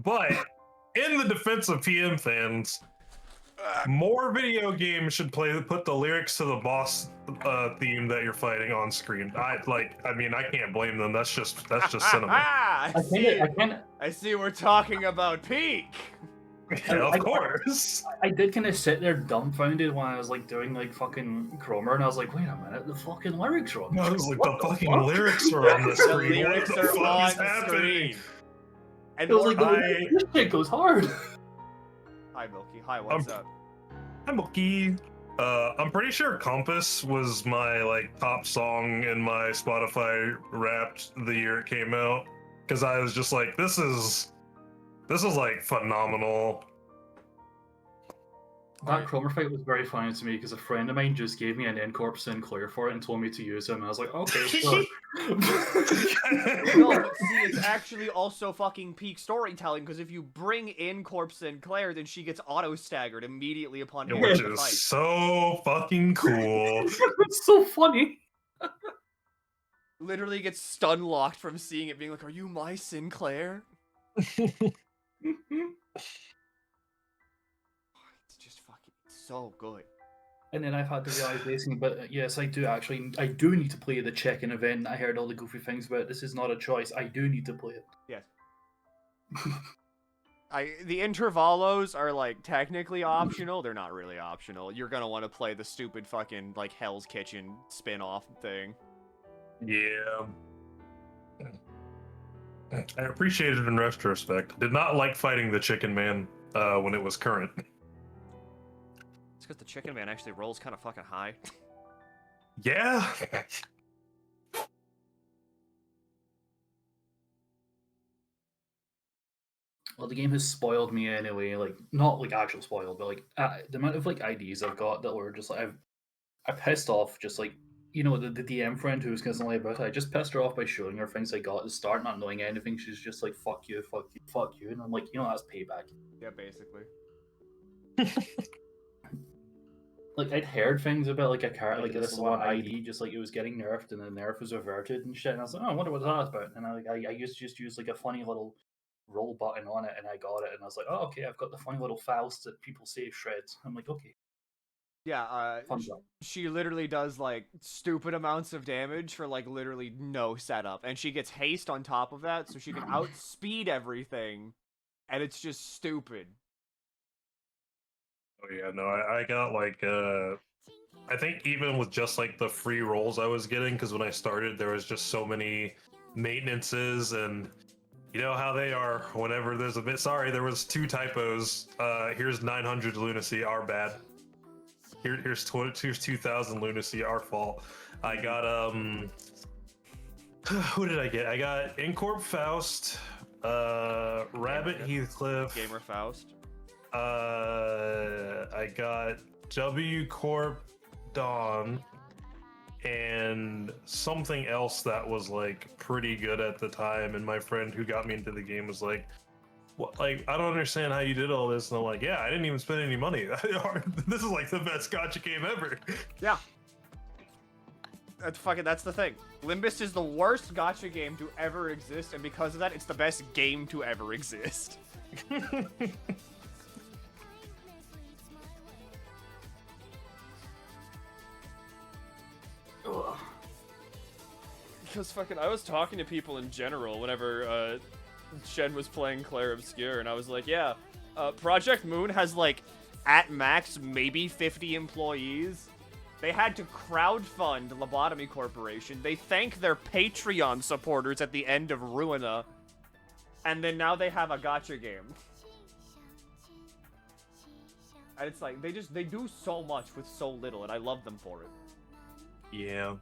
But in the defense of PM fans, more video games should put the lyrics to the boss theme that you're fighting on screen. I mean, I can't blame them. That's just cinema. I see we're talking about Peak. Yeah, of course. I did kind of sit there dumbfounded when I was like doing like fucking Cromer, and I was like, wait a minute, the fucking lyrics are on. No, I was like, the fucking lyrics are on the screen. The lyrics what the are fuck on is the happening? screen. And It was like, this shit goes hard. Hi, Milky. Hi, what's up? Hi, Milky. I'm pretty sure Compass was my like top song in my Spotify Wrapped the year it came out, because I was just like, this is like phenomenal. That Cromer fight was very funny to me because a friend of mine just gave me an N-Corp Sinclair for it and told me to use him, and I was like, okay, sure. No, but see, it's actually also fucking peak storytelling, because if you bring in Corp Sinclair, then she gets auto-staggered immediately upon hitting Which the is fight. so fucking cool. It's so funny. Literally gets stun locked from seeing it, being like, are you my Sinclair? It's just fucking so good. And then I've had the realization, but yes, I do need to play the check-in event. I heard all the goofy things about it. This is not a choice. I do need to play it. Yes. The intervalos are like technically optional. They're not really optional. You're gonna want to play the stupid fucking like Hell's Kitchen spin-off thing. Yeah. I appreciate it in retrospect. Did not like fighting the Chicken Man when it was current. It's because the Chicken Man actually rolls kind of fucking high. Yeah. Well, the game has spoiled me anyway. Like, not like actual spoiled, but like the amount of like IDs I've got that were just like I pissed off. Just like, you know, the DM friend who was constantly about it. I just pissed her off by showing her things I got at the start, not knowing anything. She's just like, "Fuck you, fuck you, fuck you," and I'm like, you know, that's payback. Yeah, basically. Like, I'd heard things about like a character, like this one ID, just like it was getting nerfed and the nerf was reverted and shit. And I was like, oh, I wonder what that's about. And I used to just use like a funny little roll button on it, and I got it, and I was like, oh, okay, I've got the funny little Faust that people save shreds. I'm like, okay. Yeah, she literally does like stupid amounts of damage for like literally no setup, and she gets haste on top of that, so she can outspeed everything, and it's just stupid. Oh yeah, no, I got like I think even with just like the free rolls I was getting, because when I started there was just so many maintenances, and you know how they are whenever there's a bit. Sorry, there was 2 typos. Here's 900 lunacy, our bad. Here's 2000 lunacy, our fault. I got who did I get? I got Incorp Faust, Rabbit Heathcliff, Gamer Faust. I got W Corp Dawn, and something else that was like pretty good at the time. And my friend who got me into the game was like, "What? Like, I don't understand how you did all this." And I'm like, "Yeah, I didn't even spend any money. This is like the best gacha game ever." Yeah. That's the thing. Limbus is the worst gacha game to ever exist, and because of that, it's the best game to ever exist. Because fucking, I was talking to people in general whenever Shen was playing Claire Obscure, and I was like, yeah, Project Moon has like, at max, maybe 50 employees. They had to crowdfund Lobotomy Corporation. They thank their Patreon supporters at the end of Ruina. And then now they have a gacha game. And it's like, they do so much with so little, and I love them for it. Yeah.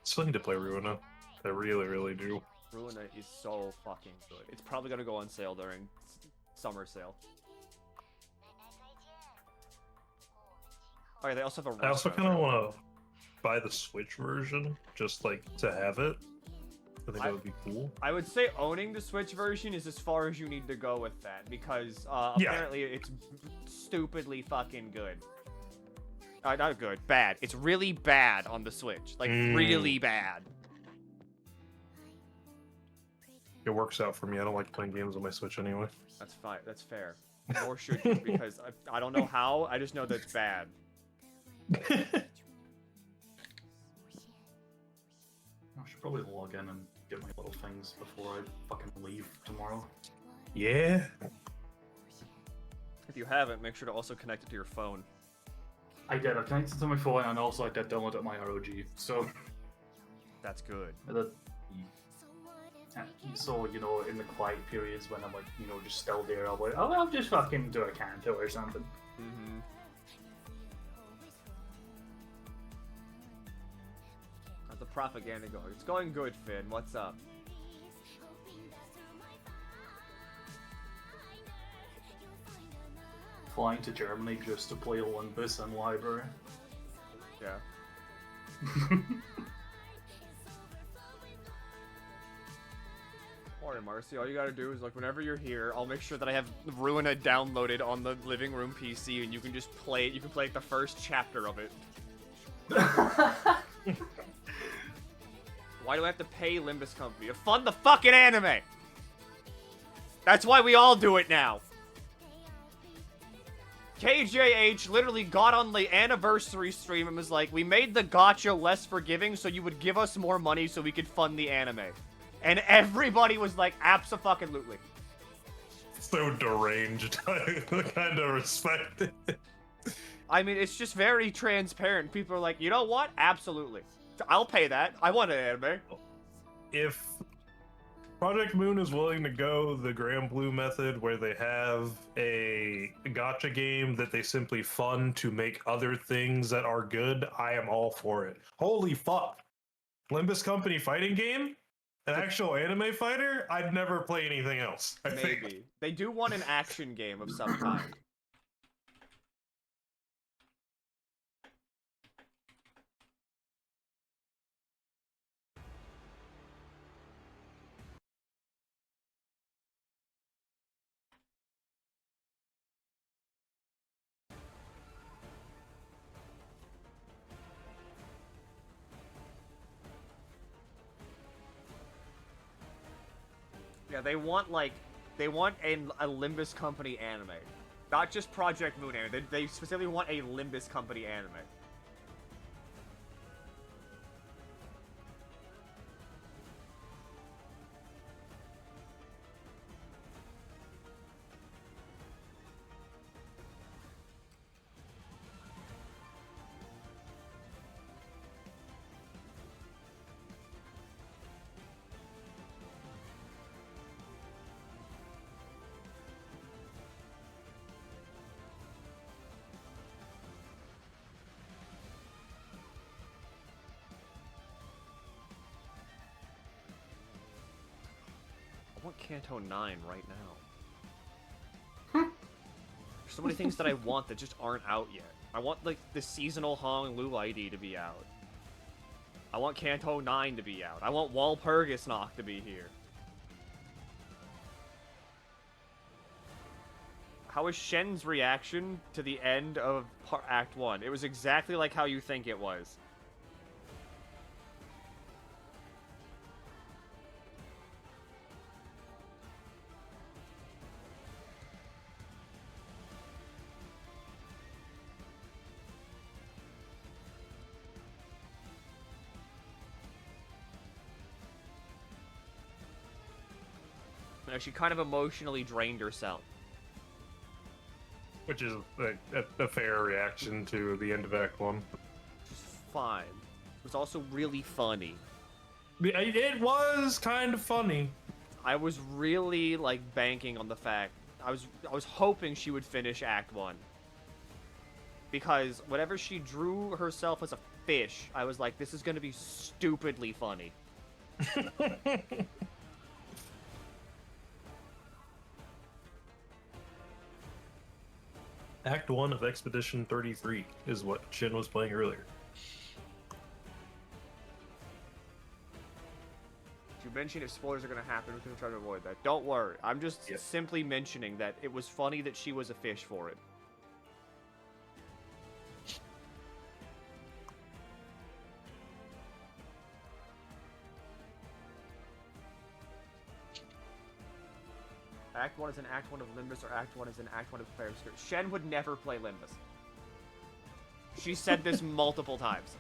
Still need to play Ruina. I really, really do. Ruina is so fucking good. It's probably gonna go on sale during summer sale. Oh yeah, they also have a. I also kind of want to buy the Switch version, just like to have it. I think that would be cool. I would say owning the Switch version is as far as you need to go with that, because apparently it's stupidly fucking good. Not good, bad. It's really bad on the Switch. Like, really bad. it works out for me. I don't like playing games on my Switch anyway. That's fine. That's fair. Or should you? Because I don't know how. I just know that it's bad. I should probably log in and get my little things before I fucking leave tomorrow. Yeah. If you haven't, make sure to also connect it to your phone. I did. I connected to my phone and also I did download it on my ROG. So. That's good. So, you know, in the quiet periods when I'm like, you know, just still there, I'll be like, oh, I'll just fucking do a Canto or something. Mm-hmm. How's the propaganda going? It's going good, Finn. What's up? Flying to Germany just to play Limbus in library. Yeah. Sorry, Marcy. All you gotta do is, like, whenever you're here, I'll make sure that I have Ruina downloaded on the living room PC, and you can just play it. You can play, like, the first chapter of it. Why do I have to pay Limbus Company to fund the fucking anime? That's why we all do it now. KJH literally got on the anniversary stream and was like, we made the gacha less forgiving so you would give us more money so we could fund the anime. And everybody was like, abso-fucking-lutely. So deranged. I kind of respect it. I mean, it's just very transparent. People are like, you know what? Absolutely. I'll pay that. I want an anime. If Project Moon is willing to go the Grand Blue method where they have a gacha game that they simply fund to make other things that are good, I am all for it. Holy fuck. Limbus Company fighting game? An actual anime fighter? I'd never play anything else. I think. Maybe. They do want an action game of some kind. Yeah, they want, like, a Limbus Company anime. Not just Project Moon anime. They specifically want a Limbus Company anime. I want Canto 9 right now. There's so many things that I want that just aren't out yet. I want, like, the seasonal Hong Lu ID to be out. I want Canto 9 to be out. I want Walpurgisnacht to be here. How was Shen's reaction to the end of Act 1? It was exactly like how you think it was. She kind of emotionally drained herself. Which is a fair reaction to the end of Act 1. Which is fine. It was also really funny. It was kind of funny. I was really, like, banking on the fact... I was hoping she would finish Act 1. Because whenever she drew herself as a fish, I was like, this is going to be stupidly funny. Act 1 of Expedition 33 is what Shen was playing earlier. You mentioned if spoilers are going to happen, we're going to try to avoid that. Don't worry. I'm just simply mentioning that it was funny that she was a fish for it. Act 1 is an Act 1 of Limbus, or Act 1 is an Act 1 of Claire Skirt. Shen would never play Limbus. She said this multiple times.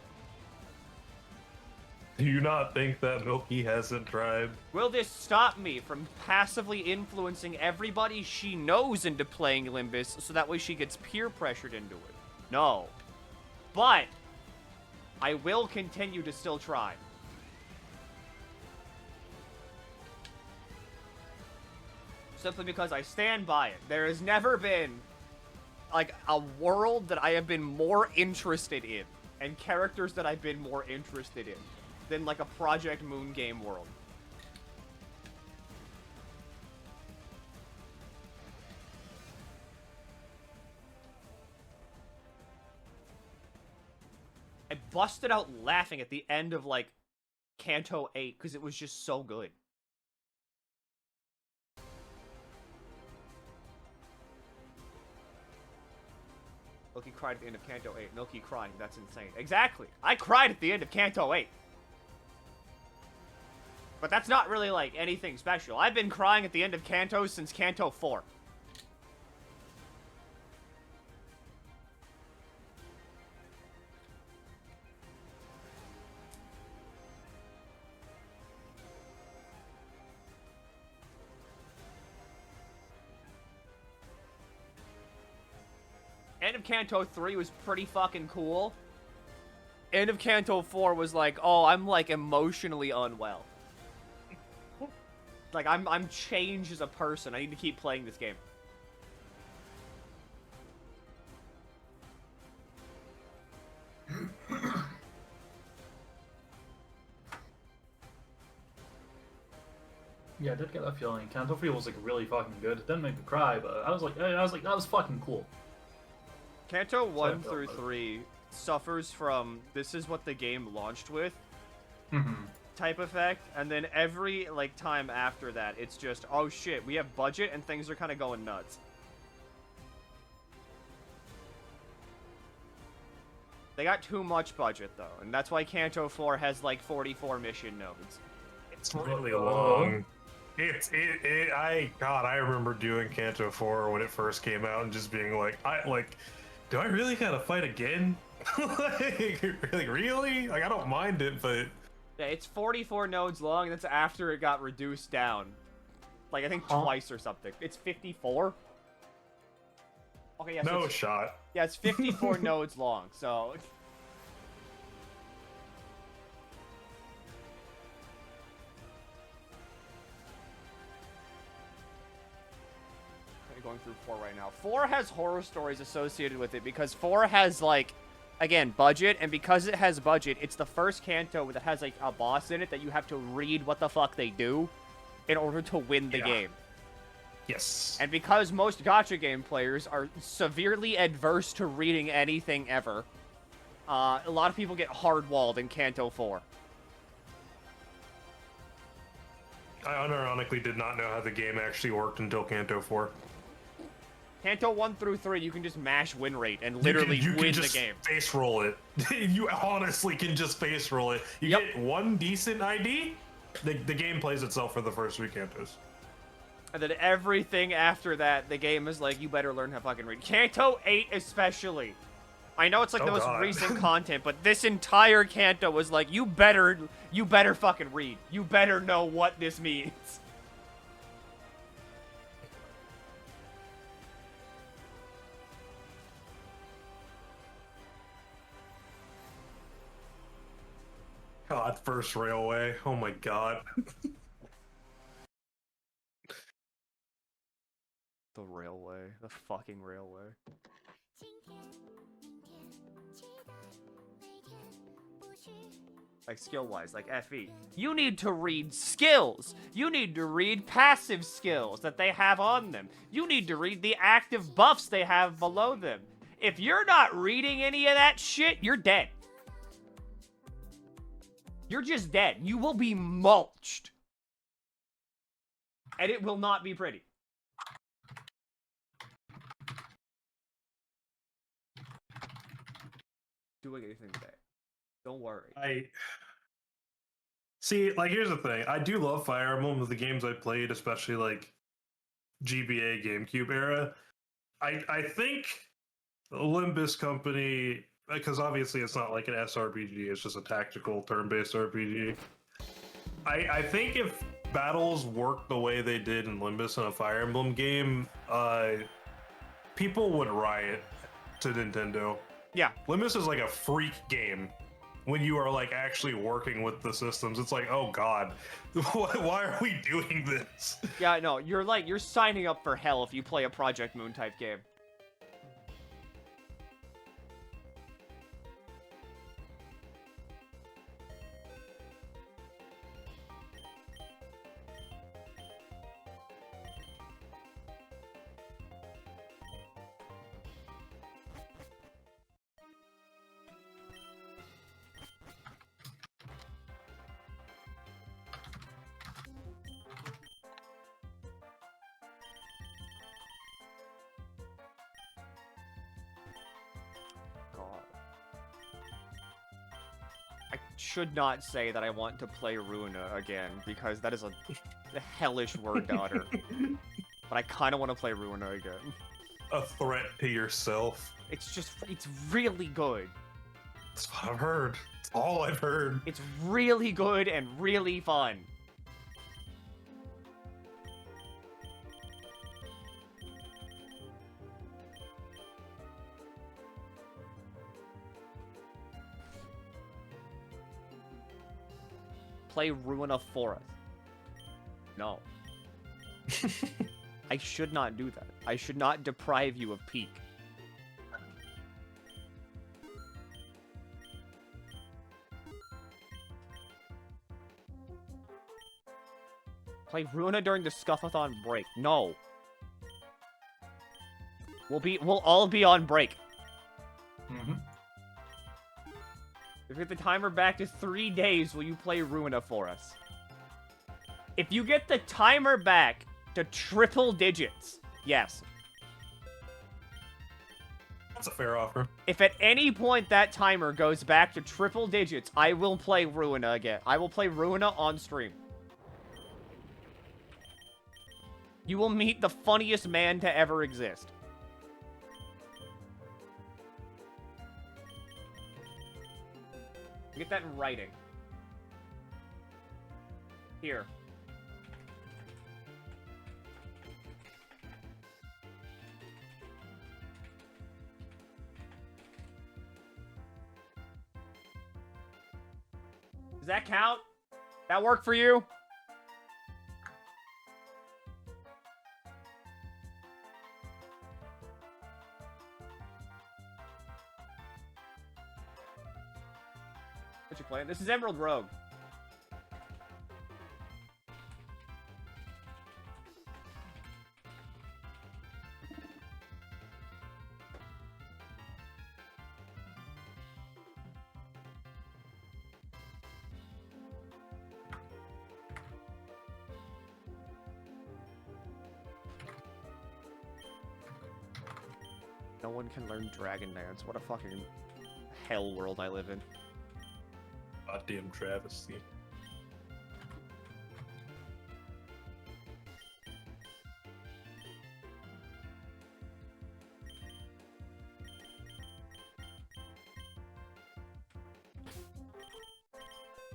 Do you not think that Milky hasn't tried? Will this stop me from passively influencing everybody she knows into playing Limbus so that way she gets peer pressured into it? No. But I will continue to still try. Simply because I stand by it. There has never been, like, a world that I have been more interested in, and characters that I've been more interested in, than, like, a Project Moon game world. I busted out laughing at the end of, like, Canto 8, because it was just so good. Milky cried at the end of Canto 8. Milky crying, that's insane. Exactly! I cried at the end of Canto 8! But that's not really, like, anything special. I've been crying at the end of Canto since Canto 4. End of Canto 3 was pretty fucking cool. End of Canto 4 was like, oh, I'm, like, emotionally unwell. Like, I'm changed as a person. I need to keep playing this game. Yeah, I did get that feeling. Canto 3 was like really fucking good. It didn't make me cry, but I was like, that was fucking cool. Canto 1 through 3 suffers from, this is what the game launched with, type effect, and then every, like, time after that, it's just, oh shit, we have budget and things are kind of going nuts. They got too much budget, though, and that's why Canto 4 has, like, 44 mission nodes. It's really long. I remember doing Canto 4 when it first came out and just being like, do I really gotta fight again? like, really? Like, I don't mind it, but... Yeah, it's 44 nodes long, and that's after it got reduced down. Like, I think twice or something. It's 54? Okay, yeah, so no shot. Yeah, it's 54 nodes long, so... I'm going through 4 right now. 4 has horror stories associated with it, because 4 has, like, again, budget, and because it has budget, it's the first Canto that has, like, a boss in it that you have to read what the fuck they do in order to win the game. Yes. And because most gacha game players are severely adverse to reading anything ever, a lot of people get hard-walled in Canto 4. I unironically did not know how the game actually worked until Canto 4. Canto 1 through 3, you can just mash win rate and literally you win can just the game. Face roll it. You honestly can just face roll it. You get one decent ID, the game plays itself for the first 3 Cantos. And then everything after that, the game is like, you better learn how to fucking read. Canto 8 especially. I know it's like the most recent content, but this entire Canto was like, you better fucking read. You better know what this means. God, first railway. Oh my god. The railway. The fucking railway. Like, skill-wise, like FE. You need to read skills! You need to read passive skills that they have on them. You need to read the active buffs they have below them. If you're not reading any of that shit, you're dead. You're just dead. You will be mulched. And it will not be pretty. Doing anything today. Don't worry. See, like, here's the thing. I do love Fire Emblem with the games I played, especially, like, GBA GameCube era. I think Limbus Company, because obviously it's not like an SRPG, it's just a tactical turn-based RPG. I think if battles worked the way they did in Limbus in a Fire Emblem game, people would riot to Nintendo. Yeah. Limbus is like a freak game. When you are like actually working with the systems, it's like, oh god, why are we doing this? Yeah, no, you're signing up for hell if you play a Project Moon type game. I should not say that I want to play Runa again, because that is a hellish word to utter. But I kind of want to play Runa again. A threat to yourself. It's really good. That's what I've heard. It's all I've heard. It's really good and really fun. Play Ruin of Forest. No. I should not do that. I should not deprive you of Peak. Play Runa during the Scuffathon break. No. We'll all be on break. Mm-hmm. If you get the timer back to 3 days, will you play Runa for us? If you get the timer back to triple digits, yes. That's a fair offer. If at any point that timer goes back to triple digits, I will play Runa again. I will play Runa on stream. You will meet the funniest man to ever exist. Get that in writing. Here. Does that count? That work for you? What you playing? This is Emerald Rogue. No one can learn Dragon Dance. What a fucking hell world I live in. Goddamn travesty.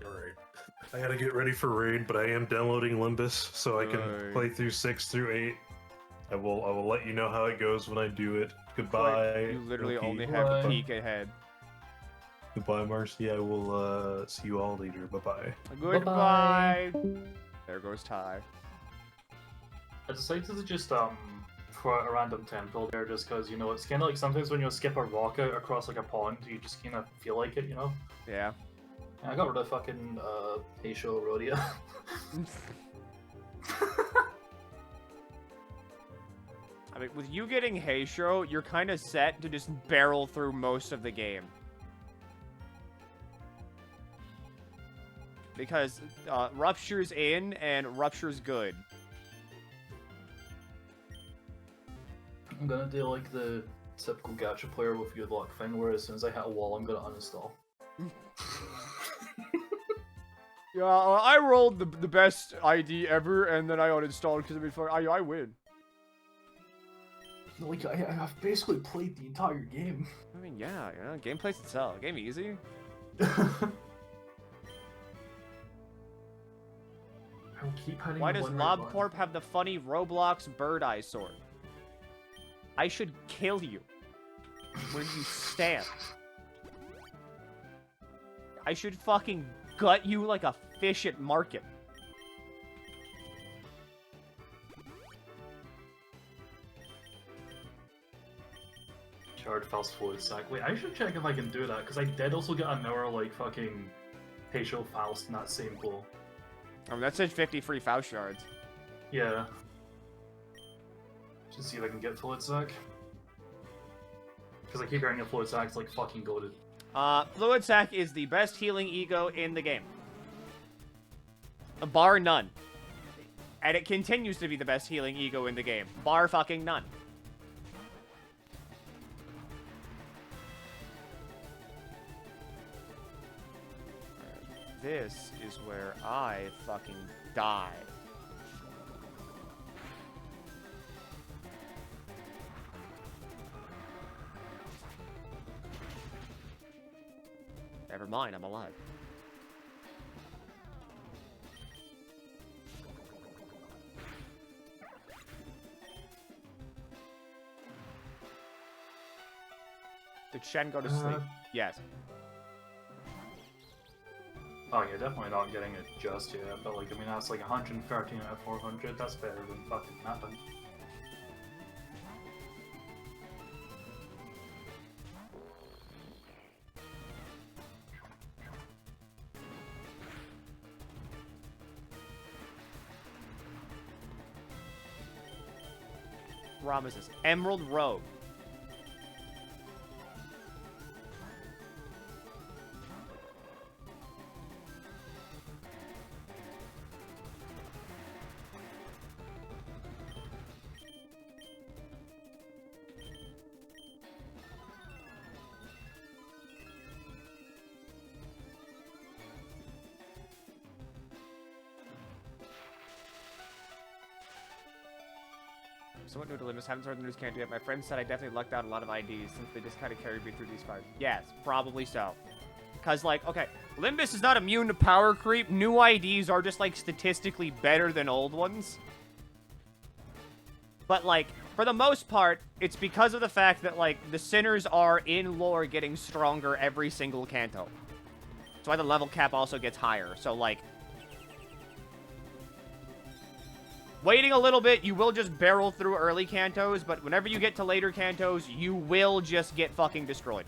Alright. I gotta get ready for raid, but I am downloading Limbus so I can play through 6 through 8. I will let you know how it goes when I do it. Goodbye. You literally Milky. only have a peek ahead. Goodbye, Marcy. I will see you all later. Bye-bye. Goodbye. There goes Ty. I decided to just throw out a random temple there just because, you know, it's kind of like sometimes when you skip a rock out across like a pond, you just kind of feel like it, you know? Yeah. And I got rid of fucking Heisho Rodeo. I mean, with you getting Heisho, you're kind of set to just barrel through most of the game. Because Rupture's in and Rupture's good. I'm gonna do like the typical gacha player with good luck thing where as soon as I hit a wall, I'm gonna uninstall. Yeah, I rolled the best ID ever and then I uninstalled because I mean, I win. Like, I've basically played the entire game. I mean, yeah, you know, game plays itself. Game easy. I'll keep hitting Why the does one right button. LobCorp have the funny Roblox bird eye sword? I should kill you where you stand. I should fucking gut you like a fish at market. Shard False Fluid Sack. Wait, I should check if I can do that, because I did also get another, like, fucking Patio Faust in that same pool. I mean, that says 50 free Faust shards. Yeah. Just see if I can get Fluid Sack. Because I keep hearing a Fluid Sack's, like, fucking goated. Fluid Sack is the best healing ego in the game. Bar none. And it continues to be the best healing ego in the game. Bar fucking none. This is where I fucking die. Never mind, I'm alive. Did Shen go to sleep? Yes. Oh yeah, definitely not getting it just yet, but like, I mean, that's like 113 out of 400, that's better than fucking nothing. Promises. Emerald Rogue. Somewhat new to Limbus, haven't heard the news, can't do it. My friend said I definitely lucked out a lot of IDs since they just kind of carried me through these cards. Yes, probably so. Because, like, okay, Limbus is not immune to power creep. New IDs are just, like, statistically better than old ones. But, like, for the most part, it's because of the fact that, like, the sinners are, in lore, getting stronger every single canto. That's why the level cap also gets higher. So, like, waiting a little bit, you will just barrel through early cantos, but whenever you get to later cantos, you will just get fucking destroyed.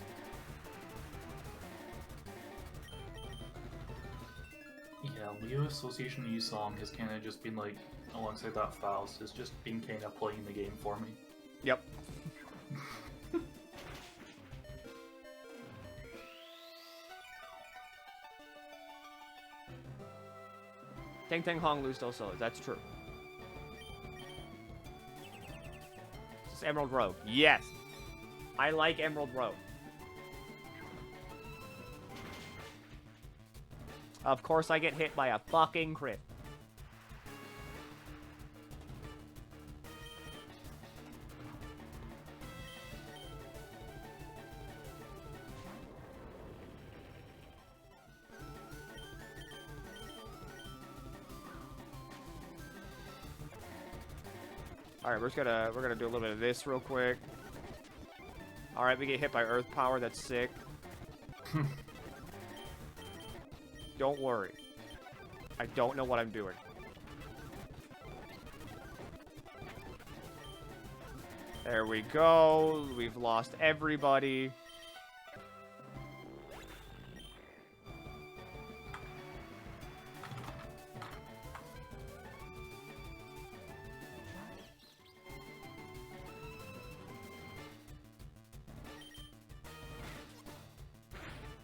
Yeah, Leo Association E Song has kind of just been like, alongside that Faust, has just been kind of playing the game for me. Yep. Tang Tang Hong Lu still solos, that's true. This is Emerald Rogue. Yes. I like Emerald Rogue. Of course I get hit by a fucking crit. Alright, we're gonna do a little bit of this real quick. Alright, we get hit by Earth Power, that's sick. Don't worry. I don't know what I'm doing. There we go. We've lost everybody.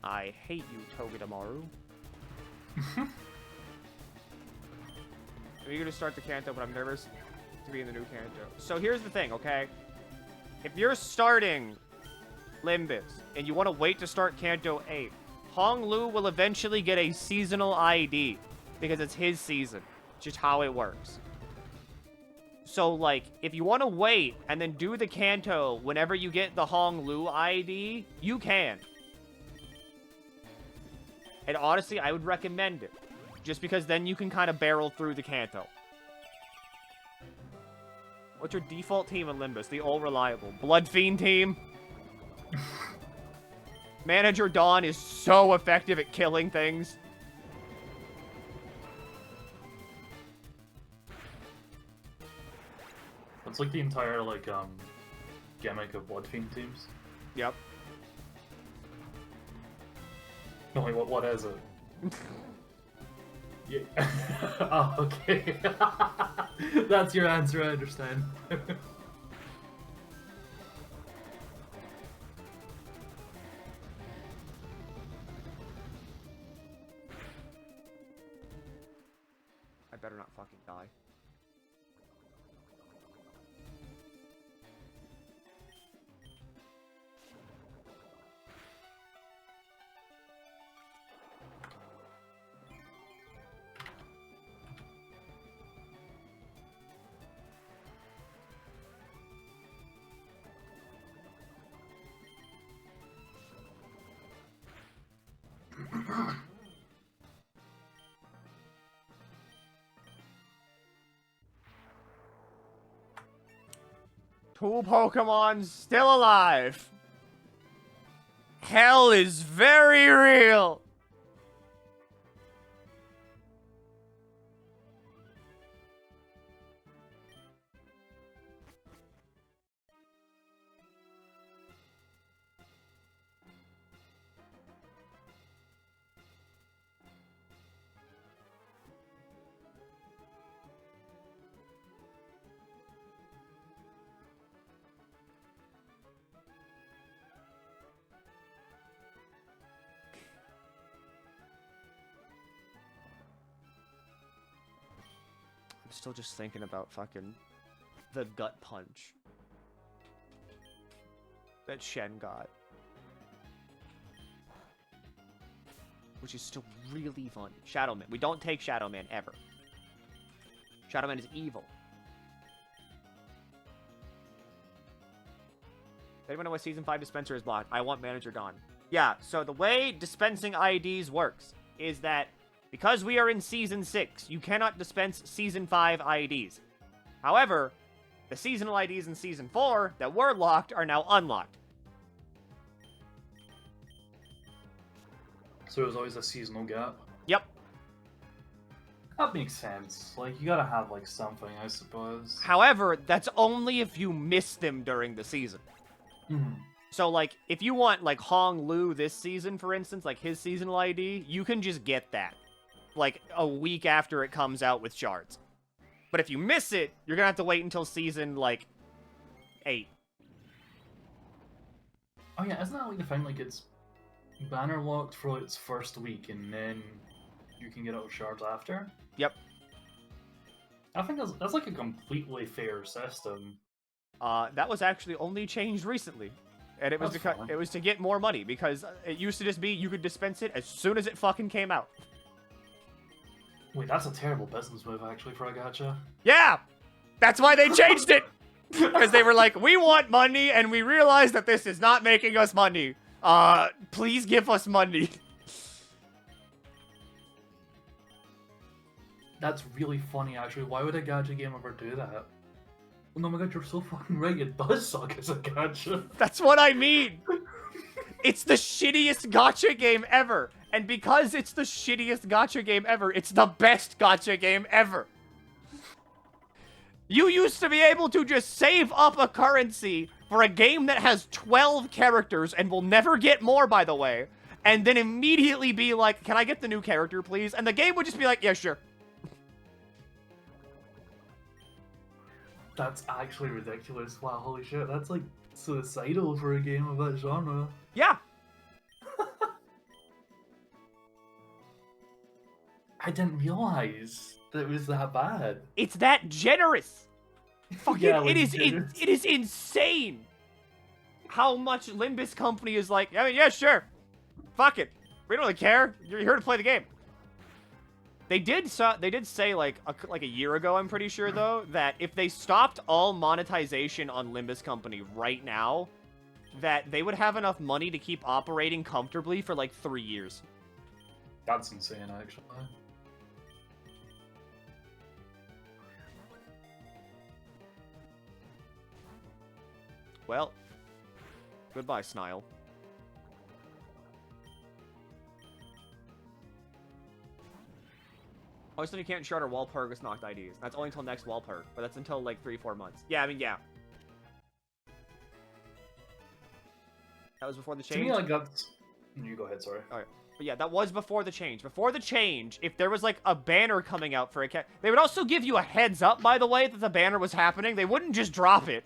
I hate you, Togedamaru. I'm eager to start the Canto, but I'm nervous to be in the new Canto. So here's the thing, okay? If you're starting Limbus and you want to wait to start Canto 8, Hong Lu will eventually get a seasonal ID because it's his season. It's just how it works. So, like, if you want to wait and then do the Canto whenever you get the Hong Lu ID, you can. And honestly, I would recommend it. Just because then you can kind of barrel through the Canto. What's your default team in Limbus? The all reliable. Blood Fiend team. Manager Dawn is so effective at killing things. It's like the entire, like, gimmick of Blood Fiend teams. Yep. No, wait, what is it? Yeah. Oh, okay. That's your answer, I understand. I better not fucking die. Two Pokemon still alive. Hell is very real. Still just thinking about fucking the gut punch that Shen got, which is still really fun. Shadow Man. We don't take Shadow Man ever. Shadow Man is evil. Anyone know why Season 5 dispenser is blocked? I want Manager Dawn. Yeah, so the way dispensing IDs works is that because we are in Season 6, you cannot dispense Season 5 IDs. However, the seasonal IDs in Season 4 that were locked are now unlocked. So there's always a seasonal gap? Yep. That makes sense. Like, you gotta have, like, something, I suppose. However, that's only if you miss them during the season. Mhm. So, like, if you want, like, Hong Lu this season, for instance, like his seasonal ID, you can just get that, like, a week after it comes out with shards. But if you miss it, you're gonna have to wait until season, like, 8. Oh yeah, isn't that like the thing, like, it's banner locked for its first week, and then you can get it with shards after? Yep. I think that's like a completely fair system. That was actually only changed recently. And it was That's because fine. it was to get more money, because it used to just be you could dispense it as soon as it fucking came out. Wait, that's a terrible business move, actually, for a gacha. Yeah! That's why they changed it! Because they were like, we want money, and we realized that this is not making us money. Please give us money. That's really funny, actually. Why would a gacha game ever do that? Oh my god, you're so fucking right. It does suck as a gacha. That's what I mean! It's the shittiest gacha game ever. And because it's the shittiest gacha game ever, it's the best gacha game ever. You used to be able to just save up a currency for a game that has 12 characters and will never get more, by the way, and then immediately be like, can I get the new character, please? And the game would just be like, yeah, sure. That's actually ridiculous. Wow, holy shit. That's like suicidal for a game of that genre. Yeah. I didn't realize that it was that bad. It's that generous. Fucking, Yeah, like, it is insane how much Limbus Company is like, I mean, yeah, sure. Fuck it. We don't really care. You're here to play the game. They did say like a year ago, I'm pretty sure though, that if they stopped all monetization on Limbus Company right now, that they would have enough money to keep operating comfortably for like 3 years. That's insane, actually. Well, goodbye, Snile. Also, you can't shard or wall perk with knocked IDs. That's only until next wall perk, but that's until like 3-4 months. Yeah, I mean, yeah. That was before the change. To me, like that's. You go ahead. Sorry. Alright. But yeah, that was before the change. Before the change, if there was like a banner coming out for a cat, they would also give you a heads up, by the way, that the banner was happening. They wouldn't just drop it.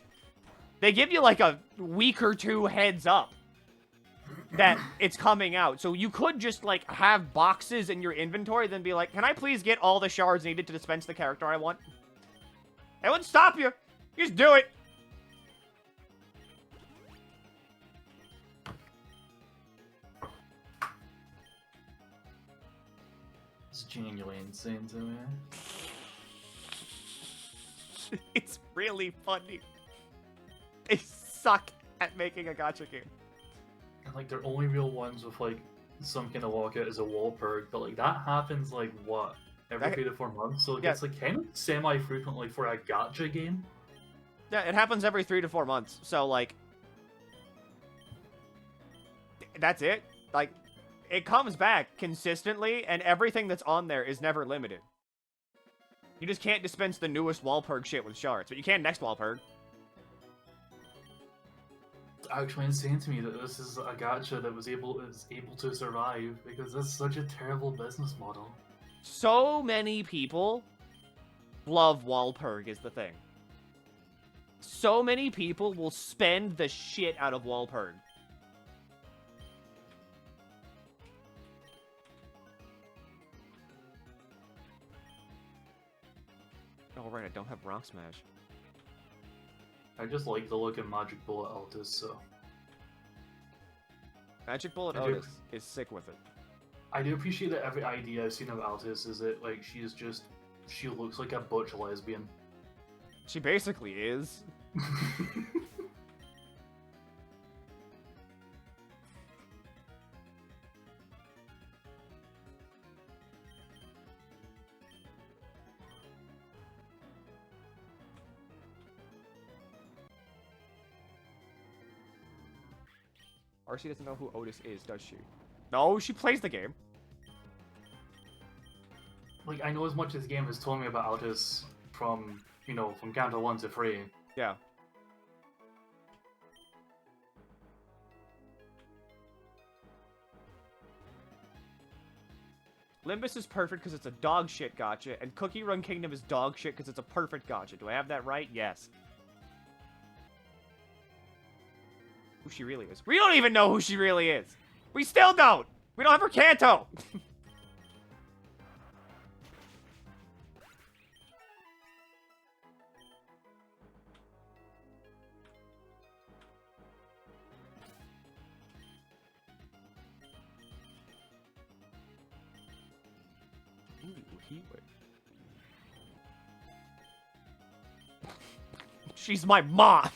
They give you like a week or two heads up that it's coming out. So you could just like have boxes in your inventory, then be like, can I please get all the shards needed to dispense the character I want? It wouldn't stop you. You just do it. It's genuinely insane to me. It's really funny. They suck at making a gacha game. And like they're only real ones with like some kind of lockout as a wall perk, but like that happens like what? Every 3 to 4 months? So like, yeah. It's like kind of semi-frequently for a gacha game. Yeah, it happens every 3 to 4 months. So like that's it. Like it comes back consistently, and everything that's on there is never limited. You just can't dispense the newest wall perk shit with shards, but you can next wall perk. It's actually insane to me that this is a gacha that is able to survive, because that's such a terrible business model. So many people love wall perk is the thing. So many people will spend the shit out of wall perk. Oh, right, I don't have Rock Smash. I just like the look of Magic Bullet Altus, so... Magic Bullet I do. Otis is sick with it. I do appreciate that every idea I've seen of Altus is that, like, she looks like a butch lesbian. She basically is. RC doesn't know who Otis is, does she? No, she plays the game. Like, I know as much as the game has told me about Altus from, you know, from Canto 1 to 3. Yeah. Limbus is perfect because it's a dog shit gacha, and Cookie Run Kingdom is dog shit because it's a perfect gacha. Do I have that right? Yes. Who she really is. We don't even know who she really is. We still don't. We don't have her Canto. Ooh, he would. She's my mom.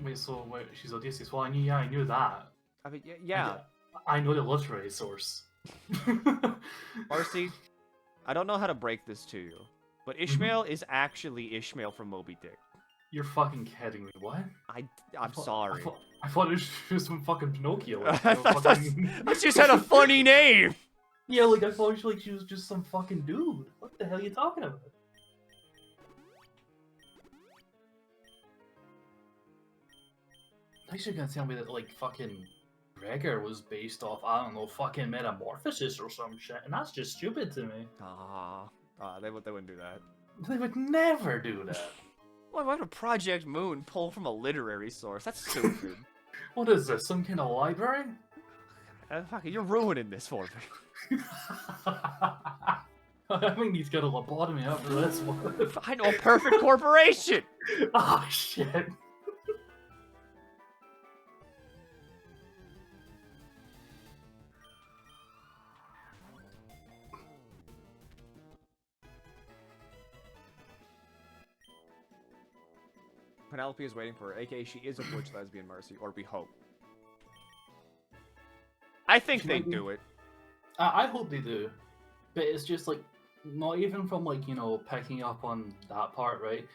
Wait, so wait, she's Odysseus. Well, I knew that. I mean, yeah. I know the literary source. RC, I don't know how to break this to you, but Ishmael is actually Ishmael from Moby Dick. You're fucking kidding me. What? I'm sorry. I thought it was just some fucking Pinocchio. Like, I just had a funny name. Yeah, like I thought she was just some fucking dude. What the hell are you talking about? I thought you were gonna tell me that like fucking Gregor was based off, I don't know, fucking Metamorphosis or some shit, and that's just stupid to me. They wouldn't do that. They would never do that. Why would a Project Moon pull from a literary source? That's stupid. What is this, some kind of library? You're ruining this for me. I think he's got a lobotomy after this one. I know a perfect corporation. Oh shit. Penelope is waiting for her, aka she is a butch lesbian Mercy, or we hope. I think they do it. I hope they do, but it's just like not even from like picking up on that part, right?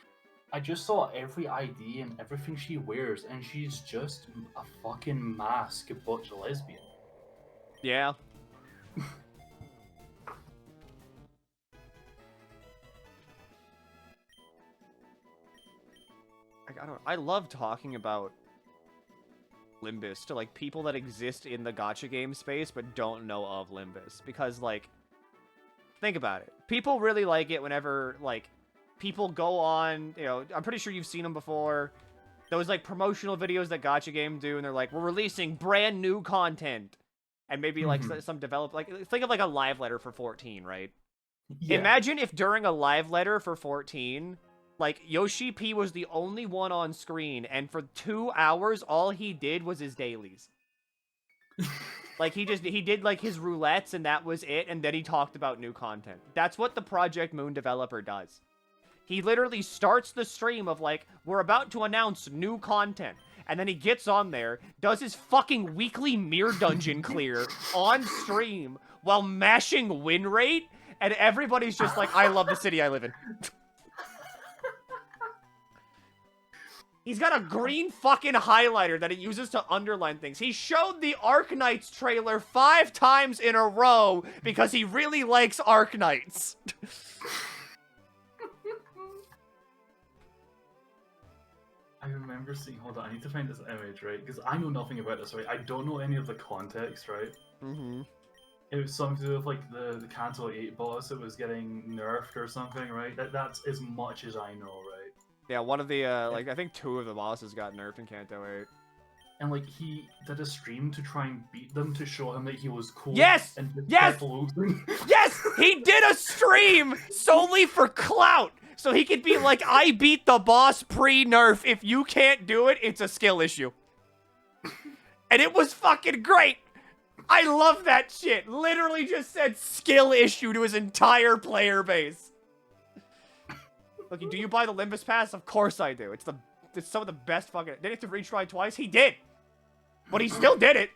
I just saw every ID and everything she wears, and she's just a fucking mask of butch lesbian. Yeah. I love talking about Limbus to like people that exist in the gacha game space but don't know of Limbus, because like think about it. People really like it whenever like people go on, I'm pretty sure you've seen them before. Those like promotional videos that gacha game do, and they're like, we're releasing brand new content. And maybe like some develop, like think of like a live letter for 14, right? Yeah. Imagine if during a live letter for 14, like, Yoshi P was the only one on screen, and for 2 hours, all he did was his dailies. Like, he did, like, his roulettes, and that was it, and then he talked about new content. That's what the Project Moon developer does. He literally starts the stream of, like, we're about to announce new content, and then he gets on there, does his fucking weekly mirror dungeon clear on stream, while mashing win rate, and everybody's just like, I love the city I live in. He's got a green fucking highlighter that he uses to underline things. He showed the Arknights trailer 5 times in a row because he really likes Arknights. I remember seeing, hold on, I need to find this image, right? Because I know nothing about this, right? I don't know any of the context, right? Mm-hmm. It was something to do with, like, the Canto 8 boss that was getting nerfed or something, right? That's as much as I know, right? Yeah, one of the, like, I think 2 of the bosses got nerfed in Canto 8. And, like, he did a stream to try and beat them to show him that he was cool. Yes! And Yes! Yes! He did a stream solely for clout! So he could be like, I beat the boss pre-nerf. If you can't do it, it's a skill issue. And it was fucking great! I love that shit! Literally just said skill issue to his entire player base. Look, do you buy the Limbus Pass? Of course I do. It's some of the best fucking... Did he have to retry twice? He did! But he still did it!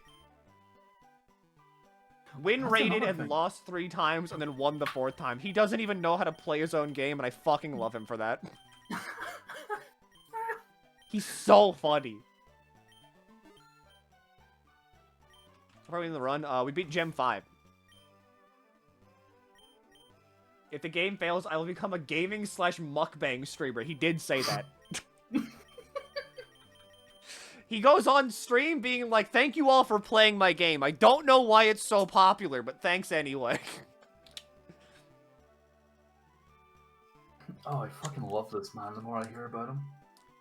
Win rated and lost 3 times and then won the 4th time. He doesn't even know how to play his own game, and I fucking love him for that. He's so funny. Probably in the run. We beat Gem 5. If the game fails, I will become a gaming/mukbang streamer. He did say that. He goes on stream being like, thank you all for playing my game. I don't know why it's so popular, but thanks anyway. Oh, I fucking love this man the more I hear about him.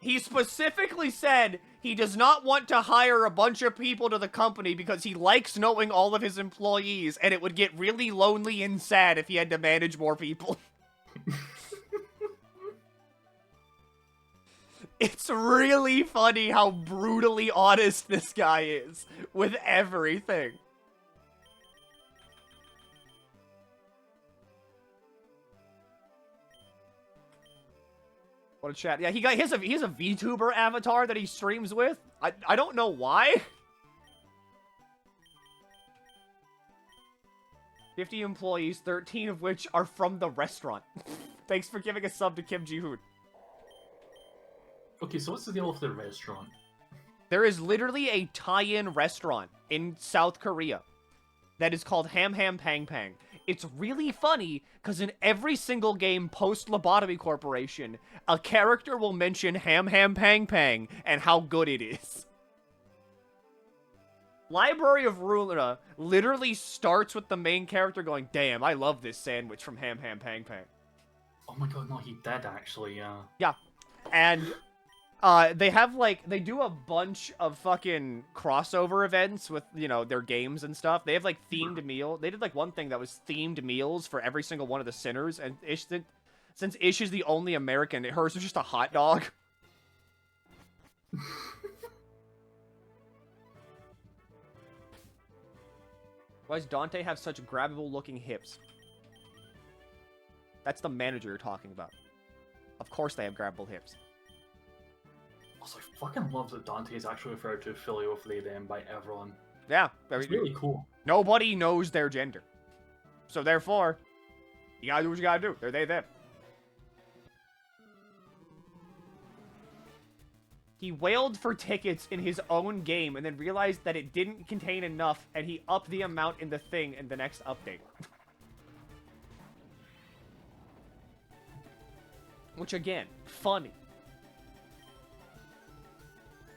He specifically said he does not want to hire a bunch of people to the company because he likes knowing all of his employees, and it would get really lonely and sad if he had to manage more people. It's really funny how brutally honest this guy is with everything. What a chat. Yeah, he has a VTuber avatar that he streams with. I don't know why. 50 employees, 13 of which are from the restaurant. Thanks for giving a sub to Kim Ji-hoon. Okay, so what's the deal with the restaurant? There is literally a tie-in restaurant in South Korea that is called Ham Ham Pang Pang. It's really funny, because in every single game post-Lobotomy Corporation, a character will mention Ham Ham Pang Pang and how good it is. Library of Rulina literally starts with the main character going, damn, I love this sandwich from Ham Ham Pang Pang. Oh my god, no, he did actually, yeah. Yeah, and They have, like, they do a bunch of fucking crossover events with, you know, their games and stuff. They have, like, themed meal. They did, like, one thing that was themed meals for every single one of the sinners, and since Ish is the only American, hers was just a hot dog. Why does Dante have such grabbable-looking hips? That's the manager you're talking about. Of course they have grabbable hips. Also, I fucking love that Dante is actually referred to filio they them by everyone. Yeah. It's really cool. Nobody knows their gender. So therefore, you gotta do what you gotta do. They're they, them. He wailed for tickets in his own game and then realized that it didn't contain enough, and he upped the amount in the thing in the next update. Which, again, funny.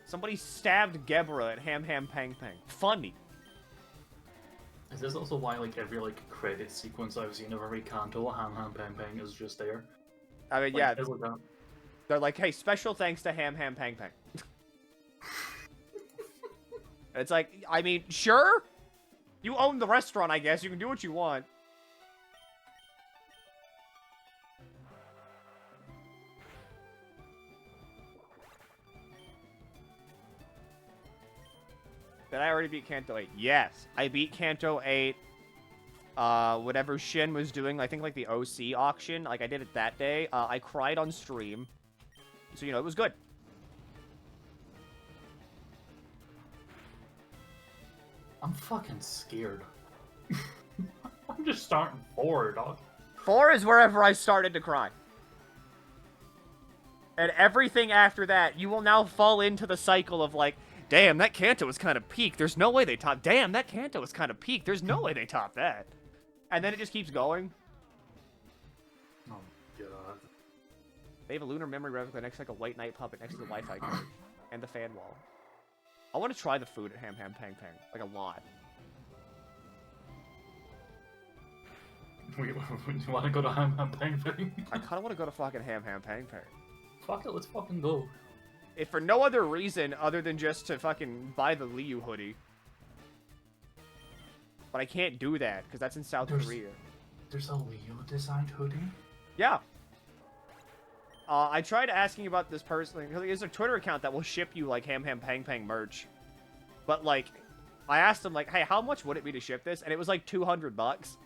Somebody stabbed Gebra at Ham Ham Pang Pang. Funny. Is this also why, like, every, like, credit sequence I've seen of every Canto, Ham Ham Pang Pang is just there? I mean, Like, yeah. it's like that. They're like, hey, special thanks to Ham Ham Pang Pang. And it's like, I mean, sure? You own the restaurant, I guess. You can do what you want. Did I already beat Canto 8? Yes. I beat Canto 8. Whatever Shen was doing, I think like the OC auction, like I did it that day. I cried on stream. So, you know, it was good. I'm fucking scared. I'm just starting 4, dog. 4 is wherever I started to cry. And everything after that, you will now fall into the cycle of like, damn, that Canto was kind of peak. There's no way they top. Damn, that Canto was kind of peak. There's no way they top that. And then it just keeps going. Oh, God. They have a lunar memory replica next to like a white knight puppet next to the Wi-Fi card. And the fan wall. I want to try the food at Ham Ham Pang Pang. Like, a lot. Wait, you want to go to Ham Ham Pang Pang? I kind of want to go to fucking Ham Ham Pang Pang. Fuck it, let's fucking go. If for no other reason other than just to fucking buy the Liu hoodie. But I can't do that, because that's in South Korea. There's a Leo designed hoodie? Yeah. I tried asking about this person. There's a Twitter account that will ship you, like, Ham Ham Pang Pang merch. But, like, I asked him, like, hey, how much would it be to ship this? And it was, like, $200.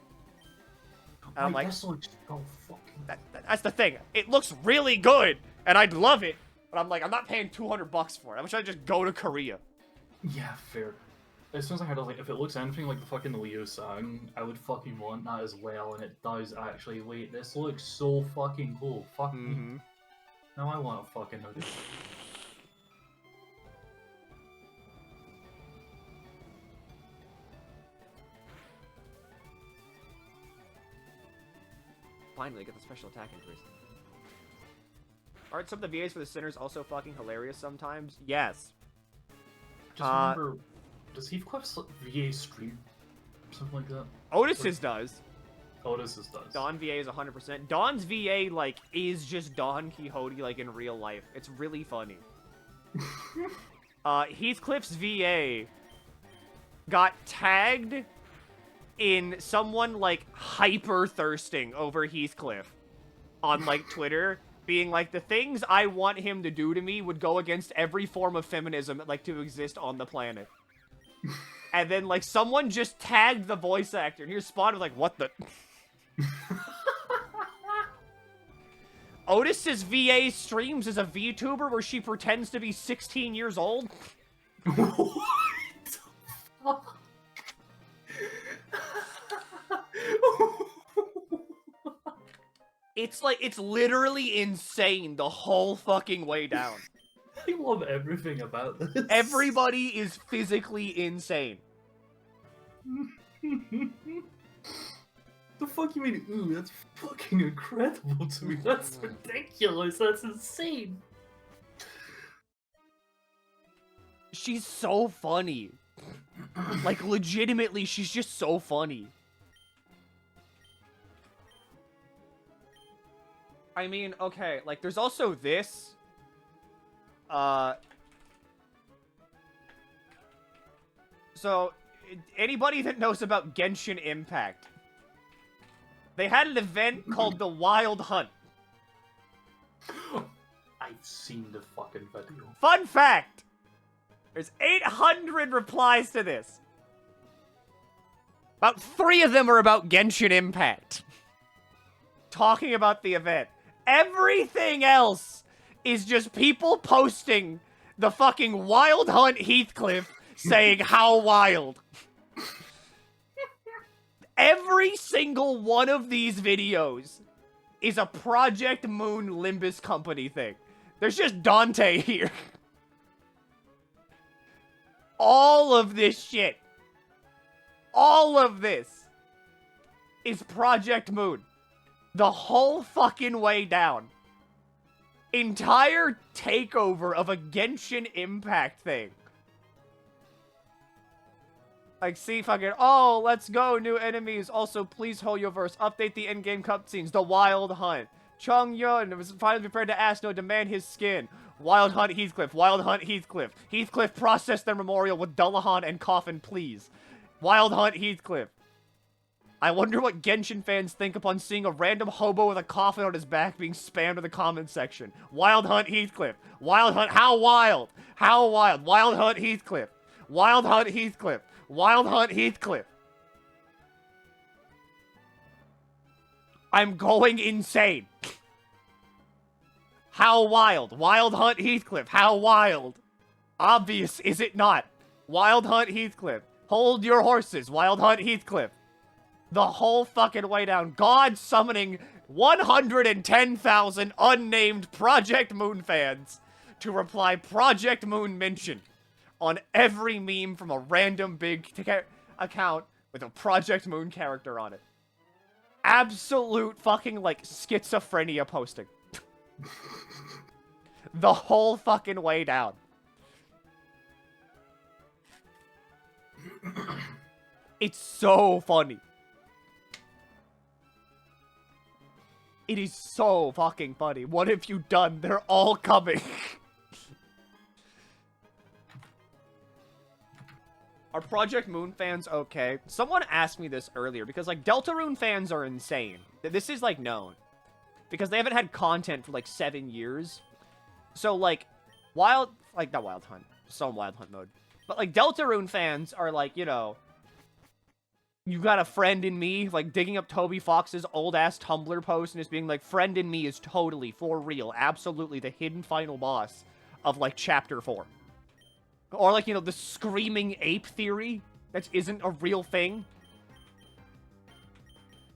And I'm like, this looks so fucking... That's the thing. It looks really good, and I'd love it. But I'm like, I'm not paying $200 for it. I'm trying to just go to Korea. Yeah, fair. As soon as I heard, like, if it looks anything like the fucking Leo song, I would fucking want that as well, and it does actually. Wait, this looks so fucking cool. Fuck me. Now I want a fucking hoodie. Finally, get the special attack increase. Aren't some of the VAs for the Sinners also fucking hilarious sometimes? Yes. Just remember, does Heathcliff's VA stream? Something like that? Otis's does. Otis's does. Dawn VA is 100%. Dawn's VA, like, is just Don Quixote, like, in real life. It's really funny. Heathcliff's VA got tagged in someone, like, hyper-thirsting over Heathcliff on, like, Twitter, being like, the things I want him to do to me would go against every form of feminism, like, to exist on the planet. And then, like, someone just tagged the voice actor, and he responded like, what the... Otis's VA streams as a VTuber where she pretends to be 16 years old? What? It's like, it's literally insane the whole fucking way down. I love everything about this. Everybody is physically insane. The fuck you mean, ooh, that's fucking incredible to me. That's ridiculous. That's insane. She's so funny. Like, legitimately, she's just so funny. I mean, okay, like, there's also this. So, anybody that knows about Genshin Impact, they had an event called the Wild Hunt. I've seen the fucking video. Fun fact! There's 800 replies to this. About 3 of them are about Genshin Impact. Talking about the event. Everything else is just people posting the fucking Wild Hunt Heathcliff saying how wild. Every single one of these videos is a Project Moon Limbus Company thing. There's just Dante here. All of this shit. All of this is Project Moon. The whole fucking way down. Entire takeover of a Genshin Impact thing. Like, see, fucking, oh, let's go, new enemies. Also, please, Hoyoverse, update the in-game cutscenes. The Wild Hunt. Chung Yun was finally prepared to ask no demand his skin. Wild Hunt Heathcliff. Wild Hunt Heathcliff. Heathcliff process their memorial with Dullahan and Coffin, please. Wild Hunt Heathcliff. I wonder what Genshin fans think upon seeing a random hobo with a coffin on his back being spammed in the comments section. Wild Hunt Heathcliff. Wild Hunt. How wild? How wild? Wild Hunt Heathcliff. Wild Hunt Heathcliff. Wild Hunt Heathcliff. I'm going insane. How wild? Wild Hunt Heathcliff. How wild? Obvious, is it not? Wild Hunt Heathcliff. Hold your horses. Wild Hunt Heathcliff. The whole fucking way down. God summoning 110,000 unnamed Project Moon fans to reply Project Moon mention on every meme from a random big account with a Project Moon character on it. Absolute fucking, like, schizophrenia posting. The whole fucking way down. It's so funny. It is so fucking funny. What have you done? They're all coming. Are Project Moon fans okay? Someone asked me this earlier, because, like, Deltarune fans are insane. This is, like, known. Because they haven't had content for, like, 7 years. So, like, not Wild Hunt. Still in Wild Hunt mode. But, like, Deltarune fans are, like, you know, you got a friend in me, like, digging up Toby Fox's old-ass Tumblr post and just being like, friend in me is totally, for real, absolutely the hidden final boss of, like, Chapter 4. Or, like, you know, the screaming ape theory that isn't a real thing.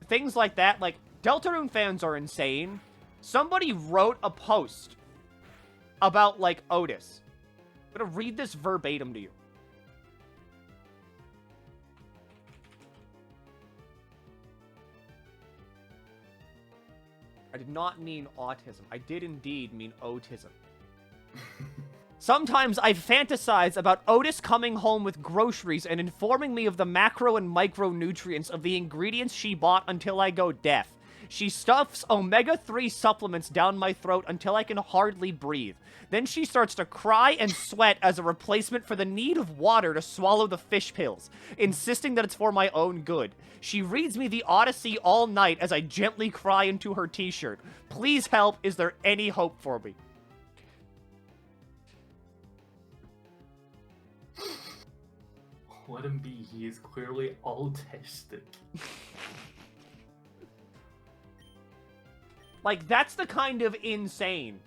Things like that, like, Deltarune fans are insane. Somebody wrote a post about, like, Otis. I'm gonna read this verbatim to you. I did not mean autism. I did indeed mean autism. Sometimes I fantasize about Otis coming home with groceries and informing me of the macro and micronutrients of the ingredients she bought until I go deaf. She stuffs omega-3 supplements down my throat until I can hardly breathe. Then she starts to cry and sweat as a replacement for the need of water to swallow the fish pills, insisting that it's for my own good. She reads me the Odyssey all night as I gently cry into her t-shirt. Please help, is there any hope for me? Let him be, he is clearly autistic. Like, that's the kind of insane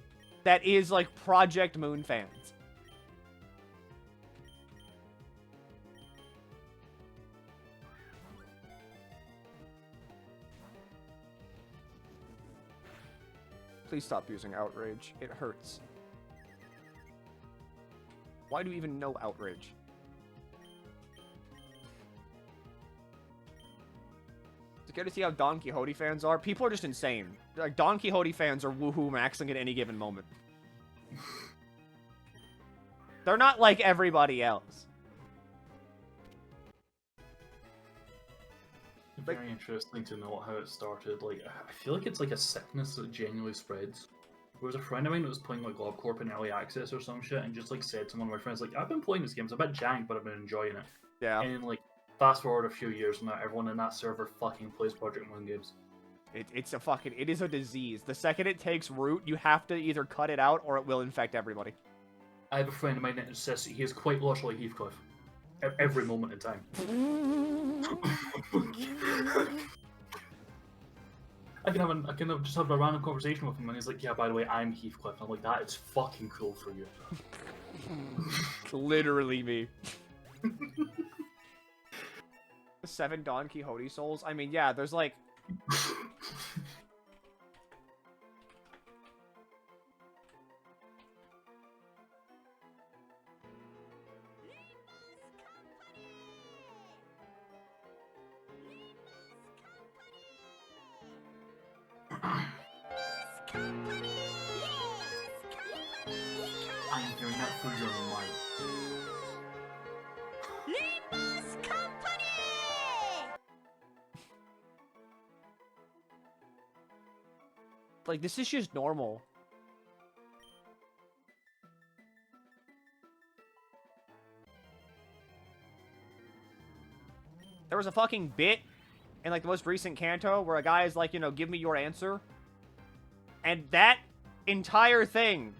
that is, like, Project Moon fans. Please stop using outrage. It hurts. Why do you even know outrage? Get to see how Don Quixote fans are. People are just insane. Like, Don Quixote fans are woohoo maxing at any given moment. They're not like everybody else. Very interesting to know how it started. Like, I feel like it's like a sickness that genuinely spreads. There was a friend of mine that was playing like LobCorp in early access or some shit, and just like said to one of my friends, like, I've been playing this game, it's a bit jank, but I've been enjoying it. Yeah. And then, like, fast forward a few years now, everyone in that server fucking plays Project Moon games. It is a disease. The second it takes root, you have to either cut it out or it will infect everybody. I have a friend of mine that insists he is quite literally Heathcliff. At every moment in time. I can just have a random conversation with him, and he's like, "Yeah, by the way, I'm Heathcliff." I'm like, "That is fucking cool for you." Literally me. 7 Don Quixote souls. I mean, yeah, there's like. I am hearing that through your mind. Limbus Company! Like, this is just normal. There was a fucking bit in, like, the most recent Canto where a guy is like, you know, give me your answer. And that entire thing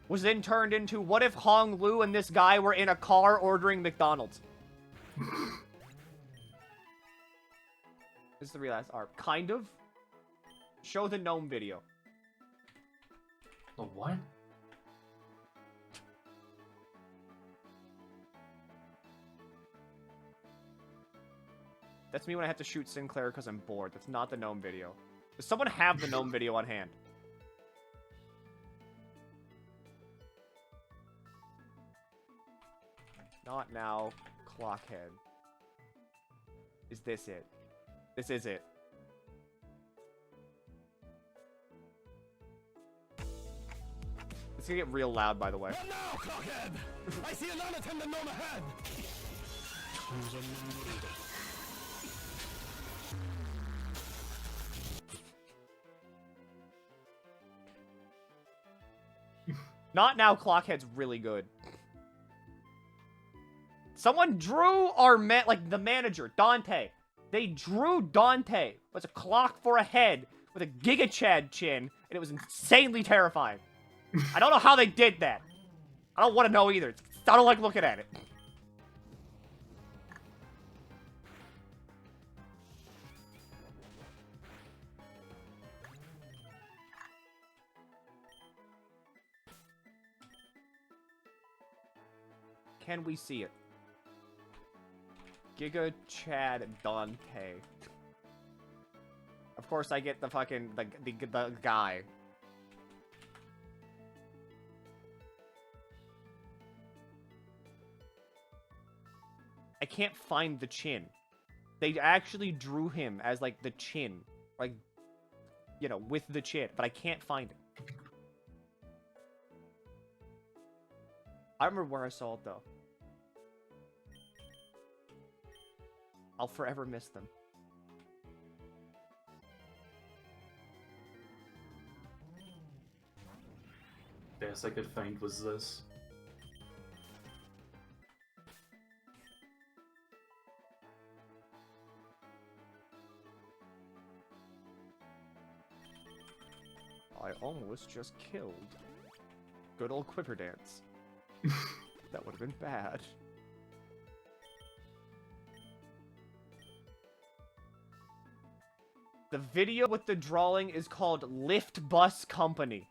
was then turned into, what if Hong Lu and this guy were in a car ordering McDonald's? This is the real ass art. Kind of. Show the gnome video. The what? That's me when I have to shoot Sinclair because I'm bored. That's not the gnome video. Does someone have the gnome video on hand? Not now, Clockhead. Is this it? This is it. It's gonna get real loud, by the way. What now, Clockhead? I see an unattended gnome ahead. Not now, Clockhead's really good. Someone drew our the manager, Dante. They drew Dante with a clock for a head, with a Giga Chad chin, and it was insanely terrifying. I don't know how they did that. I don't want to know either. I don't like looking at it. Can we see it? Giga Chad Dante. Of course I get the fucking, the guy. I can't find the chin. They actually drew him as, like, the chin. Like, you know, with the chin. But I can't find it. I remember where I saw it, though. I'll forever miss them. Best I could find was this. I almost just killed. Good old Quiver Dance. That would have been bad. The video with the drawing is called Limbus Company.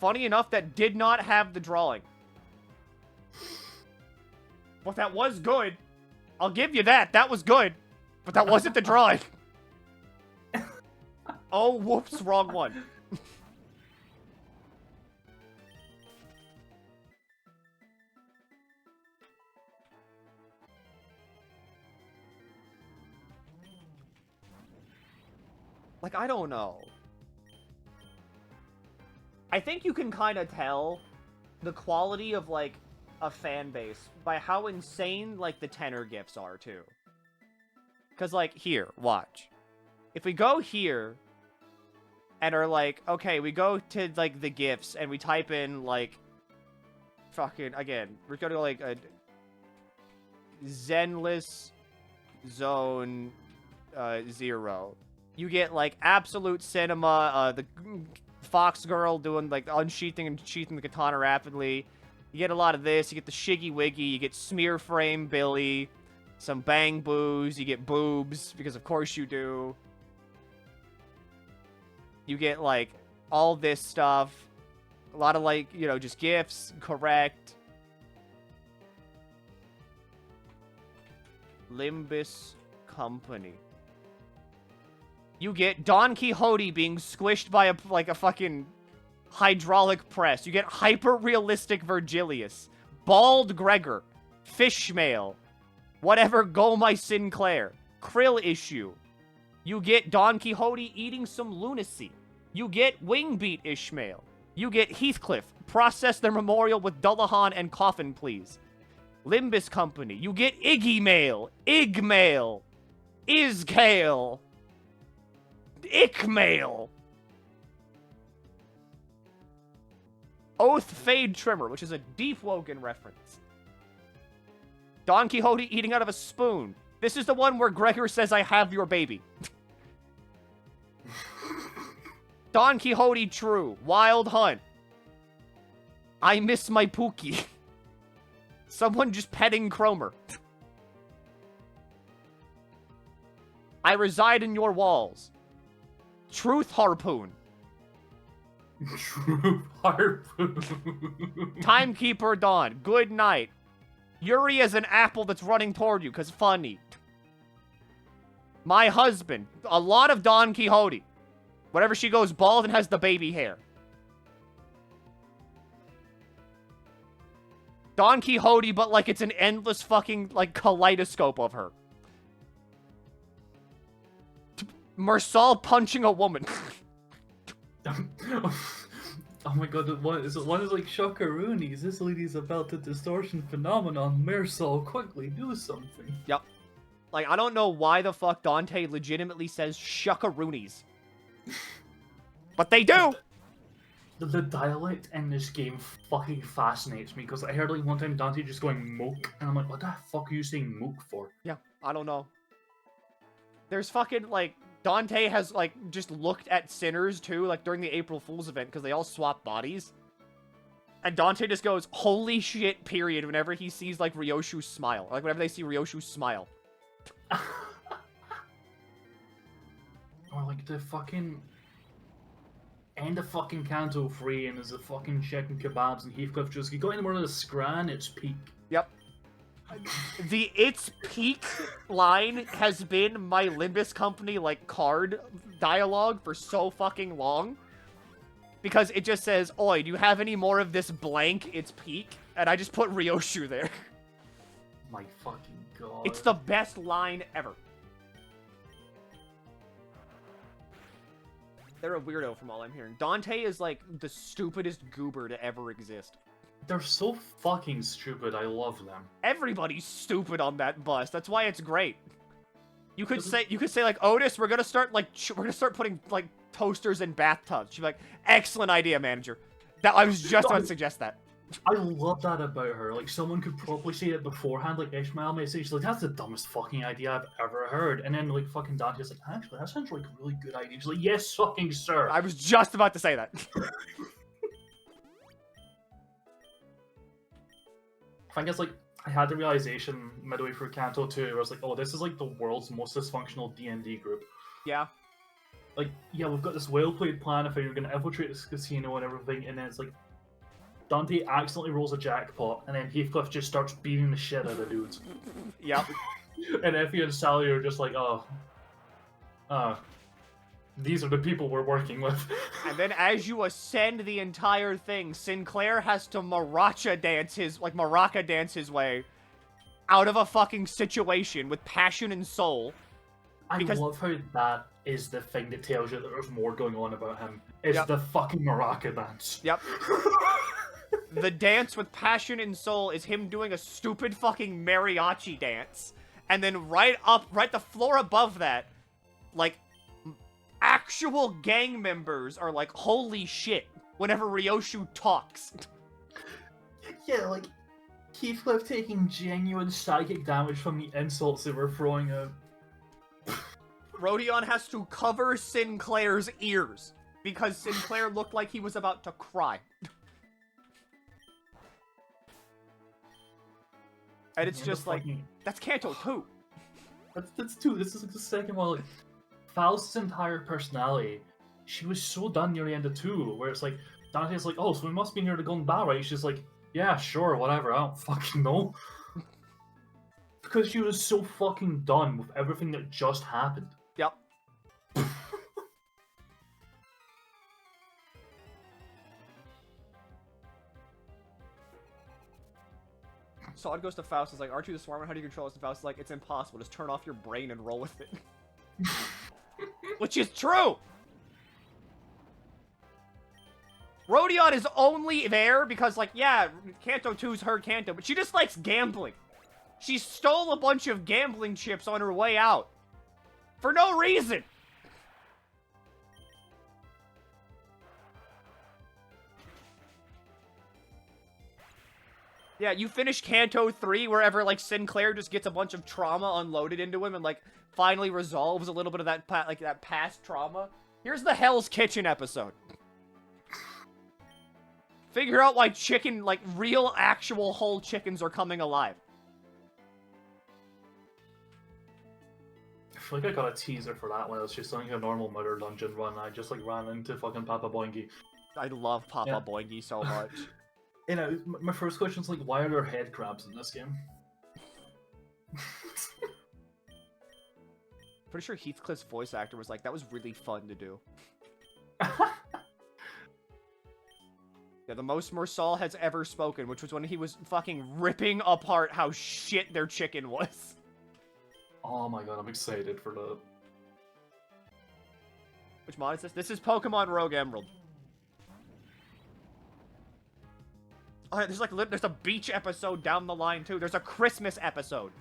funny enough, that did not have the drawing. But that was good. I'll give you that. That was good. But that wasn't the drawing. Oh, whoops, wrong one. Like, I don't know. I think you can kind of tell the quality of, like, a fan base by how insane, like, the tenor gifts are, too. Because, like, here, watch. If we go here, and are like, okay, we go to, like, the gifts, and we type in, like, fucking, again, we're gonna go, like, a Zenless Zone 0. You get, like, Absolute Cinema, the Fox Girl doing, like, unsheathing and sheathing the katana rapidly. You get a lot of this. You get the Shiggy Wiggy. You get Smear Frame Billy. Some Bang Boos. You get boobs, because of course you do. You get, like, all this stuff. A lot of, like, you know, just gifts. Correct. Limbus Company. You get Don Quixote being squished by a fucking hydraulic press. You get hyper-realistic Virgilius. Bald Gregor. Fishmail. Whatever, go my Sinclair. Krill issue. You get Don Quixote eating some lunacy. You get Wingbeat Ishmael. You get Heathcliff. Process their memorial with Dullahan and Coffin, please. Limbus Company. You get Iggy Mail. Igmail. Iskale. Ickmail. Oath Fade Trimmer, which is a Deep Woken reference. Don Quixote eating out of a spoon. This is the one where Gregor says, I have your baby. Don Quixote True. Wild Hunt. I miss my Pookie. Someone just petting Cromer. I reside in your walls. Truth Harpoon. Truth Harpoon. Timekeeper Dawn. Good night. Yuri is an apple that's running toward you, because funny. My husband. A lot of Don Quixote. Whenever she goes bald and has the baby hair. Don Quixote, but like it's an endless fucking, like, kaleidoscope of her. Marsal punching a woman. Oh my god, one is like Shakaroonies. This lady's about the distortion phenomenon. Mersal, quickly do something. Yep. Like, I don't know why the fuck Dante legitimately says shuckaroonies. But they do! The dialect in this game fucking fascinates me, because I heard like one time Dante just going moke, and I'm like, what the fuck are you saying moke for? Yeah, I don't know. There's fucking, like, Dante has, like, just looked at sinners, too, like, during the April Fool's event, because they all swap bodies. And Dante just goes, holy shit, period, whenever he sees, like, Ryoshu smile. Like, whenever they see Ryoshu smile. Or, like, the fucking... end of fucking Canto 3, and there's a fucking chicken kebabs, and Heathcliff just, you got any more of the scran, it's peak. Yep. The "it's peak" line has been my Limbus Company, like, card dialogue for so fucking long. Because it just says, oi, do you have any more of this blank, it's peak? And I just put Ryoshu there. My fucking god. It's the best line ever. They're a weirdo from all I'm hearing. Dante is, like, the stupidest goober to ever exist. They're so fucking stupid, I love them. Everybody's stupid on that bus. That's why it's great. You could say like, Otis, we're gonna start putting like toasters in bathtubs. She'd be like, excellent idea, manager. That I was just about to suggest that. I love that about her. Like, someone could probably say it beforehand, like Ishmael may say, she's like, that's the dumbest fucking idea I've ever heard. And then, like, fucking Dante's like, actually, that sounds like a really good idea. She's like, yes, fucking sir. I was just about to say that. I think it's like, I had the realization midway through Canto 2, where I was like, oh, this is like the world's most dysfunctional D&D group. Yeah. like, yeah, we've got this well-played plan of how you're going to infiltrate this casino and everything, and then it's like, Dante accidentally rolls a jackpot, and then Heathcliff just starts beating the shit out of dudes. Yep. And Effie and Sally are just like, these are the people we're working with. And then as you ascend the entire thing, Sinclair has to maraca dance his way out of a fucking situation with passion and soul. Because... I love how that is the thing that tells you that there's more going on about him. It's Yep. the fucking maraca dance. Yep. The dance with passion and soul is him doing a stupid fucking mariachi dance. And then right the floor above that, like, actual gang members are like, holy shit, whenever Ryoshu talks. Yeah, like, Heathcliff taking genuine psychic damage from the insults they were throwing out. Rodion has to cover Sinclair's ears because Sinclair looked like he was about to cry. And it's just like, that's Canto too. That's two. This is like the second one. Like, Faust's entire personality, she was so done near the end of 2, where it's like, Dante's like, oh, so we must be near the golden bar, right? She's like, yeah, sure, whatever, I don't fucking know. Because she was so fucking done with everything that just happened. Yep. Sod goes to Faust, is like, aren't you the Swarmer? How do you control us? And Faust is like, it's impossible, just turn off your brain and roll with it. Which is true! Rodion is only there because, like, yeah, Canto 2's her Canto, but she just likes gambling. She stole a bunch of gambling chips on her way out. For no reason! Yeah, you finish Canto 3 wherever, like, Sinclair just gets a bunch of trauma unloaded into him and, like, finally resolves a little bit of that, that past trauma. Here's the Hell's Kitchen episode. Figure out why chicken, like, real, actual, whole chickens are coming alive. I feel like I got a teaser for that one. It was just like a normal murder dungeon run. I just, like, ran into fucking Papa Boingy. I love Papa Boingy so much. You know, my first question is like, why are there head crabs in this game? Pretty sure Heathcliff's voice actor was like, that was really fun to do. Yeah, the most Mersal has ever spoken, which was when he was fucking ripping apart how shit their chicken was. Oh my god, I'm excited for that. Which mod is this? This is Pokemon Rogue Emerald. Oh, yeah, there's like there's a beach episode down the line too. There's a Christmas episode.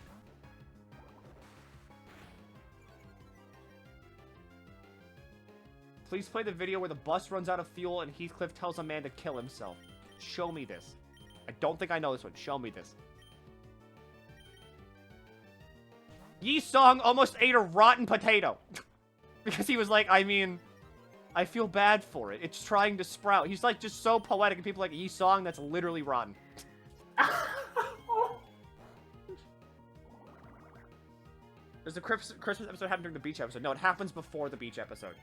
Please play the video where the bus runs out of fuel and Heathcliff tells a man to kill himself. Show me this. I don't think I know this one. Show me this. Yi Song almost ate a rotten potato. Because he was like, I mean, I feel bad for it. It's trying to sprout. He's like just so poetic, and people like Yi Song, that's literally rotten. There's a Christmas episode happened during the beach episode. No, it happens before the beach episode.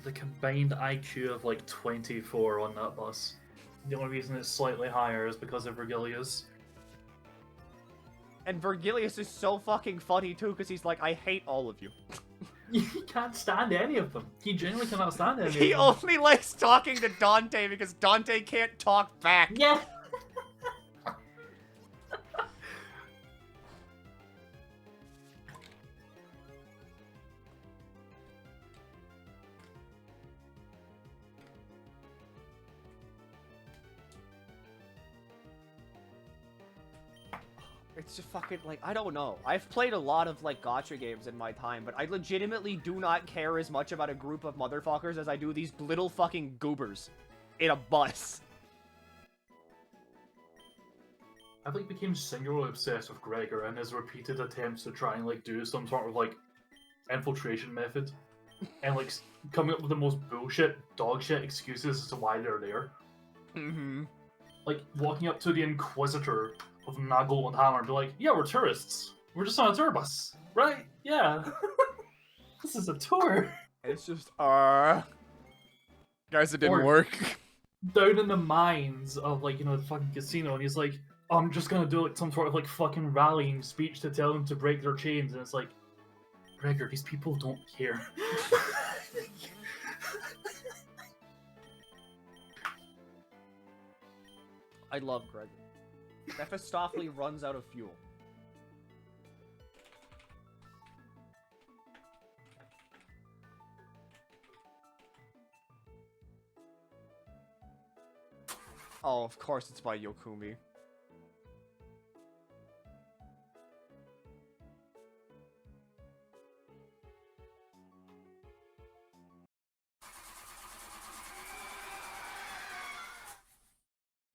The combined IQ of like 24 on that bus. The only reason it's slightly higher is because of Vergilius. And Vergilius is so fucking funny too, because he's like, I hate all of you. He can't stand any of them. He genuinely cannot stand any of them. He only likes talking to Dante because Dante can't talk back. Yeah. It's just fucking, like, I don't know. I've played a lot of, like, gacha games in my time, but I legitimately do not care as much about a group of motherfuckers as I do these little fucking goobers in a bus. I've, like, became singularly obsessed with Gregor and his repeated attempts to try and, like, do some sort of, like, infiltration method. And, like, coming up with the most bullshit, dog shit excuses as to why they're there. Mm-hmm. Like, walking up to the Inquisitor of Nagel and Hammer and be like, yeah, we're tourists. We're just on a tour bus. Right? Yeah. This is a tour. It's just, guys, it didn't Or- work. Down in the mines of, like, you know, the fucking casino, and he's like, I'm just gonna do, like, some sort of, like, fucking rallying speech to tell them to break their chains, and it's like, Gregor, these people don't care. I love Gregor. Mephistopheles runs out of fuel. Oh, of course it's by Yokumi.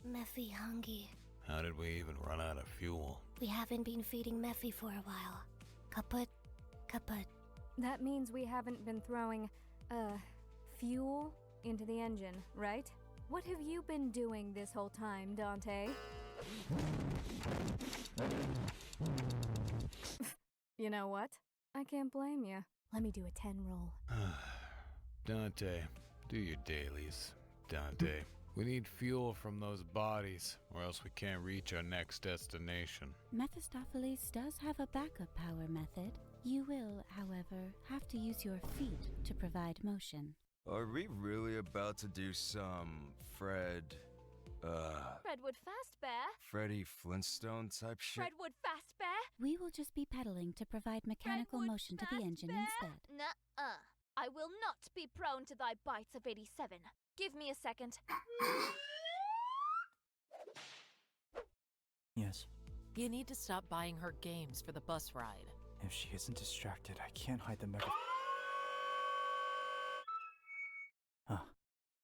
Mephi hungry. How did we even run out of fuel? We haven't been feeding Mephi for a while. Kaput, kaput. That means we haven't been throwing, fuel into the engine, right? What have you been doing this whole time, Dante? You know what? I can't blame you. Let me do a 10 roll. Dante, do your dailies. Dante, we need fuel from those bodies, or else we can't reach our next destination. Mephistopheles does have a backup power method. You will, however, have to use your feet to provide motion. Are we really about to do some Redwood Fast Bear? Freddy Flintstone type shit? Redwood Fast Bear? We will just be pedaling to provide mechanical Redwood motion to the Fast engine Bear? instead. Nuh-uh. I will not be prone to thy bites of 87. Give me a second. Yes. You need to stop buying her games for the bus ride. If she isn't distracted, I can't hide the mega.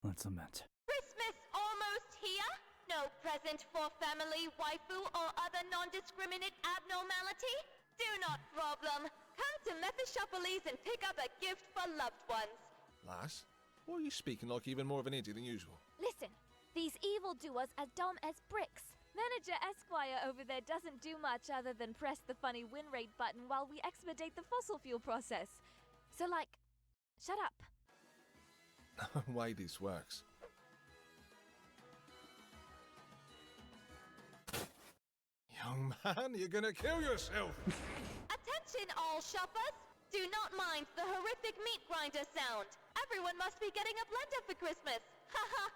Let's lament. Christmas almost here? No present for family, waifu, or other non-discriminate abnormality? Do not problem. Come to Mephistopheles and pick up a gift for loved ones. Lass, why are you speaking like even more of an idiot than usual? Listen, these evildoers are dumb as bricks. Manager Esquire over there doesn't do much other than press the funny win rate button while we expedite the fossil fuel process. So, like, shut up. Way this works. Young man, you're gonna kill yourself! Attention all shoppers! Do not mind the horrific meat grinder sound. Everyone must be getting a blender for Christmas. Haha.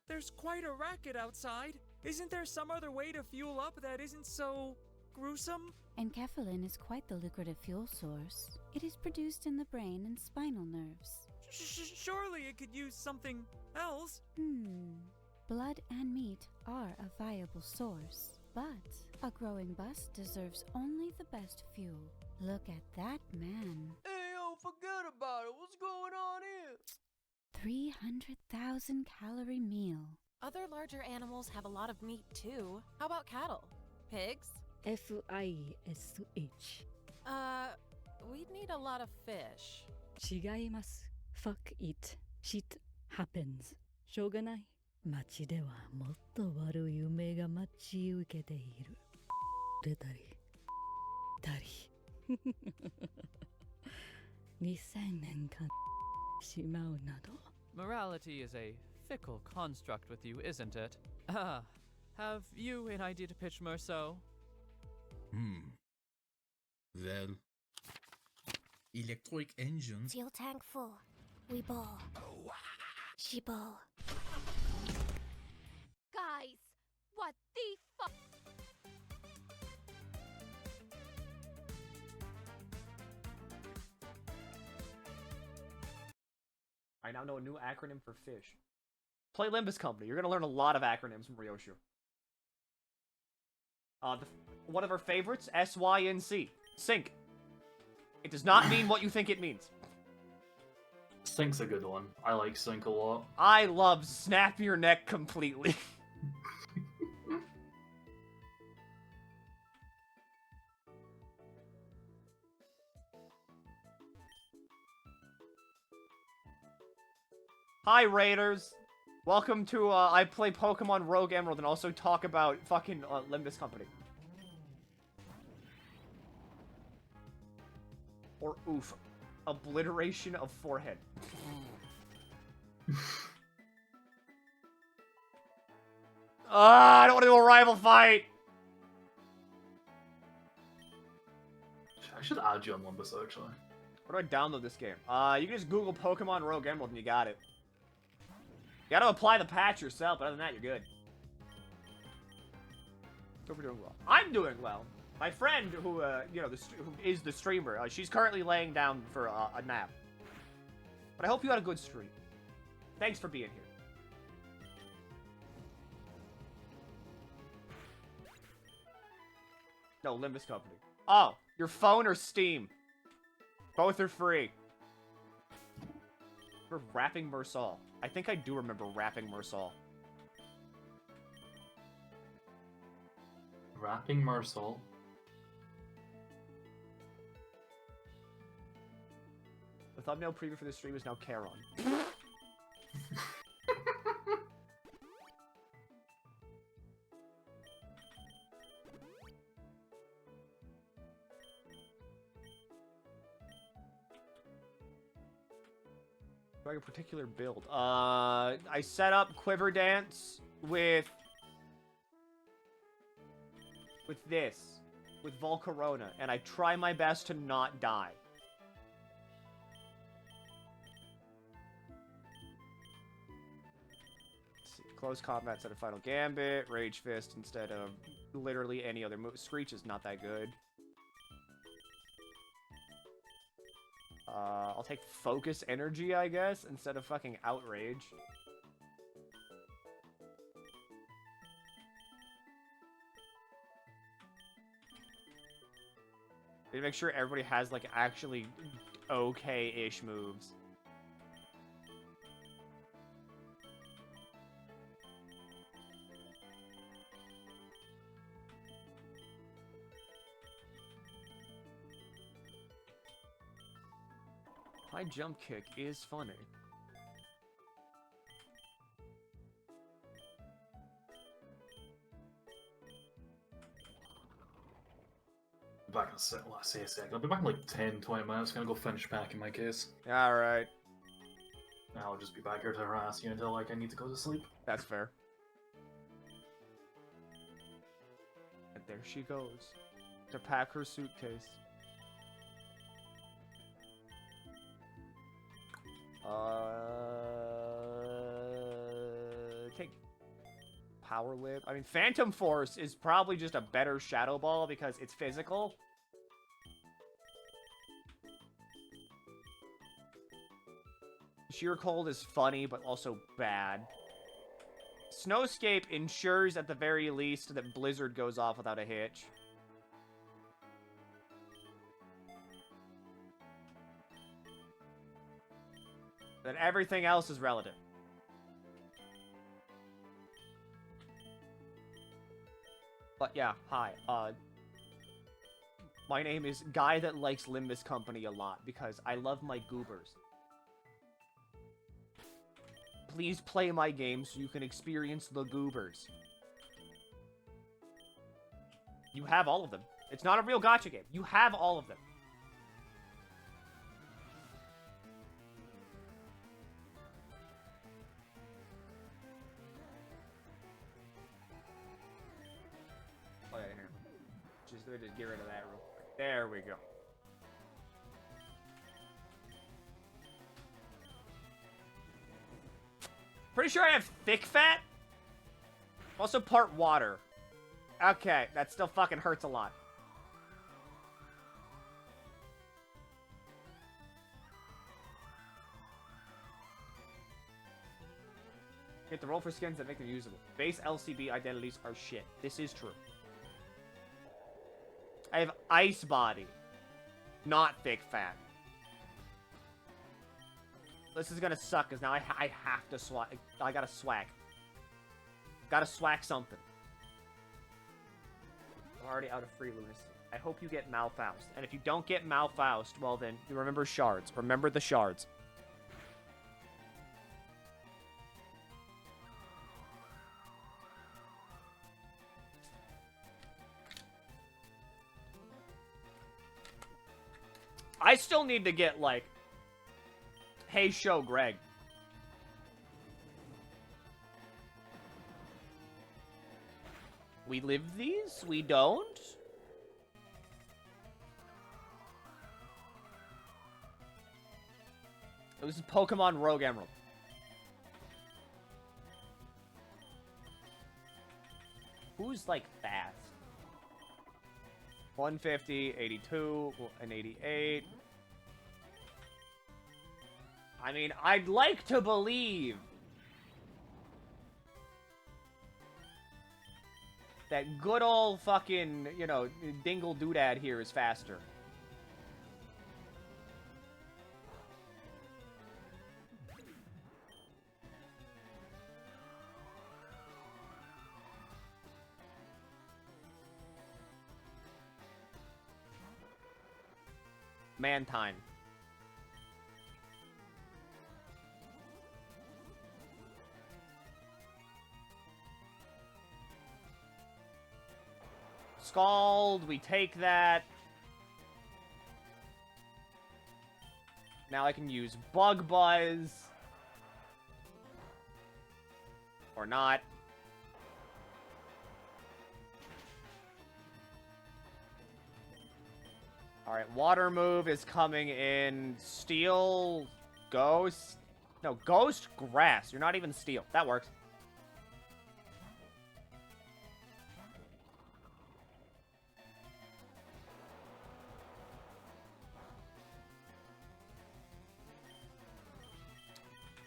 There's quite a racket outside. Isn't there some other way to fuel up that isn't so gruesome? Enkephalin is quite the lucrative fuel source. It is produced in the brain and spinal nerves. Surely it could use something else. Blood and meat are a viable source, but a growing bus deserves only the best fuel. Look at that man. Hey, yo, forget about it. What's going on here? 300,000 calorie meal. Other larger animals have a lot of meat too. How about cattle? Pigs? FISH. We'd need a lot of fish. 違います。Fuck it. Shit happens. しょうがない。街ではもっと悪い夢が待ち受けている。出たり、たり。2000年間しまうなど。 Morality is a fickle construct with you, isn't it? Have you an idea to pitch Merceau? Well, electric engines. Fuel tank full. We ball. She ball. Guys, what the fuck? I now know a new acronym for fish. Play Limbus Company. You're gonna learn a lot of acronyms from Ryoshu. One of our favorites, SYNC. Sync. It does not mean what you think it means. Sync's a good one. I like Sync a lot. I love snap your neck completely. Hi, Raiders! Welcome to, I play Pokemon Rogue Emerald and also talk about fucking Limbus Company. Or oof. Obliteration of forehead. I don't want to do a rival fight. I should add you on Limbus, actually. Where do I download this game? You can just Google Pokemon Rogue Emerald and you got it. You gotta apply the patch yourself, but other than that, you're good. Hope you're doing well. I'm doing well. My friend, who you know, who is the streamer, she's currently laying down for a nap. But I hope you had a good stream. Thanks for being here. No, Limbus Company. Oh, your phone or Steam? Both are free. We're rapping Mersal. I think I do remember rapping Mersal. Rapping Mersal. The thumbnail preview for this stream is now Charon. Like a particular build. I set up Quiver Dance with this, with Volcarona, and I try my best to not die. Let's see. Close combat instead of Final Gambit, Rage Fist instead of literally any other move. Screech is not that good. I'll take Focus Energy, I guess, instead of fucking Outrage. Need to make sure everybody has, like, actually okay-ish moves. High jump kick is funny. Back in a sec. Let's say a second. I'll be back in like 10, 20 minutes. Gonna go finish packing my case. Alright. I'll just be back here to harass you until like I need to go to sleep. That's fair. And there she goes. To pack her suitcase. Take Power Whip. I mean, Phantom Force is probably just a better Shadow Ball because it's physical. Sheer Cold is funny, but also bad. Snowscape ensures at the very least that Blizzard goes off without a hitch. Then everything else is relative. But yeah, hi. My name is Guy That Likes Limbus Company a lot because I love my goobers. Please play my game so you can experience the goobers. You have all of them. It's not a real gacha game. You have all of them. Oh yeah, here. Just get rid of that real quick. There we go. Pretty sure I have thick fat. Also part water. Okay, that still fucking hurts a lot. You have to roll for skins that make them usable. Base LCB identities are shit. This is true. I have Ice Body. Not thick fat. This is gonna suck, because now I have to swag. I gotta swag. Gotta swag something. I'm already out of free lunacy. I hope you get Malfaust. And if you don't get Malfaust, well then, you remember shards. Remember the shards. I still need to get, like, Hey, show, Greg. We live these? We don't? This is Pokemon Rogue Emerald. Who's, like, fast? 150, 82, and 88. I mean, I'd like to believe that good old fucking, you know, Dingle Doodad here is faster. Mantine. Scald, we take that. Now I can use Bug Buzz. Or not. Alright, Water Move is coming in. Steel, Ghost. No, Ghost, Grass. You're not even Steel. That works.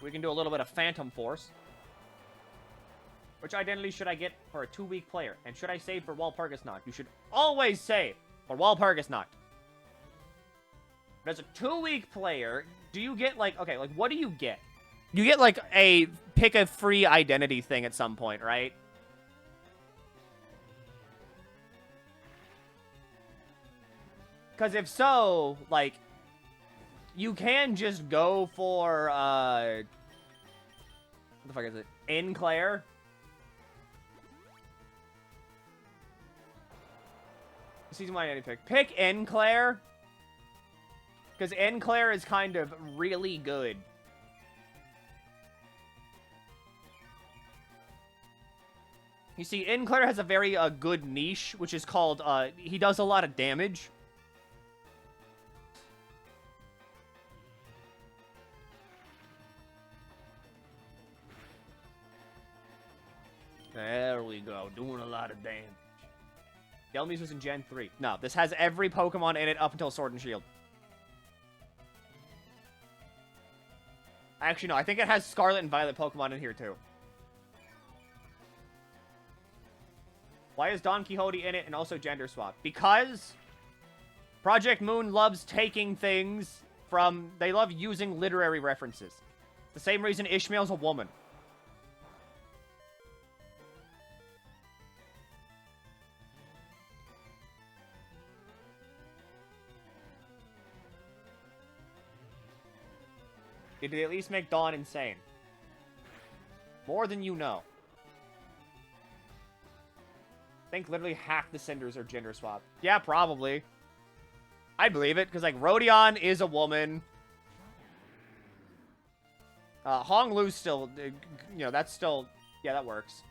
We can do a little bit of Phantom Force. Which identity should I get for a 2-week player? And should I save for Walpurgis Knocked? You should always save for Walpurgis Knocked. But as a 2-week player, do you get, like, okay, like, what do you get? You get, like, a pick a free identity thing at some point, right? Because if so, like, you can just go for, what the fuck is it? Enclair? Season 1 identity pick. Pick Enclair. Because Enclair is kind of really good. You see, Enclair has a very good niche, which is called, he does a lot of damage. There we go, doing a lot of damage. Delmuse was in Gen 3. No, this has every Pokemon in it up until Sword and Shield. Actually, no, I think it has Scarlet and Violet Pokemon in here, too. Why is Don Quixote in it and also gender swap? Because Project Moon loves taking things from... They love using literary references. The same reason Ishmael's a woman. Did they at least make Dawn insane? More than you know. I think literally half the Cinders are gender swap. Yeah, probably. I believe it, because, like, Rhodion is a woman. Honglu's still, you know, that's still, yeah, that works.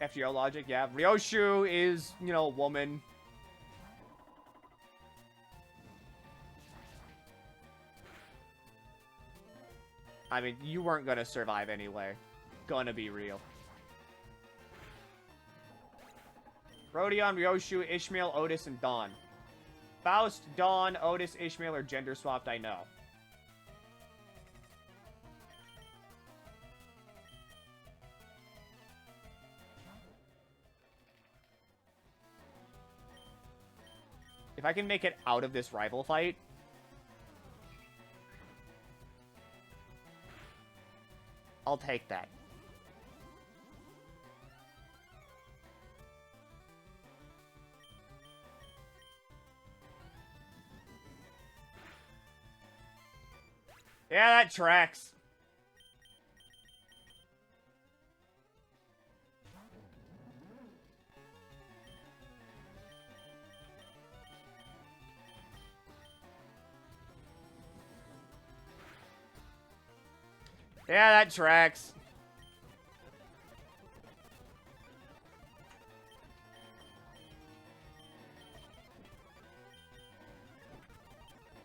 FGO logic, yeah. Ryoshu is, you know, a woman. I mean, you weren't gonna survive anyway. Gonna be real. Rhodion, Ryoshu, Ishmael, Otis, and Dawn. Faust, Dawn, Otis, Ishmael are gender swapped, I know. If I can make it out of this rival fight... I'll take that. Yeah, that tracks. Yeah, that tracks.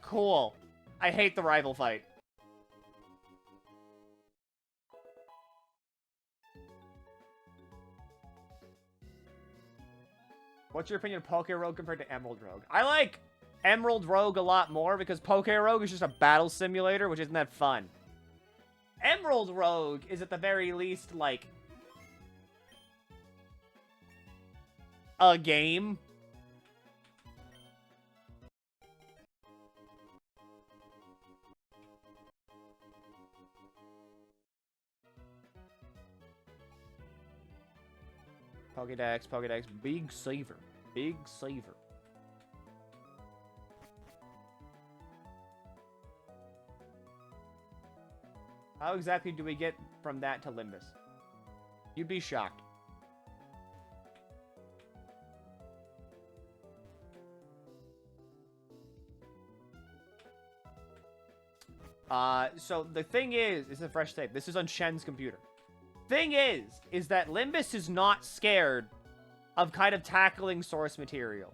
Cool. I hate the rival fight. What's your opinion of Poke Rogue compared to Emerald Rogue? I like Emerald Rogue a lot more because Poke Rogue is just a battle simulator, which isn't that fun. Emerald Rogue is at the very least, like, a game. Pokédex, Pokédex, big saver. Big saver. How exactly do we get from that to Limbus? You'd be shocked. So the thing is, it's a fresh tape. This is on Shen's computer. Thing is that Limbus is not scared of kind of tackling source material.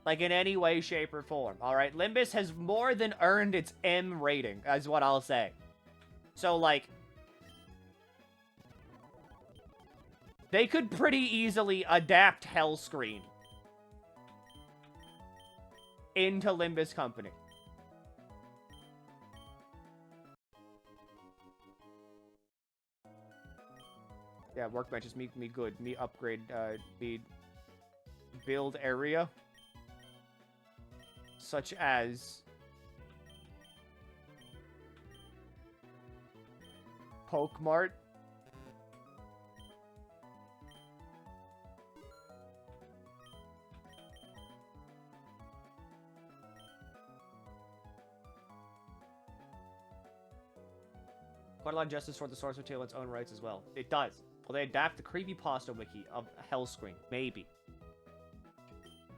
Like, in any way, shape, or form. Alright? Limbus has more than earned its M rating, is what I'll say. So, like, they could pretty easily adapt Hellscreen into Limbus Company. Yeah, workbenches, me good. Me upgrade, the build area. Such as Pokemart. Quite a lot of justice for the source material in its own rights as well. It does. Will they adapt the creepypasta wiki of Hellscreen? Maybe.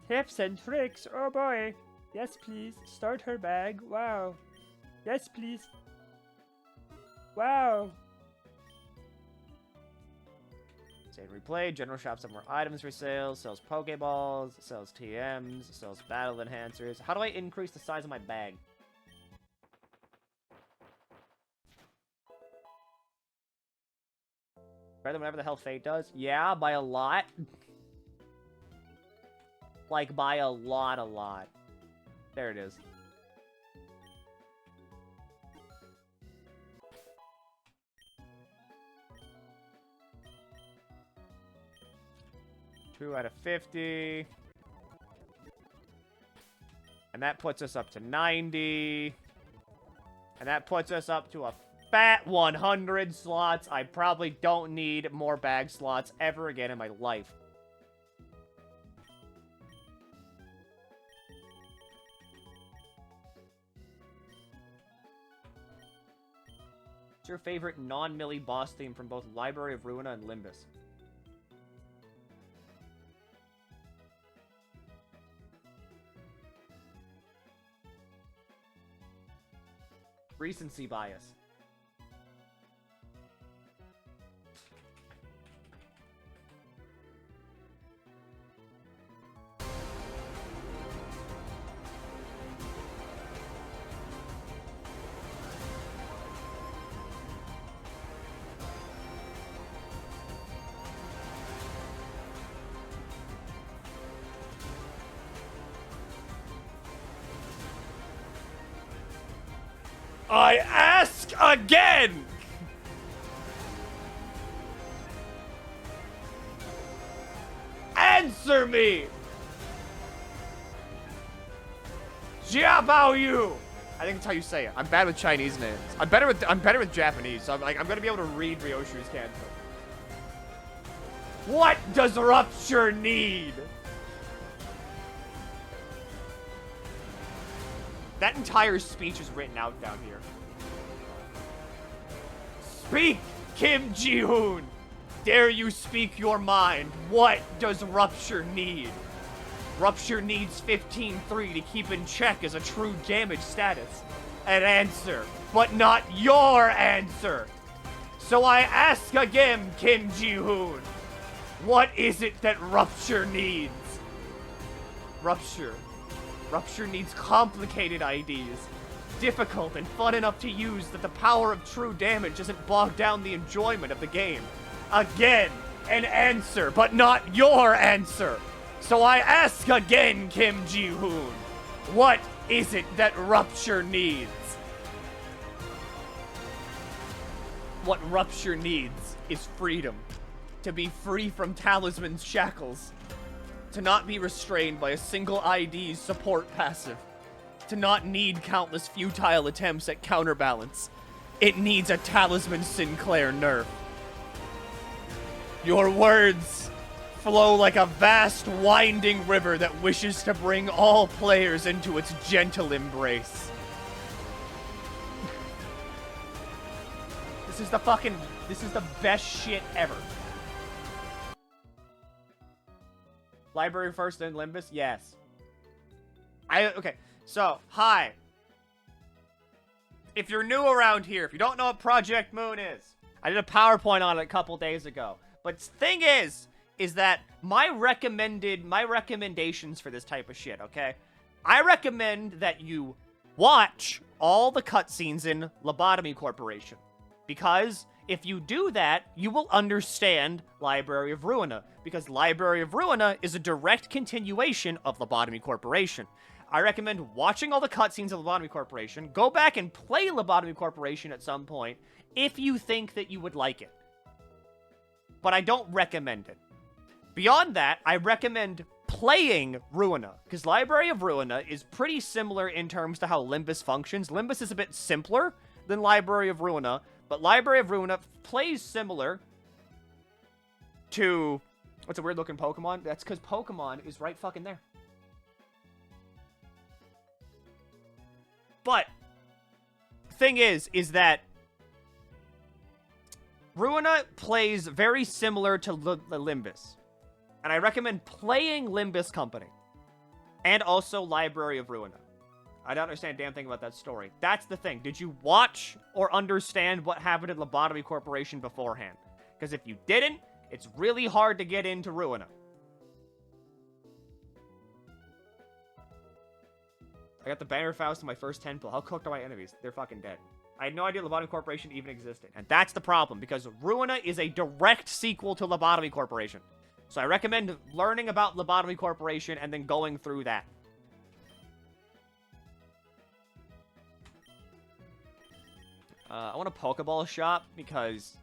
Tips and tricks? Oh boy. Yes, please. Starter bag. Wow. Yes, please. Wow. Save replay. General shops have more items for sale. Sells Pokeballs. Sells TMs. Sells battle enhancers. How do I increase the size of my bag? Better than whatever the hell Fate does? Yeah, by a lot. Like, by a lot. There it is. Two out of 50. And that puts us up to 90. And that puts us up to a fat 100 slots. I probably don't need more bag slots ever again in my life. What's your favorite non-Millie boss theme from both Library of Ruina and Limbus? Recency bias. I ask again! Answer me! Jiabao Yu! I think that's how you say it. I'm bad with Chinese names. I'm better with Japanese, so I'm gonna be able to read Ryoshu's Canto. What does Rupture need? That entire speech is written out down here. Speak, Kim Ji-hoon! Dare you speak your mind? What does Rupture need? Rupture needs 15-3 to keep in check as a true damage status. an answer, but not your answer. So I ask again, Kim Ji-hoon, what is it that Rupture needs? Rupture needs complicated IDs, difficult and fun enough to use that the power of true damage doesn't bog down the enjoyment of the game. Again, an answer, but not your answer. So I ask again, Kim Ji-hoon, what is it that Rupture needs? What Rupture needs is freedom. To be free from Talisman's shackles. To not be restrained by a single ID's support passive. To not need countless futile attempts at counterbalance. It needs a Talisman Sinclair nerf. Your words flow like a vast, winding river that wishes to bring all players into its gentle embrace. This is the best shit ever. Library first, then Limbus? Yes. Okay, so, hi. If you're new around here, if you don't know what Project Moon is, I did a PowerPoint on it a couple days ago. But thing is that my recommendations for this type of shit, okay? I recommend that you watch all the cutscenes in Lobotomy Corporation. Because if you do that, you will understand Library of Ruina. Because Library of Ruina is a direct continuation of Lobotomy Corporation. I recommend watching all the cutscenes of Lobotomy Corporation. Go back and play Lobotomy Corporation at some point if you think that you would like it. But I don't recommend it. Beyond that, I recommend playing Ruina, because Library of Ruina is pretty similar in terms to how Limbus functions. Limbus is a bit simpler than Library of Ruina, but Library of Ruina plays similar to... What's a weird-looking Pokemon? That's because Pokemon is right fucking there. But, thing is that Ruina plays very similar to Limbus. And I recommend playing Limbus Company. And also Library of Ruina. I don't understand a damn thing about that story. That's the thing. Did you watch or understand what happened at Lobotomy Corporation beforehand? Because if you didn't, it's really hard to get into Ruina. I got the Banner Faust in my first 10 pull. How cooked are my enemies? They're fucking dead. I had no idea Lobotomy Corporation even existed. And that's the problem, because Ruina is a direct sequel to Lobotomy Corporation. So I recommend learning about Lobotomy Corporation and then going through that. I want a Pokeball shop because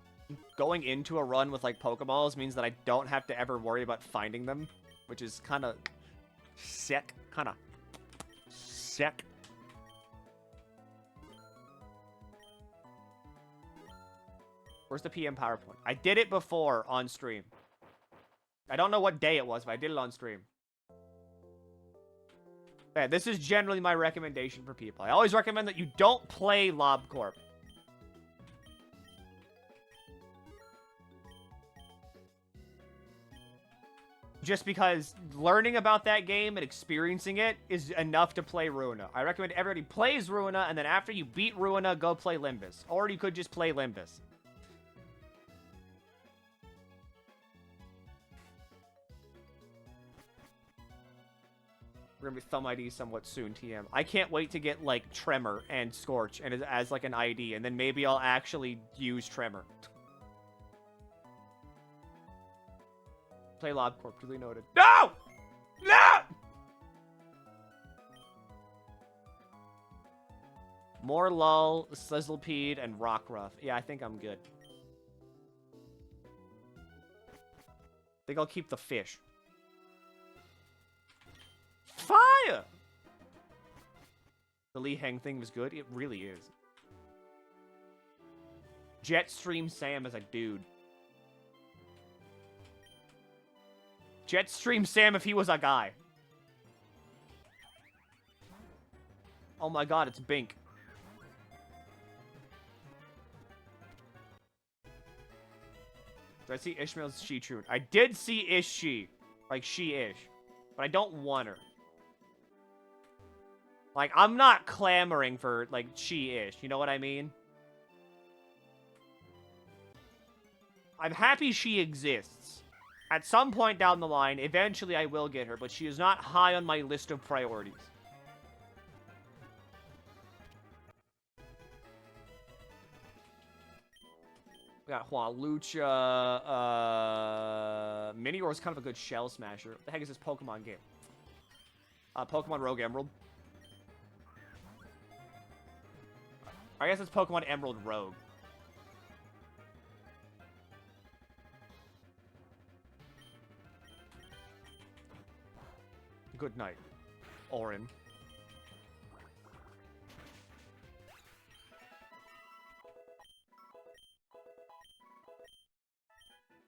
going into a run with, like, Pokeballs means that I don't have to ever worry about finding them, which is kind of sick. Kind of sick. Where's the PM PowerPoint? I did it before on stream. I don't know what day it was, but I did it on stream. Yeah, this is generally my recommendation for people. I always recommend that you don't play LobCorp. Just because learning about that game and experiencing it is enough to play Ruina. I recommend everybody plays Ruina, and then after you beat Ruina, go play Limbus. Or you could just play Limbus. We're gonna be Thumb ID somewhat soon, TM. I can't wait to get, like, Tremor and Scorch and as like, an ID, and then maybe I'll actually use Tremor. Play LobCorp, duly noted. No! No! More Lull, Sizzlepede, and Rockruff. Yeah, I think I'm good. I think I'll keep the fish. Fire! The Lee Heng thing was good. It really is. Jetstream Sam is a dude. Jetstream Sam if he was a guy. Oh my god, it's Bink. Did I see Ishmael's She-Trune? I did see Ish-She. Like, She-Ish. But I don't want her. Like, I'm not clamoring for, like, she-ish. You know what I mean? I'm happy she exists. At some point down the line, eventually I will get her, but she is not high on my list of priorities. We got Hualucha. Minior is kind of a good shell smasher. What the heck is this Pokemon game? Pokemon Rogue Emerald. I guess it's Pokemon Emerald Rogue. Good night, Orin.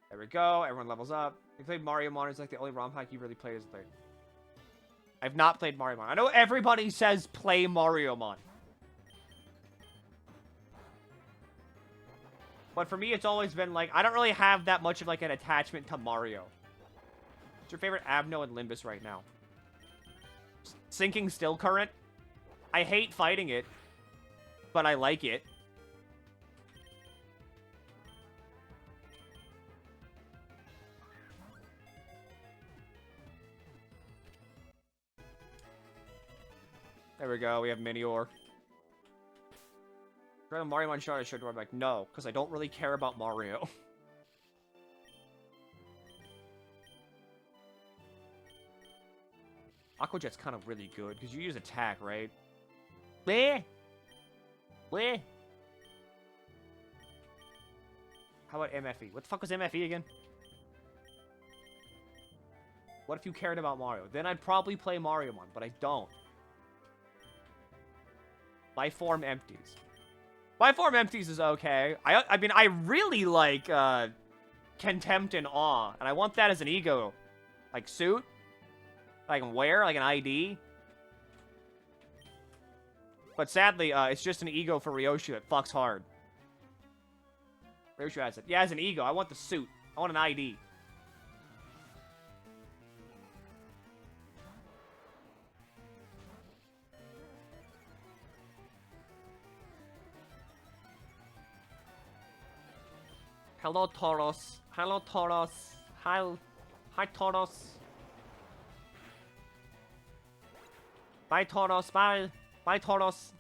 There we go. Everyone levels up. You played Mario Mon. It's like the only ROM hack you really played as a thing. I've not played Mario Mon. I know everybody says play Mario Mon. But for me, it's always been like, I don't really have that much of like an attachment to Mario. What's your favorite Abno and Limbus right now? Sinking Still Current. I hate fighting it, but I like it. There we go. We have Minior. Try the Mario Mon shot I showed you. I'm like, no, because I don't really care about Mario. Aqua Jet's kind of really good, because you use attack, right? Bleh! Bleh! How about MFE? What the fuck was MFE again? What if you cared about Mario? Then I'd probably play Mario Mon, but I don't. My form empties. My form empties is okay. I mean, I really like Contempt and Awe, and I want that as an ego, like, suit. I can wear, like an ID. But sadly, it's just an ego for Ryoshu. It fucks hard. Ryoshu has it. Yeah, as an ego. I want the suit. I want an ID. Hello, Tauros. Hello, Tauros. Hi, Tauros. Bye, Tauros. Bye. Bye, Tauros.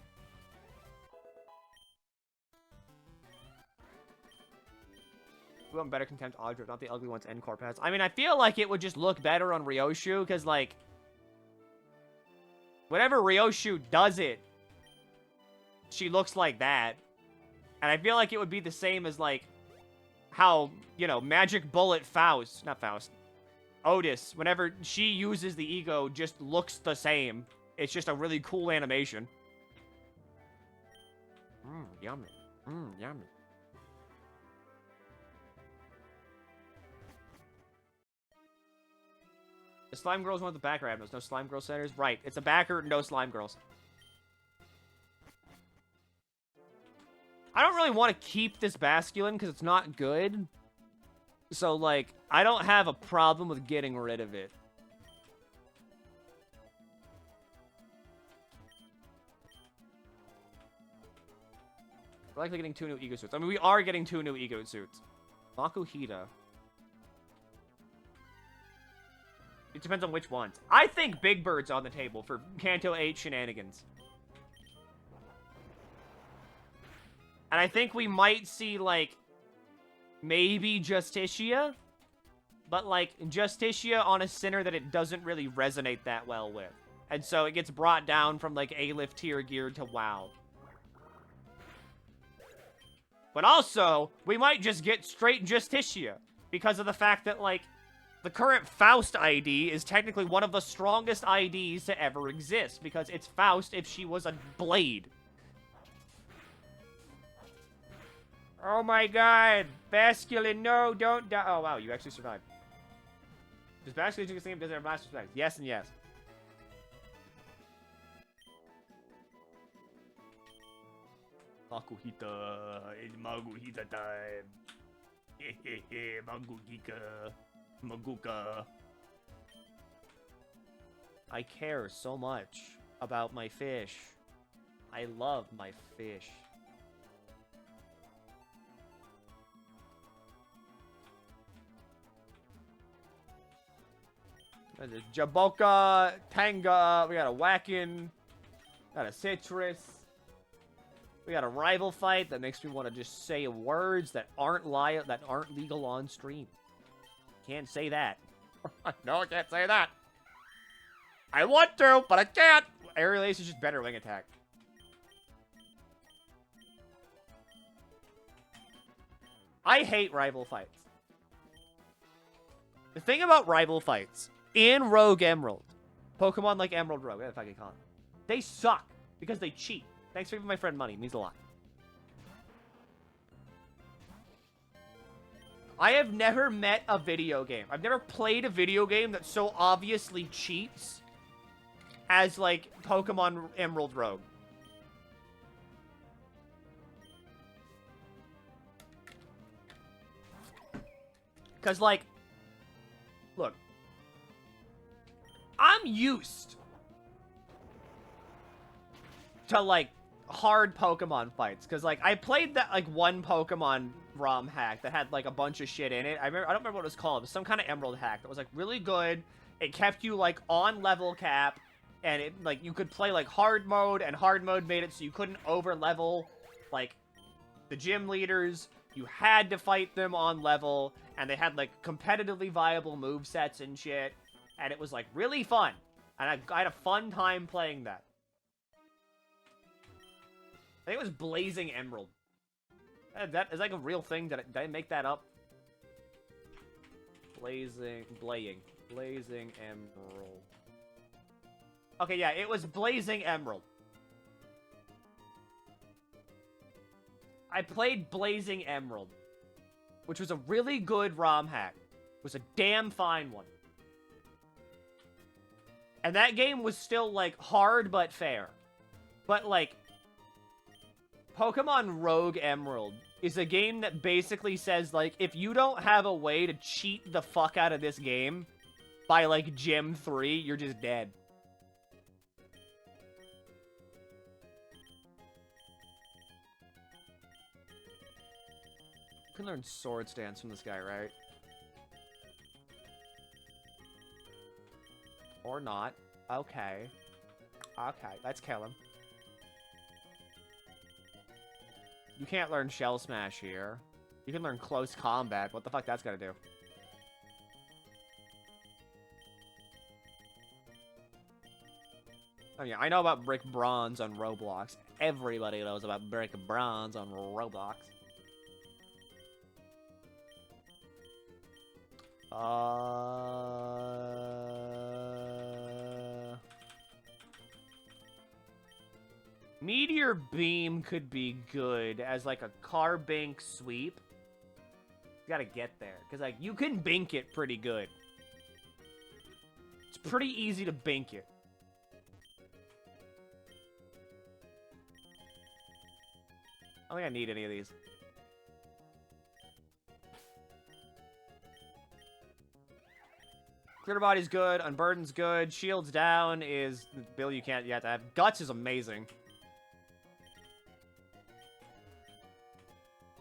We want better Contempt Audra, not the ugly ones N-Corp has. I mean, I feel like it would just look better on Ryoshu, because, like, whenever Ryoshu does it, she looks like that. And I feel like it would be the same as, like, how, you know, Magic Bullet Faust, not Faust, Otis, whenever she uses the ego, just looks the same. It's just a really cool animation. Yummy. Yummy. The Slime Girls want the backer admins. No Slime Girl centers? Right. It's a backer, no Slime Girls. I don't really want to keep this Basculin because it's not good. So, like, I don't have a problem with getting rid of it. We're likely getting 2 new ego suits. I mean, we are getting 2 new ego suits. Makuhita. It depends on which ones. I think Big Bird's on the table for Canto 8 shenanigans. And I think we might see, like, maybe Justicia. But, like, Justicia on a sinner that it doesn't really resonate that well with. And so it gets brought down from, like, A-Lift tier gear to WoW. But also, we might just get straight Justicia. Because of the fact that, like, the current Faust ID is technically one of the strongest IDs to ever exist. Because it's Faust if she was a blade. Oh my god! Basculin, no, don't die. Oh wow, you actually survived. Does Basculin take a sleep? Does it have master specs? Yes and yes. Makuhita, it's Makuhita time. Hehehe, Magugika. Maguka. I care so much. about my fish. I love my fish. There's a Jaboka, Tanga, we got a Whackin', got a Citrus. We got a rival fight that makes me want to just say words that aren't legal on stream. Can't say that. No, I can't say that. I want to, but I can't. Aerial Ace is just better wing attack. I hate rival fights. The thing about rival fights in Rogue Emerald, Pokemon like Emerald Rogue, if I can call it, they suck because they cheat. Thanks for giving my friend money. It means a lot. I have never met a video game. I've never played a video game that so obviously cheats as, like, Pokemon Emerald Rogue. Because, like, look. I'm used to, like, hard Pokemon fights. Because, like, I played that, like, one Pokemon ROM hack that had, like, a bunch of shit in it. I don't remember what it was called. It was some kind of Emerald hack that was, like, really good. It kept you, like, on level cap. And, it like, you could play, like, hard mode. And hard mode made it so you couldn't over-level, like, the gym leaders. You had to fight them on level. And they had, like, competitively viable movesets and shit. And it was, like, really fun. And I had a fun time playing that. I think it was Blazing Emerald. That is like a real thing. Did I make that up? Blazing Emerald. Okay, yeah, it was Blazing Emerald. I played Blazing Emerald, which was a really good ROM hack. It was a damn fine one. And that game was still, like, hard but fair. But, like, Pokemon Rogue Emerald is a game that basically says, like, if you don't have a way to cheat the fuck out of this game by, like, Gym 3, you're just dead. You can learn Sword Stance from this guy, right? Or not. Okay. Okay, let's kill him. You can't learn Shell Smash here. You can learn Close Combat. What the fuck that's gonna do? Oh yeah, I know about Brick Bronze on Roblox. Everybody knows about Brick Bronze on Roblox. Meteor Beam could be good as, like, a Carbink sweep. You gotta get there. Because, like, you can bink it pretty good. It's pretty easy to bink it. I don't think I need any of these. Clear Body's good. Unburden's good. Shields down is... Bill, you can't yet have. Guts is amazing.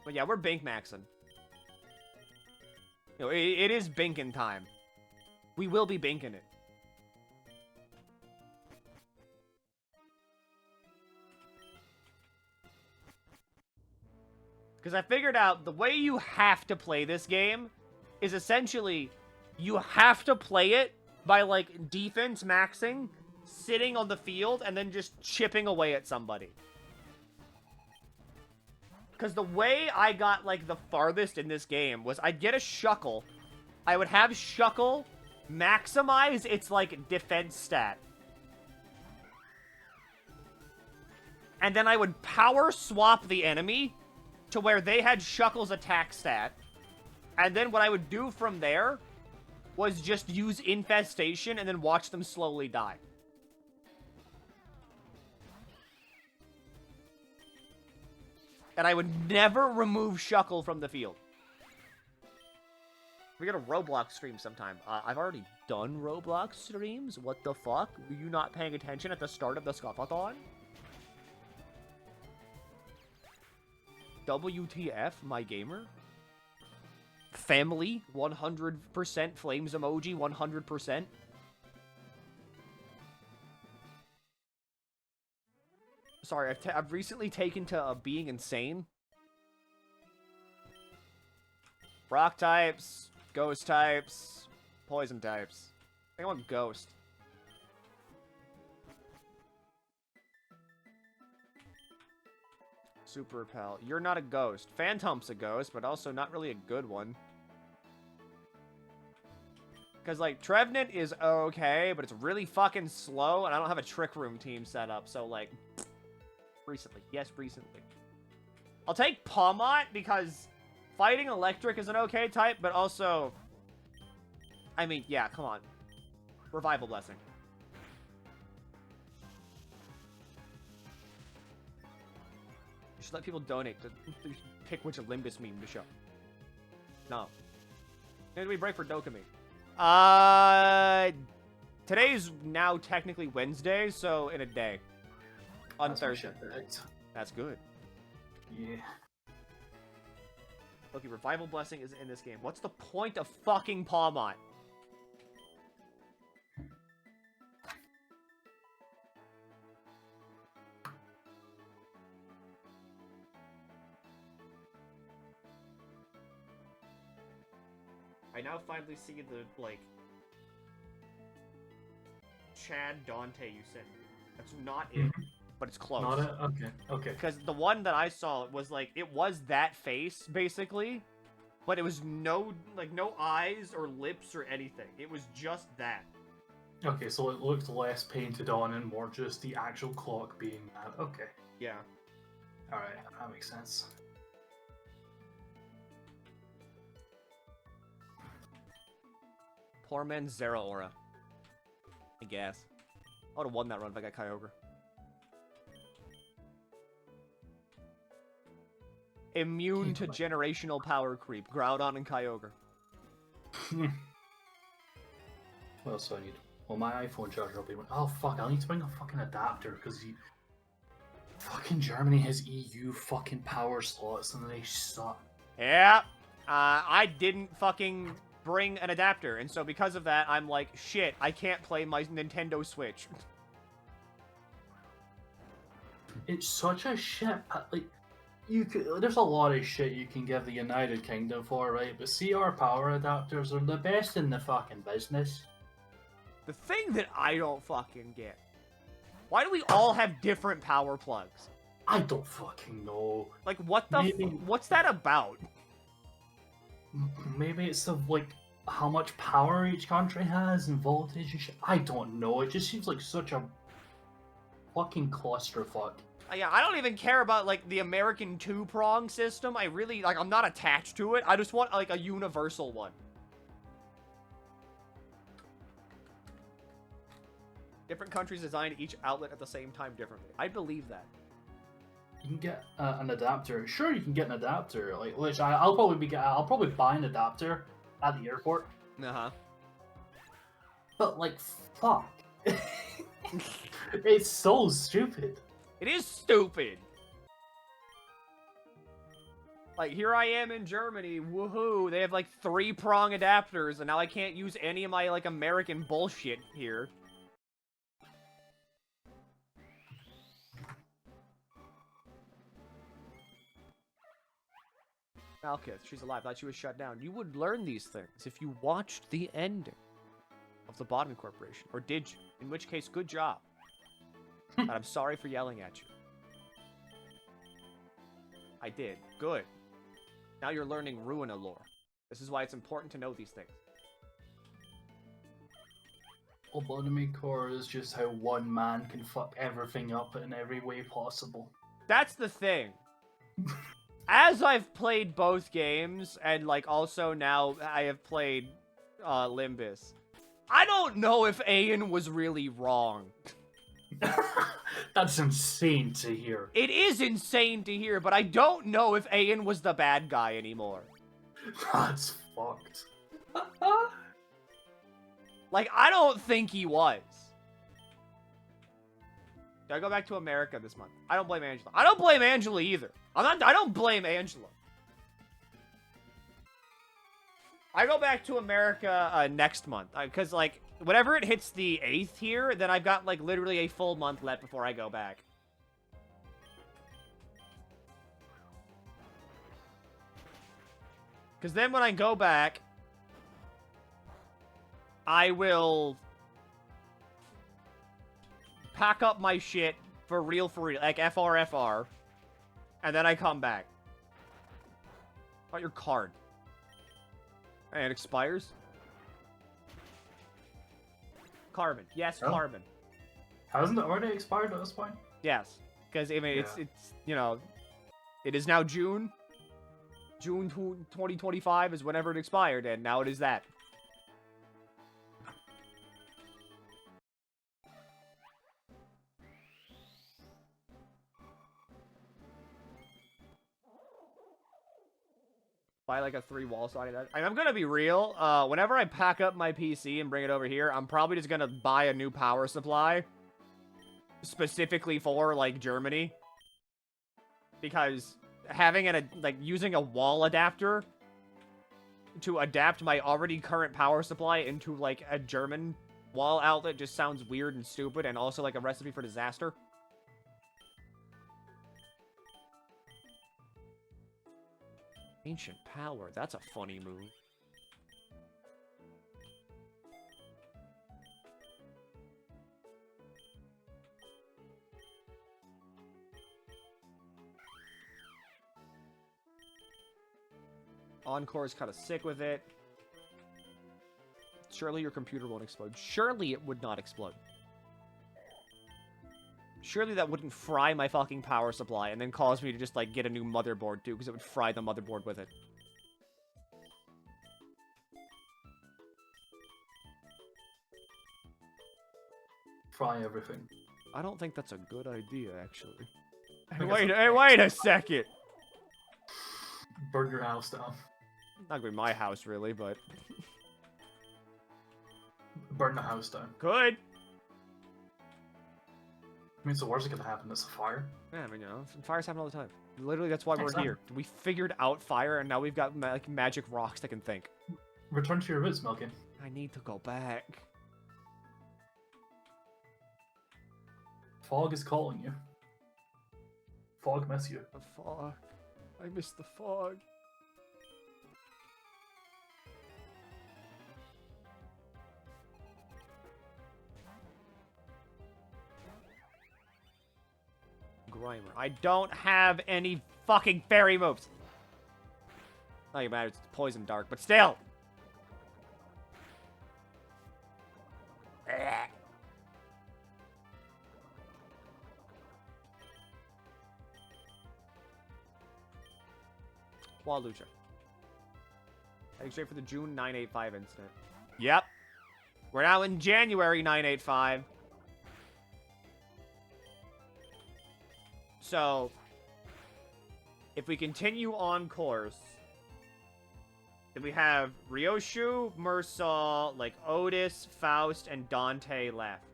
But yeah, we're Bink maxing. You know, it is binking time. We will be binking it. Because I figured out the way you have to play this game is essentially you have to play it by, like, defense maxing, sitting on the field, and then just chipping away at somebody. Because the way I got, like, the farthest in this game was I'd get a Shuckle. I would have Shuckle maximize its, like, defense stat. And then I would power swap the enemy to where they had Shuckle's attack stat. And then what I would do from there was just use Infestation and then watch them slowly die. And I would never remove Shuckle from the field. We got a Roblox stream sometime. I've already done Roblox streams. What the fuck? Were you not paying attention at the start of the Scuffathon? WTF, my gamer? Family, 100% flames emoji, 100%. Sorry, I've recently taken to being insane. Rock types, ghost types, poison types. I think I want ghost. Super pal. You're not a ghost. Phantom's a ghost, but also not really a good one. Because, like, Trevenant is okay, but it's really fucking slow, and I don't have a Trick Room team set up, so, like... Recently. Yes, recently. I'll take Palmot, because fighting electric is an okay type, but also... I mean, yeah, come on. Revival Blessing. You should let people donate to pick which Limbus meme to show. No. Maybe we break for Dokomi. Today's now technically Wednesday, so in a day. On Thursday. That's good. Yeah. Okay, Revival Blessing is in this game. What's the point of fucking Palmot? I now finally see the, like, Chad Dante you sent me. That's not it, but it's close. Not it? Okay, okay. Because the one that I saw was, like, it was that face, basically, but it was no, like, no eyes or lips or anything. It was just that. Okay, so it looked less painted on and more just the actual clock being that. Okay. Yeah. Alright, that makes sense. Poor man's Zera Aura. I guess. I would have won that run if I got Kyogre. Immune to generational power creep. Groudon and Kyogre. What else do I need? Well, my iPhone charger will be... Oh, fuck, I need to bring a fucking adapter, because fucking Germany has EU fucking power slots, and they suck. Yeah. I didn't fucking bring an adapter, and so because of that, I'm like, shit, I can't play my Nintendo Switch. It's such a shit... Like, there's a lot of shit you can give the United Kingdom for, right? But CR power adapters are the best in the fucking business. The thing that I don't fucking get. Why do we all have different power plugs? I don't fucking know. Like, what the what's that about? Maybe it's of, like, how much power each country has and voltage and shit. I don't know. It just seems like such a fucking clusterfuck. Yeah, I don't even care about, like, the American two-prong system. I really, like, I'm not attached to it. I just want, like, a universal one. Different countries designed each outlet at the same time differently. I believe that. You can get an adapter. Sure, you can get an adapter. Like, which I'll probably buy an adapter at the airport. Uh-huh. But, like, fuck. It's so stupid. It is stupid. Like, here I am in Germany, woohoo, they have, like, 3-prong adapters, and now I can't use any of my, like, American bullshit here. Malkith, she's alive, thought she was shut down. You would learn these things if you watched the ending of the Bottom Corporation, or did you? In which case, good job. But I'm sorry for yelling at you. I did. Good. Now you're learning Ruina lore. This is why it's important to know these things. Lobotomy Core is just how one man can fuck everything up in every way possible. That's the thing. As I've played both games, and, like, also now I have played Limbus, I don't know if Ayan was really wrong. That's insane to hear. It is insane to hear, but I don't know if Ayan was the bad guy anymore. That's fucked. Like, I don't think he was. I go back to America this month. I don't blame Angela. I don't blame Angela either. I don't blame Angela. I go back to America next month. Because, like, whenever it hits the 8th here, then I've got, like, literally a full month left before I go back. Because then when I go back, I will pack up my shit for real, like FRFR, and then I come back. About your card. And it expires. Carbon. Yes, Oh. carbon. Hasn't it already expired at this point? Yes. Because, I mean, Yeah. it's, you know, it is now June. June 2025 is whenever it expired, and now it is that. Buy like a 3-wall sided. I'm gonna be real. Whenever I pack up my PC and bring it over here, I'm probably just gonna buy a new power supply, specifically for like Germany, because having using a wall adapter to adapt my already current power supply into like a German wall outlet just sounds weird and stupid, and also like a recipe for disaster. Ancient power, that's a funny move. Encore is kind of sick with it. Surely your computer won't explode. Surely it would not explode. Surely that wouldn't fry my fucking power supply and then cause me to just, like, get a new motherboard, too, because it would fry the motherboard with it. Fry everything. I don't think that's a good idea, actually. Hey, wait a second! Burn your house down. Not gonna be my house, really, but... Burn the house down. Could! I mean, the worst that could happen is a fire. Yeah, I mean, you know, fires happen all the time. Literally, that's why we're Exactly. here. We figured out fire, and now we've got, like, magic rocks that can think. Return to your roots, Milky. I need to go back. Fog is calling you. Fog miss you. The fog. I miss the fog. Grimer. I don't have any fucking fairy moves. Not even matters, it's poison dark, but still. Walucha. Heading straight for the June 985 incident. Yep. We're now in January 985. So, if we continue on course, then we have Ryoshu, Mursal, like Otis, Faust, and Dante left.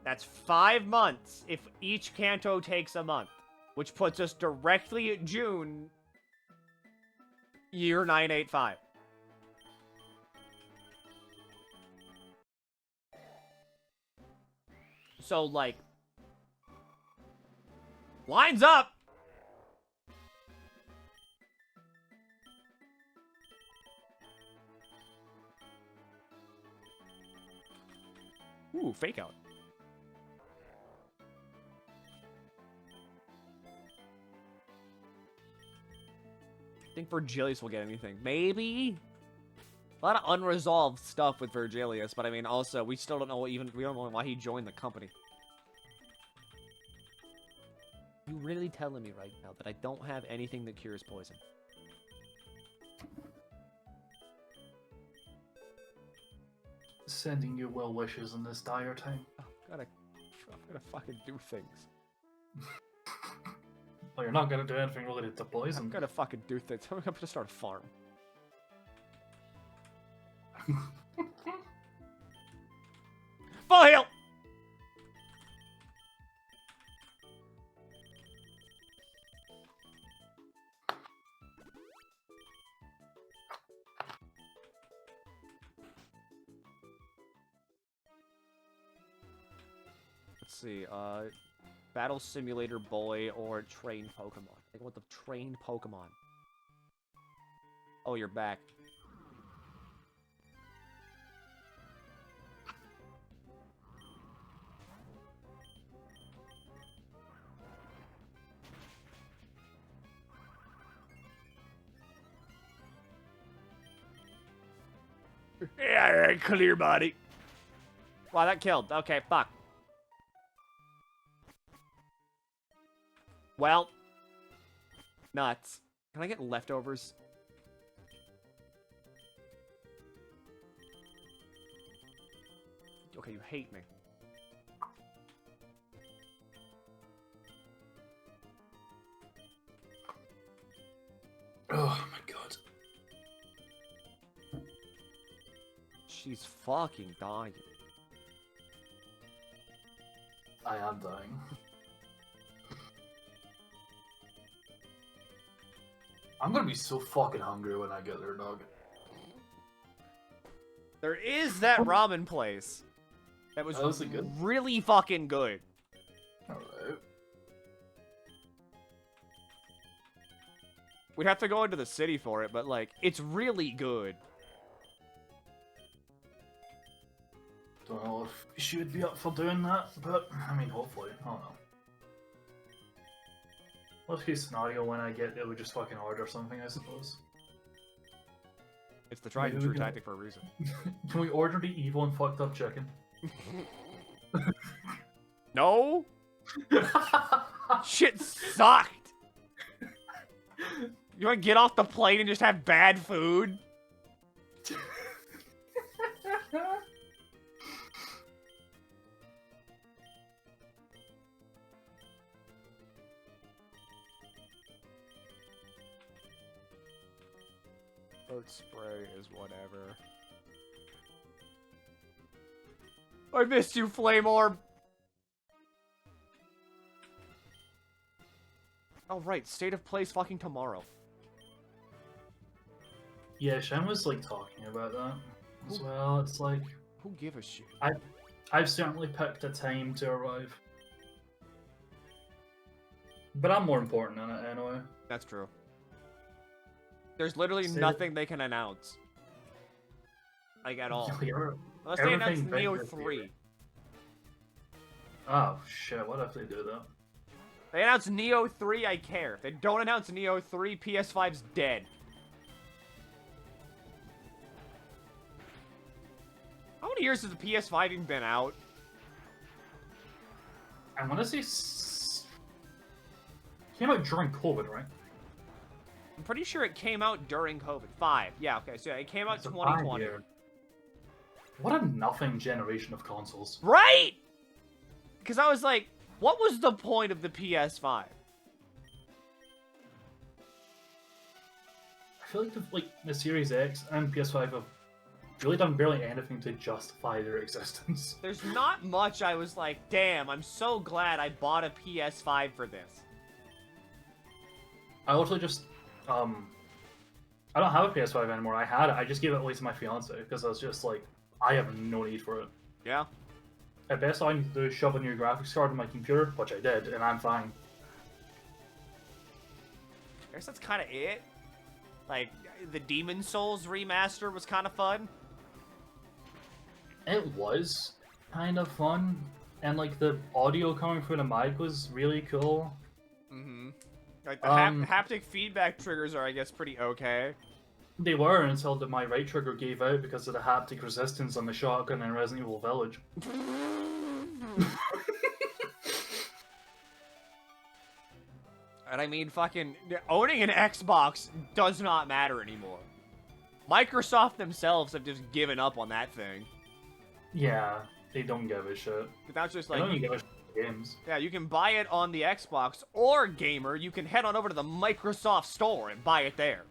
That's 5 months if each Canto takes a month, which puts us directly at June year 985. So, like, lines up! Ooh, fake out. I think Virgilius will get anything. Maybe? A lot of unresolved stuff with Virgilius, but I mean, also, we still don't know we don't know why he joined the company. You really telling me right now that I don't have anything that cures poison? Sending you well wishes in this dire time. I'm gonna fucking do things. Well, you're not gonna do anything related to poison. I'm gonna fucking do things. I'm gonna start a farm. Full heal! Let's see, Battle Simulator Boy or Train Pokemon. I want the trained Pokemon. Oh, you're back. Yeah, clear body. Wow, that killed. Okay, fuck. Well, nuts. Can I get leftovers? Okay, you hate me. Oh my god. She's fucking dying. I am dying. I'm gonna be so fucking hungry when I get there, dog. There is that ramen place. That was good. really fucking good. Alright. We'd have to go into the city for it, but, like, it's really good. Don't know if she would be up for doing that, but, I mean, hopefully. I don't know. Worst case scenario, when I get there, we just fucking order something, I suppose. It's the tried and true tactic for a reason. Can we order the evil and fucked up chicken? No? Shit sucked! You wanna get off the plane and just have bad food? Oat spray is whatever. I missed you, Flame Orb! Oh, right. State of Play's fucking tomorrow. Yeah, Shen was, like, talking about that as well. It's like... Who give a shit? I've certainly picked a time to arrive. But I'm more important in it anyway. That's true. There's literally nothing they can announce. Like, at all. Unless they announce Neo 3. Oh, shit. What if they do that? They announce Neo 3, I care. If they don't announce Neo 3, PS5's dead. How many years has the PS5 even been out? I want to say... Came out during COVID, right? I'm pretty sure it came out during COVID. 5. Yeah, okay. So it came out 2020. What a nothing generation of consoles. Right? Because I was like, what was the point of the PS5? I feel like the Series X and PS5 have really done barely anything to justify their existence. There's not much I was like, damn, I'm so glad I bought a PS5 for this. I also just, I don't have a PS5 anymore. I had it. I just gave it away to my fiance because I was just like, I have no need for it. Yeah. At best, all I need to do is shove a new graphics card in my computer, which I did, and I'm fine. I guess that's kind of it. Like, the Demon Souls remaster was kind of fun. It was kind of fun, and like the audio coming through the mic was really cool. Mm-hmm. Like the haptic feedback triggers are, I guess, pretty okay. They were until my right trigger gave out because of the haptic resistance on the shotgun in Resident Evil Village. And I mean, fucking owning an Xbox does not matter anymore. Microsoft themselves have just given up on that thing. Yeah, they don't give a shit. But that's just They like don't even give a shit about games. Yeah, you can buy it on the Xbox, or gamer, you can head on over to the Microsoft store and buy it there.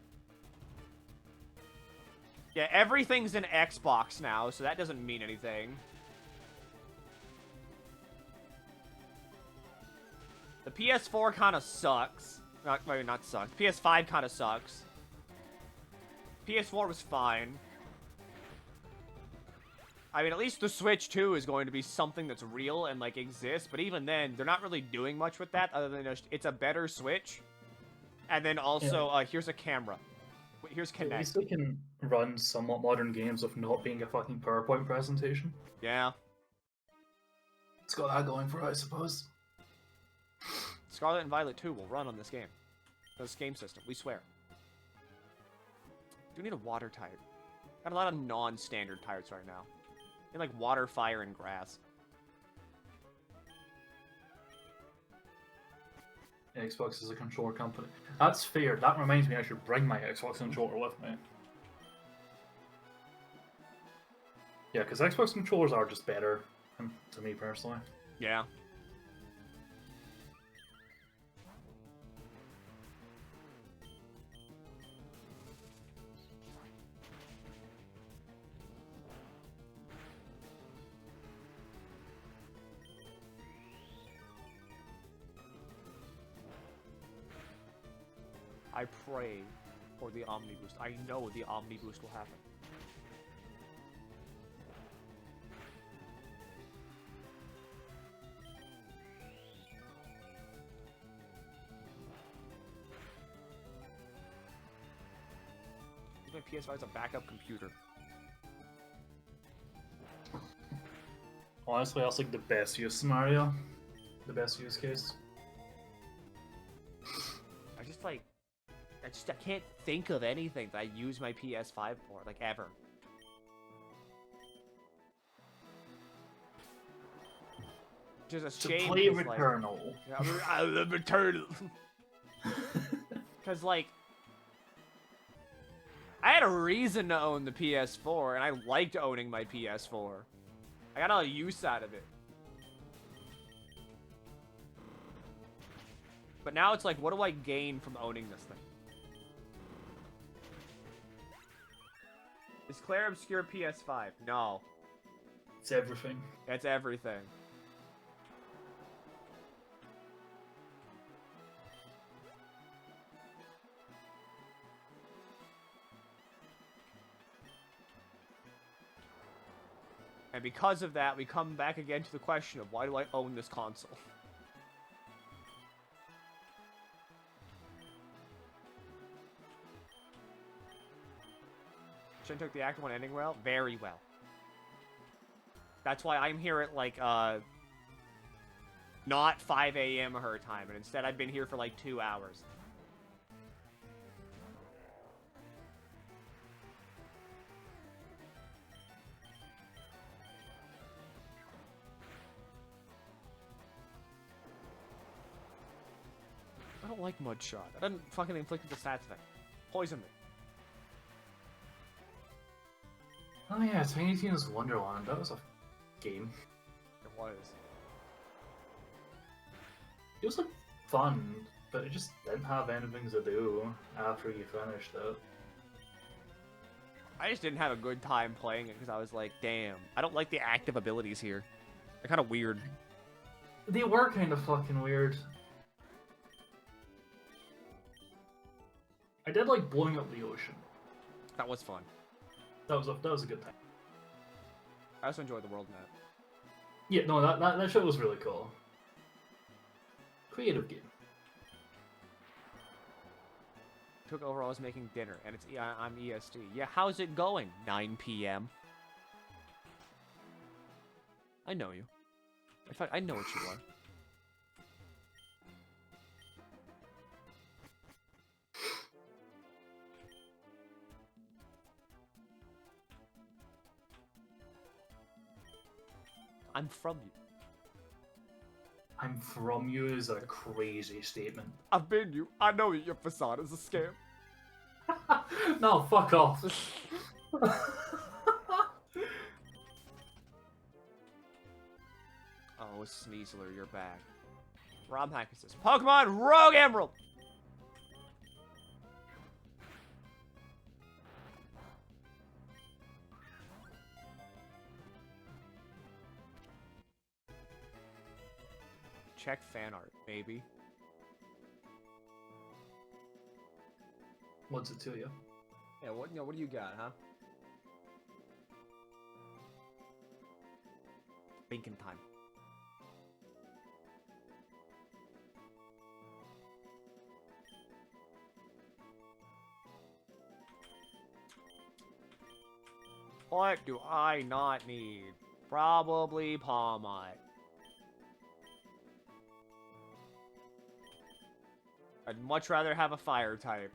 Yeah, everything's in Xbox now, so that doesn't mean anything. The PS4 kind of sucks. Not sucks. PS5 kind of sucks. PS4 was fine. I mean, at least the Switch 2 is going to be something that's real and, like, exists. But even then, they're not really doing much with that other than just, it's a better Switch. And then also, here's a camera. Here's Kinect. At least they can run somewhat modern games of not being a fucking PowerPoint presentation. Yeah. It's got that going for it, I suppose. Scarlet and Violet 2 will run on this game. This game system, we swear. Do we need a water type? Got a lot of non-standard types right now. Need like water, fire, and grass. Xbox is a controller company. That's fair. That reminds me I should bring my Xbox controller with me. Yeah, because Xbox controllers are just better, to me personally. Yeah. I pray for the Omni Boost. I know the Omni Boost will happen. My PS5 is a backup computer. Honestly, that's like the best use scenario. The best use case. I can't think of anything that I use my PS5 for, like, ever. Which is a shame. To play Returnal. Like, I love Returnal. Because, like, I had a reason to own the PS4, and I liked owning my PS4. I got a lot of use out of it. But now it's like, what do I gain from owning this thing? Is Claire Obscure PS5? No. It's everything. It's everything. And because of that, we come back again to the question of why do I own this console? Shen took the Act 1 ending well? Very well. That's why I'm here at, like, not 5 a.m. her time, and instead I've been here for, like, 2 hours. I don't like Mudshot. That doesn't fucking inflict the stats effect. Poison me. Oh yeah, Tiny Tina's Wonderland. That was a game. It was. It was like fun, but it just didn't have anything to do after you finished it. I just didn't have a good time playing it because I was like, damn, I don't like the active abilities here. They're kind of weird. They were kind of fucking weird. I did like blowing up the ocean. That was fun. That was a good time. I also enjoyed the world map. Yeah, no, that shit was really cool. Creative game. Took over, I was making dinner, and I'm EST. Yeah, how's it going? 9 p.m. I know you. In fact, I know what you are. I'm from you. I'm from you is a crazy statement. I've been you. I know your facade is a scam. No, fuck off. Oh, Sneasler, you're back. Rob Hackett says, Pokemon Rogue Emerald! check fan art, maybe. What's it to you? Yeah, what do you got, huh? Thinking time. What do I not need? Probably Palmite. I'd much rather have a fire type.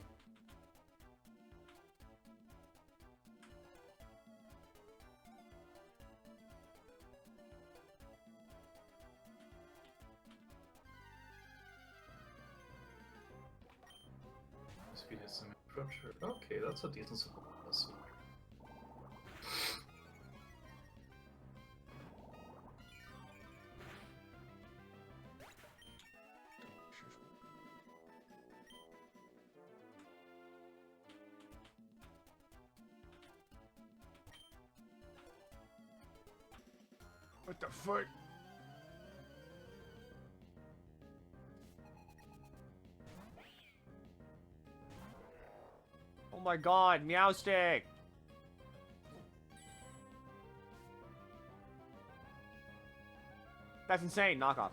Speed is some infrastructure. Okay, that's a decent support. What the fuck? Oh my god, Meowstick! That's insane, knockoff.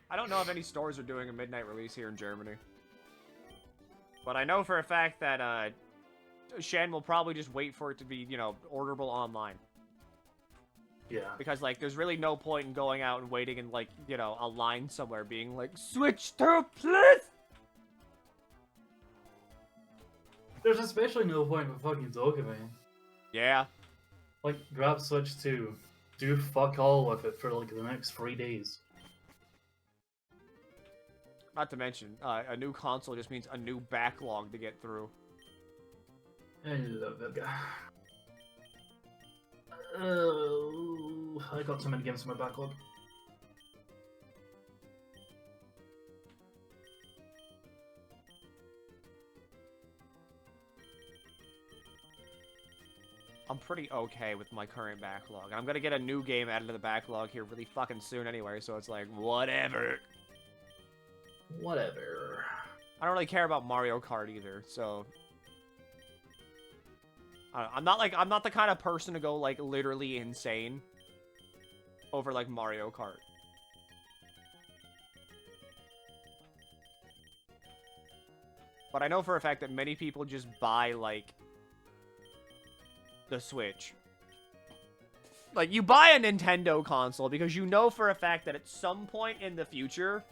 I don't know if any stores are doing a midnight release here in Germany. But I know for a fact that Shen will probably just wait for it to be, you know, orderable online. Yeah. Because, like, there's really no point in going out and waiting in, like, you know, a line somewhere being like, switch to please! There's especially no point in fucking Dokomi. Yeah. Like, grab Switch 2. Do fuck all with it for, like, the next 3 days. Not to mention, a new console just means a new backlog to get through. I love that guy. Oh, I got so many games in my backlog. I'm pretty okay with my current backlog. I'm gonna get a new game added to the backlog here really fucking soon anyway, so it's like, whatever. Whatever. I don't really care about Mario Kart either, so... I'm not the kind of person to go, like, literally insane over, like, Mario Kart. But I know for a fact that many people just buy, like, the Switch. Like, you buy a Nintendo console because you know for a fact that at some point in the future,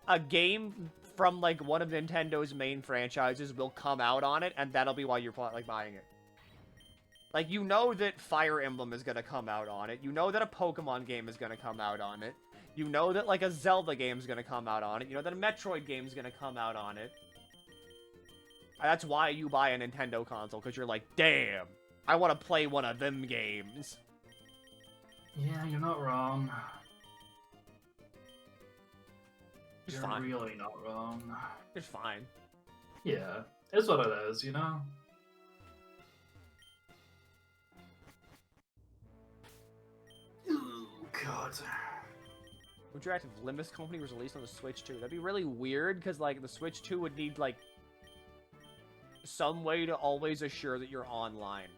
a game from, like, one of Nintendo's main franchises will come out on it, and that'll be why you're, like, buying it. Like, you know that Fire Emblem is gonna come out on it. You know that a Pokemon game is gonna come out on it. You know that, like, a Zelda game is gonna come out on it. You know that a Metroid game is gonna come out on it. That's why you buy a Nintendo console, because you're like, damn, I want to play one of them games. Yeah, you're not wrong. It's You're fine. really not wrong. It's fine. Yeah, it's what it is, you know? God. Would you active Limbus Company was released on the Switch 2? That'd be really weird, because, like, the Switch 2 would need, like, some way to always assure that you're online.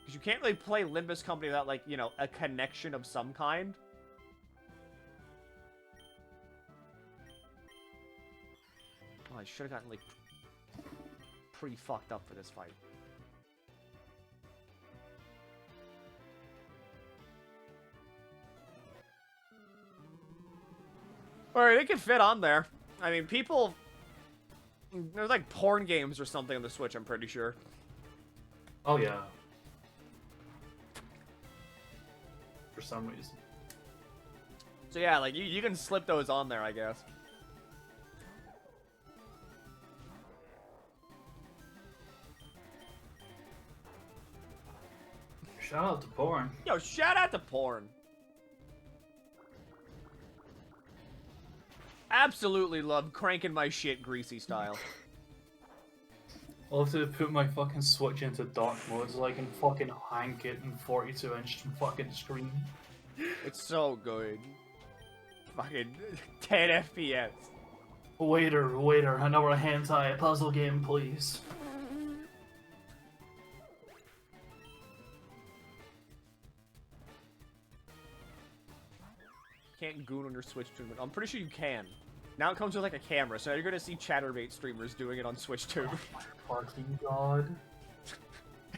Because you can't really play Limbus Company without, like, you know, a connection of some kind. Oh, I should have gotten, like, pretty fucked up for this fight. Alright, it can fit on there. I mean, people... There's like porn games or something on the Switch, I'm pretty sure. Oh, yeah. For some reason. So yeah, like, you can slip those on there, I guess. Shout out to porn. Yo, shout out to porn. Absolutely love cranking my shit greasy style. I'll have to put my fucking Switch into dark mode so I can fucking hank it in 42-inch fucking screen. It's so good. Fucking 10 FPS. Waiter, another hentai puzzle game, please. Can't goon on your Switch tournament. I'm pretty sure you can. Now it comes with like a camera, so you're gonna see Chatterbait streamers doing it on Switch too. Oh my fucking god.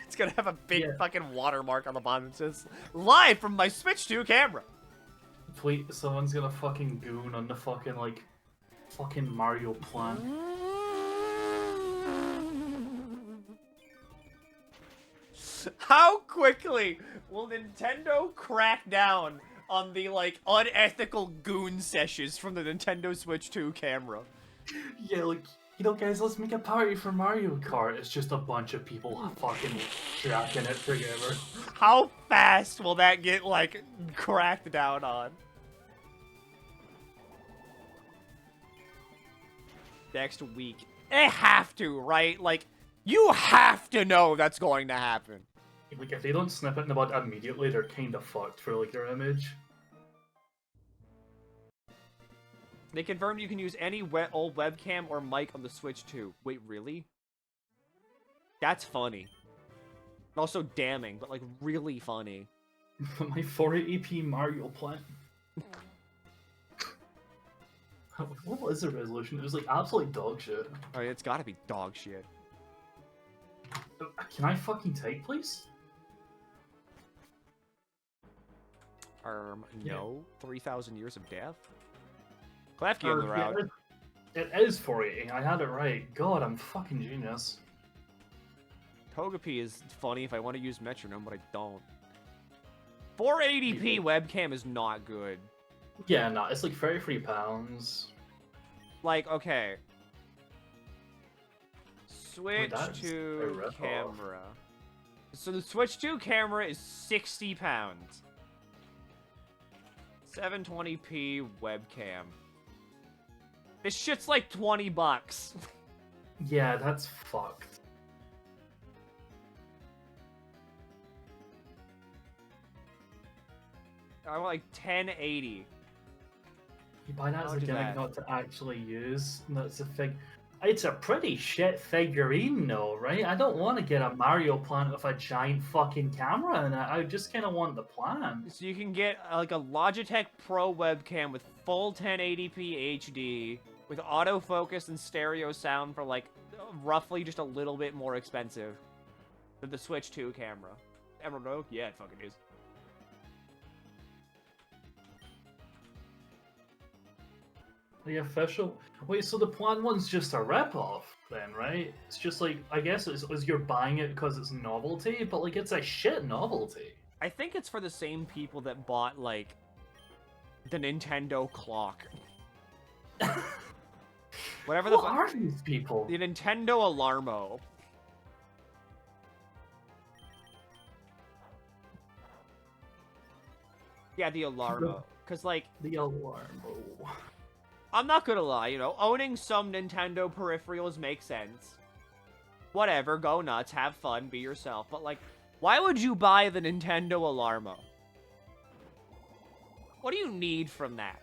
It's gonna have a big fucking watermark on the bottom that says, "Live from my Switch 2 camera." Please, someone's gonna fucking goon on the fucking, like, fucking Mario plant. How quickly will Nintendo crack down on the, like, unethical goon sessions from the Nintendo Switch 2 camera? Yeah, like, you know, guys, let's make a party for Mario Kart. It's just a bunch of people fucking jacking it together. How fast will that get, like, cracked down on? Next week. They have to, right? Like, you have to know that's going to happen. Like, if they don't snip it in the bud immediately, they're kinda fucked for, like, their image. They confirmed you can use any old webcam or mic on the Switch 2. Wait, really? That's funny. Also damning, but, like, really funny. My 480p Mario plant. What was the resolution? It was, like, absolute dog shit. Oh, yeah, it's gotta be dog shit. Can I fucking take, please? No. 3,000 years of death? Klefki on the route. It is 480. I had it right. God, I'm fucking genius. Togepi is funny if I want to use metronome, but I don't. 480p webcam is not good. Yeah, no, it's like £33. Like, okay. Switch that's a 2 rip-off. camera. So the Switch 2 camera is £60. 720p webcam. This shit's like $20. Yeah, that's fucked. I want like 1080. You buy that as I'll a do gimmick that. not to actually use. That's a fig. It's a pretty shit figurine, though, right? I don't want to get a Mario plant with a giant fucking camera in it. I just kind of want the plant. So you can get like a Logitech Pro webcam with full 1080p HD with autofocus and stereo sound for like roughly just a little bit more expensive than the Switch 2 camera. Emerald Oak? Yeah, it fucking is. The official. Wait, so the plan one's just a rip-off then, right? It's just like, I guess it's you're buying it because it's novelty, but like it's a shit novelty. I think it's for the same people that bought like the Nintendo clock. Whatever Who are these people? The Nintendo Alarmo. Yeah, the Alarmo. Because, like... The Alarmo. I'm not gonna lie, you know, owning some Nintendo peripherals makes sense. Whatever, go nuts, have fun, be yourself. But, like, why would you buy the Nintendo Alarmo? What do you need from that?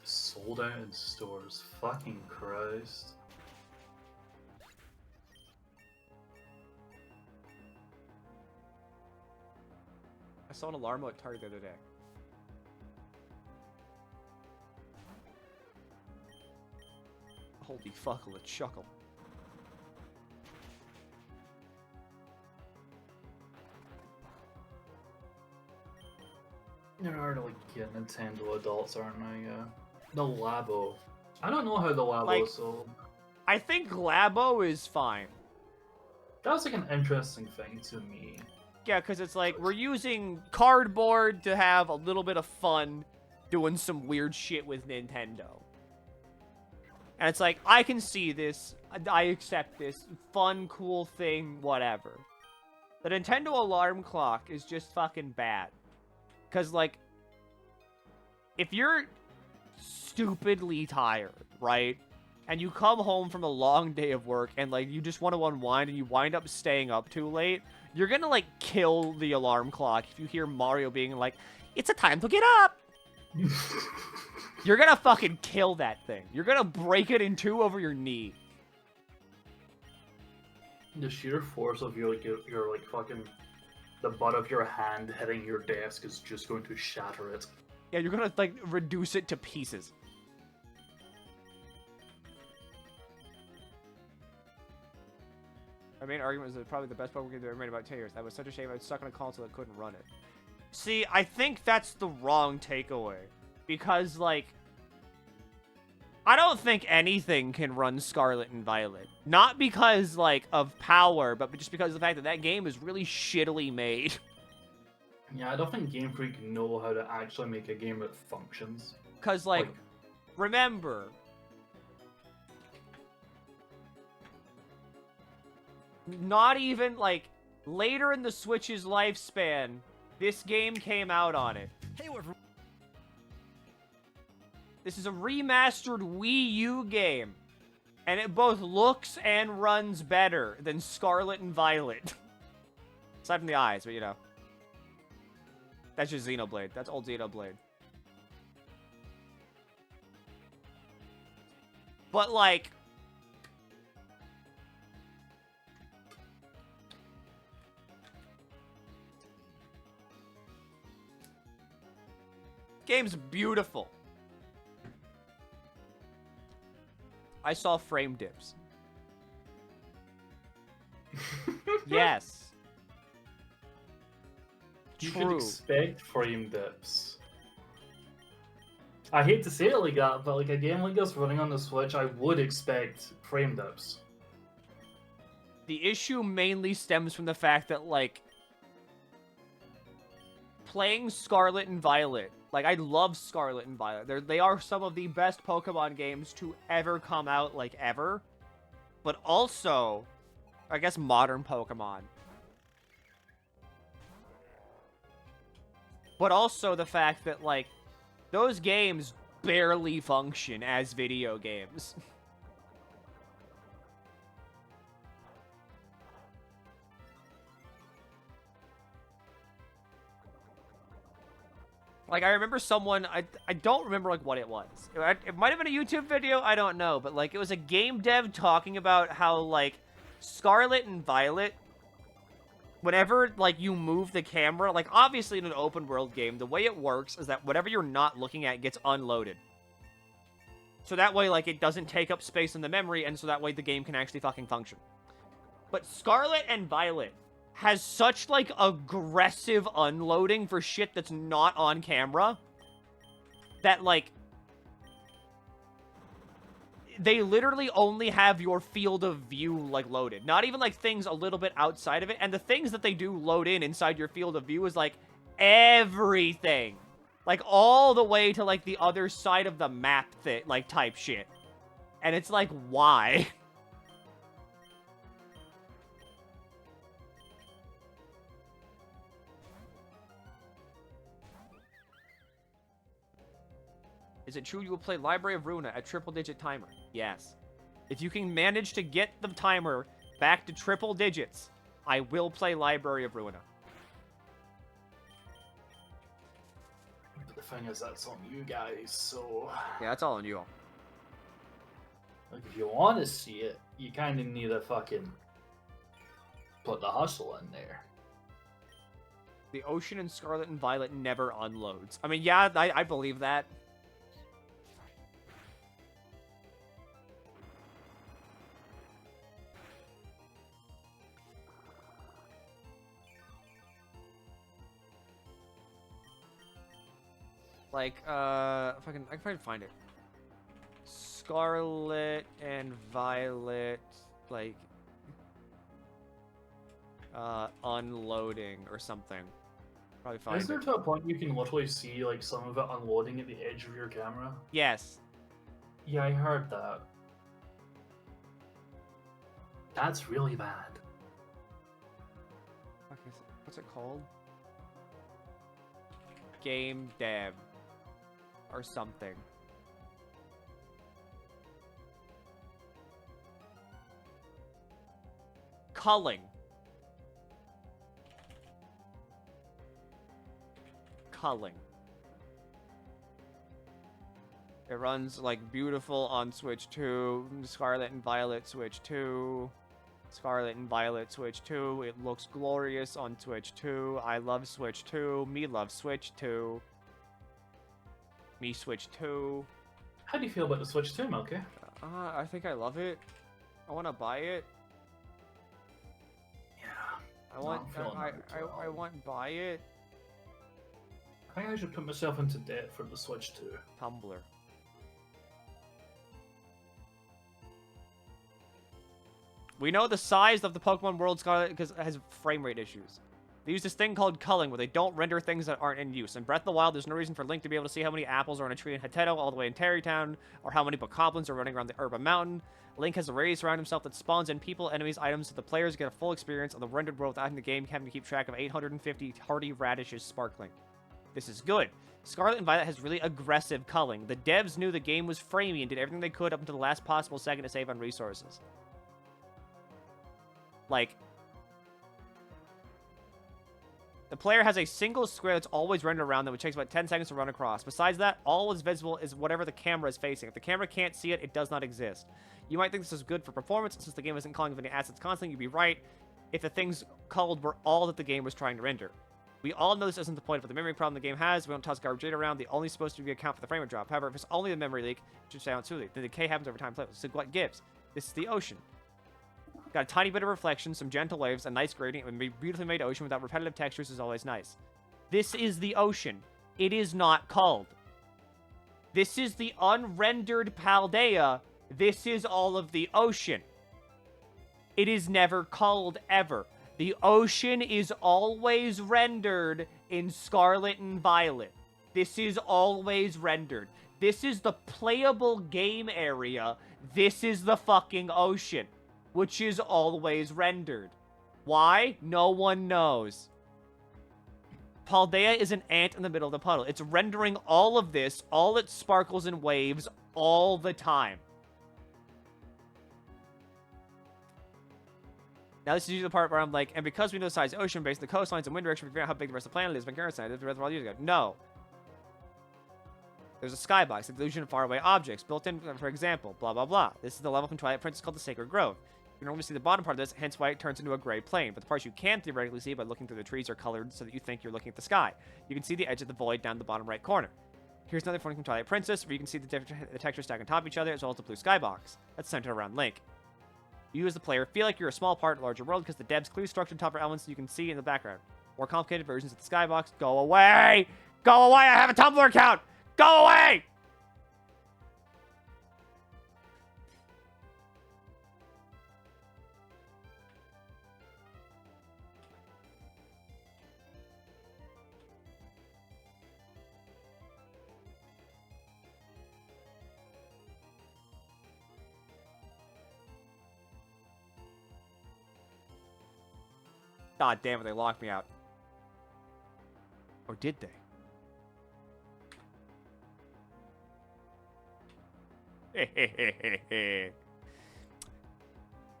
Sold out in stores. Fucking Christ. I saw an Alarmo at Target the other day. Holy fuck, let's chuckle. There are like Nintendo adults, aren't there? Yeah. The Labo. I don't know how the Labo Like- sold. I think Labo is fine. That was like an interesting thing to me. Yeah, because it's like, we're using cardboard to have a little bit of fun doing some weird shit with Nintendo. And it's like, I can see this, I accept this, fun, cool thing, whatever. The Nintendo alarm clock is just fucking bad. Because, like, if you're stupidly tired, right? And you come home from a long day of work and, like, you just want to unwind and you wind up staying up too late, you're gonna, like, kill the alarm clock if you hear Mario being like, it's a time to get up! You're gonna fucking kill that thing. You're gonna break it in two over your knee. The sheer force of your like fucking the butt of your hand hitting your desk is just going to shatter it. Yeah, you're gonna like reduce it to pieces. My main argument is that probably the best Pokemon game they've ever made in about 10 years. That was such a shame I was stuck on a console that couldn't run it. See, I think that's the wrong takeaway. Because, like, I don't think anything can run Scarlet and Violet. Not because, like, of power, but just because of the fact that that game is really shittily made. Yeah, I don't think Game Freak know how to actually make a game that functions. Because, like, remember, not even, like, later in the Switch's lifespan, this game came out on it. Hey, we're... This is a remastered Wii U game. And it both looks and runs better than Scarlet and Violet. Aside from the eyes, but you know. That's just Xenoblade. That's old Xenoblade. But, like... Game's beautiful. I saw frame dips. Yes. You True. could expect frame dips. I hate to say it like that, but like a game like this running on the Switch, I would expect frame dips. The issue mainly stems from the fact that, like, playing Scarlet and Violet, like, I love Scarlet and Violet. They are some of the best Pokemon games to ever come out, like, ever. But also, I guess modern Pokemon. But also the fact that, like, those games barely function as video games. Like, I remember someone, I don't remember, like, what it was. It might have been a YouTube video, I don't know. But, like, it was a game dev talking about how, like, Scarlet and Violet, whenever, like, you move the camera, like, obviously in an open world game, the way it works is that whatever you're not looking at gets unloaded. So that way, like, it doesn't take up space in the memory, and so that way the game can actually fucking function. But Scarlet and Violet has such, like, aggressive unloading for shit that's not on camera that, like, they literally only have your field of view, like, loaded. Not even, like, things a little bit outside of it. And the things that they do load in inside your field of view is, like, everything. Like, all the way to, like, the other side of the map, like, type shit. And it's like, why? Is it true you will play Library of Ruina at triple-digit timer? Yes. If you can manage to get the timer back to triple digits, I will play Library of Ruina. But the thing is, that's on you guys, so... Yeah, that's all on you all. Like, if you want to see it, you kind of need to fucking put the hustle in there. The Ocean and Scarlet and Violet never unloads. I mean, yeah, I believe that. Like, if I can probably find it. Scarlet and Violet, like, unloading or something. Probably find Is there it. to a point you can literally see, like, some of it unloading at the edge of your camera? Yes. Yeah, I heard that. That's really bad. Fuck is it? What's it called? Game dev. Or something. culling. Culling. It runs like beautiful on Switch 2. Scarlet and Violet Switch 2. Scarlet and Violet Switch 2. It looks glorious on Switch 2. I love Switch 2. Me love Switch 2. Me Switch 2. How do you feel about the Switch 2, Milky? I think I love it. I want to buy it. Yeah. I want. I want to buy it. I think I should put myself into debt for the Switch 2. Tumblr. We know the size of the Pokemon World Scarlet because it has frame rate issues. They use this thing called culling, where they don't render things that aren't in use. In Breath of the Wild, there's no reason for Link to be able to see how many apples are on a tree in Hateto all the way in Terrytown, or how many Bokoblins are running around the Urban Mountain. Link has arrays around himself that spawns in people, enemies, items, so the players get a full experience of the rendered world without the game having to keep track of 850 hardy radishes sparkling. This is good. Scarlet and Violet has really aggressive culling. The devs knew the game was framey and did everything they could up until the last possible second to save on resources. Like, the player has a single square that's always rendered around them, which takes about 10 seconds to run across. Besides that, all that's visible is whatever the camera is facing. If the camera can't see it, it does not exist. You might think this is good for performance, since the game isn't calling of any assets constantly. You'd be right if the things culled were all that the game was trying to render. We all know this isn't the point of the memory problem the game has. We don't toss garbage data around. The only supposed to be account for the frame rate drop. However, if it's only a memory leak, which sounds silly, the decay happens over time. So what gives? This is the ocean. Got a tiny bit of reflection, some gentle waves, a nice gradient, and a beautifully made ocean without repetitive textures is always nice. This is the ocean. It is not culled. This is the unrendered Paldea. This is all of the ocean. It is never culled ever. The ocean is always rendered in Scarlet and Violet. This is always rendered. This is the playable game area. This is the fucking ocean, which is always rendered. Why? No one knows. Paldea is an ant in the middle of the puddle. It's rendering all of this, all its sparkles and waves, all the time. Now this is usually the part where I'm like, and because we know the size of the ocean, based on the coastlines and wind direction, we figure out how big the rest of the planet is. But Garrett said, this was all years ago. No. There's a skybox, the illusion of faraway objects, built in, for example, blah, blah, blah. This is the level from Twilight Princess called the Sacred Grove. You can normally see the bottom part of this, hence why it turns into a gray plane. But the parts you can theoretically see by looking through the trees are colored so that you think you're looking at the sky. You can see the edge of the void down the bottom right corner. Here's another phone from Twilight Princess, where you can see the textures stack on top of each other, as well as the blue skybox. That's centered around Link. You as the player feel like you're a small part of the larger world because the devs clearly structured top elements you can see in the background. More complicated versions of the skybox. Go away! Go away! I have a Tumblr account! Go away! God damn it, they locked me out. Or did they?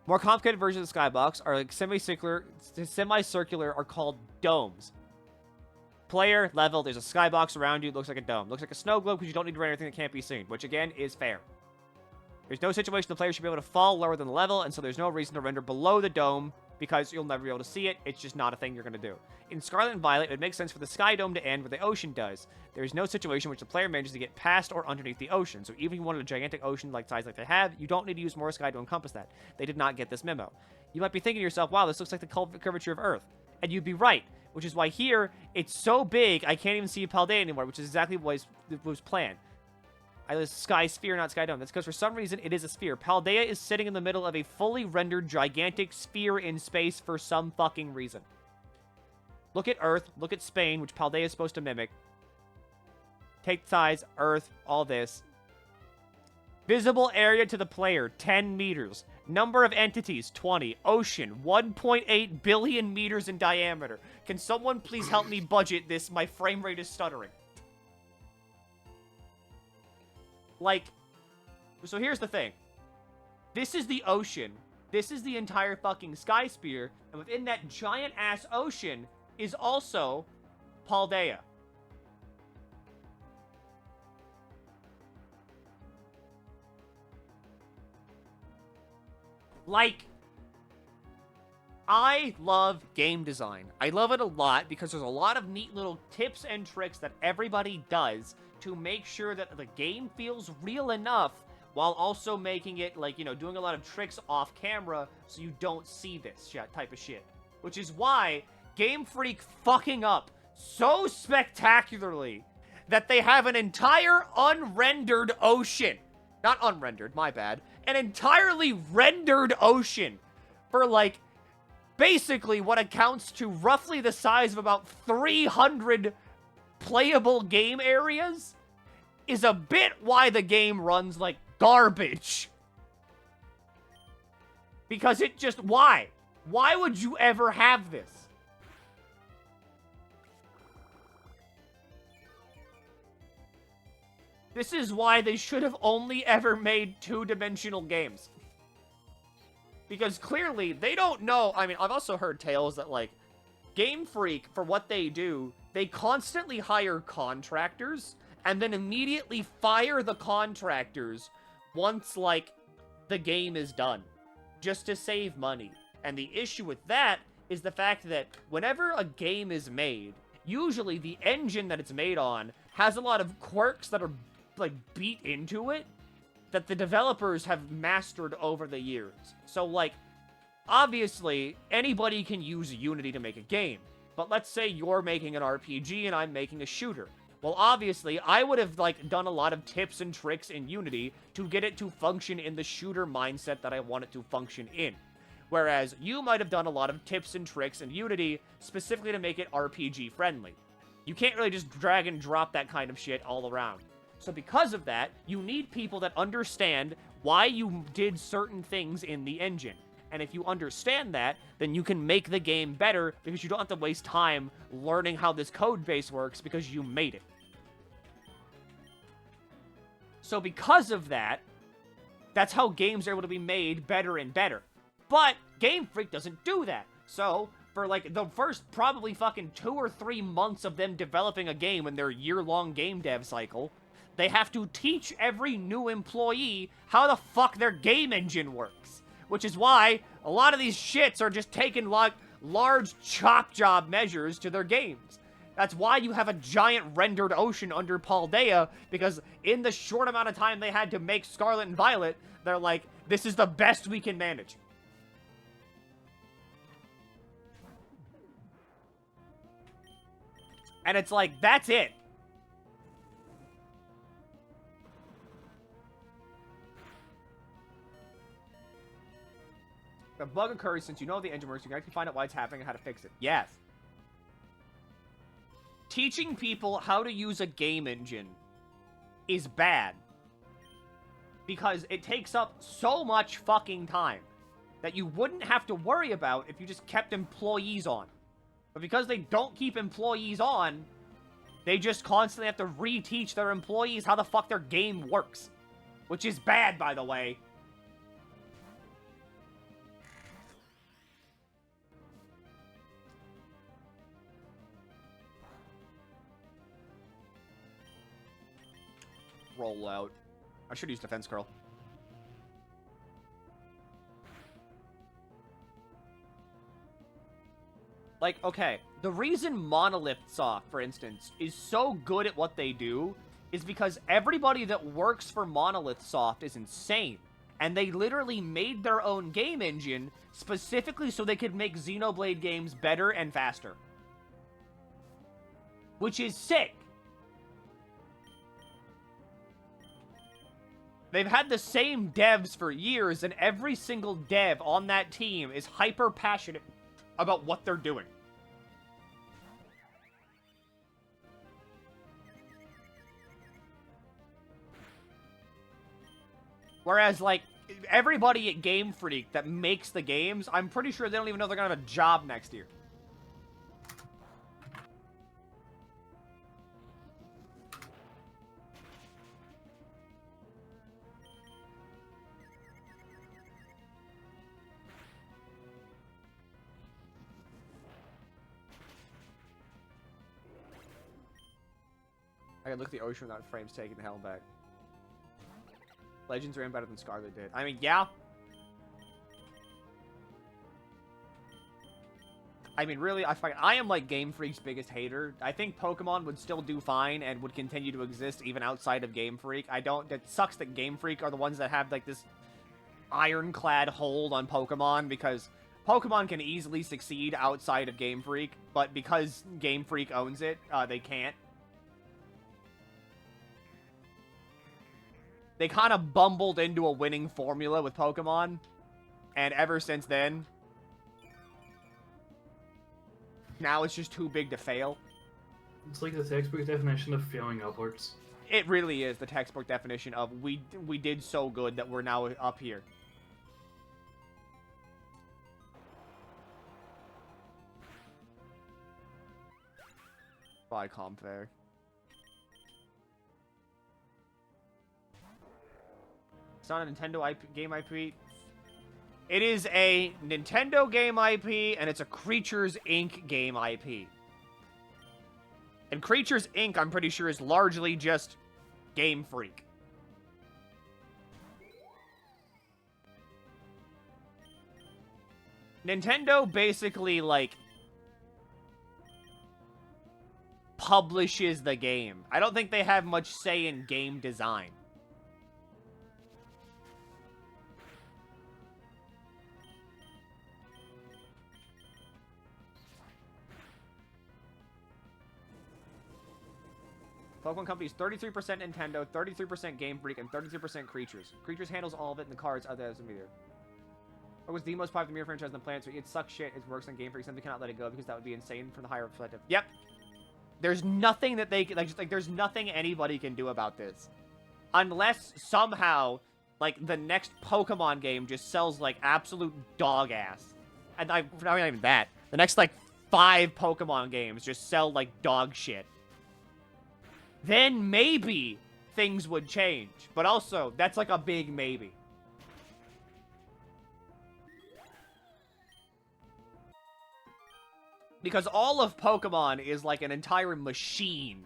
More complicated versions of the skybox are like semicircular are called domes. Player level, there's a skybox around you, it looks like a dome. Looks like a snow globe because you don't need to render anything that can't be seen, which again is fair. There's no situation the player should be able to fall lower than the level, and so there's no reason to render below the dome, because you'll never be able to see it. It's just not a thing you're going to do. In Scarlet and Violet, it makes sense for the Sky Dome to end where the ocean does. There is no situation in which the player manages to get past or underneath the ocean. So even if you wanted a gigantic ocean like size like they have, you don't need to use more Sky to encompass that. They did not get this memo. You might be thinking to yourself, wow, this looks like the curvature of Earth. And you'd be right, which is why here, it's so big, I can't even see Paldea anymore, which is exactly what was planned. I list Sky Sphere, not Sky Dome. That's because for some reason it is a sphere. Paldea is sitting in the middle of a fully rendered gigantic sphere in space for some fucking reason. Look at Earth. Look at Spain, which Paldea is supposed to mimic. Take size, Earth, all this. Visible area to the player, 10 meters. Number of entities, 20. Ocean, 1.8 billion meters in diameter. Can someone please help me budget this? My frame rate is stuttering. Like, so here's the thing. This is the ocean. This is the entire fucking Sky Sphere, and within that giant-ass ocean is also Paldea. Like, I love game design. I love it a lot because there's a lot of neat little tips and tricks that everybody does to make sure that the game feels real enough while also making it, like, you know, doing a lot of tricks off camera so you don't see this type of shit. Which is why Game Freak fucking up so spectacularly that they have an entire unrendered ocean. Not unrendered, my bad. An entirely rendered ocean for, like, basically what accounts to roughly the size of about 300 playable game areas is a bit why the game runs like garbage. Because it just, why? Why would you ever have this? This is why they should have only ever made two-dimensional games. Because clearly, they don't know. I mean, I've also heard tales that, like, Game Freak, for what they do, they constantly hire contractors and then immediately fire the contractors once, like, the game is done. Just to save money. And the issue with that is the fact that whenever a game is made, usually the engine that it's made on has a lot of quirks that are, like, beat into it that the developers have mastered over the years. So, like, obviously, anybody can use Unity to make a game. But let's say you're making an RPG and I'm making a shooter. Well, obviously, I would have, like, done a lot of tips and tricks in Unity to get it to function in the shooter mindset that I want it to function in. Whereas you might have done a lot of tips and tricks in Unity specifically to make it RPG friendly. You can't really just drag and drop that kind of shit all around. So because of that, you need people that understand why you did certain things in the engine. And if you understand that, then you can make the game better because you don't have to waste time learning how this code base works because you made it. So because of that, that's how games are able to be made better and better. But Game Freak doesn't do that. So for like the first probably fucking 2 or 3 months of them developing a game in their year-long game dev cycle, they have to teach every new employee how the fuck their game engine works. Which is why a lot of these shits are just taking like large chop job measures to their games. That's why you have a giant rendered ocean under Paldea, because in the short amount of time they had to make Scarlet and Violet, they're like, this is the best we can manage. And it's like, that's it. The bug occurs since you know the engine works, you can actually find out why it's happening and how to fix it. Yes. Teaching people how to use a game engine is bad. Because it takes up so much fucking time that you wouldn't have to worry about if you just kept employees on. But because they don't keep employees on, they just constantly have to reteach their employees how the fuck their game works. Which is bad, by the way. Roll out. I should use defense curl. Like, okay, the reason Monolithsoft, for instance, is so good at what they do is because everybody that works for Monolithsoft is insane. And they literally made their own game engine specifically so they could make Xenoblade games better and faster. Which is sick. They've had the same devs for years, and every single dev on that team is hyper passionate about what they're doing. Whereas, like, everybody at Game Freak that makes the games, I'm pretty sure they don't even know they're gonna have a job next year. I can look at the ocean without frames taking the hell back. Legends ran better than Scarlet did. I mean, yeah. I mean, really, I am like Game Freak's biggest hater. I think Pokemon would still do fine and would continue to exist even outside of Game Freak. It sucks that Game Freak are the ones that have like this ironclad hold on Pokemon, because Pokemon can easily succeed outside of Game Freak, but because Game Freak owns it, they can't. They kind of bumbled into a winning formula with Pokemon, and ever since then, now it's just too big to fail. It's like the textbook definition of failing upwards. It really is the textbook definition of we did so good that we're now up here. Bye, Comfair. It's not a Nintendo game IP. It is a Nintendo game IP, and it's a Creatures Inc. game IP. And Creatures Inc., I'm pretty sure, is largely just Game Freak. Nintendo basically, like, publishes the game. I don't think they have much say in game design. Pokemon Company is 33% Nintendo, 33% Game Freak, and 33% Creatures. Creatures handles all of it, and the cards are there. What was the most popular mirror franchise on the planet? So it sucks shit. It works on Game Freak. Something cannot let it go because that would be insane from the higher perspective. Yep. There's nothing that they there's nothing anybody can do about this, unless somehow like the next Pokemon game just sells like absolute dog ass, and not even that. The next like 5 Pokemon games just sell like dog shit. Then maybe things would change. But also, that's like a big maybe. Because all of Pokemon is like an entire machine.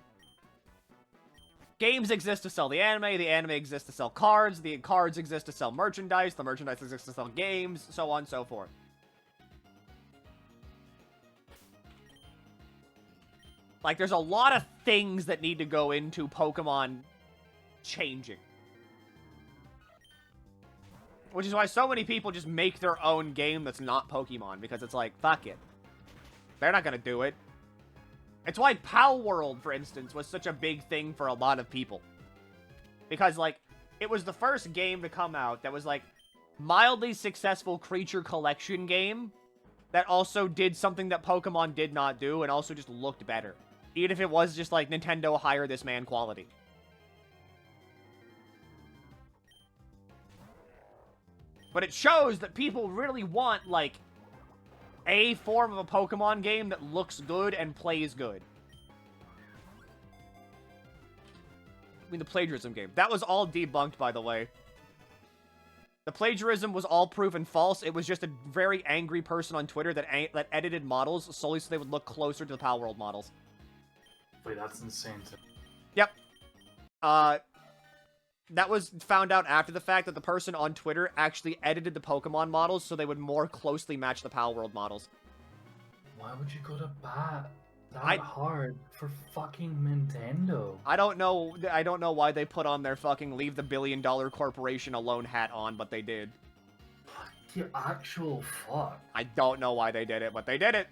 Games exist to sell the anime exists to sell cards, the cards exist to sell merchandise, the merchandise exists to sell games, so on and so forth. Like, there's a lot of things that need to go into Pokemon changing. Which is why so many people just make their own game that's not Pokemon, because it's like, fuck it. They're not gonna do it. It's why Pal World, for instance, was such a big thing for a lot of people. Because, like, it was the first game to come out that was, like, mildly successful creature collection game that also did something that Pokemon did not do and also just looked better. Even if it was just, like, Nintendo hire this man quality. But it shows that people really want, like, a form of a Pokemon game that looks good and plays good. I mean, the plagiarism game. That was all debunked, by the way. The plagiarism was all proven false. It was just a very angry person on Twitter that edited models solely so they would look closer to the Pal World models. Wait, that's insane. Yep. That was found out after the fact that the person on Twitter actually edited the Pokemon models so they would more closely match the Pal World models. Why would you go to bat that hard for fucking Nintendo? I don't know why they put on their fucking leave the billion-dollar corporation alone hat on, but they did. The actual fuck. I don't know why they did it, but they did it.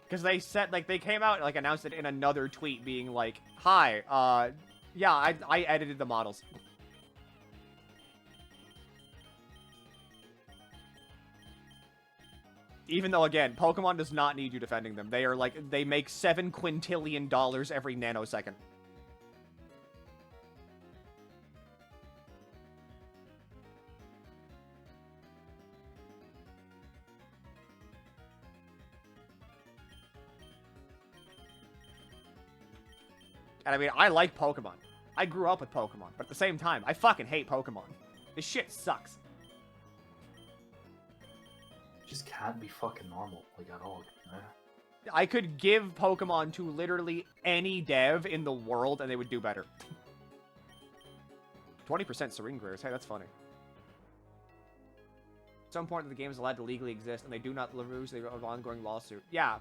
Because they said, like, they came out and, like, announced it in another tweet being like, hi, yeah, I edited the models. Even though, again, Pokemon does not need you defending them. They are, like, they make $7 quintillion every nanosecond. And I mean, I like Pokemon. I grew up with Pokemon, but at the same time, I fucking hate Pokemon. This shit sucks. Just can't be fucking normal, like, at all, you know? I could give Pokemon to literally any dev in the world and they would do better. 20% Serene Greers. Hey, that's funny. It's so important that the game is allowed to legally exist and they do not lose the ongoing lawsuit. Yeah.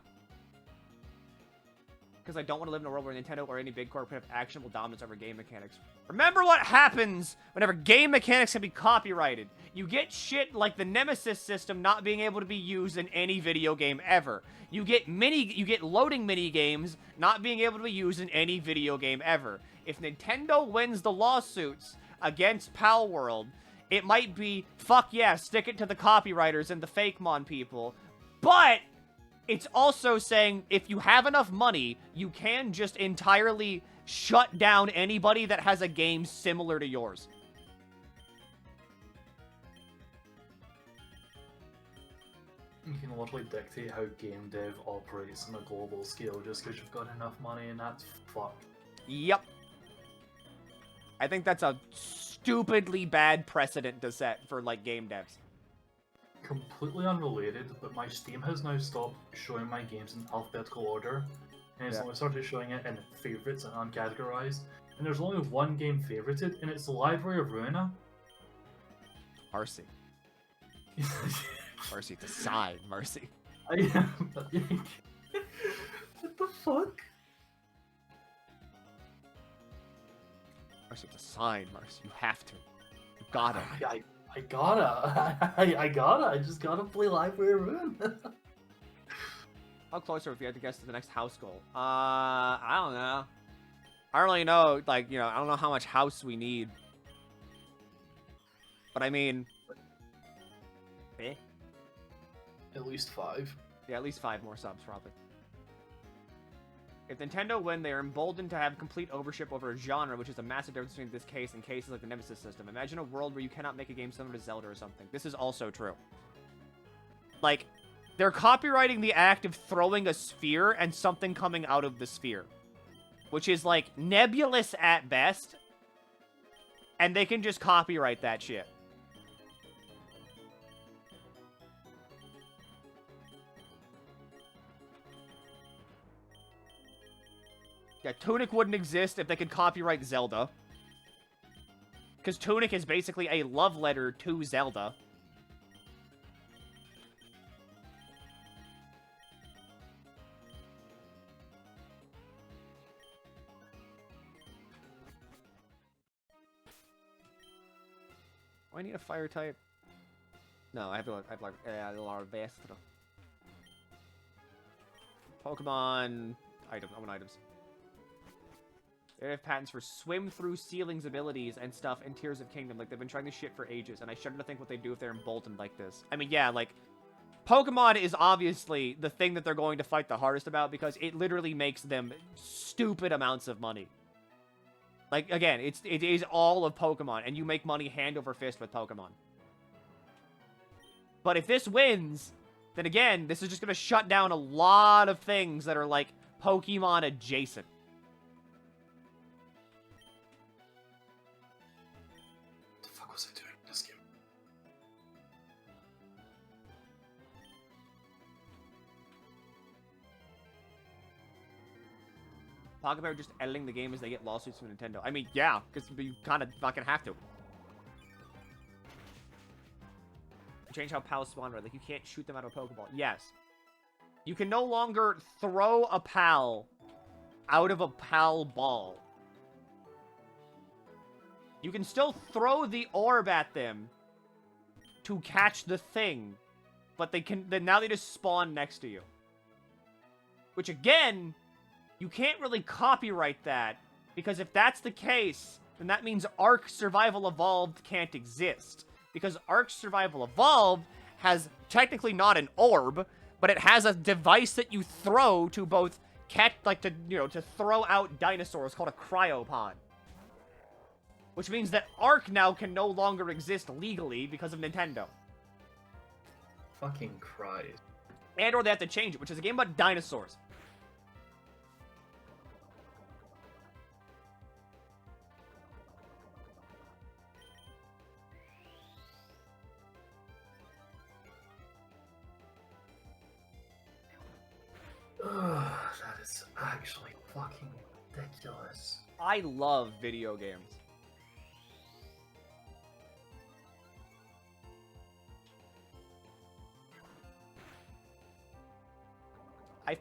Because I don't want to live in a world where Nintendo or any big corp have actionable dominance over game mechanics. Remember what happens whenever game mechanics can be copyrighted. You get shit like the Nemesis system not being able to be used in any video game ever. You get loading mini games not being able to be used in any video game ever. If Nintendo wins the lawsuits against Pal World, it might be, fuck yeah, stick it to the copywriters and the Fakemon people. But it's also saying if you have enough money, you can just entirely shut down anybody that has a game similar to yours. You can literally dictate how game dev operates on a global scale just because you've got enough money, and that's fucked. Yep. I think that's a stupidly bad precedent to set for, like, game devs. Completely unrelated, but my Steam has now stopped showing my games in alphabetical order, and it's only started showing it in favorites and uncategorized. And there's only one game favorited, and it's the Library of Ruina. Mercy. Mercy to sign, Mercy. What the fuck? Mercy to sign, Mercy. You have to. You gotta. I gotta. I just gotta play Library of Ruin. How close are we if you had to guess to the next house goal? I don't know. I don't really know, like, you know, I don't know how much house we need. But I mean... Eh? At least 5. Yeah, at least 5 more subs, probably. If Nintendo win, they are emboldened to have complete ownership over a genre, which is a massive difference between this case and cases like the Nemesis system. Imagine a world where you cannot make a game similar to Zelda or something. This is also true. Like, they're copyrighting the act of throwing a sphere and something coming out of the sphere. Which is, like, nebulous at best. And they can just copyright that shit. Yeah, Tunic wouldn't exist if they could copyright Zelda. Because Tunic is basically a love letter to Zelda. Oh, I need a fire type. No, I have a lot of Vestro. Pokemon items. I want items. They have patents for swim through ceilings abilities and stuff in Tears of Kingdom. Like, they've been trying this shit for ages, and I shudder to think what they do if they're emboldened like this. I mean, yeah, like, Pokemon is obviously the thing that they're going to fight the hardest about because it literally makes them stupid amounts of money. Like, again, it is all of Pokemon, and you make money hand over fist with Pokemon. But if this wins, then again, this is just going to shut down a lot of things that are, like, Pokemon adjacent. What the fuck was I doing in this game? Pokemon are just editing the game as they get lawsuits from Nintendo. I mean, yeah, because you kind of fucking have to. Change how pals spawn, right? Like, you can't shoot them out of a Pokeball. Yes. You can no longer throw a pal out of a pal ball. You can still throw the orb at them to catch the thing, but now they just spawn next to you. Which, again, you can't really copyright that, because if that's the case, then that means Ark Survival Evolved can't exist. Because Ark Survival Evolved has technically not an orb, but it has a device that you throw to both catch, like, to throw out dinosaurs called a cryopod. Which means that Ark now can no longer exist legally because of Nintendo. Fucking Christ. And or they have to change it, which is a game about dinosaurs. actually fucking ridiculous. I love video games. I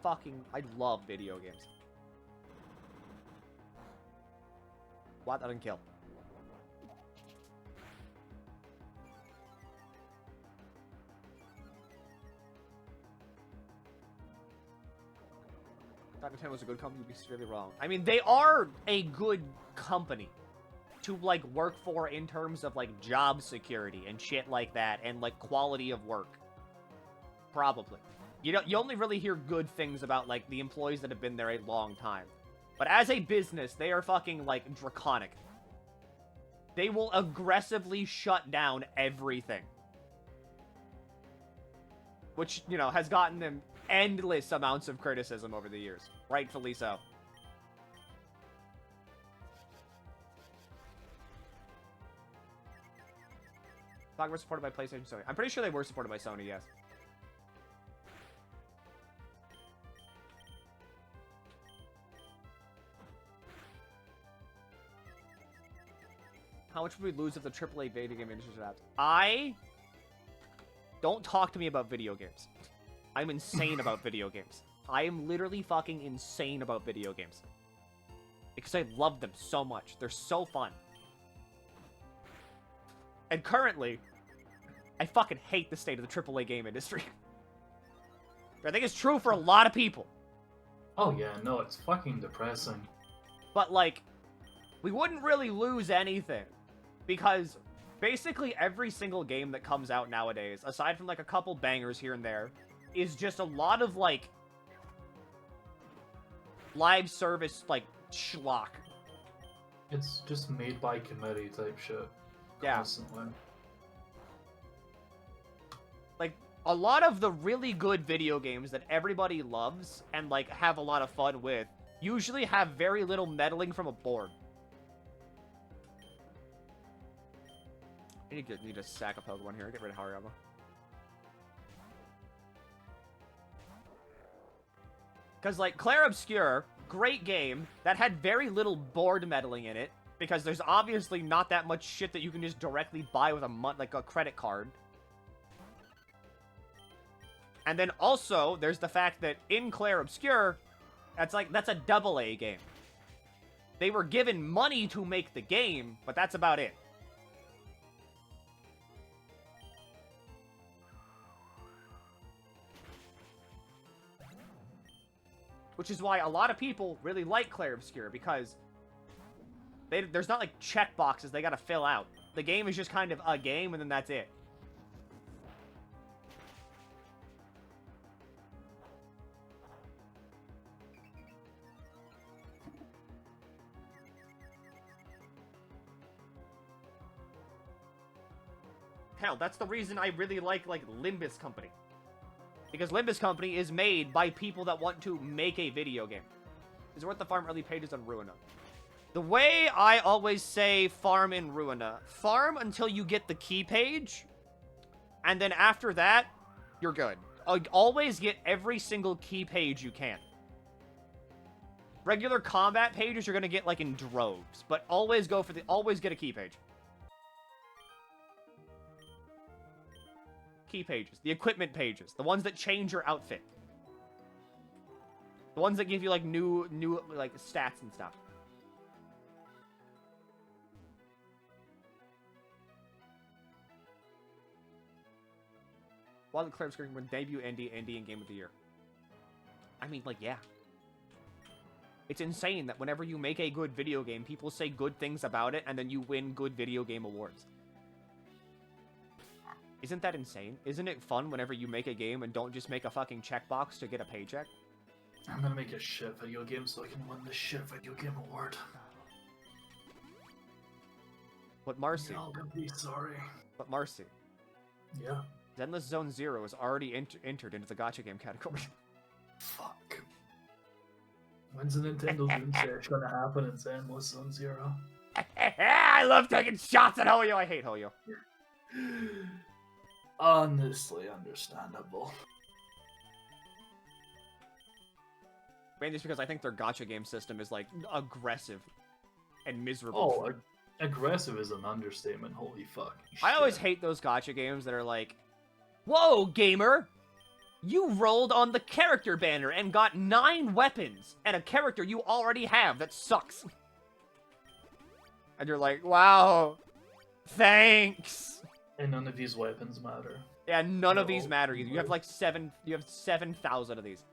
love video games. What? I didn't kill. Dr. 10 was a good company, you'd be severely wrong. I mean, they are a good company to, like, work for in terms of, like, job security and shit like that, and, like, quality of work. Probably. You only really hear good things about, like, the employees that have been there a long time. But as a business, they are fucking, like, draconic. They will aggressively shut down everything. Which, you know, has gotten them endless amounts of criticism over the years. Rightfully so. Thought were supported by PlayStation and Sony. I'm pretty sure they were supported by Sony, yes. How much would we lose if the AAA video game industry adapts? Don't talk to me about video games. I'm insane about video games. I am literally fucking insane about video games. Because I love them so much. They're so fun. And currently, I fucking hate the state of the AAA game industry. I think it's true for a lot of people. Oh yeah, no, it's fucking depressing. But, like, we wouldn't really lose anything. Because basically every single game that comes out nowadays, aside from, like, a couple bangers here and there, is just a lot of, like, live service, like, schlock. It's just made by committee type shit. Yeah. Constantly. Like, a lot of the really good video games that everybody loves and, like, have a lot of fun with usually have very little meddling from a board. I need to sack a Pokemon here. Get rid of Hariyama. Because, like, Clair Obscur, great game, that had very little board meddling in it, because there's obviously not that much shit that you can just directly buy with like a credit card. And then also, there's the fact that in Clair Obscur, that's a AA game. They were given money to make the game, but that's about it. Which is why a lot of people really like Clair Obscur, because there's not, like, check boxes they gotta fill out. The game is just kind of a game, and then that's it. Hell, that's the reason I really like Limbus Company. Because Limbus Company is made by people that want to make a video game. Is it worth the farm early pages on Ruina? The way I always say farm in Ruina, farm until you get the key page, and then after that, you're good. Always get every single key page you can. Regular combat pages you're gonna get, like, in droves, but always always get a key page. Key pages, the equipment pages, the ones that change your outfit. The ones that give you, like, new like, stats and stuff. While the Clair Obscur win debut indie and game of the year. I mean, like, yeah. It's insane that whenever you make a good video game, people say good things about it, and then you win good video game awards. Isn't that insane? Isn't it fun whenever you make a game and don't just make a fucking checkbox to get a paycheck? I'm gonna make a shit video game so I can win the shit video game award. But Marcy. Y'all gonna be sorry. But Marcy. Yeah. Zenless Zone Zero is already entered into the gacha game category. Fuck. When's the Nintendo Doomsday gonna happen in Zenless Zone Zero? I love taking shots at Hoyo. I hate Hoyo. But Mainly just because I think their gacha game system is, like, aggressive and miserable. Oh, aggressive is an understatement. Holy fuck. I always hate those gacha games that are like, whoa, gamer! You rolled on the character banner and got 9 weapons and a character you already have that sucks. And you're like, wow, thanks. And none of these weapons matter. Yeah, none of these matter. You have like 7,000 of these.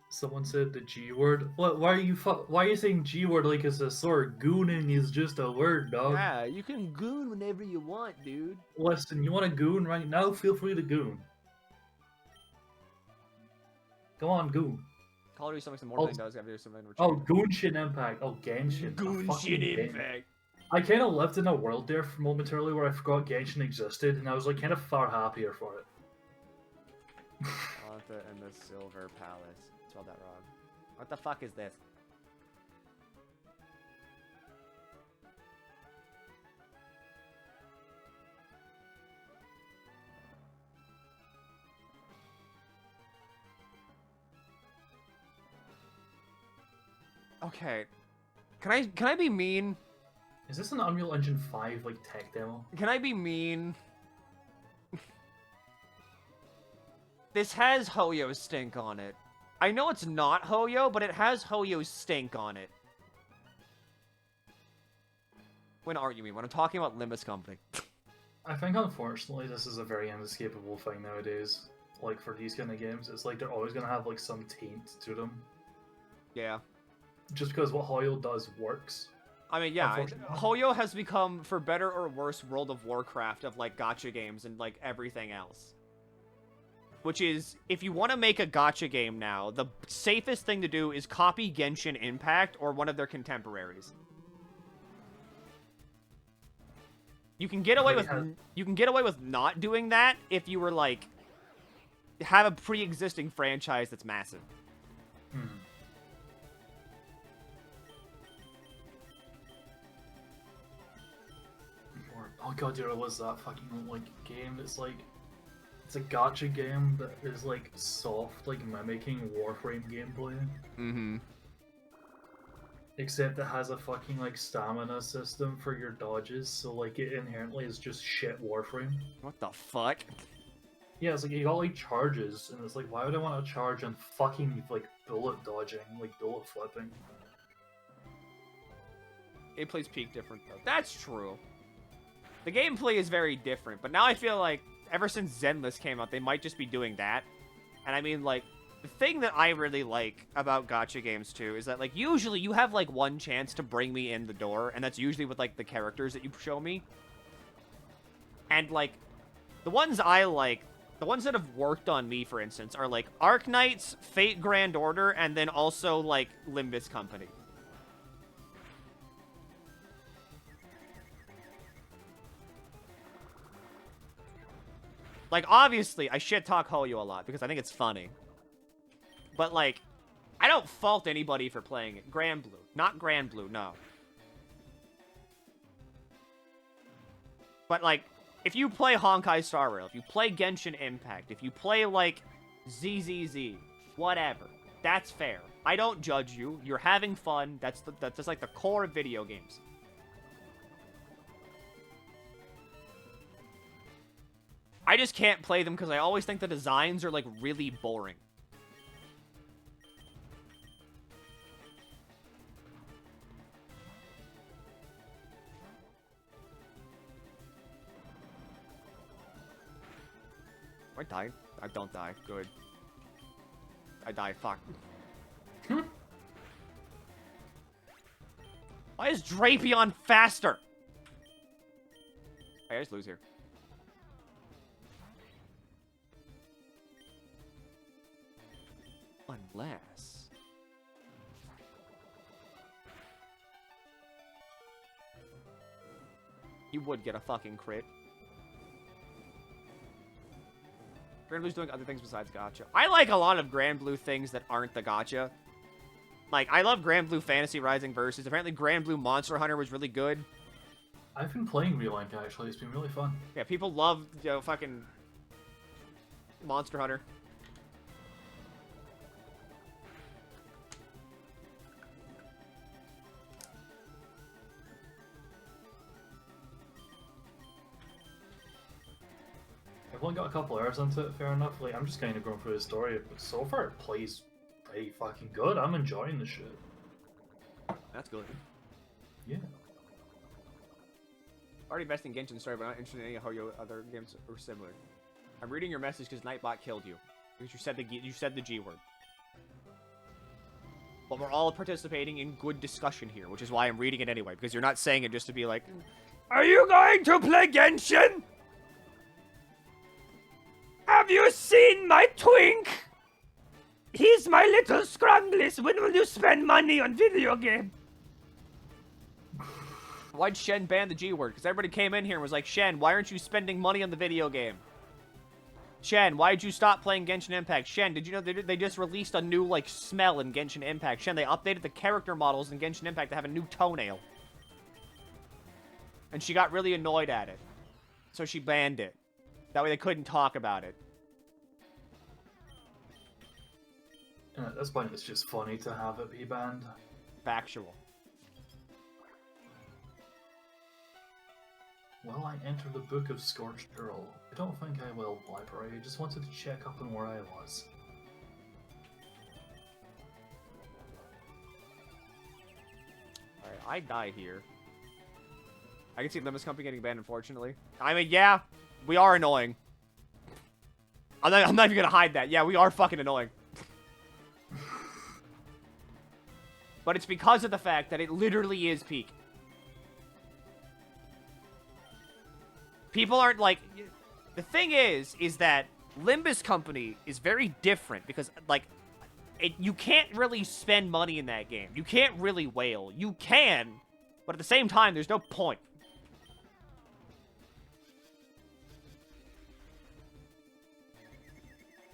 Someone said the G word. What? Why are you saying G word like it's a sword? Gooning is just a word, dog. Yeah, you can goon whenever you want, dude. Listen, you want to goon right now? Feel free to goon. Go on, goon. Call of Duty something more than it does. Have to do something. Oh, Genshin Impact. Oh, Genshin. Genshin Impact. I kind of lived in a world there for momentarily where I forgot Genshin existed, and I was like kind of far happier for it. Alta and the Silver Palace. Spelled that wrong. What the fuck is this? Okay. Can I be mean? Is this an Unreal Engine 5 like tech demo? Can I be mean? This has Hoyo's stink on it. I know it's not Hoyo, but it has Hoyo's stink on it. When aren't you mean? When I'm talking about Limbus Company. I think unfortunately this is a very inescapable thing nowadays. Like for these kind of games, it's like they're always gonna have like some taint to them. Yeah. Just because what Hoyo does works. I mean, yeah, Hoyo has become, for better or worse, World of Warcraft of like gacha games and like everything else. Which is, if you want to make a gacha game now, the safest thing to do is copy Genshin Impact or one of their contemporaries. You can get away with not doing that if you were like have a pre-existing franchise that's massive. Oh god, there was that fucking like game that's like it's a gacha game that is like soft, like mimicking Warframe gameplay. Mm-hmm. Except it has a fucking like stamina system for your dodges, so like it inherently is just shit Warframe. What the fuck? Yeah, it's like you got like charges, and it's like why would I want to charge on fucking like bullet dodging, like bullet flipping? Gameplay's peak different though. That's true. The gameplay is very different, but now I feel like ever since Zenless came out, they might just be doing that. And I mean, like, the thing that I really like about gacha games, too, is that, like, usually you have, like, one chance to bring me in the door, and that's usually with, like, the characters that you show me. And, like, the ones I like, the ones that have worked on me, for instance, are, like, Arknights, Fate Grand Order, and then also, like, Limbus Company. Like, obviously, I shit-talk Hoyo a lot, because I think it's funny. But, like, I don't fault anybody for playing it. Grand Blue. Not Grand Blue, no. But, like, if you play Honkai Star Rail, if you play Genshin Impact, if you play, like, ZZZ, whatever, that's fair. I don't judge you. You're having fun. That's just, like, the core of video games. I just can't play them because I always think the designs are, like, really boring. I died. I don't die. Good. I die. Fuck. Why is Drapion faster? I just lose here. Unless... you would get a fucking crit. Grand Blue's doing other things besides gacha. I like a lot of Grand Blue things that aren't the gacha. Like, I love Grand Blue Fantasy Rising Versus. Apparently Grand Blue Monster Hunter was really good. I've been playing Relink, actually. It's been really fun. Yeah, people love, you know, fucking... Monster Hunter. I've only got a couple hours into it, fair enough. Like, I'm just kind of going through the story, but so far it plays pretty fucking good. I'm enjoying the shit. That's good. Yeah. Already invested in Genshin story, but not interested in any of how your other games are similar. I'm reading your message because Nightbot killed you. Because you said the G word. But we're all participating in good discussion here, which is why I'm reading it anyway. Because you're not saying it just to be like, are you going to play Genshin? Have you seen my twink? He's my little scrungless. When will you spend money on video game? Why'd Shen ban the G word? Because everybody came in here and was like, Shen, why aren't you spending money on the video game? Shen, why'd you stop playing Genshin Impact? Shen, did you know they just released a new, like, smell in Genshin Impact? Shen, they updated the character models in Genshin Impact to have a new toenail. And she got really annoyed at it. So she banned it. That way they couldn't talk about it. At this point, it's just funny to have it be banned. Factual. Will I enter the Book of Scorched Earl? I don't think I will, Library. I just wanted to check up on where I was. Alright, I die here. I can see Limbus Company getting banned, unfortunately. I mean, yeah, we are annoying. I'm not even gonna hide that. Yeah, we are fucking annoying. But it's because of the fact that it literally is peak. People aren't like... The thing is that Limbus Company is very different because, like, you can't really spend money in that game. You can't really whale. You can, but at the same time, there's no point.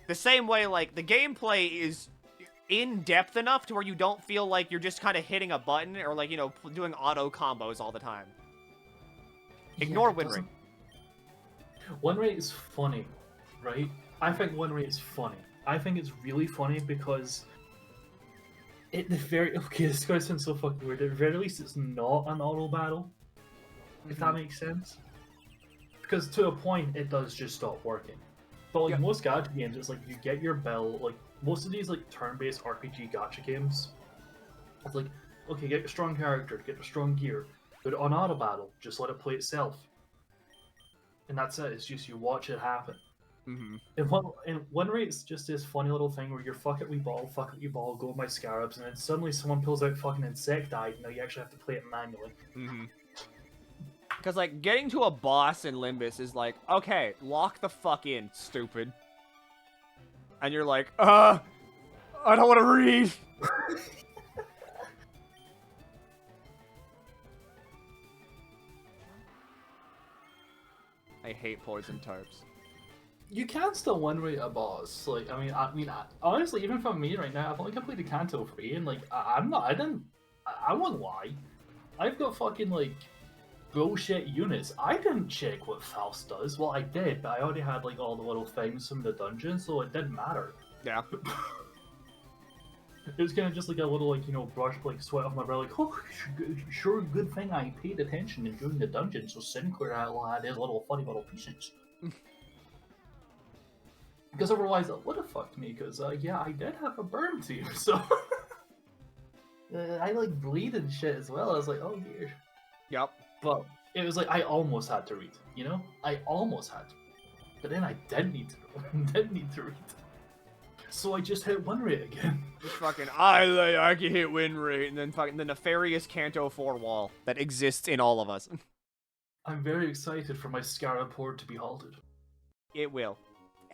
The same way, like, the gameplay is in-depth enough to where you don't feel like you're just kind of hitting a button or, like, you know, doing auto combos all the time. Ignore win rate. Win rate is funny, right? I think win rate is funny. I think it's really funny because at the very... Okay, this is going to sound so fucking weird. At the very least, it's not an auto battle. If that makes sense. Because to a point, it does just stop working. But like most gacha games, it's like you get your bill, like most of these like turn-based RPG gacha games, it's like, okay, get a strong character, get a strong gear, but on auto battle, just let it play itself. And that's it, it's just you watch it happen. And one rate is just this funny little thing where you're fuck it, we ball, go with my scarabs, and then suddenly someone pulls out fucking Insectite, and now you actually have to play it manually. Because, like, getting to a boss in Limbus is like, okay, lock the fuck in, stupid. And you're like, I don't want to read. I hate poison types. You can still one rate a boss. Like, I mean, honestly, even from me right now, I've only completed Canto 3, and like, I won't lie. I've got fucking like bullshit units. I didn't check what Faust does. Well, I did, but I already had like all the little things from the dungeon, so it didn't matter. Yeah. It was kind of just like a little, like, you know, brush, like, sweat off my brow, like, oh, sure, good thing I paid attention in doing the dungeon, so Sinclair had his little funny little pieces. Because otherwise it would have fucked me, because, yeah, I did have a burn team, so... I, like, bleed and shit as well. I was like, oh, dear. Yep. But it was like, I almost had to read, you know? I almost had to. But then I did need to read. So I just hit win rate again. Just fucking, I can hit win rate, and then fucking the nefarious Canto 4 wall that exists in all of us. I'm very excited for my Scarab Horde to be halted. It will.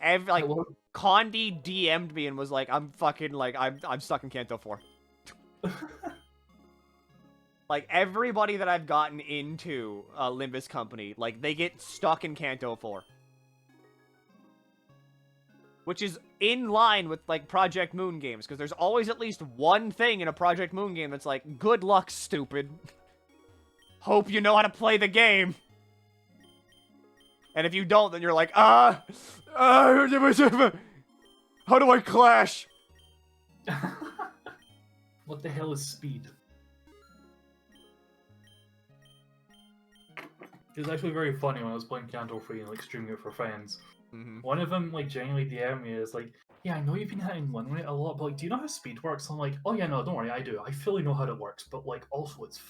Condi DM'd me and was like, I'm fucking, like, I'm stuck in Canto 4. Like, everybody that I've gotten into Limbus Company, like, they get stuck in Canto 4. Which is in line with, like, Project Moon games, because there's always at least one thing in a Project Moon game that's like, good luck, stupid. Hope you know how to play the game. And if you don't, then you're like, How do I clash? What the hell is speed? It was actually very funny when I was playing Canto Free and like streaming it for friends. One of them like genuinely DM'd me is like, yeah, I know you've been hitting one rate a lot, but like, do you know how speed works? I'm like, oh yeah, no, don't worry, I do. I fully know how it works, but like, also it's.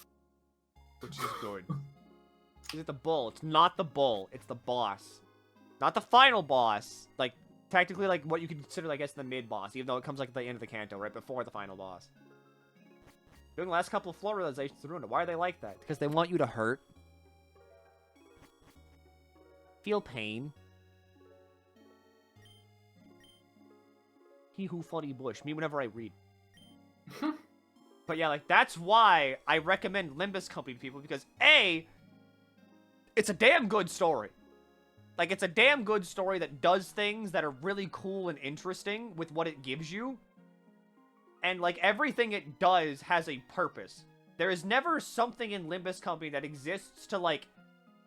Which is good. Is it the bull? It's not the bull. It's the boss. Not the final boss. Like, technically, like, what you could consider, I guess, the mid-boss, even though it comes, like, at the end of the Canto, right before the final boss. Doing the last couple of floor realizations to ruin it. Why are they like that? Because they want you to hurt. Feel pain. He who fought bush. Me whenever I read. But yeah, like, that's why I recommend Limbus Company to people, because A, it's a damn good story. Like, it's a damn good story that does things that are really cool and interesting with what it gives you. And, like, everything it does has a purpose. There is never something in Limbus Company that exists to, like,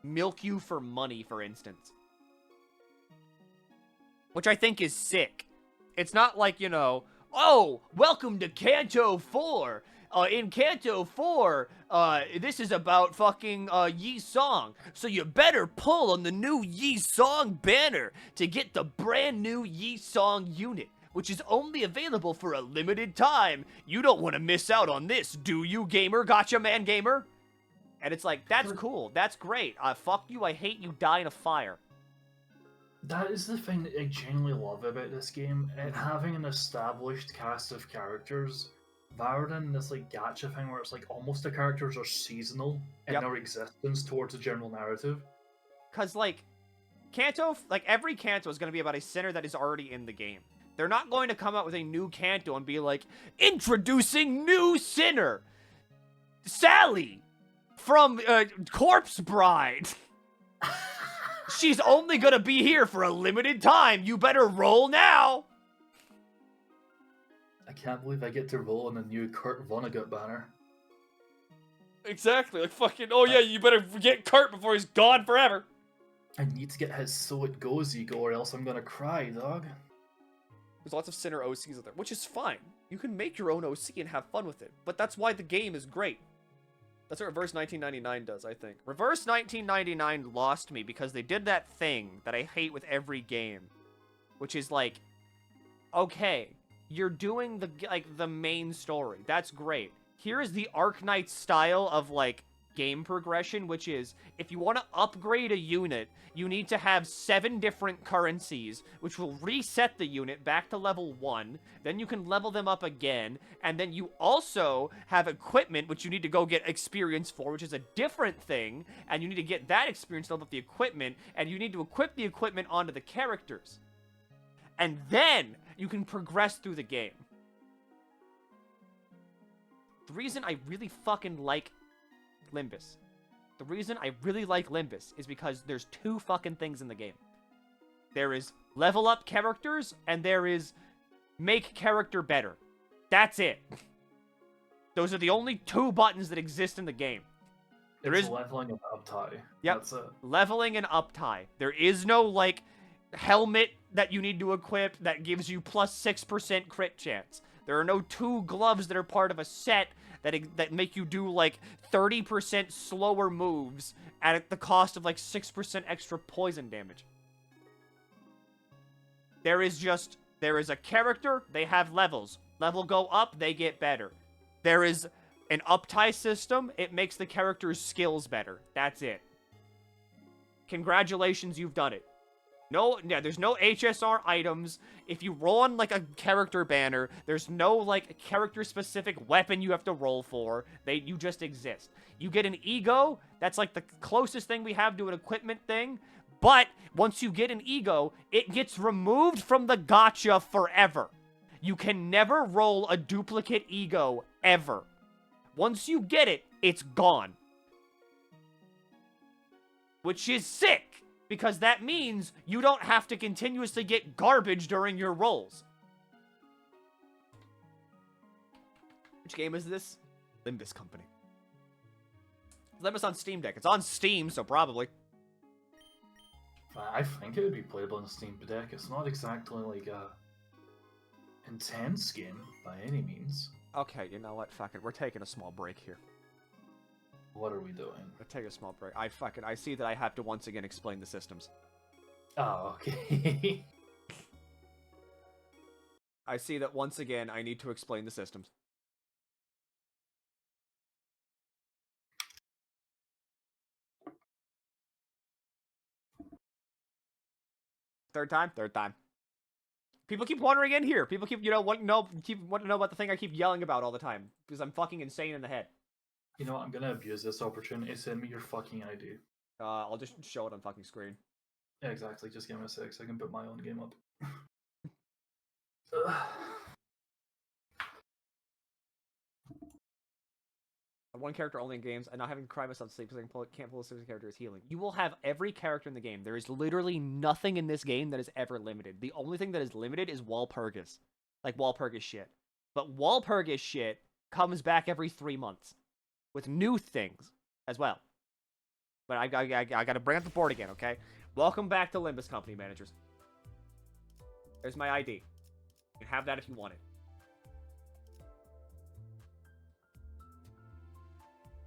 milk you for money, for instance. Which I think is sick. It's not like, you know, oh, welcome to Canto 4. In Canto 4, this is about fucking Yi Song. So you better pull on the new Yi Song banner to get the brand new Yi Song unit, which is only available for a limited time. You don't want to miss out on this, do you, gamer? Gotcha, man, gamer? And it's like, that's cool. That's great. Fuck you. I hate you. Die in a fire. That is the thing that I genuinely love about this game. It having an established cast of characters, rather than this like gacha thing where it's like almost the characters are seasonal in their existence towards the general narrative. Cause like, Canto, like every Canto is going to be about a sinner that is already in the game. They're not going to come out with a new Canto and be like, introducing new sinner, Sally from Corpse Bride. She's only gonna be here for a limited time. You better roll now. I can't believe I get to roll in the new Kurt Vonnegut banner. Exactly. Like fucking, oh yeah, you better get Kurt before he's gone forever. I need to get his So It Goes ego or else I'm gonna cry, dog. There's lots of sinner OCs out there, which is fine. You can make your own OC and have fun with it. But that's why the game is great. That's what Reverse 1999 does, I think. Reverse 1999 lost me because they did that thing that I hate with every game. Which is like, okay, you're doing the main story. That's great. Here is the Arknight style of, like, game progression, which is, if you want to upgrade a unit, you need to have 7 different currencies, which will reset the unit back to level 1, then you can level them up again, and then you also have equipment, which you need to go get experience for, which is a different thing, and you need to get that experience to level up the equipment, and you need to equip the equipment onto the characters. And then you can progress through the game. The reason I really fucking like Limbus. The reason I really like Limbus is because there's 2 fucking things in the game. There is level up characters, and there is make character better. That's it. Those are the only 2 buttons that exist in the game. There is leveling and uptie. Yep. That's it. Leveling and uptie. There is no, like, helmet that you need to equip that gives you plus 6% crit chance. There are no 2 gloves that are part of a set that make you do, like, 30% slower moves at the cost of, like, 6% extra poison damage. There is a character, they have levels. Level go up, they get better. There is an uptie system, it makes the character's skills better. That's it. Congratulations, you've done it. There's no HSR items. If you roll on, like, a character banner, there's no, like, character-specific weapon you have to roll for. You just exist. You get an ego. That's, like, the closest thing we have to an equipment thing. But once you get an ego, it gets removed from the gacha forever. You can never roll a duplicate ego, ever. Once you get it, it's gone. Which is sick. Because that means you don't have to continuously get garbage during your rolls. Which game is this? Limbus Company. Limbus on Steam Deck. It's on Steam, so probably. I think it would be playable on Steam Deck. It's not exactly like a intense game by any means. Okay, you know what? Fuck it. We're taking a small break here. What are we doing? We're taking a small break. I see that I have to once again explain the systems. Oh, okay. I see that once again I need to explain the systems. Third time? Third time. People keep wandering in here. People keep, wanting to know about the thing I keep yelling about all the time. Because I'm fucking insane in the head. You know what? I'm gonna abuse this opportunity. Send me your fucking ID. I'll just show it on fucking screen. Yeah, exactly. Just give me a sec so I can put my own game up. One character only in games, and not having to cry myself to sleep because I can't pull a specific character as healing. You will have every character in the game. There is literally nothing in this game that is ever limited. The only thing that is limited is Walpurgis. Like Walpurgis shit. But Walpurgis shit comes back every 3 months. With new things as well. But I gotta bring up the board again, okay? Welcome back to Limbus Company, managers. There's my ID. You can have that if you want it.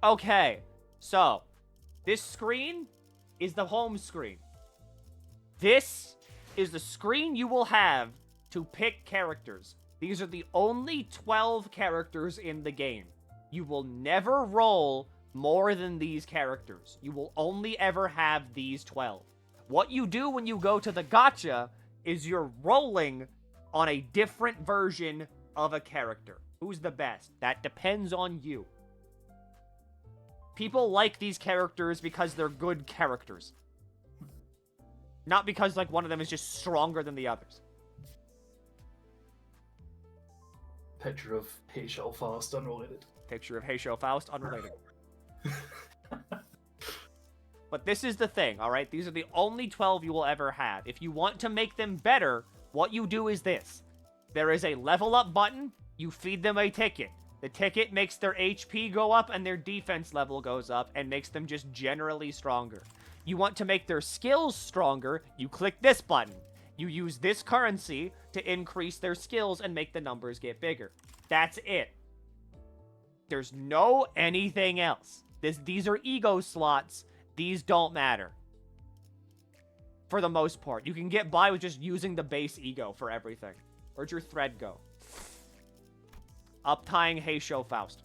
Okay, so this screen is the home screen. This is the screen you will have to pick characters. These are the only 12 characters in the game. You will never roll more than these characters. You will only ever have these 12. What you do when you go to the gacha is you're rolling on a different version of a character. Who's the best? That depends on you. People like these characters because they're good characters. Not because, like, one of them is just stronger than the others. Picture of Heishel Faust, unrelated. Picture of Heishel Faust, unrelated. But this is the thing, alright? These are the only 12 you will ever have. If you want to make them better, what you do is this. There is a level up button, you feed them a ticket. The ticket makes their HP go up and their defense level goes up and makes them just generally stronger. You want to make their skills stronger, you click this button. You use this currency to increase their skills and make the numbers get bigger. That's it. There's no anything else. These are ego slots. These don't matter. For the most part. You can get by with just using the base ego for everything. Where'd your thread go? Up-tying Heishel Faust.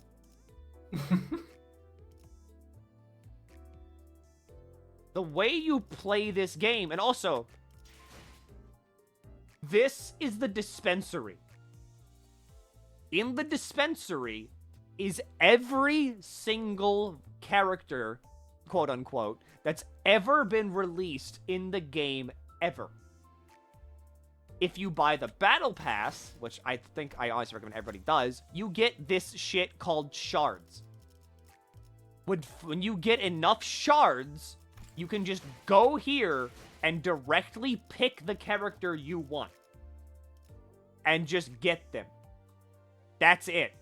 The way you play this game, and also, this is the dispensary. In the dispensary is every single character, quote-unquote, that's ever been released in the game ever. If you buy the Battle Pass, which I think I honestly recommend everybody does, you get this shit called shards. When you get enough shards, you can just go here and directly pick the character you want. And just get them. That's it.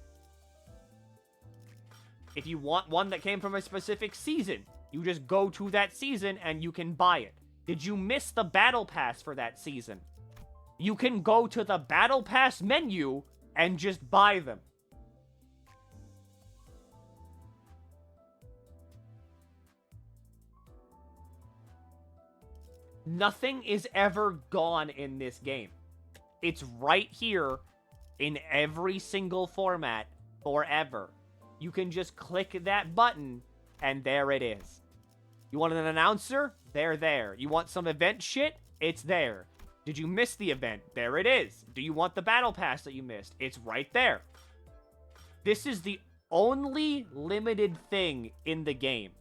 If you want one that came from a specific season, you just go to that season and you can buy it. Did you miss the Battle Pass for that season? You can go to the Battle Pass menu and just buy them. Nothing is ever gone in this game. It's right here in every single format forever. You can just click that button and there it is. You want an announcer? They're there. You want some event shit? It's there. Did you miss the event? There it is. Do you want the Battle Pass that you missed? It's right there. This is the only limited thing in the game.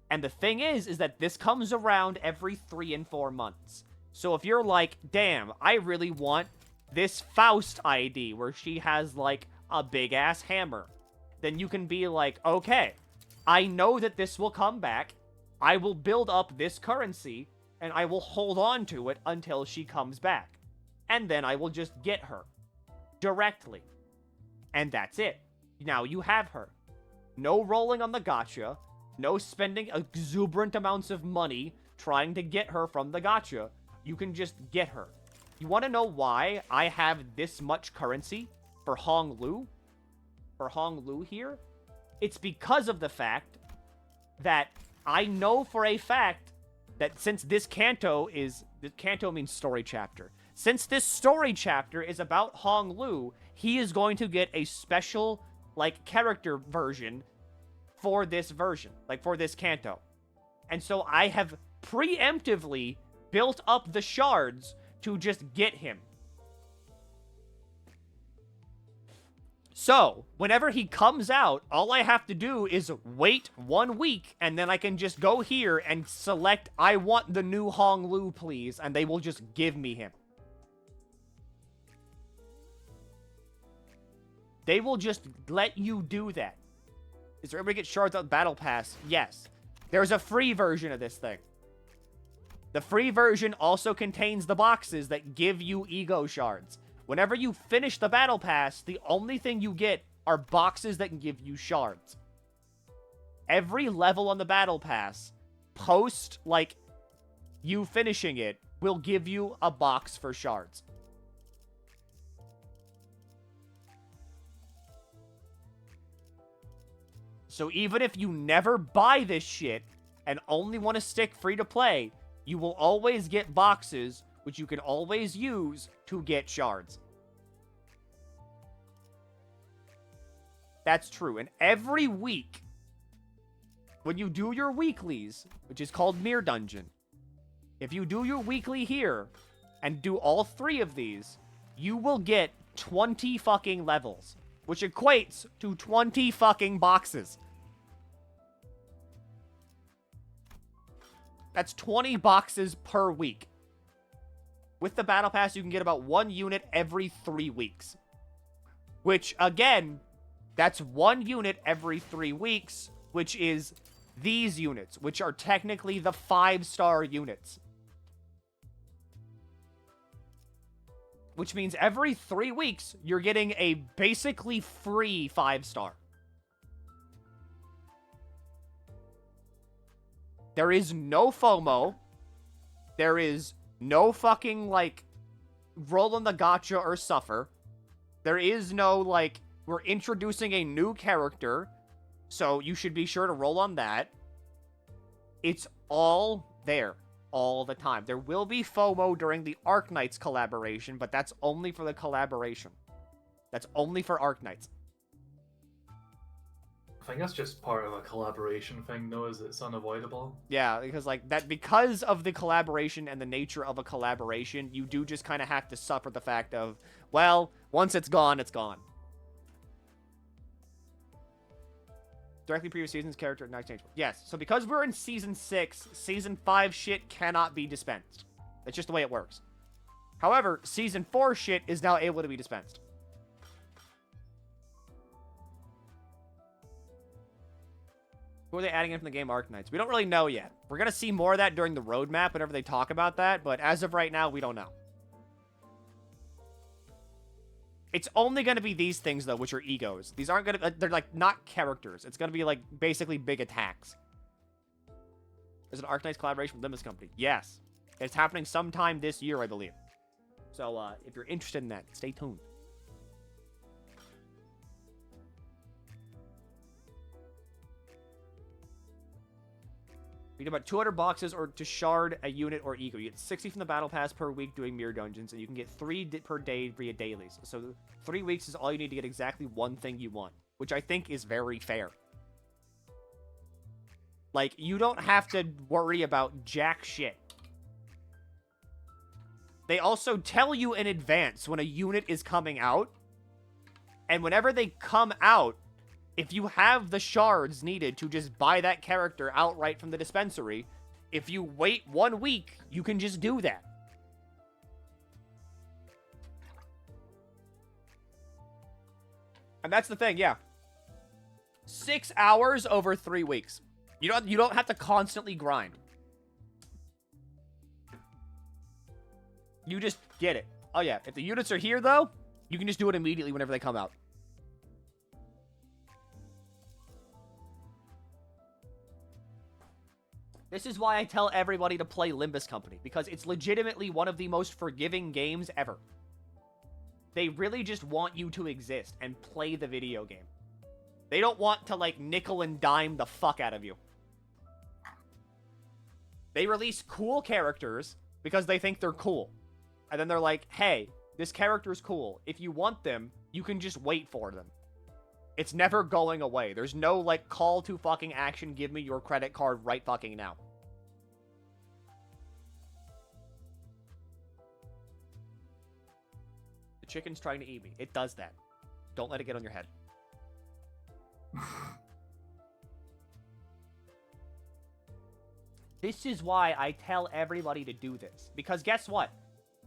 And the thing is that this comes around every 3 and 4 months. So if you're like, damn, I really want this Faust ID where she has, like, a big-ass hammer, then you can be like, okay, I know that this will come back. I will build up this currency, and I will hold on to it until she comes back. And then I will just get her. Directly. And that's it. Now you have her. No rolling on the gacha. No spending exuberant amounts of money trying to get her from the gacha, you can just get her. You want to know why I have this much currency for Hong Lu? For Hong Lu here? It's because of the fact that I know for a fact that since this Canto is... Canto means story chapter. Since this story chapter is about Hong Lu, he is going to get a special, like, character version for this version. Like, for this Canto. And so I have preemptively built up the shards to just get him. So, whenever he comes out, all I have to do is wait 1 week, and then I can just go here and select, I want the new Hong Lu, please, and they will just give me him. They will just let you do that. Is there ever get shards out Battle Pass? Yes. There's a free version of this thing. The free version also contains the boxes that give you ego shards. Whenever you finish the Battle Pass, the only thing you get are boxes that can give you shards. Every level on the Battle Pass, post, like, you finishing it, will give you a box for shards. So even if you never buy this shit and only want to stick free to play, you will always get boxes, which you can always use to get shards. That's true. And every week, when you do your weeklies, which is called Mirror Dungeon, if you do your weekly here and do all 3 of these, you will get 20 fucking levels, which equates to 20 fucking boxes. That's 20 boxes per week. With the Battle Pass, you can get about 1 unit every 3 weeks. Which, again, that's 1 unit every 3 weeks, which is these units, which are technically the 5-star units. Which means every 3 weeks, you're getting a basically free 5-star. There is no FOMO. There is no fucking, like, roll on the gacha or suffer. There is no, like, we're introducing a new character, so you should be sure to roll on that. It's all there, all the time. There will be FOMO during the Arknights collaboration, but that's only for the collaboration. That's only for Arknights. I think that's just part of a collaboration thing, though, is it's unavoidable. Yeah, because like that, because of the collaboration and the nature of a collaboration, you do just kind of have to suffer the fact of, well, once it's gone, it's gone. Directly previous season's character not changed. Yes, so because we're in season 6, season 5 shit cannot be dispensed. That's just the way it works. However, season 4 shit is now able to be dispensed. Who are they adding in from the game Arknights? We don't really know yet. We're going to see more of that during the roadmap whenever they talk about that, but as of right now, we don't know. It's only going to be these things, though, which are egos. These aren't going to... They're, like, not characters. It's going to be, like, basically big attacks. There's an Arknights collaboration with Limbus Company. Yes. It's happening sometime this year, I believe. So, if you're interested in that, stay tuned. You get about 200 boxes or to shard a unit or ego. You get 60 from the Battle Pass per week doing mirror dungeons, and you can get 3 per day via dailies. So 3 weeks is all you need to get exactly one thing you want, which I think is very fair. Like, you don't have to worry about jack shit. They also tell you in advance when a unit is coming out, and whenever they come out, if you have the shards needed to just buy that character outright from the dispensary, if you wait 1 week, you can just do that. And that's the thing, yeah. 6 hours over 3 weeks. You don't have to constantly grind. You just get it. Oh yeah, if the units are here though, you can just do it immediately whenever they come out. This is why I tell everybody to play Limbus Company, because it's legitimately one of the most forgiving games ever. They really just want you to exist and play the video game. They don't want to, like, nickel and dime the fuck out of you. They release cool characters because they think they're cool. And then they're like, hey, this character's cool. If you want them, you can just wait for them. It's never going away. There's no, like, call to fucking action, give me your credit card right fucking now. The chicken's trying to eat me. It does that. Don't let it get on your head. This is why I tell everybody to do this. Because guess what?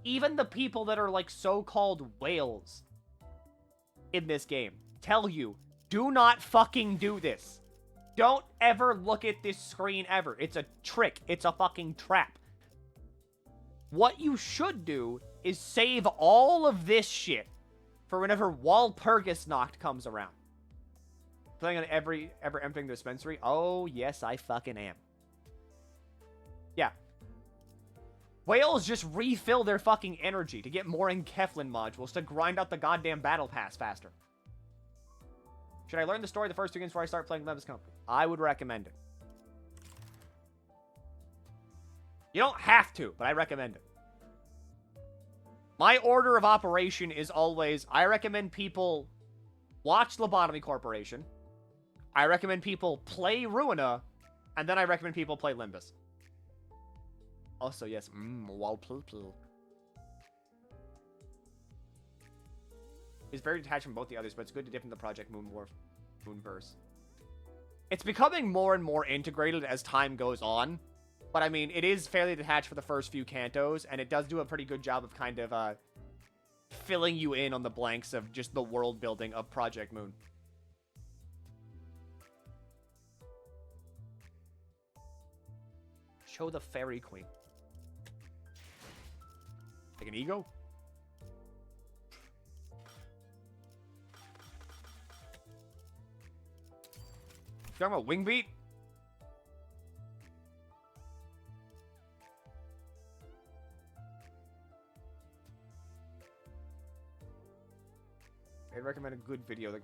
Even the people that are, like, so-called whales in this game tell you, do not fucking do this. Don't ever look at this screen ever. It's a trick. It's a fucking trap. What you should do is save all of this shit for whenever Walpurgisnacht comes around. Playing on ever emptying the dispensary? Oh, yes, I fucking am. Yeah. Whales just refill their fucking energy to get more Enkeflin modules to grind out the goddamn battle pass faster. Should I learn the story of the first 2 games before I start playing Limbus Company? I would recommend it. You don't have to, but I recommend it. My order of operation is always, I recommend people watch Lobotomy Corporation, I recommend people play Ruina, and then I recommend people play Limbus. Also, yes, It's very detached from both the others, but it's good to dip into the Project Moonverse. It's becoming more and more integrated as time goes on. But I mean, it is fairly detached for the first few Cantos, and it does do a pretty good job of kind of filling you in on the blanks of just the world building of Project Moon. Show the Fairy Queen. Like an ego? You talking about Wingbeat? I'd recommend a good video that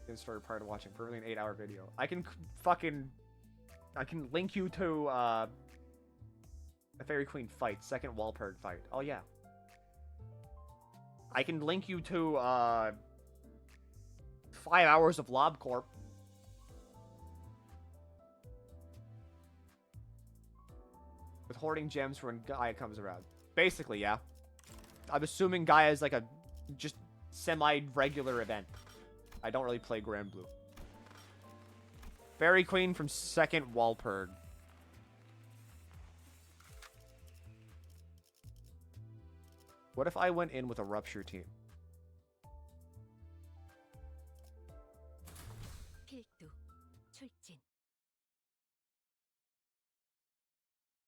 can start prior to watching. Probably an 8-hour video. I can link you to the Fairy Queen fight, second Walpurg fight. Oh yeah. I can link you to 5 hours of LobCorp. With hoarding gems for when Gaia comes around. Basically, yeah. I'm assuming Gaia is like a just semi-regular event. I don't really play Grand Blue. Fairy Queen from second Walpurg. What if I went in with a Rupture team?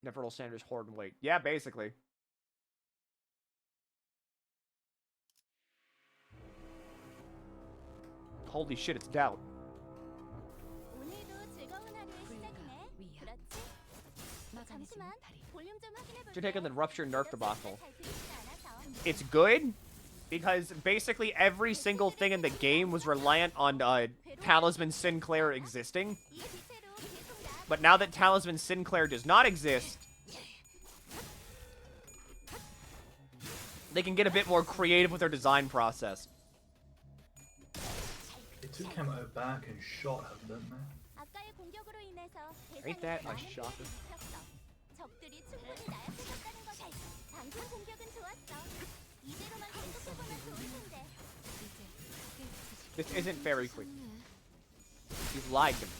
Neverall Sanders, Horde, and Wait. Yeah, basically. Holy shit, it's Doubt. Should take on the Rupture Nerf debacle. It's good because basically every single thing in the game was reliant on Talisman Sinclair existing. But now that Talisman Sinclair does not exist, they can get a bit more creative with their design process. They took him out back and shot him, didn't they? Ain't that a shocker? This isn't Fairy Queen. You've lied to me.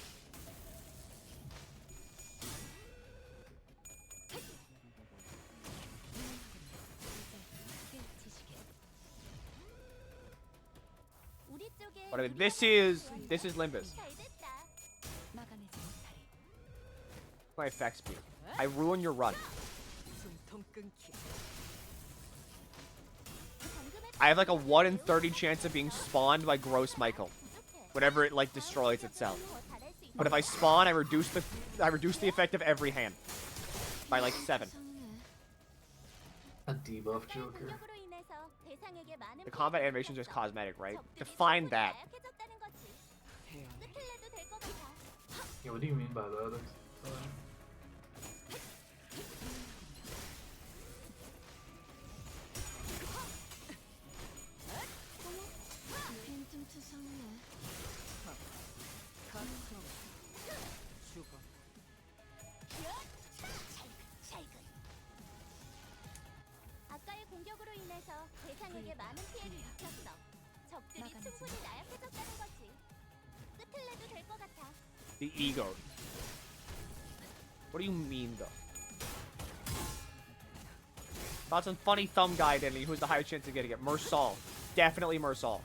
But I mean, this is Limbus. My effect speed. I ruin your run. I have like a 1 in 30 chance of being spawned by Gross Michael. Whenever it like destroys itself. But if I spawn, I reduce the effect of every hand by like 7. A debuff Joker. The combat animations are just cosmetic, right? Define that. Yeah, what do you mean by that? 아까의 공격으로 인해서 대상에게 많은 피해를 입혔어. 적들이 충분히 나약해졌다는 거지. 끝을 내도 될 것 같아. The ego. What do you mean, though? Thought some funny thumb guy did, and who's the higher chance of getting it? Mersal. Definitely Mersal.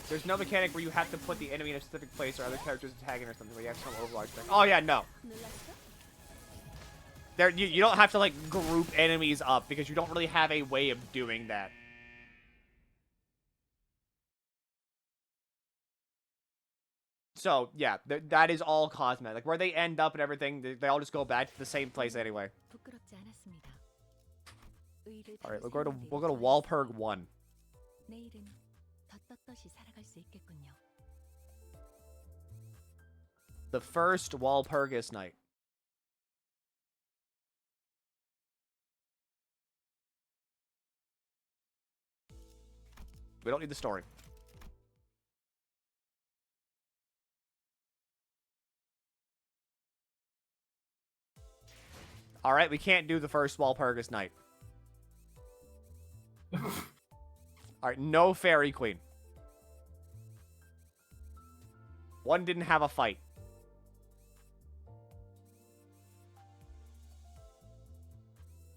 There's no mechanic where you have to put the enemy in a specific place or other characters attacking or something where you have some Overwatch thing. Oh yeah, no. There, you don't have to like group enemies up because you don't really have a way of doing that. So yeah, that is all cosmetic. Like where they end up and everything, they all just go back to the same place anyway. All right, we'll go to Walpurg 1. The first Walpurgis night. We don't need the story. Alright, we can't do the first Walpurgis night. Alright, no Fairy Queen. One didn't have a fight.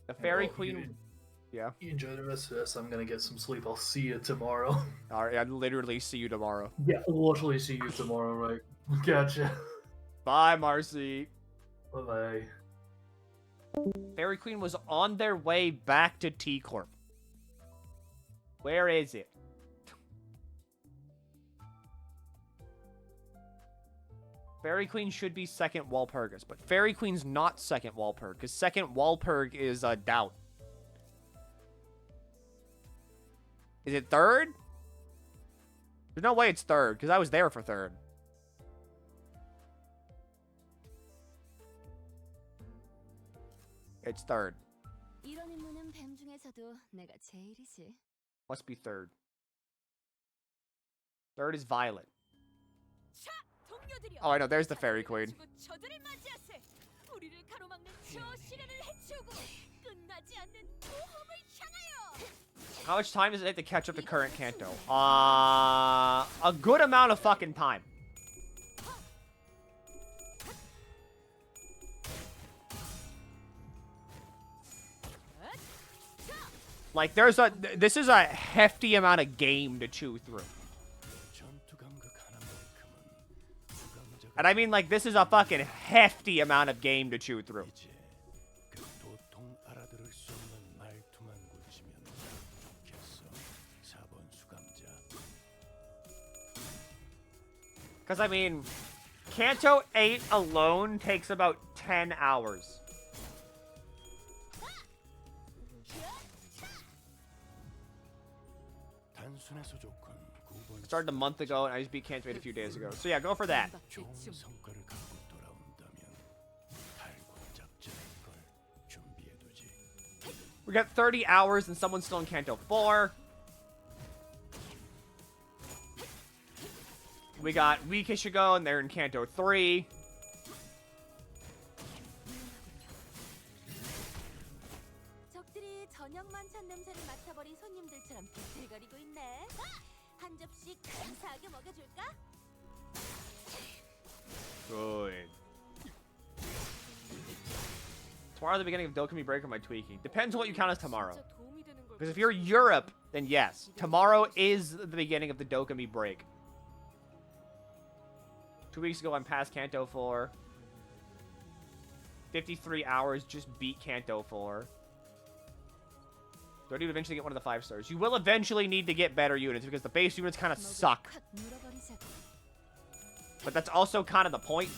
The Fairy Queen... Yeah. You enjoy the rest of this. I'm gonna get some sleep. I'll see you tomorrow. Alright, I'll literally see you tomorrow. Yeah, literally see you tomorrow, right? Gotcha. Bye, Marcy. Bye-bye. Fairy Queen was on their way back to T-Corp. Where is it? Fairy Queen should be second Walpurgis, but Fairy Queen's not second Walpurg, because second Walpurg is a doubt. Is it third? There's no way it's third, because I was there for third. It's third. Must be third. Third is Violet. Oh, I know. There's the Fairy Queen. How much time does it take to catch up to current Canto? A good amount of fucking time. Like, this is a hefty amount of game to chew through. And I mean, like, this is a fucking hefty amount of game to chew through. Because, I mean, Canto 8 alone takes about 10 hours. Started a month ago, and I just beat Canto 8 a few days ago. So yeah, go for that. We got 30 hours, and someone's still in Canto 4. We got weekish ago, and they're in Canto 3. Good. Tomorrow's the beginning of Dokomi break, or am I tweaking? Depends on what you count as tomorrow. Because if you're Europe, then yes. Tomorrow is the beginning of the Dokomi break. 2 weeks ago, I'm past Canto 4. 53 hours, just beat Canto 4. Don't even eventually get one of the 5 stars. You will eventually need to get better units because the base units kind of suck. But that's also kind of the point.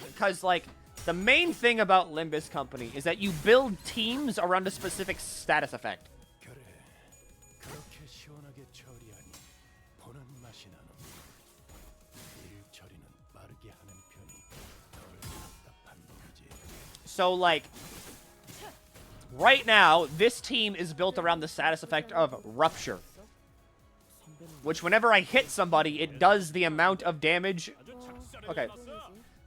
Because, like, the main thing about Limbus Company is that you build teams around a specific status effect. So, like, right now, this team is built around the status effect of Rupture. Which, whenever I hit somebody, it does the amount of damage. Okay.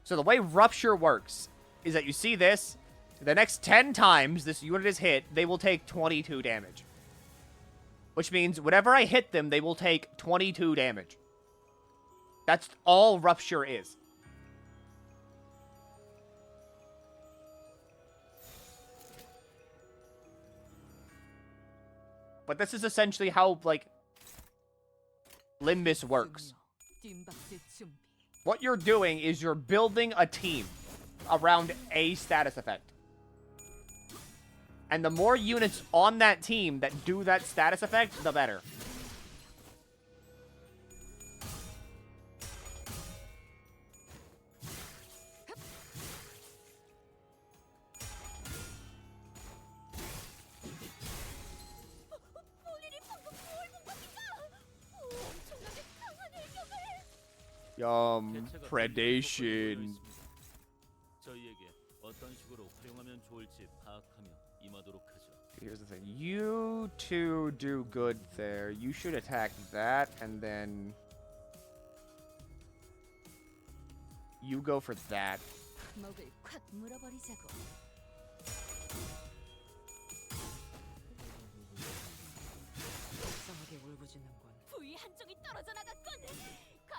So, the way Rupture works is that you see this. The next 10 times this unit is hit, they will take 22 damage. Which means, whenever I hit them, they will take 22 damage. That's all Rupture is. But this is essentially how, like, Limbus works. What you're doing is you're building a team around a status effect. And the more units on that team that do that status effect, the better. Predation. Here's the thing. You two do good there. You should attack that, and then you go for that.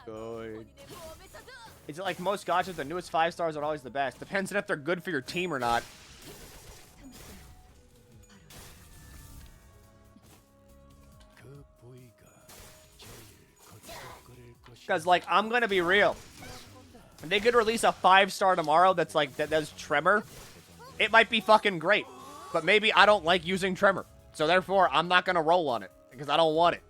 Good. Is it like most gachas, the newest 5 stars are always the best? Depends on if they're good for your team or not. Because, like, I'm gonna be real. If they could release a 5-star tomorrow that's like, that does Tremor, it might be fucking great. But maybe I don't like using Tremor. So therefore, I'm not gonna roll on it. Because I don't want it.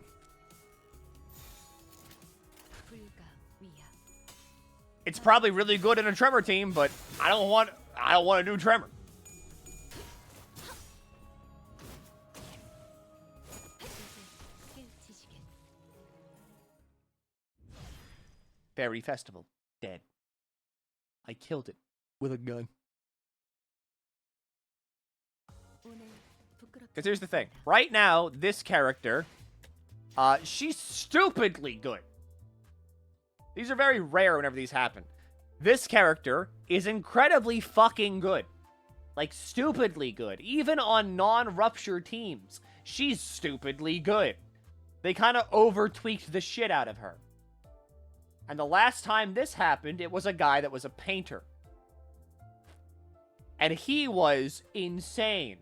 It's probably really good in a Tremor team, but I don't want to do Tremor. Fairy Festival. Dead. I killed it with a gun. Because here's the thing. Right now, this character, she's stupidly good. These are very rare whenever these happen. This character is incredibly fucking good. Like, stupidly good. Even on non-Rupture teams, she's stupidly good. They kind of over-tweaked the shit out of her. And the last time this happened, it was a guy that was a painter. And he was insane.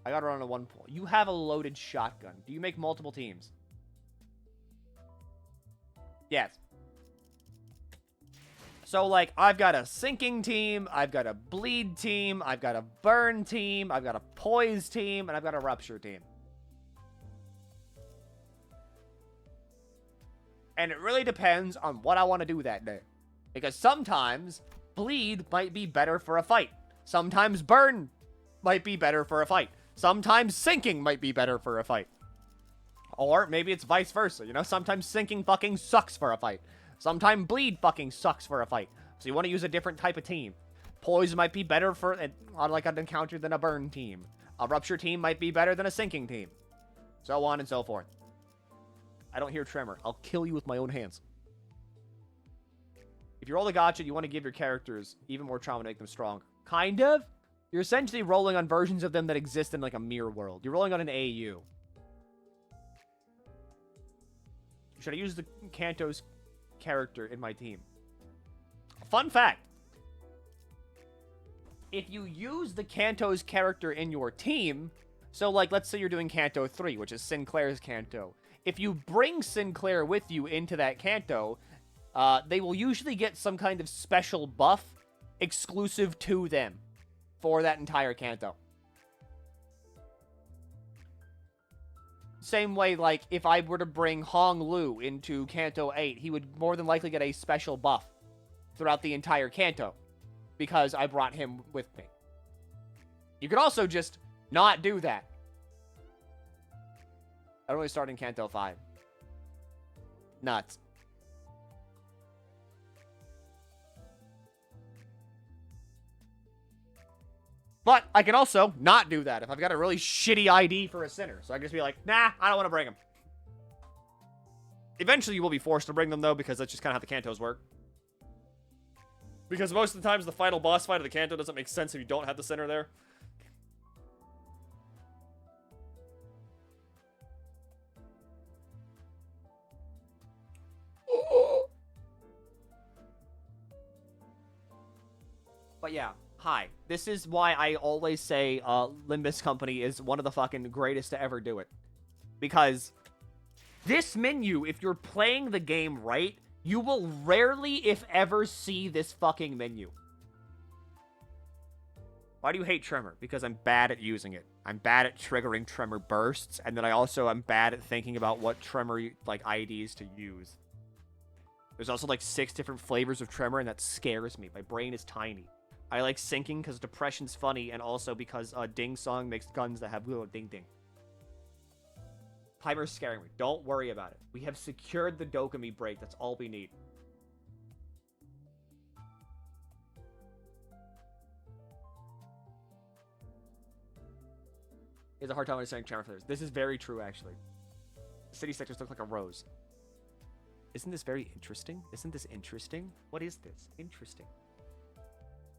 I got her on a 1 point. You have a loaded shotgun. Do you make multiple teams? Yes. So, like, I've got a sinking team, I've got a bleed team, I've got a burn team, I've got a poise team, and I've got a rupture team. And it really depends on what I want to do that day. Because sometimes, bleed might be better for a fight. Sometimes burn might be better for a fight. Sometimes sinking might be better for a fight. Or maybe it's vice versa, you know? Sometimes sinking fucking sucks for a fight. Sometimes bleed fucking sucks for a fight. So you want to use a different type of team. Poise might be better for on like an encounter than a burn team. A rupture team might be better than a sinking team. So on and so forth. I don't hear Tremor. I'll kill you with my own hands. If you roll a gacha, you want to give your characters even more trauma to make them strong. Kind of. You're essentially rolling on versions of them that exist in like a mirror world. You're rolling on an AU. Should I use the Canto's character in my team? Fun fact. If you use the Canto's character in your team, so like let's say you're doing Canto 3, which is Sinclair's Canto. If you bring Sinclair with you into that Canto, they will usually get some kind of special buff exclusive to them for that entire Canto. Same way, like, if I were to bring Hong Lu into Canto 8, he would more than likely get a special buff throughout the entire Canto because I brought him with me. You could also just not do that. I only start in Canto 5. Nuts. But I can also not do that if I've got a really shitty ID for a sinner. So I can just be like, nah, I don't want to bring him. Eventually you will be forced to bring them, though, because that's just kind of how the Cantos work. Because most of the times the final boss fight of the Canto doesn't make sense if you don't have the sinner there. But yeah, hi. This is why I always say Limbus Company is one of the fucking greatest to ever do it. Because this menu, if you're playing the game right, you will rarely, if ever, see this fucking menu. Why do you hate Tremor? Because I'm bad at using it. I'm bad at triggering Tremor bursts, and then I also am bad at thinking about what Tremor, like, IDs to use. There's also, like, 6 different flavors of Tremor, and that scares me. My brain is tiny. I like sinking because depression's funny, and also because Ding Song makes guns that have little ding ding. Timer's scaring me. Don't worry about it. We have secured the Dokomi break. That's all we need. He has a hard time understanding Tremor flavors. This is very true, actually. The city sectors look like a rose. Isn't this very interesting? Isn't this interesting? What is this? Interesting.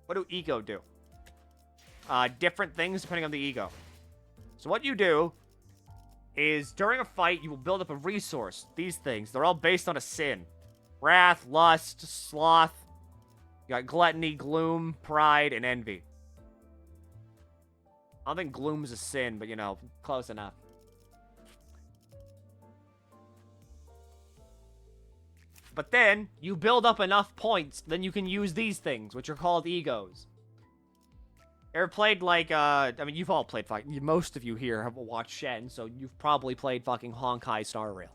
What do ego do? Different things depending on the ego. So what you do is during a fight, you will build up a resource. These things, they're all based on a sin. Wrath, lust, sloth. You got gluttony, gloom, pride, and envy. I don't think gloom's a sin, but you know, close enough. But then, you build up enough points, then you can use these things, which are called egos. Ever played, like, I mean, you've all played, most of you here have watched Shen, so you've probably played fucking Honkai Star Rail.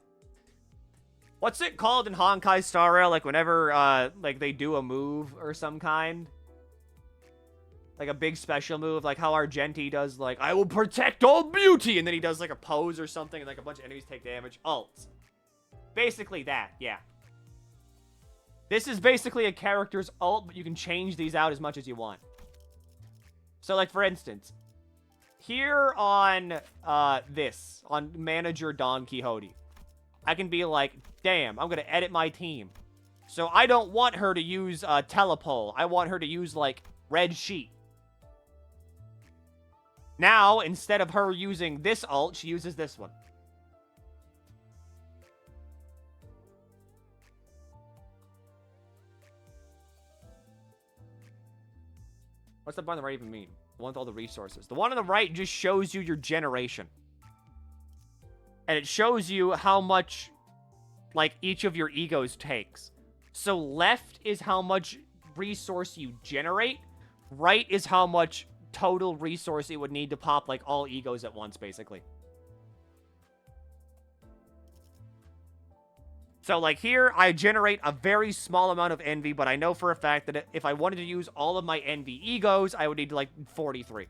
What's it called in Honkai Star Rail, like, whenever, like, they do a move or some kind? Like, a big special move, like how Argenti does, like, I will protect all beauty, and then he does, like, a pose or something, and, like, a bunch of enemies take damage. Ults. Basically that, yeah. This is basically a character's ult, but you can change these out as much as you want. So, like, for instance, here on this, on Manager Don Quixote, I can be like, damn, I'm going to edit my team. So I don't want her to use Telepole. I want her to use, like, Red Sheet. Now, instead of her using this ult, she uses this one. What's the one on the right even mean? The one with all the resources. The one on the right just shows you your generation. And it shows you how much, like, each of your egos takes. So left is how much resource you generate. Right is how much total resource it would need to pop, like, all egos at once, basically. So, like, here, I generate a very small amount of envy, but I know for a fact that if I wanted to use all of my envy egos, I would need, like, 43.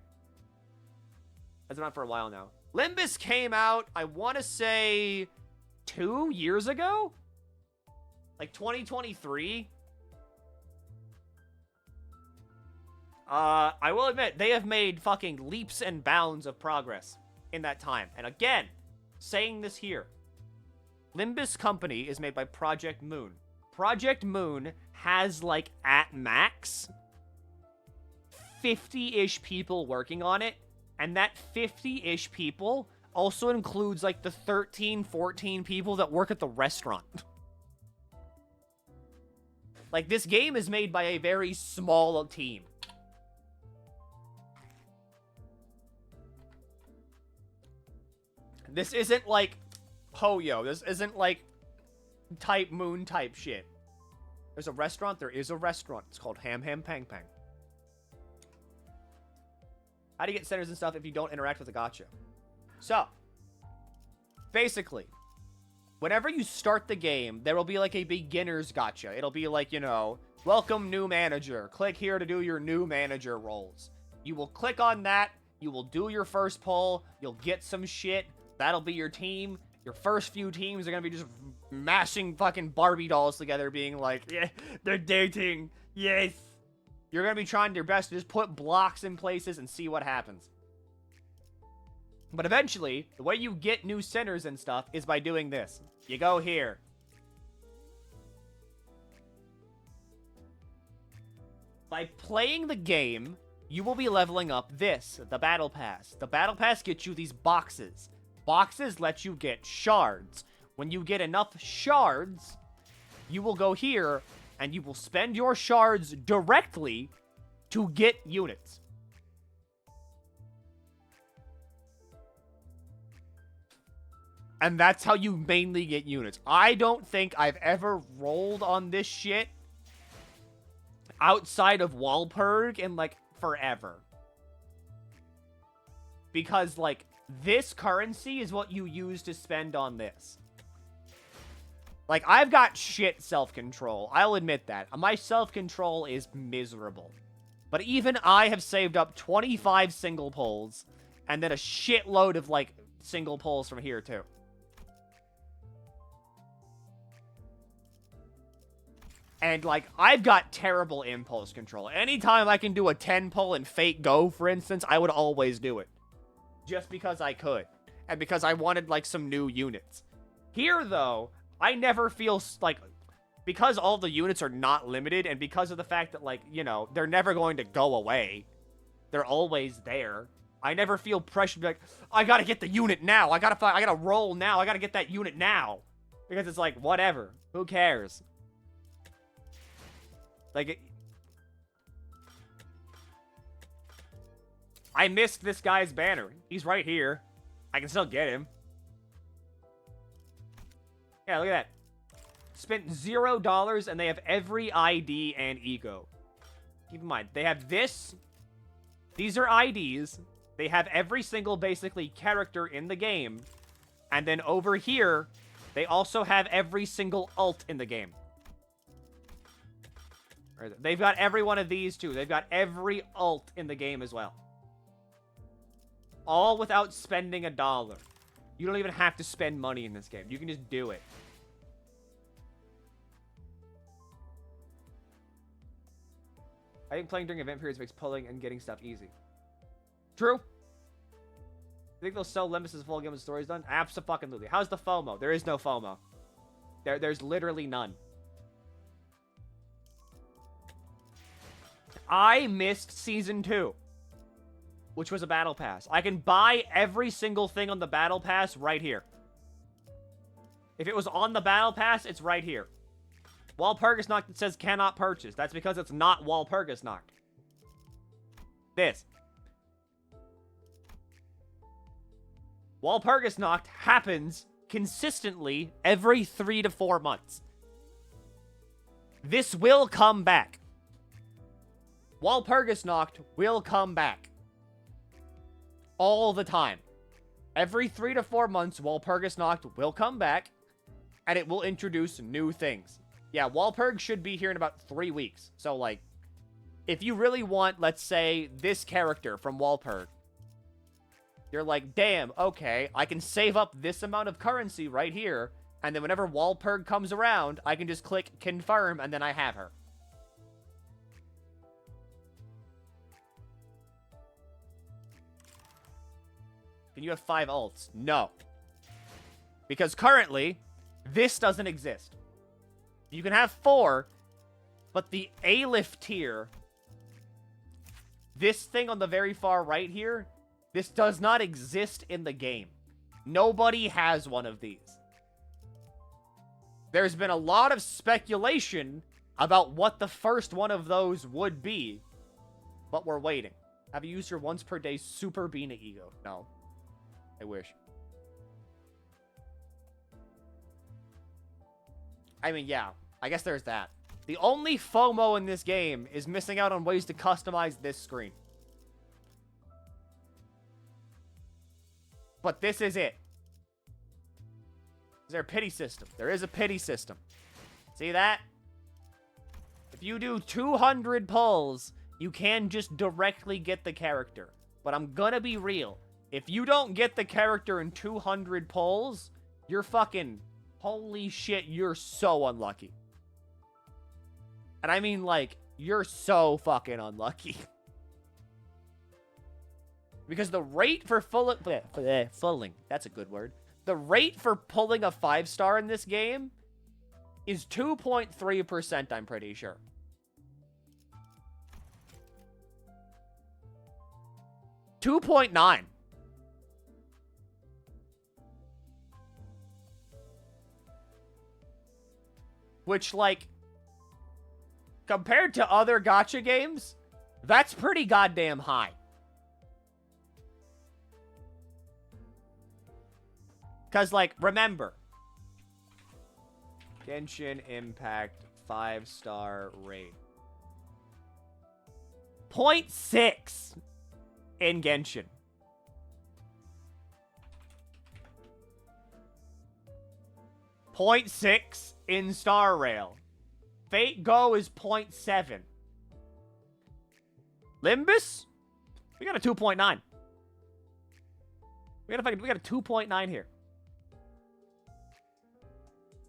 That's been on for a while now. Limbus came out, I want to say, 2 years ago? Like, 2023? I will admit, they have made fucking leaps and bounds of progress in that time. And again, saying this here. Limbus Company is made by Project Moon. Project Moon has, like, at max, 50-ish people working on it. And that 50-ish people also includes, like, the 13, 14 people that work at the restaurant. Like, this game is made by a very small team. This isn't, like, Hoyo. This isn't, like, type Moon type shit. There's a restaurant. There is a restaurant. It's called Ham Ham Pang Pang. How do you get centers and stuff if you don't interact with the gacha? So, basically, whenever you start the game, there will be like a beginner's gacha. It'll be like, you know, welcome new manager. Click here to do your new manager roles. You will click on that. You will do your first pull. You'll get some shit. That'll be your team. Your first few teams are going to be just mashing fucking Barbie dolls together, being like, yeah, they're dating. Yes. You're going to be trying your best to just put blocks in places and see what happens. But eventually, the way you get new centers and stuff is by doing this. You go here. By playing the game, you will be leveling up this, the Battle Pass. The Battle Pass gets you these boxes. Boxes let you get shards. When you get enough shards, you will go here, and you will spend your shards directly to get units. And that's how you mainly get units. I don't think I've ever rolled on this shit outside of Walpurg in, like, forever. Because, like, this currency is what you use to spend on this. Like, I've got shit self-control. I'll admit that. My self-control is miserable. But even I have saved up 25 single pulls, and then a shitload of, like, single pulls from here, too. And, like, I've got terrible impulse control. Anytime I can do a 10 pull and fake go, for instance, I would always do it. Just because I could. And because I wanted, like, some new units. Here, though, I never feel, like, because all the units are not limited, and because of the fact that, like, you know, they're never going to go away. They're always there. I never feel pressure to be like, I gotta get the unit now. I gotta roll now. I gotta get that unit now. Because it's like, whatever. Who cares? Like, I missed this guy's banner. He's right here. I can still get him. Yeah, look at that. Spent $0 and they have every ID and ego. Keep in mind, they have this. These are IDs. They have every single, basically, character in the game. And then over here, they also have every single ult in the game. They've got every one of these, too. They've got every ult in the game as well. All without spending $1. You don't even have to spend money in this game. You can just do it. I think playing during event periods makes pulling and getting stuff easy. True. You think they'll sell Limbus' full game when the story's done? Abso-fucking-lutely. How's the FOMO? There is no FOMO. There's literally none. I missed Season 2, which was a Battle Pass. I can buy every single thing on the Battle Pass right here. If it was on the Battle Pass, it's right here. Walpurgisnacht, it says cannot purchase. That's because it's not Walpurgisnacht. This. Walpurgisnacht happens consistently every 3 to 4 months. This will come back. Walpurgisnacht will come back. All the time. Every 3 to 4 months, Walpurgisnacht will come back, and it will introduce new things. Yeah, Walpurg should be here in about 3 weeks. So, like, if you really want, let's say, this character from Walpurg, you're like, damn, okay, I can save up this amount of currency right here, and then whenever Walpurg comes around, I can just click confirm, and then I have her. Can you have 5 ults? No. Because currently, this doesn't exist. You can have 4, but the A-lift tier, this thing on the very far right here, this does not exist in the game. Nobody has one of these. There's been a lot of speculation about what the first one of those would be, but we're waiting. Have you used your once per day Super Bina Ego? No. I wish. I mean, yeah. I guess there's that. The only FOMO in this game is missing out on ways to customize this screen. But this is it. Is there a pity system? There is a pity system. See that? If you do 200 pulls, you can just directly get the character. But I'm gonna be real. If you don't get the character in 200 pulls, you're fucking... Holy shit, you're so unlucky. And I mean, like, you're so fucking unlucky. Because the rate for fulling, that's a good word. The rate for pulling a 5-star in this game is 2.3%, I'm pretty sure. $2.9. Which, like, compared to other gacha games, that's pretty goddamn high. Because, like, remember, Genshin Impact 5-star rate. 0.6 in Genshin. .6 in Star Rail. Fate Go is 0.7. Limbus? We got a 2.9. We got a 2.9 here.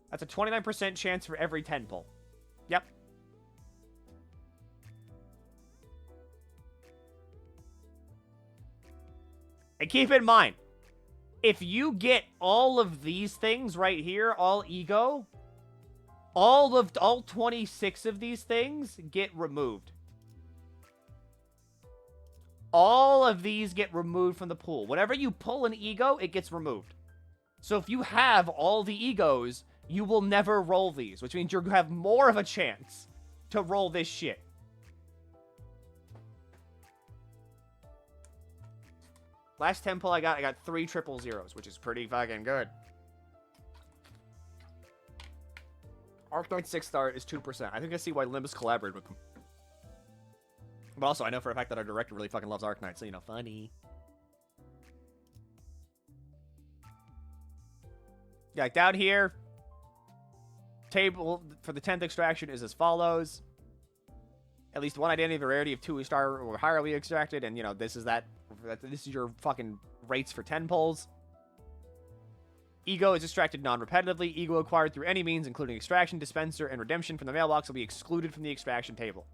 That's a 29% chance for every 10 pull. Yep. And keep in mind, if you get all of these things right here, all ego, all 26 of these things get removed. All of these get removed from the pool. Whenever you pull an ego, it gets removed. So if you have all the egos, you will never roll these, which means you have more of a chance to roll this shit. Last 10 pull I got 3 triple zeros, which is pretty fucking good. Arknight 6-star is 2%. I think I see why Limbus collaborated with them. But also, I know for a fact that our director really fucking loves Arknight, so, you know, funny. Yeah, down here, table for the 10th extraction is as follows. At least one identity of a rarity of 2-star or higher will be extracted, and, you know, this is your fucking rates for 10 pulls. Ego is extracted non-repetitively. Ego acquired through any means, including extraction, dispenser, and redemption from the mailbox, will be excluded from the extraction table.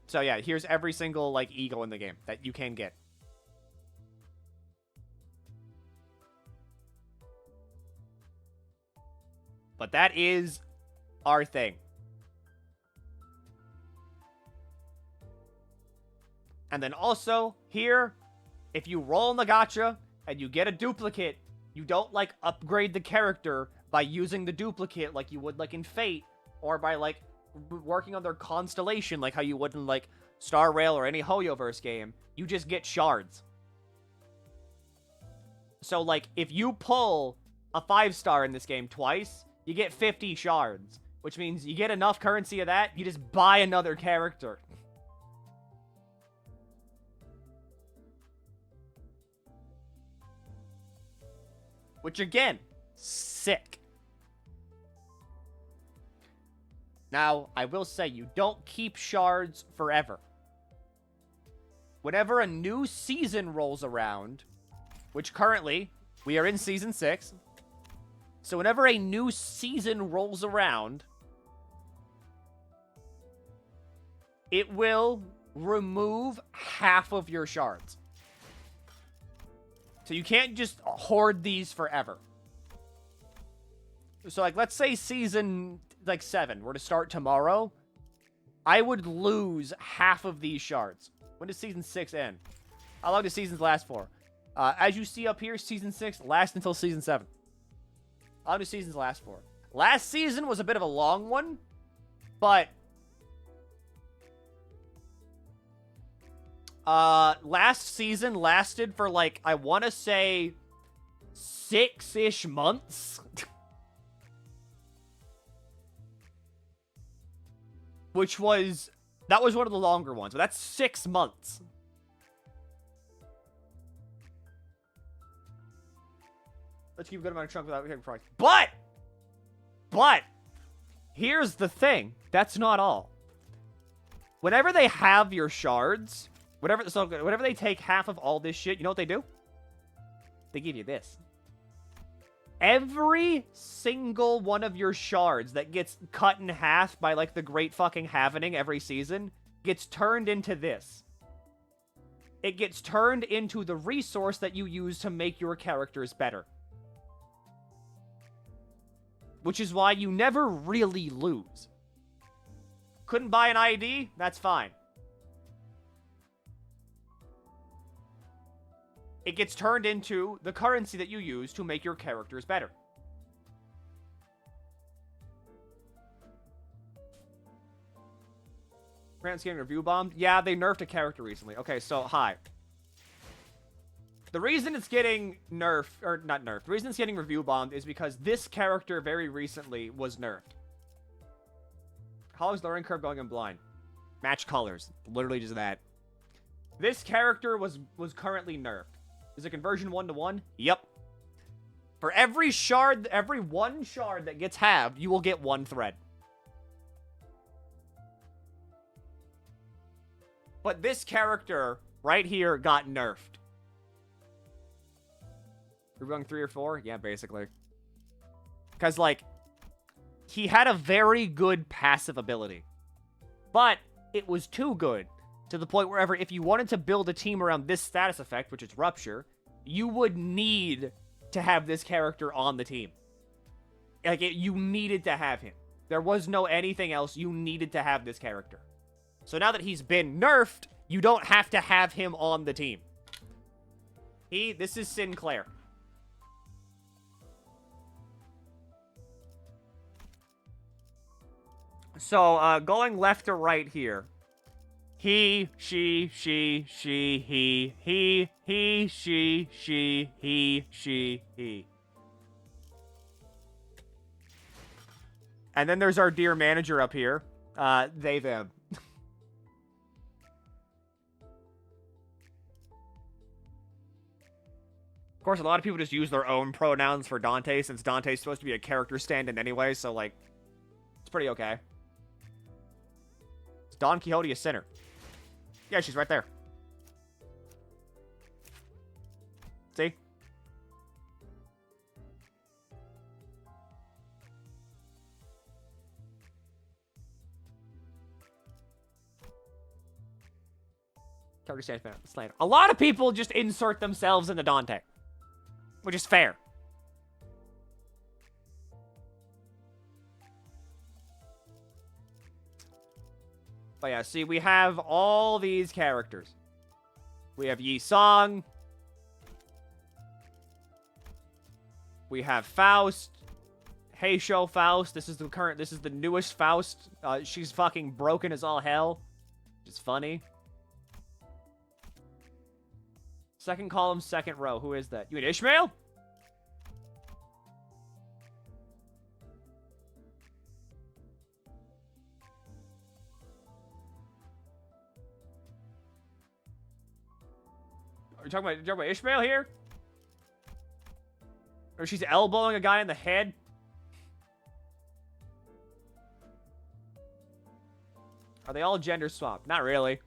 So yeah, here's every single, like, ego in the game that you can get. But that is our thing. And then also, here, if you roll in the gacha and you get a duplicate, you don't, like, upgrade the character by using the duplicate like you would, like, in Fate, or by, like, working on their constellation like how you would in, like, Star Rail or any Hoyoverse game. You just get shards. So, like, if you pull a 5-star in this game twice, you get 50 shards, which means you get enough currency of that, you just buy another character. Which, again, sick. Now, I will say, you don't keep shards forever. Whenever a new season rolls around, which currently, we are in Season 6, so whenever a new season rolls around, it will remove half of your shards. So you can't just hoard these forever. So, like, let's say Season, like, 7 were to start tomorrow. I would lose half of these shards. When does Season 6 end? How long do seasons last for? As you see up here, Season 6 lasts until Season 7. How long do seasons last for? Last season was a bit of a long one, but last season lasted for, like, I want to say 6-ish months. That was one of the longer ones, but that's 6 months. Let's keep a good amount of chunk without getting price. But, here's the thing. That's not all. Whenever they have your shards, whenever they take half of all this shit, you know what they do? They give you this. Every single one of your shards that gets cut in half by, like, the great fucking halvening every season gets turned into this. It gets turned into the resource that you use to make your characters better. Which is why you never really lose. Couldn't buy an ID? That's fine. It gets turned into the currency that you use to make your characters better. Grant's getting review bombed? Yeah, they nerfed a character recently. Okay, so, hi. The reason it's getting nerfed, or not nerfed, the reason it's getting review bombed is because this character very recently was nerfed. How is the learning curve going in blind? Match colors. Literally just that. This character was currently nerfed. Is the conversion 1-to-1? Yep. For every shard, every one shard that gets halved, you will get one thread. But this character right here got nerfed. We're going 3 or 4? Yeah, basically. Because, like, he had a very good passive ability. But it was too good. To the point where if you wanted to build a team around this status effect, which is Rupture, you would need to have this character on the team. Like, you needed to have him. There was no anything else. You needed to have this character. So now that he's been nerfed, you don't have to have him on the team. This is Sinclair. So, going left to right here. He, she, he, she. And then there's our dear manager up here. They, them. Of course, a lot of people just use their own pronouns for Dante, since Dante's supposed to be a character stand-in anyway, so, like, it's pretty okay. Is Don Quixote a sinner? Yeah, she's right there. See? Character stand slander. A lot of people just insert themselves into Dante, which is fair. But yeah, see, we have all these characters. We have Yi Song. We have Faust. Hey Show Faust. This is the newest Faust. She's fucking broken as all hell. Which is funny. Second column, second row. Who is that? You mean Ishmael? Are you talking about Ishmael here? Or she's elbowing a guy in the head? Are they all gender swapped? Not really.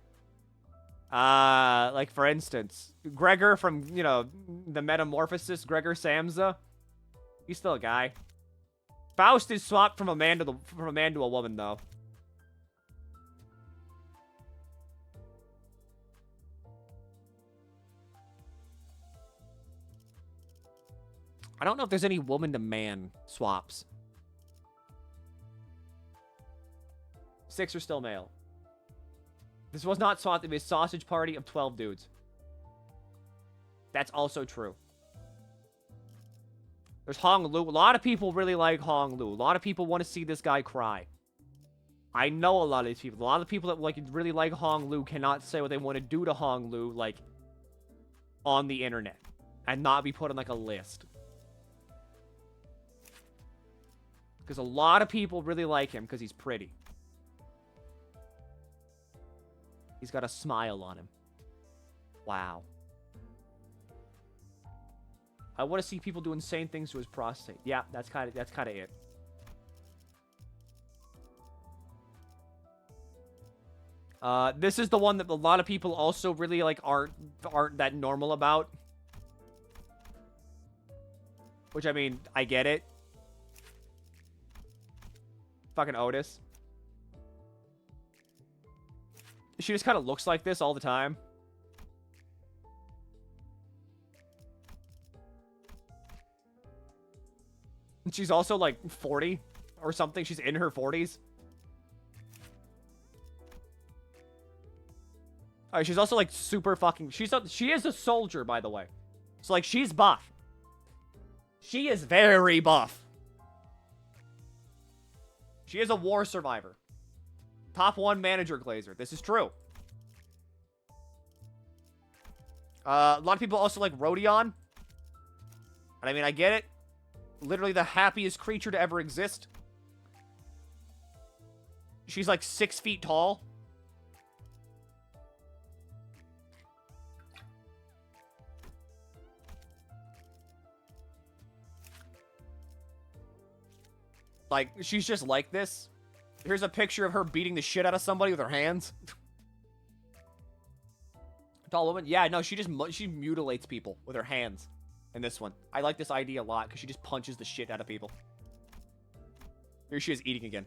Like, for instance, Gregor from, you know, the Metamorphosis, Gregor Samsa. He's still a guy. Faust is swapped from a man to a woman, though. I don't know if there's any woman to man swaps. 6 are still male. This was not swapped. It was a sausage party of 12 dudes. That's also true. There's Hong Lu. A lot of people really like Hong Lu. A lot of people want to see this guy cry. I know a lot of these people. A lot of people that really like Hong Lu cannot say what they want to do to Hong Lu, like, on the internet. And not be put on, like, a list. Because a lot of people really like him because he's pretty. He's got a smile on him. Wow. I want to see people do insane things to his prostate. Yeah, that's kind of it. This is the one that a lot of people also really like aren't that normal about. Which, I mean, I get it. Fucking Otis. She just kind of looks like this all the time. And she's also like 40 or something. She's in her 40s. Alright, she's also like super fucking... She is a soldier, by the way. So like, she's buff. She is very buff. She is a war survivor. Top 1 manager glazer. This is true. A lot of people also like Rodion. And I mean, I get it. Literally the happiest creature to ever exist. She's like 6 feet tall. Like, she's just like this. Here's a picture of her beating the shit out of somebody with her hands. Tall woman? Yeah, no, she mutilates people with her hands in this one. I like this idea a lot because she just punches the shit out of people. Here she is eating again.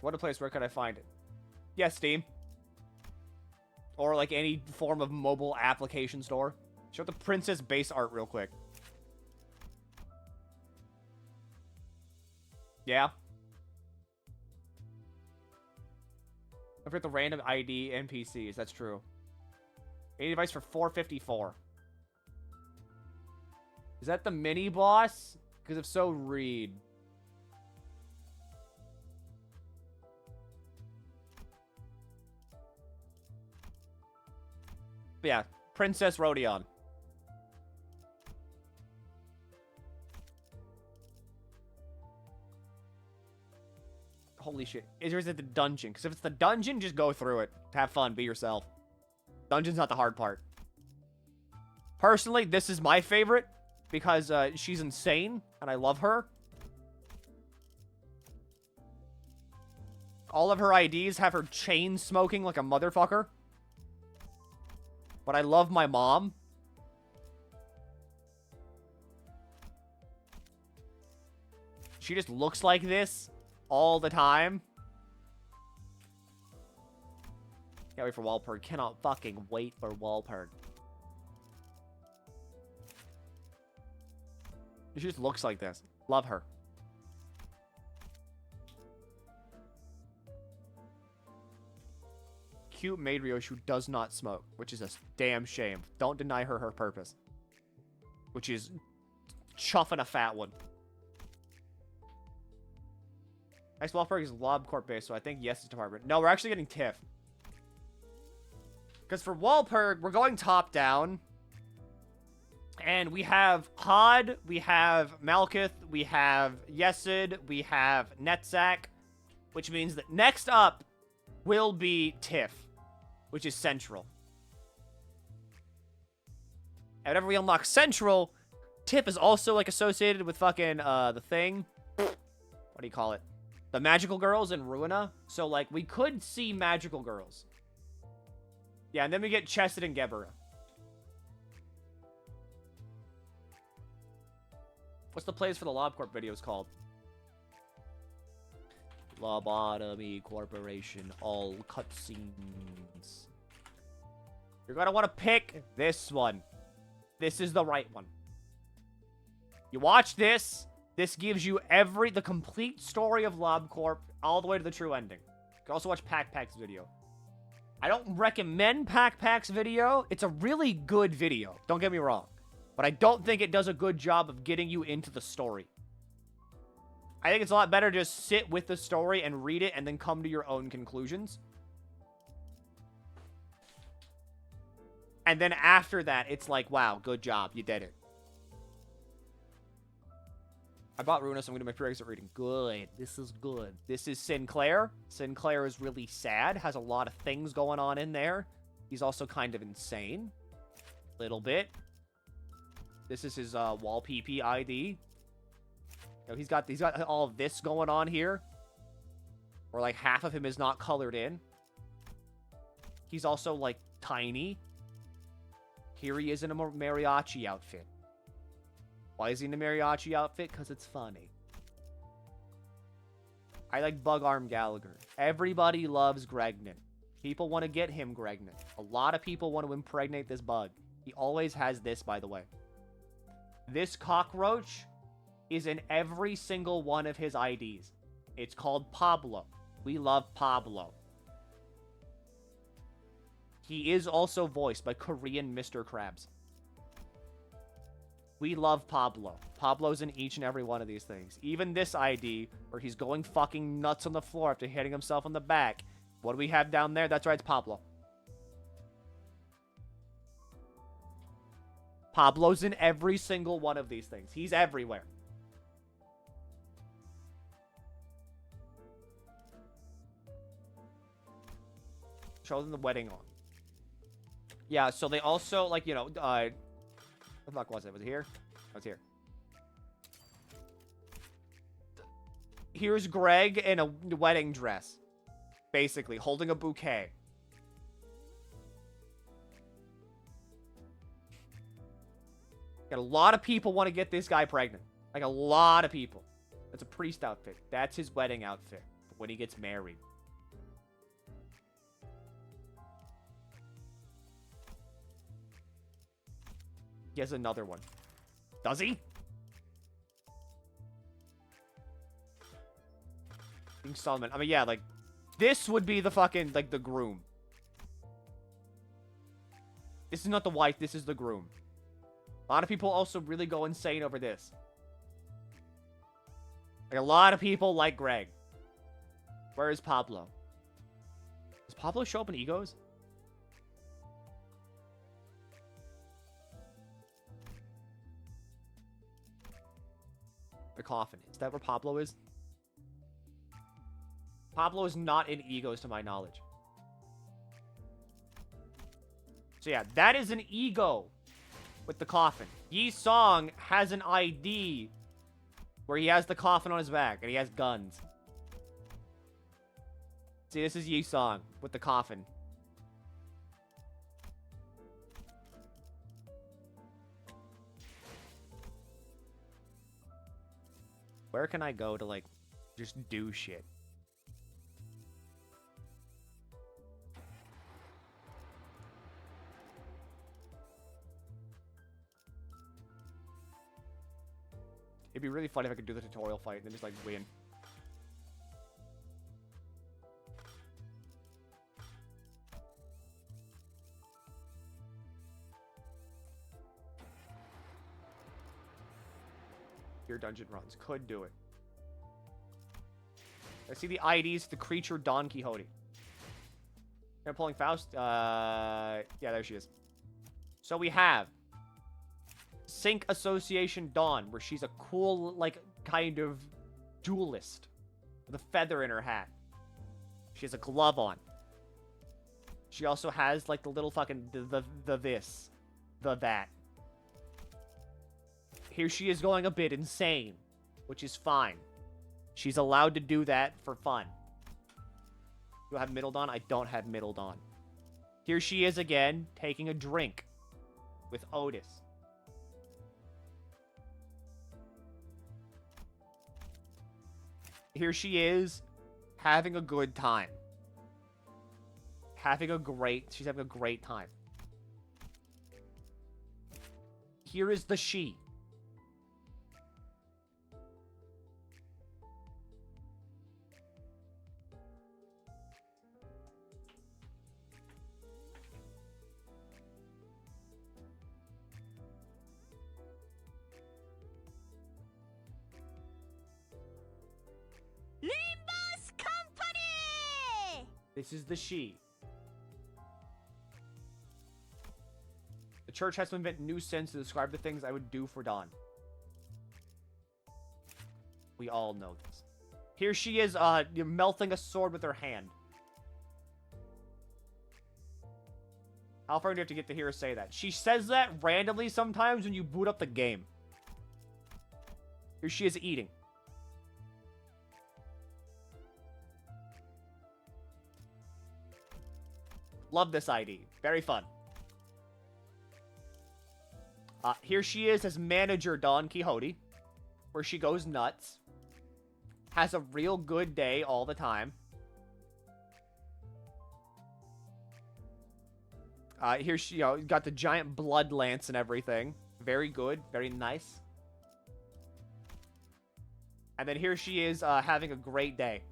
What a place, where can I find it? Yeah, Steam. Or like any form of mobile application store. Show the princess base art real quick. Yeah. Don't forget the random ID NPCs. That's true. Any device for 454. Is that the mini boss? Because if so, read. But yeah, Princess Rodion. Holy shit. Is it the dungeon? Because if it's the dungeon, just go through it. Have fun. Be yourself. Dungeon's not the hard part. Personally, this is my favorite. Because she's insane. And I love her. All of her IDs have her chain smoking like a motherfucker. But I love my mom. She just looks like this all the time. Can't wait for Walpurg. Cannot fucking wait for Walpurg. She just looks like this. Love her. Cute maid Ryoshi who does not smoke, which is a damn shame. Don't deny her her purpose. Which is chuffing a fat one. Next Walpurg is LobCorp base, so I think yes is department. No, we're actually getting TIFF. Because for Walpurg, we're going top down. And we have Hod, we have Malkith, we have Yesid, we have Netzak. Which means that next up will be TIFF, which is Central. And whenever we unlock Central, TIFF is also like associated with fucking the thing. What do you call it? The magical girls in Ruina. So like we could see magical girls. Yeah, and then we get Chesed and Gebera. What's the plays for the LobCorp videos called? Lobotomy Corporation, all cutscenes. You're gonna want to pick this one. This is the right one. You watch this. This gives you the complete story of LobCorp all the way to the true ending. You can also watch Pack's video. I don't recommend Pack's video. It's a really good video. Don't get me wrong. But I don't think it does a good job of getting you into the story. I think it's a lot better to just sit with the story and read it and then come to your own conclusions. And then after that, it's like, wow, good job. You did it. I bought Runa, so I'm going to my pre-exit reading. Good. This is good. This is Sinclair. Sinclair is really sad. Has a lot of things going on in there. He's also kind of insane. Little bit. This is his wall PP ID. You know, he's got all of this going on here. Or like half of him is not colored in. He's also like tiny. Here he is in a mariachi outfit. Why is he in a mariachi outfit? Because it's funny. I like Bug Arm Gallagher. Everybody loves Gregnan. People want to get him Gregnan. A lot of people want to impregnate this bug. He always has this, by the way. This cockroach is in every single one of his IDs. It's called Pablo. We love Pablo. He is also voiced by Korean Mr. Krabs. We love Pablo. Pablo's in each and every one of these things. Even this ID, where he's going fucking nuts on the floor after hitting himself on the back. What do we have down there? That's right, it's Pablo. Pablo's in every single one of these things. He's everywhere. Show them the wedding on. Yeah, so they also, like, you know, what the fuck was it? Was it here? Oh, it's here. Here's Greg in a wedding dress. Basically, holding a bouquet. Got a lot of people want to get this guy pregnant. Like, a lot of people. That's a priest outfit. That's his wedding outfit when he gets married. He has another one. Does he? King Solomon. I mean, yeah, like, this would be the fucking, like, the groom. This is not the wife, this is the groom. A lot of people also really go insane over this. Like, a lot of people like Greg. Where is Pablo? Does Pablo show up in Egos? The coffin. Is that where Pablo is? Pablo is not in Egos to my knowledge. So yeah, that is an Ego with the coffin. Yi Song has an ID where he has the coffin on his back and he has guns. See, this is Yi Song with the coffin. Where can I go to, like, just do shit? It'd be really funny if I could do the tutorial fight and then just, like, win. Your dungeon runs. Could do it. I see the IDs, the creature Don Quixote. I'm pulling Faust. Yeah, there she is. So we have Sync Association Dawn, where she's a cool, like, kind of duelist with a feather in her hat. She has a glove on. She also has, like, the little fucking that. Here she is going a bit insane, which is fine. She's allowed to do that for fun. Do I have Middle Dawn? I don't have Middle Dawn. Here she is again, taking a drink with Otis. Here she is, having a good time. She's having a great time. Here is the she. Limbus Company! This is the she. The church has to invent new sense to describe the things I would do for Dawn. We all know this. Here she is, melting a sword with her hand. How far do you have to get to hear her say that? She says that randomly sometimes when you boot up the game. Here she is eating. Love this ID. Very fun. Here she is as manager Don Quixote, where she goes nuts. Has a real good day all the time. Here she got the giant blood lance and everything. Very good. Very nice. And then here she is having a great day.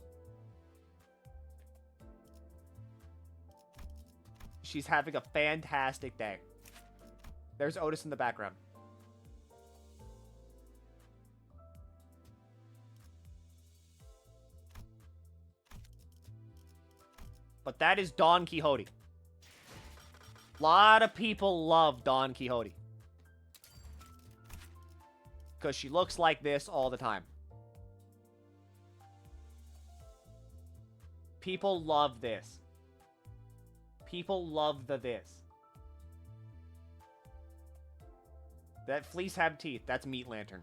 She's having a fantastic day. There's Otis in the background. But that is Don Quixote. A lot of people love Don Quixote. Because she looks like this all the time. People love this. People love this. That fleece have teeth. That's Meat Lantern.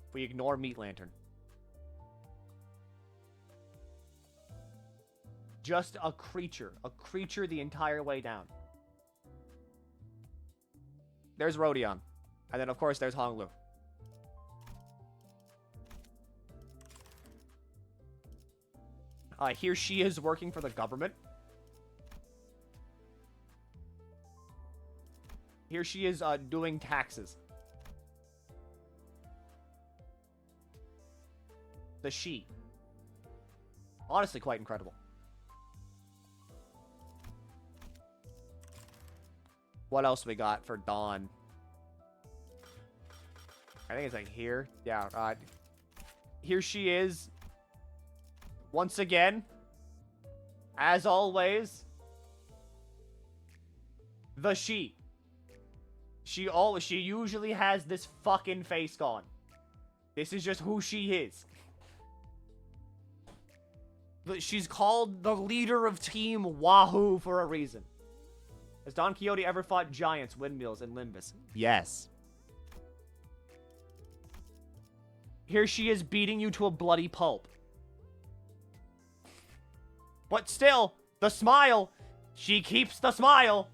If we ignore Meat Lantern. Just a creature. A creature the entire way down. There's Rodion. And then, of course, there's Honglu. Here she is working for the government. Here she is doing taxes. The she. Honestly, quite incredible. What else we got for Dawn? I think it's like here. Yeah. Here she is. Once again. As always. The she. She usually has this fucking face on. This is just who she is. She's called the leader of Team Wahoo for a reason. Has Don Quixote ever fought giants, windmills, and Limbus? Yes. Here she is beating you to a bloody pulp. But still, the smile. She keeps the smile.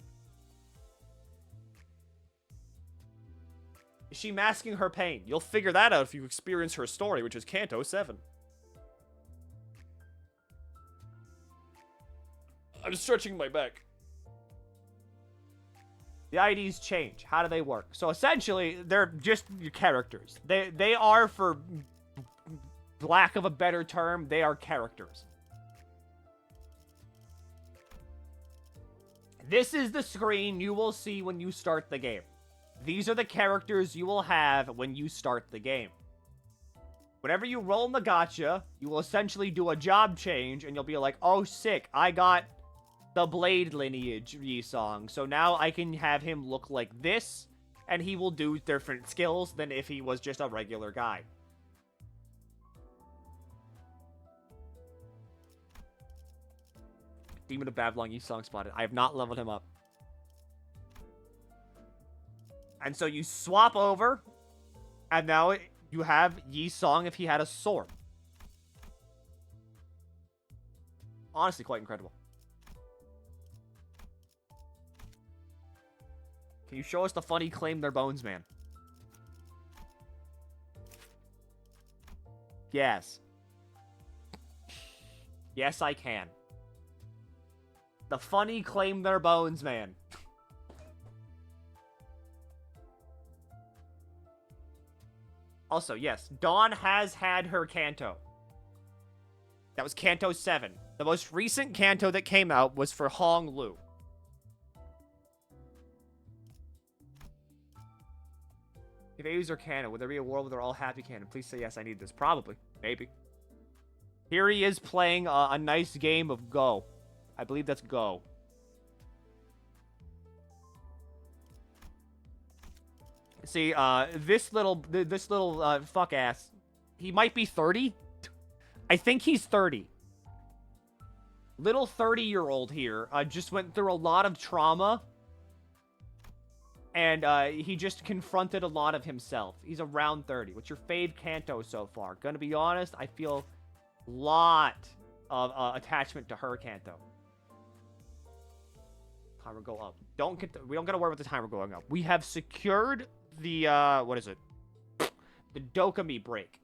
Is she masking her pain? You'll figure that out if you experience her story, which is Canto 7. I'm stretching my back. The IDs change. How do they work? So essentially, they're just your characters. They are, for lack of a better term, they are characters. This is the screen you will see when you start the game. These are the characters you will have when you start the game. Whenever you roll in the gacha, you will essentially do a job change, and you'll be like, oh, sick, I got the Blade lineage Yi-Song, so now I can have him look like this, and he will do different skills than if he was just a regular guy. Demon of Babylon Yi-Song spotted. I have not leveled him up. And so you swap over, and now you have Yi-Song if he had a sword. Honestly, quite incredible. Can you show us the funny claim their bones, man? Yes. Yes, I can. The funny claim their bones, man. Also, yes, Dawn has had her Canto. That was Canto 7. The most recent Canto that came out was for Hong Lu. If A's are canon, would there be a world where they're all happy canon? Please say yes, I need this. Probably. Maybe. Here he is playing a nice game of Go. I believe that's Go. See, this little fuck ass He might be 30. I think he's 30. Little 30-year-old here just went through a lot of trauma. And he just confronted a lot of himself. He's around 30. What's your fave Canto so far? Gonna be honest, I feel a lot of attachment to her Canto. Timer go up. We don't gotta worry about the timer going up. We have secured the what is it? The Dokomi break.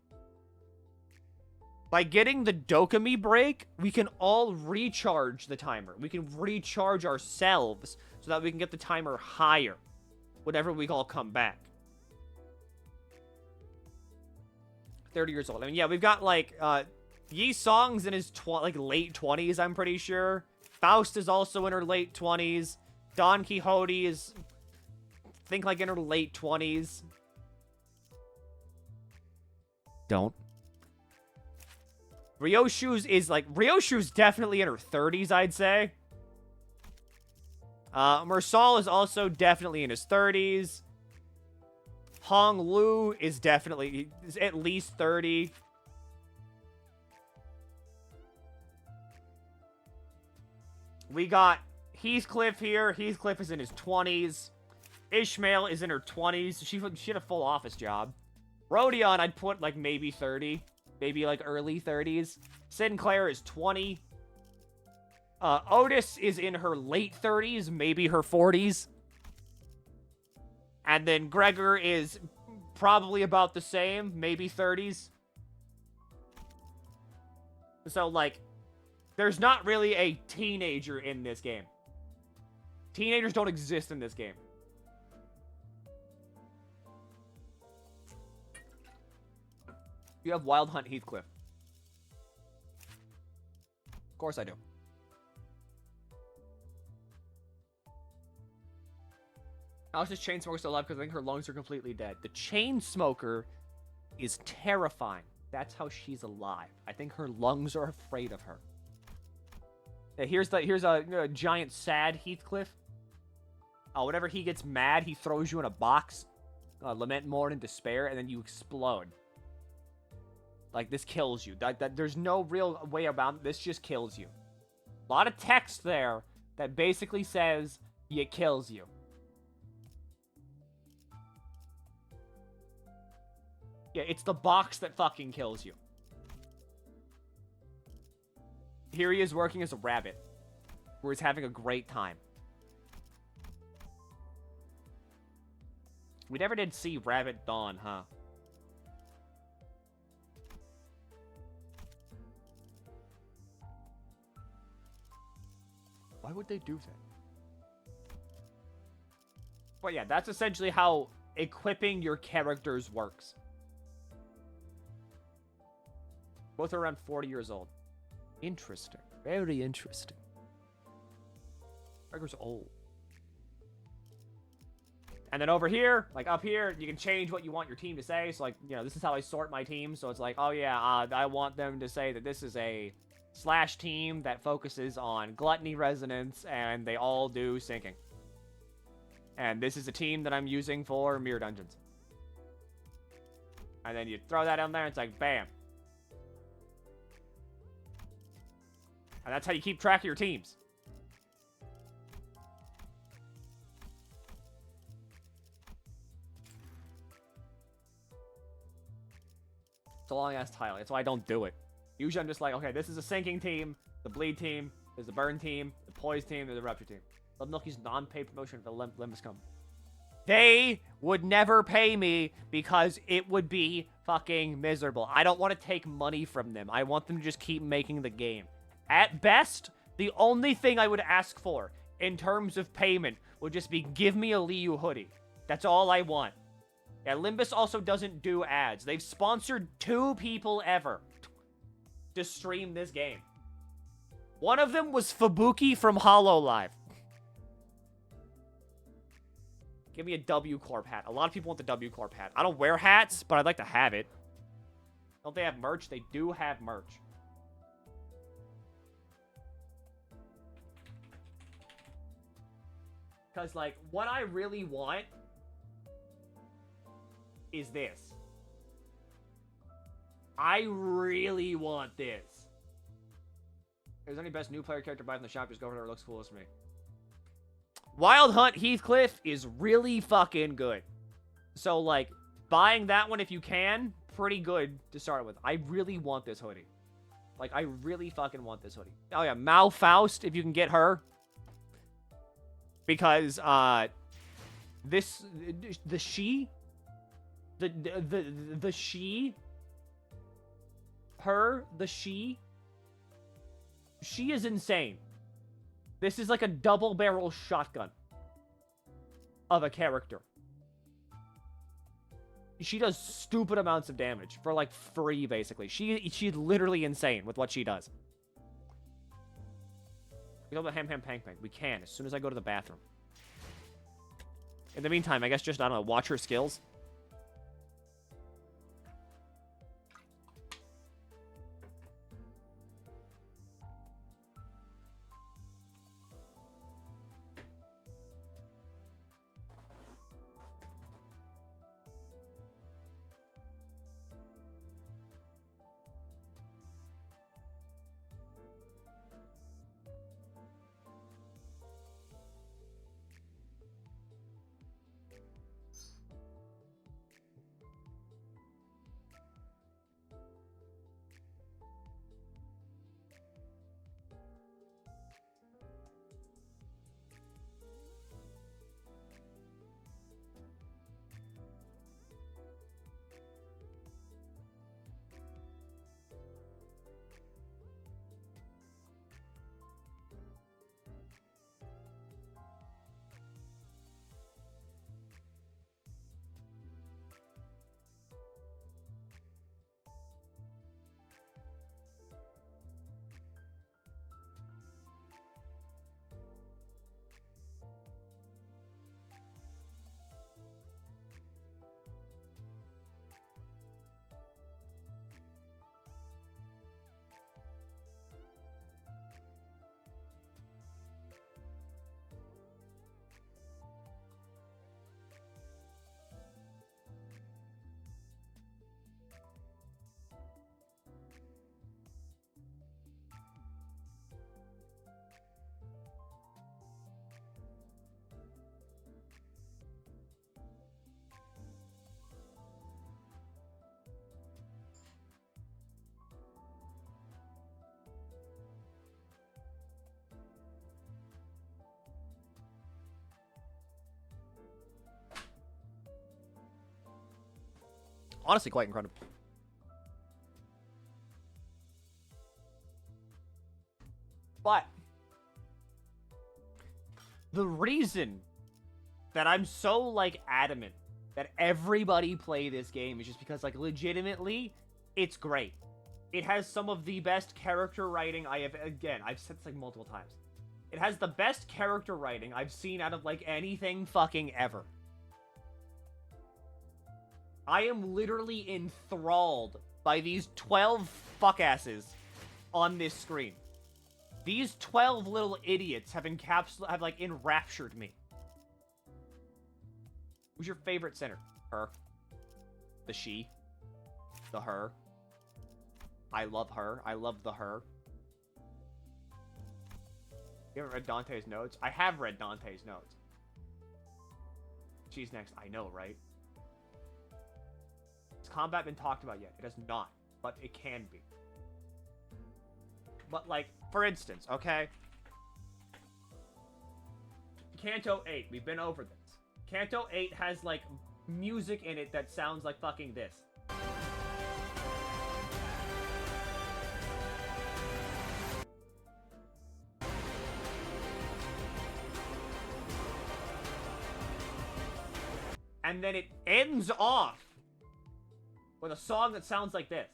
By getting the Dokomi break, we can all recharge the timer. We can recharge ourselves so that we can get the timer higher whenever we all come back. 30 years old. I mean, yeah, we've got, like, Yi Song's in his, late 20s, I'm pretty sure. Faust is also in her late 20s. Don Quixote is, I think, like, in her late 20s. Don't. Ryoshu's definitely in her 30s, I'd say. Mersal is also definitely in his 30s. Hong Lu is definitely at least 30. We got Heathcliff here. Heathcliff is in his 20s. Ishmael is in her 20s. She had a full office job. Rodion, I'd put, like, maybe 30. Maybe, like, early 30s. Sinclair is 20. Otis is in her late 30s, maybe her 40s. And then Gregor is probably about the same, maybe 30s. So, like, there's not really a teenager in this game. Teenagers don't exist in this game. You have Wild Hunt Heathcliff. Of course I do. How is this chain smoker still alive? Because I think her lungs are completely dead. The chain smoker is terrifying. That's how she's alive. I think her lungs are afraid of her. Yeah, here's a giant sad Heathcliff. Whenever he gets mad, he throws you in a box. Lament, mourn, and despair, and then you explode. Like, this kills you. There's no real way about it. This just kills you. A lot of text there that basically says it kills you. Yeah, it's the box that fucking kills you. Here he is working as a rabbit, where he's having a great time. We never did see Rabbit Dawn, huh? Why would they do that? But yeah, that's essentially how equipping your characters works. Both are around 40 years old. Interesting. Very interesting. Gregor's old. And then over here, like up here, you can change what you want your team to say. So like, you know, this is how I sort my team. So it's like, oh yeah, I want them to say that this is a / team that focuses on gluttony resonance and they all do sinking. And this is a team that I'm using for mirror dungeons. And then you throw that in there and it's like, bam. And that's how you keep track of your teams. It's a long-ass title. That's why I don't do it. Usually I'm just like, okay, this is a sinking team, the bleed team, there's the burn team, the poise team, there's the rupture team. Love Milky's non-paid promotion for Limbus Company. They would never pay me because it would be fucking miserable. I don't want to take money from them. I want them to just keep making the game. At best, the only thing I would ask for in terms of payment would just be give me a Liu hoodie. That's all I want. Yeah, Limbus also doesn't do ads. They've sponsored 2 people ever to stream this game. One of them was Fubuki from HoloLive. Give me a W Corp hat. A lot of people want the W Corp hat. I don't wear hats, but I'd like to have it. Don't they have merch? They do have merch. Because, like, what I really want is this. I really want this. If there's any best new player character buy from the shop, just go over there. It looks coolest for me. Wild Hunt Heathcliff is really fucking good. So, like, buying that one if you can, pretty good to start with. I really want this hoodie. Like, I really fucking want this hoodie. Oh, yeah, Mal Faust, if you can get her. Because, the she, she is insane. This is like a double barrel shotgun of a character. She does stupid amounts of damage for like free, basically. She's literally insane with what she does. We go to Ham Pang Pang. We can as soon as I go to the bathroom. In the meantime, I guess just, I don't know, watch her skills. Honestly, quite incredible. But the reason that I'm so, like, adamant that everybody play this game is just because, like, legitimately, it's great. It has some of the best character writing I have, again, I've said this, like, multiple times. It has the best character writing I've seen out of, like, anything fucking ever. I am literally enthralled by these 12 fuckasses on this screen. These 12 little idiots have like enraptured me. Who's your favorite center? Her. The she. The her. I love her. I love the her. You haven't read Dante's notes? I have read Dante's notes. She's next. I know, right? Has combat been talked about yet? It has not, but it can be. But, like, for instance, okay? Canto 8, we've been over this. Canto 8 has, like, music in it that sounds like fucking this. And then it ends off with a song that sounds like this.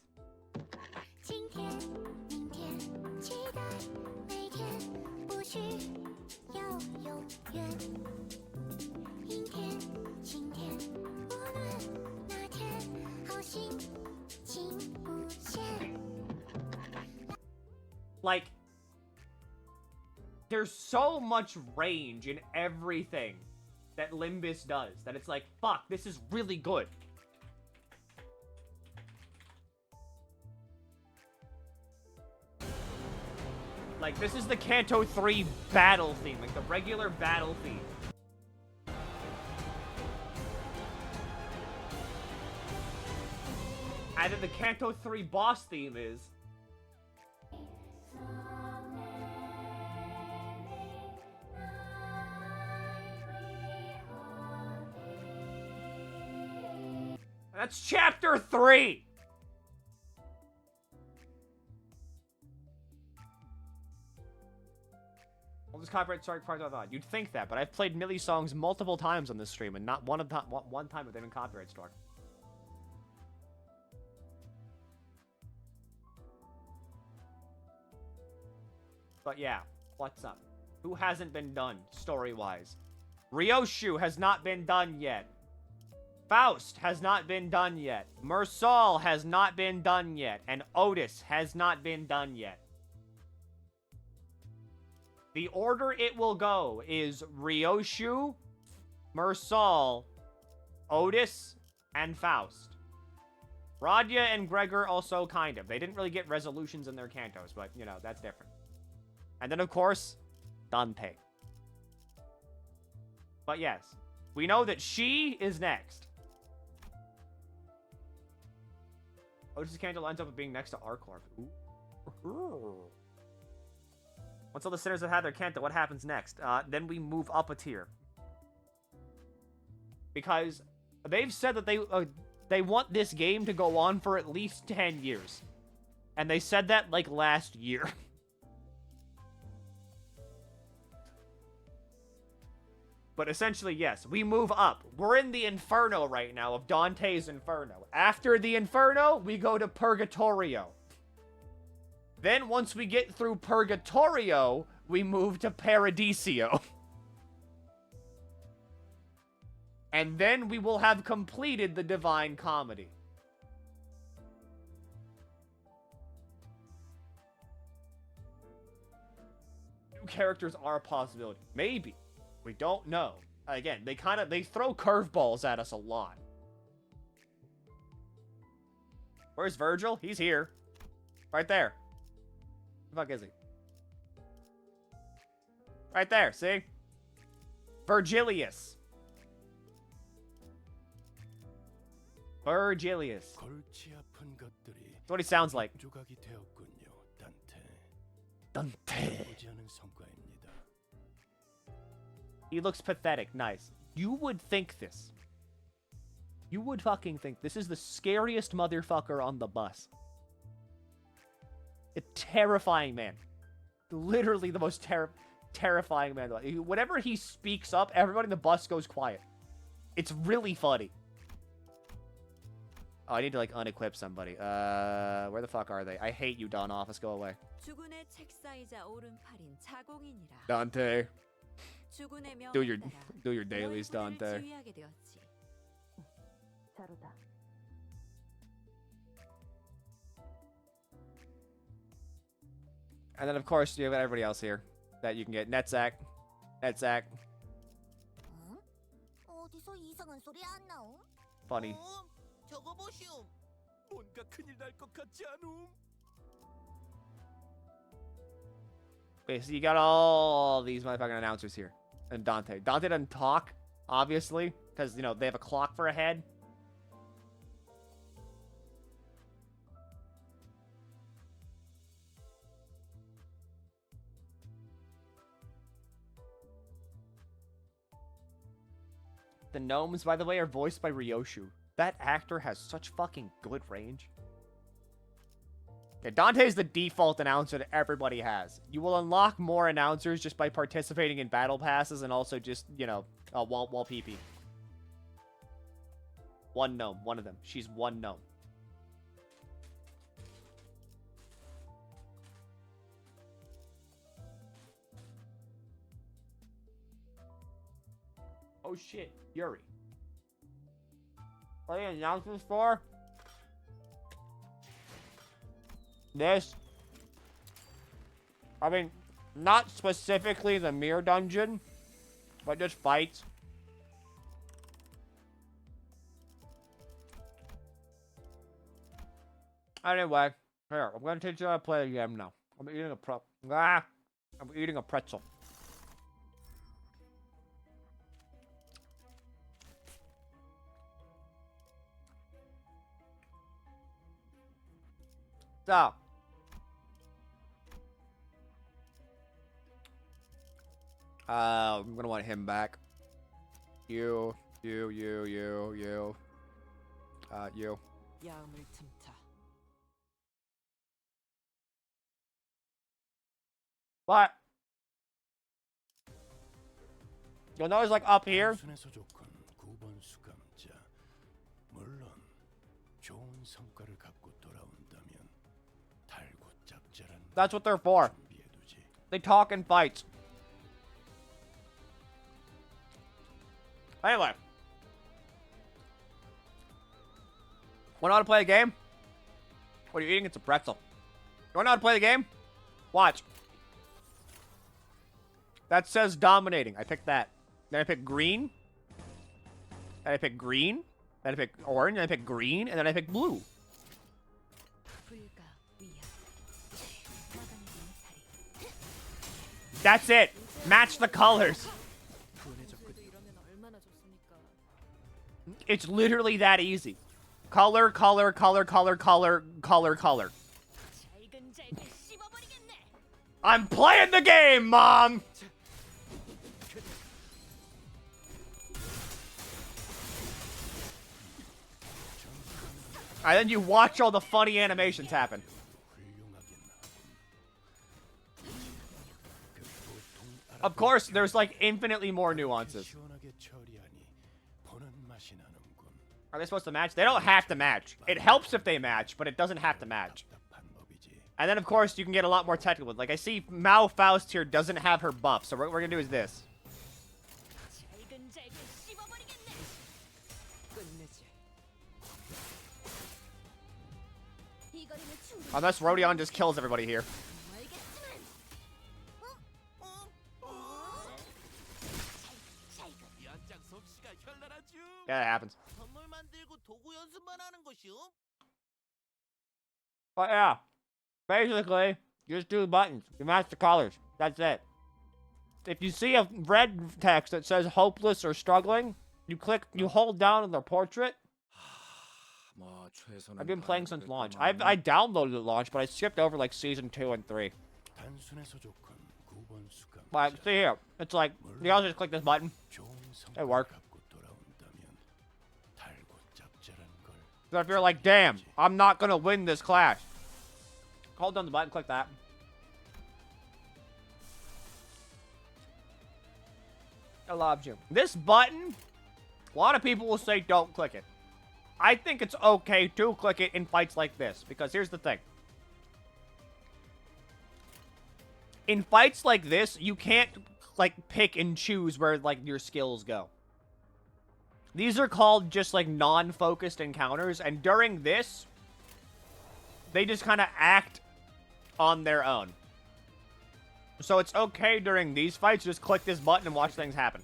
Like, there's so much range in everything that Limbus does that it's like, fuck, this is really good. Like, this is the Canto 3 battle theme, like the regular battle theme. And then the Canto 3 boss theme is... That's chapter 3! All this copyright strike part of that. You'd think that, but I've played Millie songs multiple times on this stream, and not one time have they been copyright struck. But yeah, what's up? Who hasn't been done, story-wise? Ryoshu has not been done yet. Faust has not been done yet. Mersal has not been done yet. And Otis has not been done yet. The order it will go is Ryoshu, Mersal, Otis, and Faust. Radya and Gregor also kind of. They didn't really get resolutions in their cantos, but, you know, that's different. And then, of course, Dante. But yes, we know that she is next. Otis' canto ends up being next to Arcorp. Ooh. Once all the sinners have had their canto, what happens next? Then we move up a tier. Because they've said that they want this game to go on for at least 10 years. And they said that, like, last year. But essentially, yes, we move up. We're in the Inferno right now of Dante's Inferno. After the Inferno, we go to Purgatorio. Then, once we get through Purgatorio, we move to Paradiso. And then we will have completed the Divine Comedy. New characters are a possibility. Maybe. We don't know. Again, they throw curveballs at us a lot. Where's Virgil? He's here. Right there. Where the fuck is he? Right there, see? Virgilius. Virgilius. That's what he sounds like. Dante. He looks pathetic. Nice. You would think this. You would fucking think this is the scariest motherfucker on the bus. A terrifying man. Literally the most terrifying man. Whenever he speaks up, everybody in the bus goes quiet. It's really funny. Oh, I need to, like, unequip somebody. Where the fuck are they? I hate you, Dawn Office. Go away. Dante. Do your dailies, Dante. And then, of course, you have everybody else here that you can get. Netzak. Funny. Okay, so you got all these motherfucking announcers here. And Dante. Dante doesn't talk, obviously, because, you know, they have a clock for a head. The gnomes, by the way, are voiced by Ryoshu. That actor has such fucking good range. Yeah, Dante's the default announcer that everybody has. You will unlock more announcers just by participating in battle passes and also just, you know, wall PP. One gnome, one of them. She's one gnome. Oh shit, Yuri. What are the announcements for? This. I mean, not specifically the mirror dungeon, but just fights. Anyway, here, I'm gonna teach you how to play the game now. I'm eating a Ah, I'm eating a pretzel. So. I'm gonna want him back. You. You. What? You'll notice, like, up here. That's what they're for. They talk in fights. Anyway. Want to know how to play a game? What are you eating? It's a pretzel. You want to know how to play the game? Watch. That says dominating. I picked that. Then I picked green. Then I picked green. Then I picked orange. Then I picked green. And then I picked blue. That's it. Match the colors. It's literally that easy. Color, color, color, color, color, color, color. I'm playing the game, Mom! And then you watch all the funny animations happen. Of course, there's like infinitely more nuances. Are they supposed to match? They don't have to match. It helps if they match, but it doesn't have to match. And then, of course, you can get a lot more technical. Like, I see Mao Faust here doesn't have her buff, so what we're going to do is this. Unless Rodion just kills everybody here. Yeah, that happens. But yeah, basically, you just do the buttons. You match the colors. That's it. If you see a red text that says hopeless or struggling, you hold down on their portrait. I've been playing since launch. I downloaded at launch, but I skipped over like season 2 and 3. Like, see here. It's like, you also just click this button. It works. So if you're like, damn, I'm not gonna win this clash. Hold down the button, click that. It lobs you. This button, a lot of people will say don't click it. I think it's okay to click it in fights like this, because here's the thing. In fights like this, you can't, like, pick and choose where, like, your skills go. These are called just, like, non-focused encounters, and during this, they just kind of act on their own. So it's okay during these fights, just click this button and watch things happen.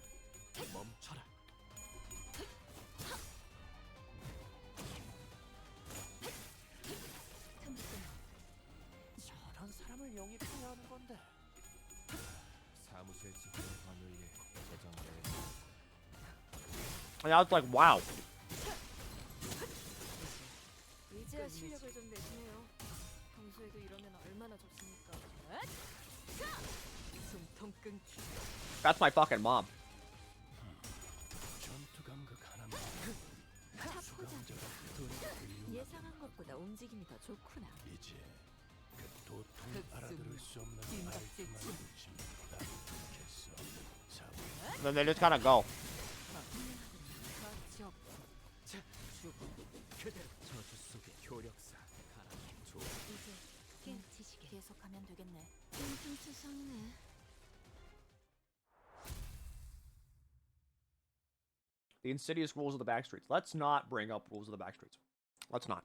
And I was like, wow. That's my fucking mom. Then they just kind of go. The insidious rules of the backstreets. Let's not bring up rules of the backstreets. Let's not.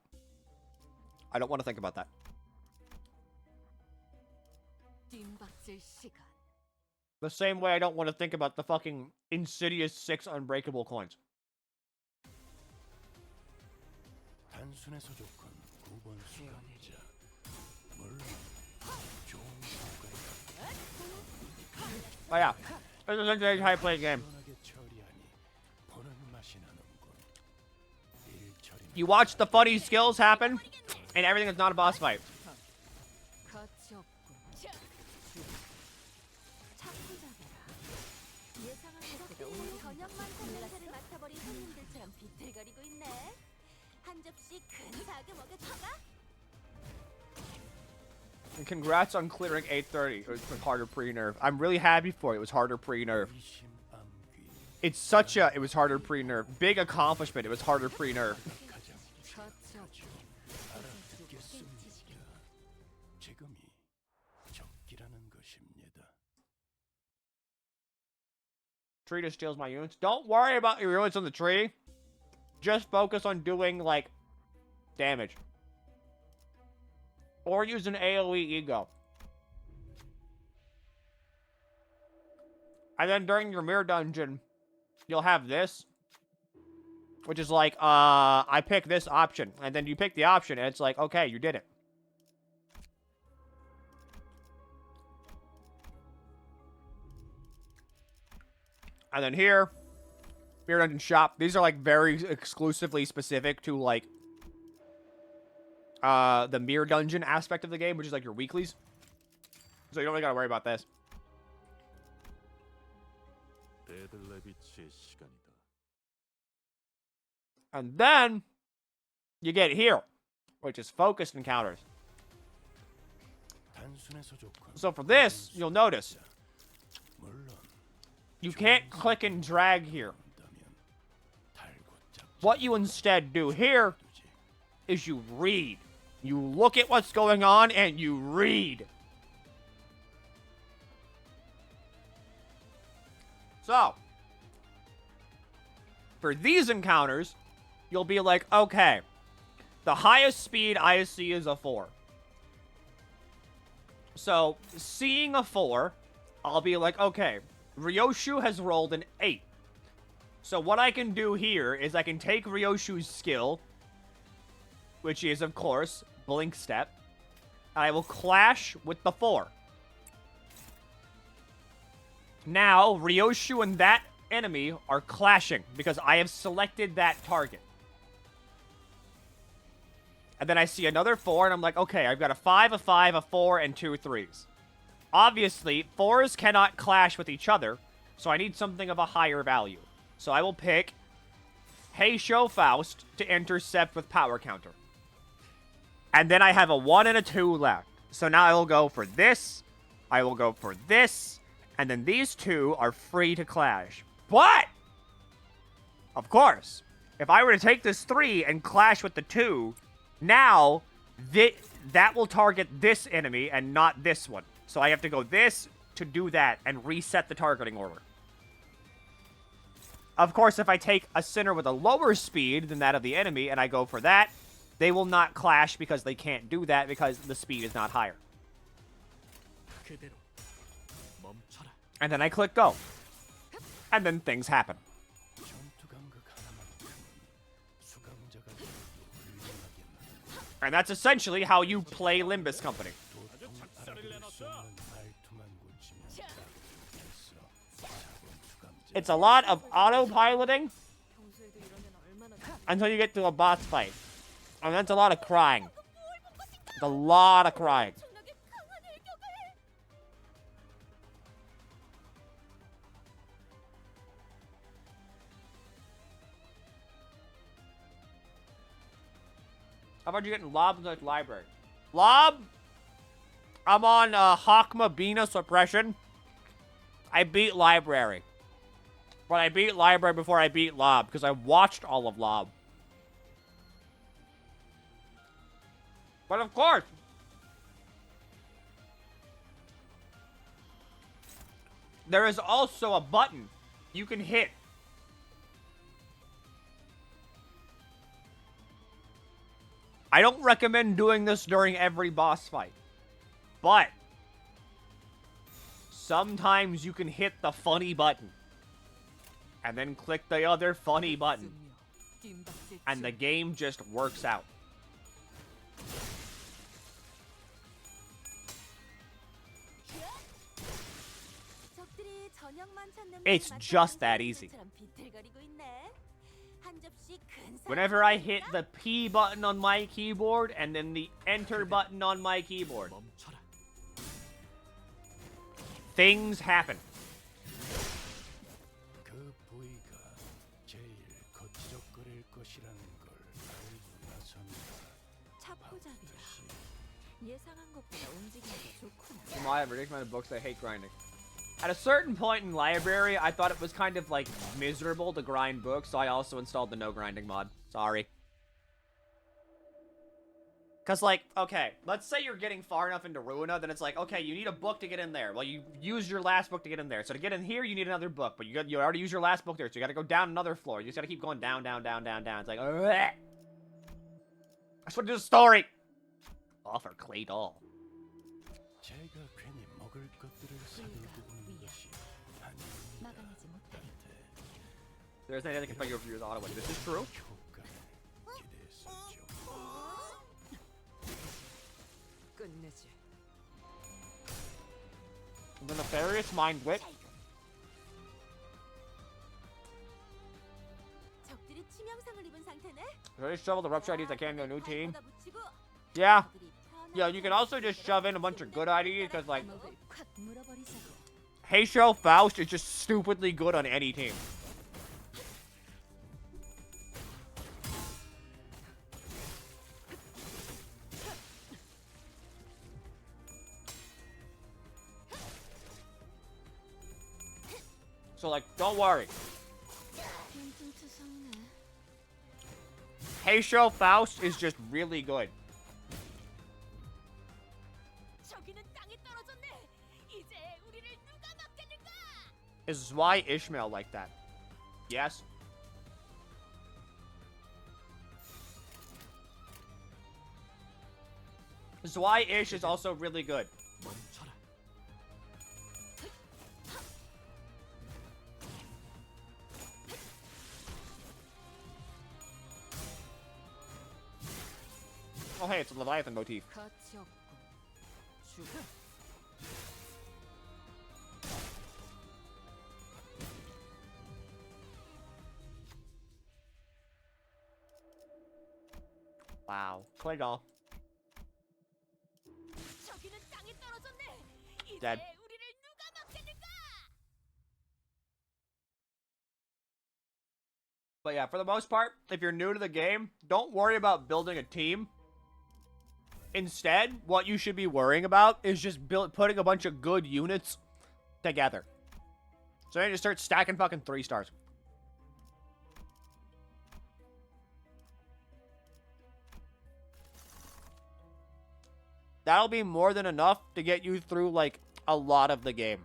I don't want to think about that. The same way I don't want to think about the fucking insidious 6 unbreakable coins. But yeah, this is essentially how you play a game. You watch the funny skills happen, and everything is not a boss fight. And congrats on clearing 830. It was harder pre-nerf. I'm really happy for it. It was harder pre-nerf. It's such a... It was harder pre-nerf. Big accomplishment. It was harder pre-nerf. Tree just steals my units. Don't worry about your units on the tree. Just focus on doing, like, damage. Or use an AoE ego. And then during your mirror dungeon, you'll have this. Which is like, I pick this option. And then you pick the option, and it's like, okay, you did it. And then here, Mirror Dungeon Shop. These are, like, very exclusively specific to, like, the Mirror Dungeon aspect of the game, which is, like, your weeklies. So you don't really gotta worry about this. And then, you get here, which is focused encounters. So for this, you'll notice, you can't click and drag here. What you instead do here is you read. You look at what's going on and you read. So, for these encounters, you'll be like, okay, the highest speed I see is a 4. So, seeing a 4, I'll be like, okay, Ryoshu has rolled an 8. So what I can do here is I can take Ryoshu's skill, which is, of course, Blink Step, and I will clash with the 4. Now, Ryoshu and that enemy are clashing because I have selected that target. And then I see another 4, and I'm like, okay, I've got a 5, a 5, a 4, and 2 3s. Obviously, 4s cannot clash with each other, so I need something of a higher value. So I will pick Heisho Faust to intercept with Power Counter. And then I have a 1 and a 2 left. So now I will go for this, I will go for this, and then these 2 are free to clash. But, of course, if I were to take this 3 and clash with the 2, now that will target this enemy and not this one. So I have to go this to do that and reset the targeting order. Of course, if I take a sinner with a lower speed than that of the enemy and I go for that, they will not clash because they can't do that because the speed is not higher. And then I click go. And then things happen. And that's essentially how you play Limbus Company. It's a lot of autopiloting until you get to a boss fight. And that's a lot of crying. It's a lot of crying. How about you getting Lob in the library? Lob? I'm on Hakma Bina Suppression. I beat Library. But I beat Library before I beat Lob, because I watched all of Lob. But of course, there is also a button you can hit. I don't recommend doing this during every boss fight, but sometimes you can hit the funny button and then click the other funny button, and the game just works out. It's just that easy. Whenever I hit the P button on my keyboard and then the enter button on my keyboard, things happen. From my ridiculous amount of books, I hate grinding. At a certain point in library, I thought it was kind of like miserable to grind books, so I also installed the no grinding mod. Sorry. Cause like, okay, let's say you're getting far enough into Ruina, then it's like, okay, you need a book to get in there. Well, you use your last book to get in there. So to get in here, you need another book, but you already used your last book there, so you gotta go down another floor. You just gotta keep going down, down, down, down, down. It's like, ugh. I just want to do the story. Offer clay doll. There's anything that can fight you over your auto. This is true. The nefarious mind wit. Really shovel the rupture IDs that can to a new team. Yeah. Yeah, you can also just shove in a bunch of good IDs because like Heisho Faust is just stupidly good on any team. So like, don't worry. Heisho Faust is just really good. Is why Ishmael like that? Yes. Zwei Ish is also really good. Oh hey, it's a Leviathan motif. Wow. Clay doll. Dead. But yeah, for the most part, if you're new to the game, don't worry about building a team. Instead, what you should be worrying about is just putting a bunch of good units together. So then you just start stacking fucking 3 stars. That'll be more than enough to get you through, like, a lot of the game.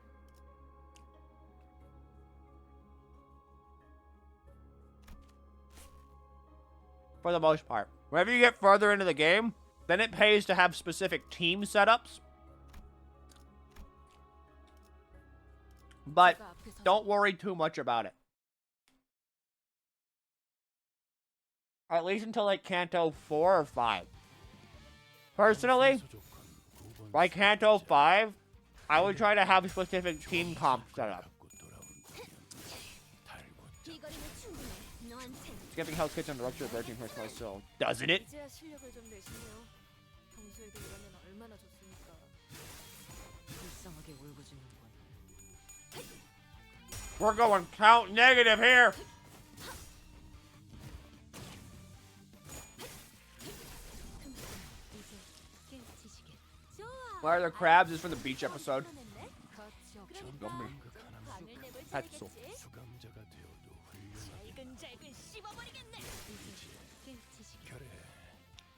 For the most part. Whenever you get further into the game, then it pays to have specific team setups. But don't worry too much about it. At least until, like, Canto 4 or 5. Personally, by Canto 5, I would try to have a specific team comp set up. Skipping Hell's Kitchen and Rupture of 13 hurts my soul. Doesn't it? We're going count negative here! Why are there crabs? This is for the beach episode. Petzel.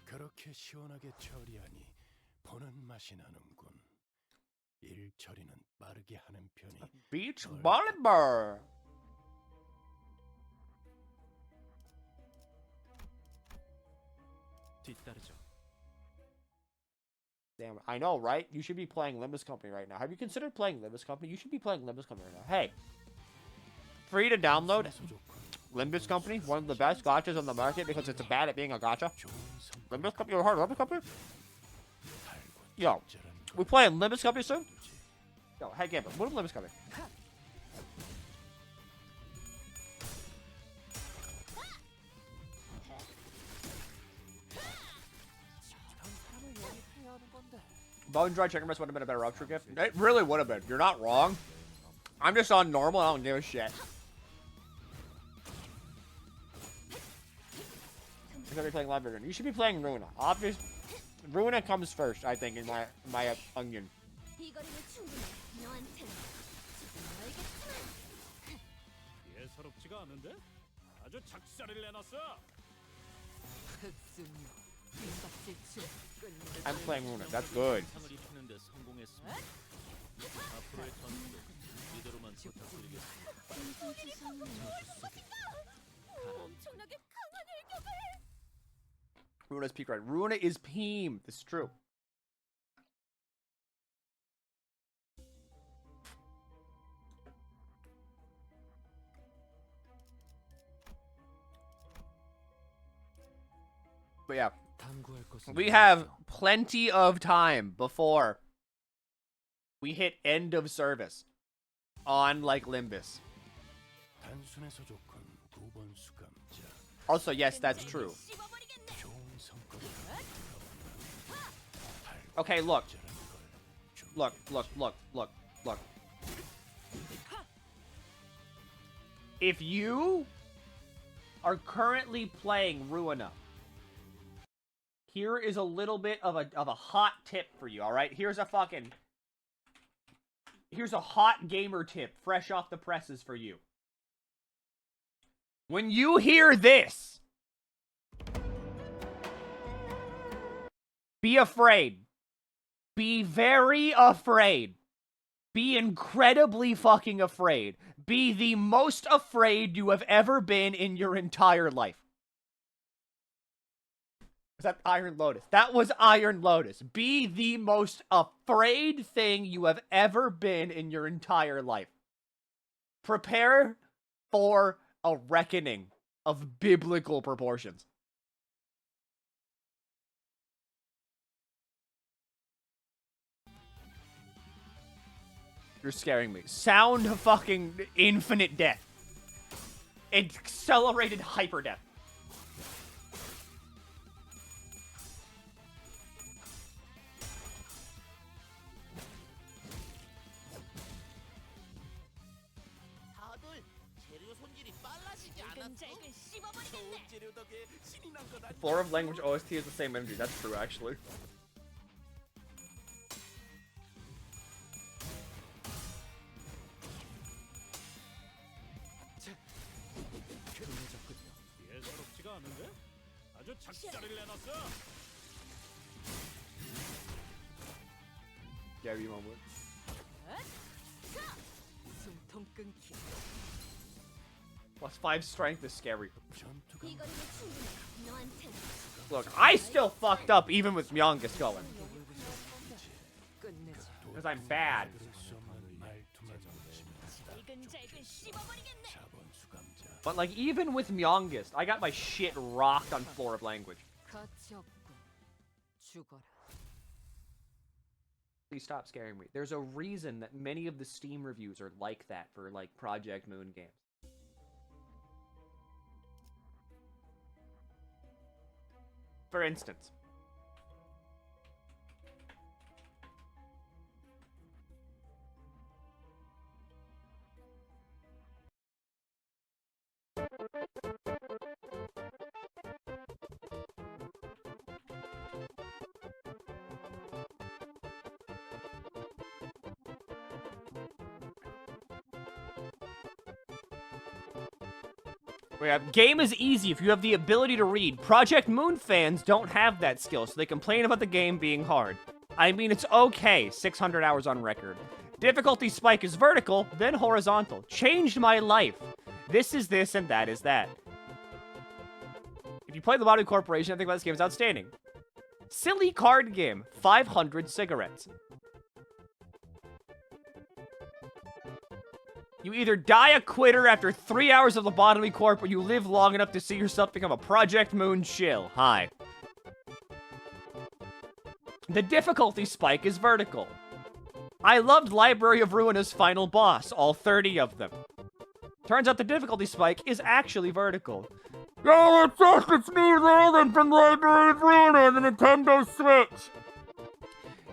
그렇게 시원하게 처리하니 보는 맛이 나는군. 일 처리는 빠르게 하는 편이. Beach volleyball. 뒤따르죠. Damn, I know, right? You should be playing Limbus Company right now. Have you considered playing Limbus Company? You should be playing Limbus Company right now. Hey, free to download Limbus Company, one of the best gachas on the market because it's bad at being a gacha. Limbus Company, you ever heard of Limbus Company? Yo, we playing Limbus Company soon? Yo, hey gamer, move to Limbus Company. Bone Dry Chicken Breast would have been a better rupture gift. It really would have been. You're not wrong. I'm just on normal. I don't give a shit. You're gonna be playing live version. You should be playing Runa. Obviously, Runa comes first, I think, in my onion. 예사롭지가 않은데? 아주 작살을 내놨어. I'm playing Runa. That's good. 상을 입히는데 성공했습니다. 앞으로의 전투도 이대로만 부탁드리겠습니다. 엄청나게 강한 일격을. Runa's peak right. Runa is Peem. This is true. But yeah, we have plenty of time before we hit end of service on like Limbus. 단순해서 좋군. 2번 수감자. Also, yes, that's true. Okay, look. Look. If you are currently playing Ruina, here is a little bit of a hot tip for you, alright? Here's a hot gamer tip, fresh off the presses for you. When you hear this, be afraid. Be very afraid. Be incredibly fucking afraid. Be the most afraid you have ever been in your entire life. Was that Iron Lotus? That was Iron Lotus. Be the most afraid thing you have ever been in your entire life. Prepare for a reckoning of biblical proportions. You're scaring me. Sound of fucking infinite death. Accelerated hyper death. Floor of Language OST is the same energy. That's true, actually. 예사롭지가 않은데? 아주 작살을 내놨어. Gary moment. +5 strength is scary. Look, I still fucked up even with Myongus going. Because I'm bad. But like, even with Myongus, I got my shit rocked on Floor of Language. Please stop scaring me. There's a reason that many of the Steam reviews are like that for like Project Moon games. For instance, game is easy if you have the ability to read. Project Moon fans don't have that skill, so they complain about the game being hard. I mean, it's okay. 600 hours on record. Difficulty spike is vertical, then horizontal. Changed my life. This is this, and that is that. If you play the Lottery Corporation, I think about this game is outstanding. Silly card game. 500 cigarettes. You either die a quitter after 3 hours of Lobotomy Corp, or you live long enough to see yourself become a Project Moon shill. Hi. The difficulty spike is vertical. I loved Library of Ruina's final boss, all 30 of them. Turns out the difficulty spike is actually vertical. Oh, it's just it's New Zealand from Library of Ruina on the Nintendo Switch.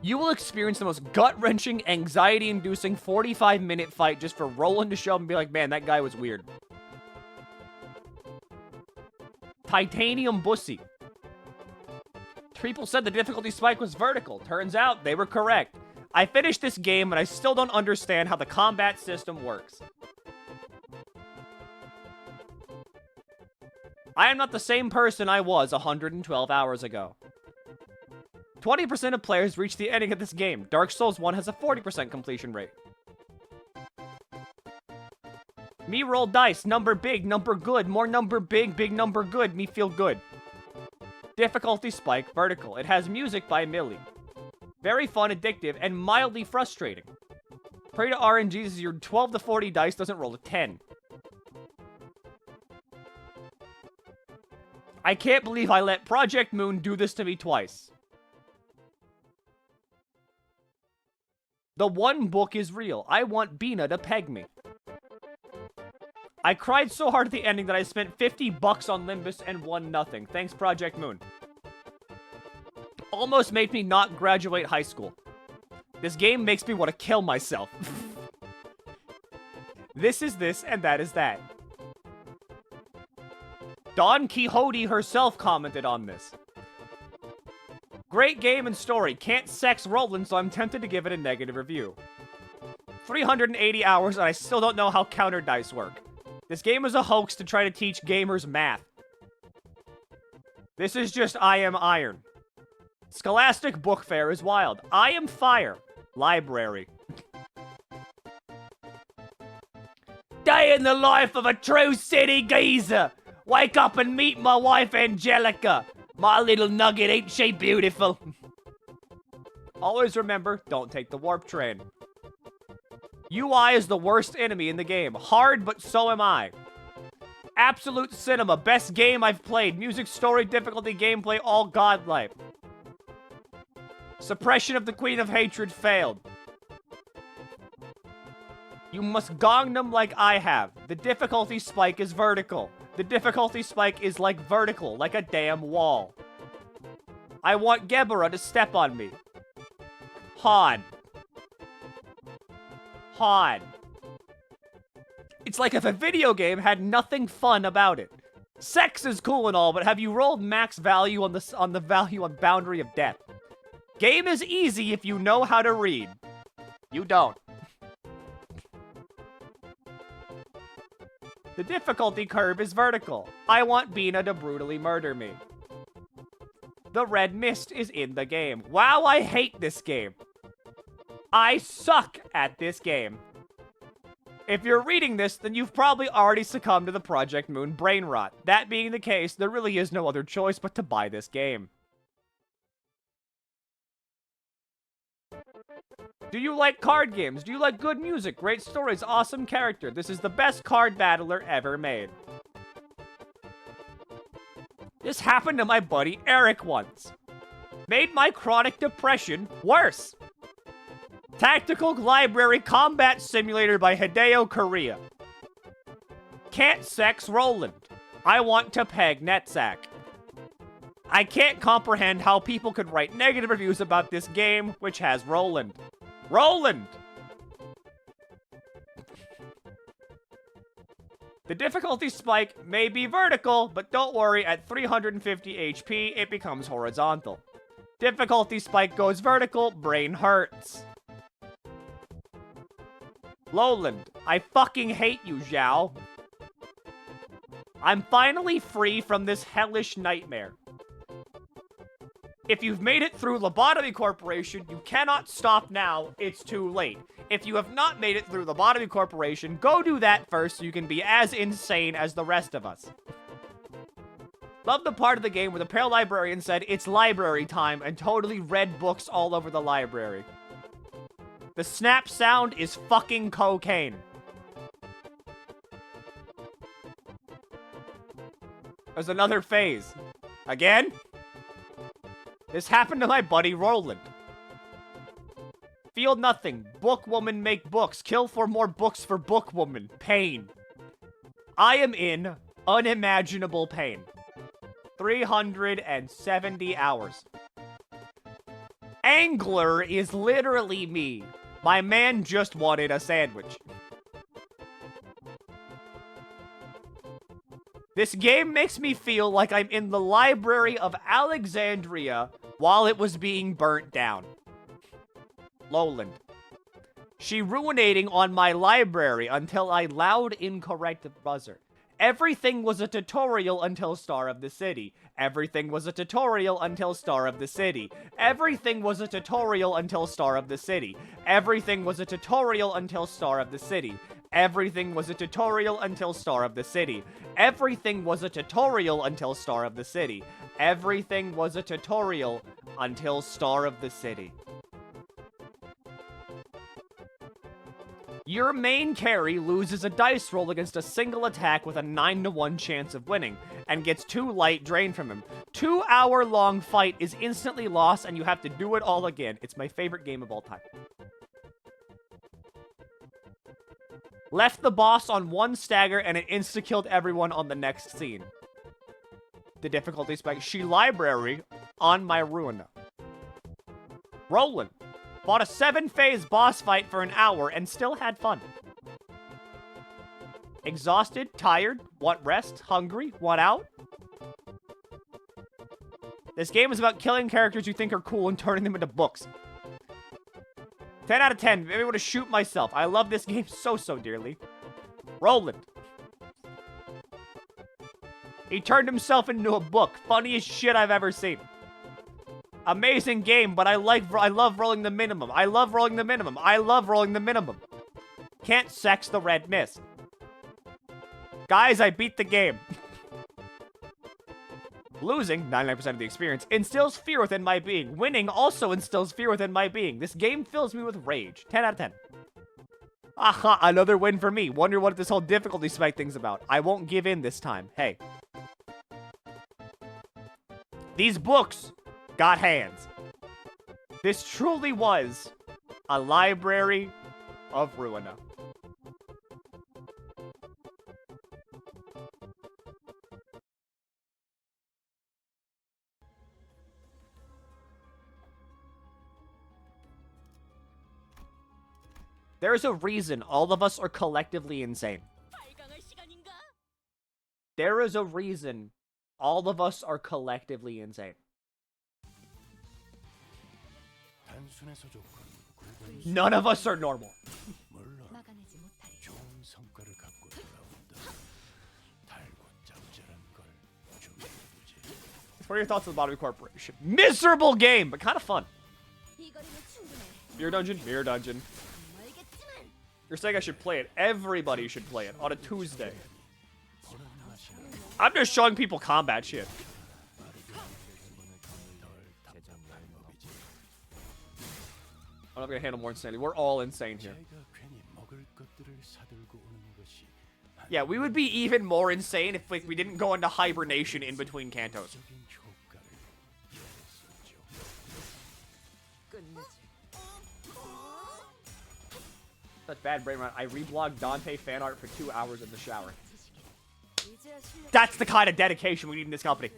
You will experience the most gut-wrenching, anxiety-inducing 45-minute fight just for Roland to show up and be like, man, that guy was weird. Titanium Bussy. People said the difficulty spike was vertical. Turns out they were correct. I finished this game and I still don't understand how the combat system works. I am not the same person I was 112 hours ago. 20% of players reach the ending of this game. Dark Souls 1 has a 40% completion rate. Me roll dice. Number big, number good. More number big, big number good. Me feel good. Difficulty spike, vertical. It has music by Milky. Very fun, addictive, and mildly frustrating. Pray to RNGs as your 12 to 40 dice doesn't roll a 10. I can't believe I let Project Moon do this to me twice. The one book is real. I want Bina to peg me. I cried so hard at the ending that I spent $50 on Limbus and won nothing. Thanks, Project Moon. Almost made me not graduate high school. This game makes me want to kill myself. This is this, and that is that. Don Quixote herself commented on this. Great game and story. Can't sex Roland, so I'm tempted to give it a negative review. 380 hours, and I still don't know how counter dice work. This game is a hoax to try to teach gamers math. This is just I Am Iron. Scholastic Book Fair is wild. I Am Fire. Library. Day in the life of a true city geezer. Wake up and meet my wife Angelica. My little nugget, ain't she beautiful? Always remember, don't take the warp train. UI is the worst enemy in the game. Hard, but so am I. Absolute cinema. Best game I've played. Music, story, difficulty, gameplay, all godlike. Suppression of the Queen of Hatred failed. You must gong them like I have. The difficulty spike is vertical. The difficulty spike is like vertical, like a damn wall. I want Gebera to step on me. Han. Han. It's like if a video game had nothing fun about it. Sex is cool and all, but have you rolled max value on the value on Boundary of Death? Game is easy if you know how to read. You don't. The difficulty curve is vertical. I want Bina to brutally murder me. The red mist is in the game. Wow, I hate this game. I suck at this game. If you're reading this, then you've probably already succumbed to the Project Moon brain rot. That being the case, there really is no other choice but to buy this game. Do you like card games? Do you like good music, great stories, awesome character? This is the best card battler ever made. This happened to my buddy Eric once. Made my chronic depression worse. Tactical Library Combat Simulator by Hideo Korea. Can't sex Roland. I want to peg Netsack. I can't comprehend how people could write negative reviews about this game, which has Roland. Roland! The difficulty spike may be vertical, but don't worry, at 350 HP, it becomes horizontal. Difficulty spike goes vertical, brain hurts. Lowland, I fucking hate you, Zhao. I'm finally free from this hellish nightmare. If you've made it through Lobotomy Corporation, you cannot stop now. It's too late. If you have not made it through Lobotomy Corporation, go do that first so you can be as insane as the rest of us. Love the part of the game where the pale librarian said, "It's library time," and totally read books all over the library. The snap sound is fucking cocaine. There's another phase. Again? This happened to my buddy Roland. Feel nothing. Bookwoman make books. Kill for more books for Bookwoman. Pain. I am in unimaginable pain. 370 hours. Angler is literally me. My man just wanted a sandwich. This game makes me feel like I'm in the Library of Alexandria while it was being burnt down. Lowland. She ruinating on my library until I loud incorrect buzzer. Everything was a tutorial until Star of the City. Everything was a tutorial until Star of the City. Everything was a tutorial until Star of the City. Everything was a tutorial until Star of the City. Everything was a tutorial until Star of the City. Everything was a tutorial until Star of the City. Everything was a tutorial until Star of the City. Your main carry loses a dice roll against a single attack with a 9-to-1 chance of winning, and gets 2 light drained from him. 2-hour-long fight is instantly lost, and you have to do it all again. It's my favorite game of all time. Left the boss on 1 stagger, and it insta-killed everyone on the next scene. The difficulty spike. She library on my Ruina. Roland. Fought a 7-phase boss fight for an hour and still had fun. Exhausted, tired, want rest, hungry, want out. This game is about killing characters you think are cool and turning them into books. 10 out of 10. Maybe I want to shoot myself. I love this game so dearly. Roland. He turned himself into a book. Funniest shit I've ever seen. Amazing game, but I love rolling the minimum. I love rolling the minimum. I love rolling the minimum. Can't sex the red mist. Guys, I beat the game. Losing, 99% of the experience, instills fear within my being. Winning also instills fear within my being. This game fills me with rage. 10 out of 10. Aha, another win for me. Wonder what this whole difficulty spike thing's about. I won't give in this time. Hey. These books got hands. This truly was a library of Ruina. There is a reason all of us are collectively insane. There is a reason all of us are collectively insane. None of us are normal. What are your thoughts on the Bottomley Corporation? Miserable game, but kind of fun. Mirror Dungeon, Mirror Dungeon. You're saying I should play it. Everybody should play it on a Tuesday. I'm just showing people combat shit. I'm not gonna handle more insanity. We're all insane here. Yeah, we would be even more insane if we didn't go into hibernation in between cantos. That's bad brain rot. I reblogged Dante fan art for 2 hours in the shower. That's the kind of dedication we need in this company.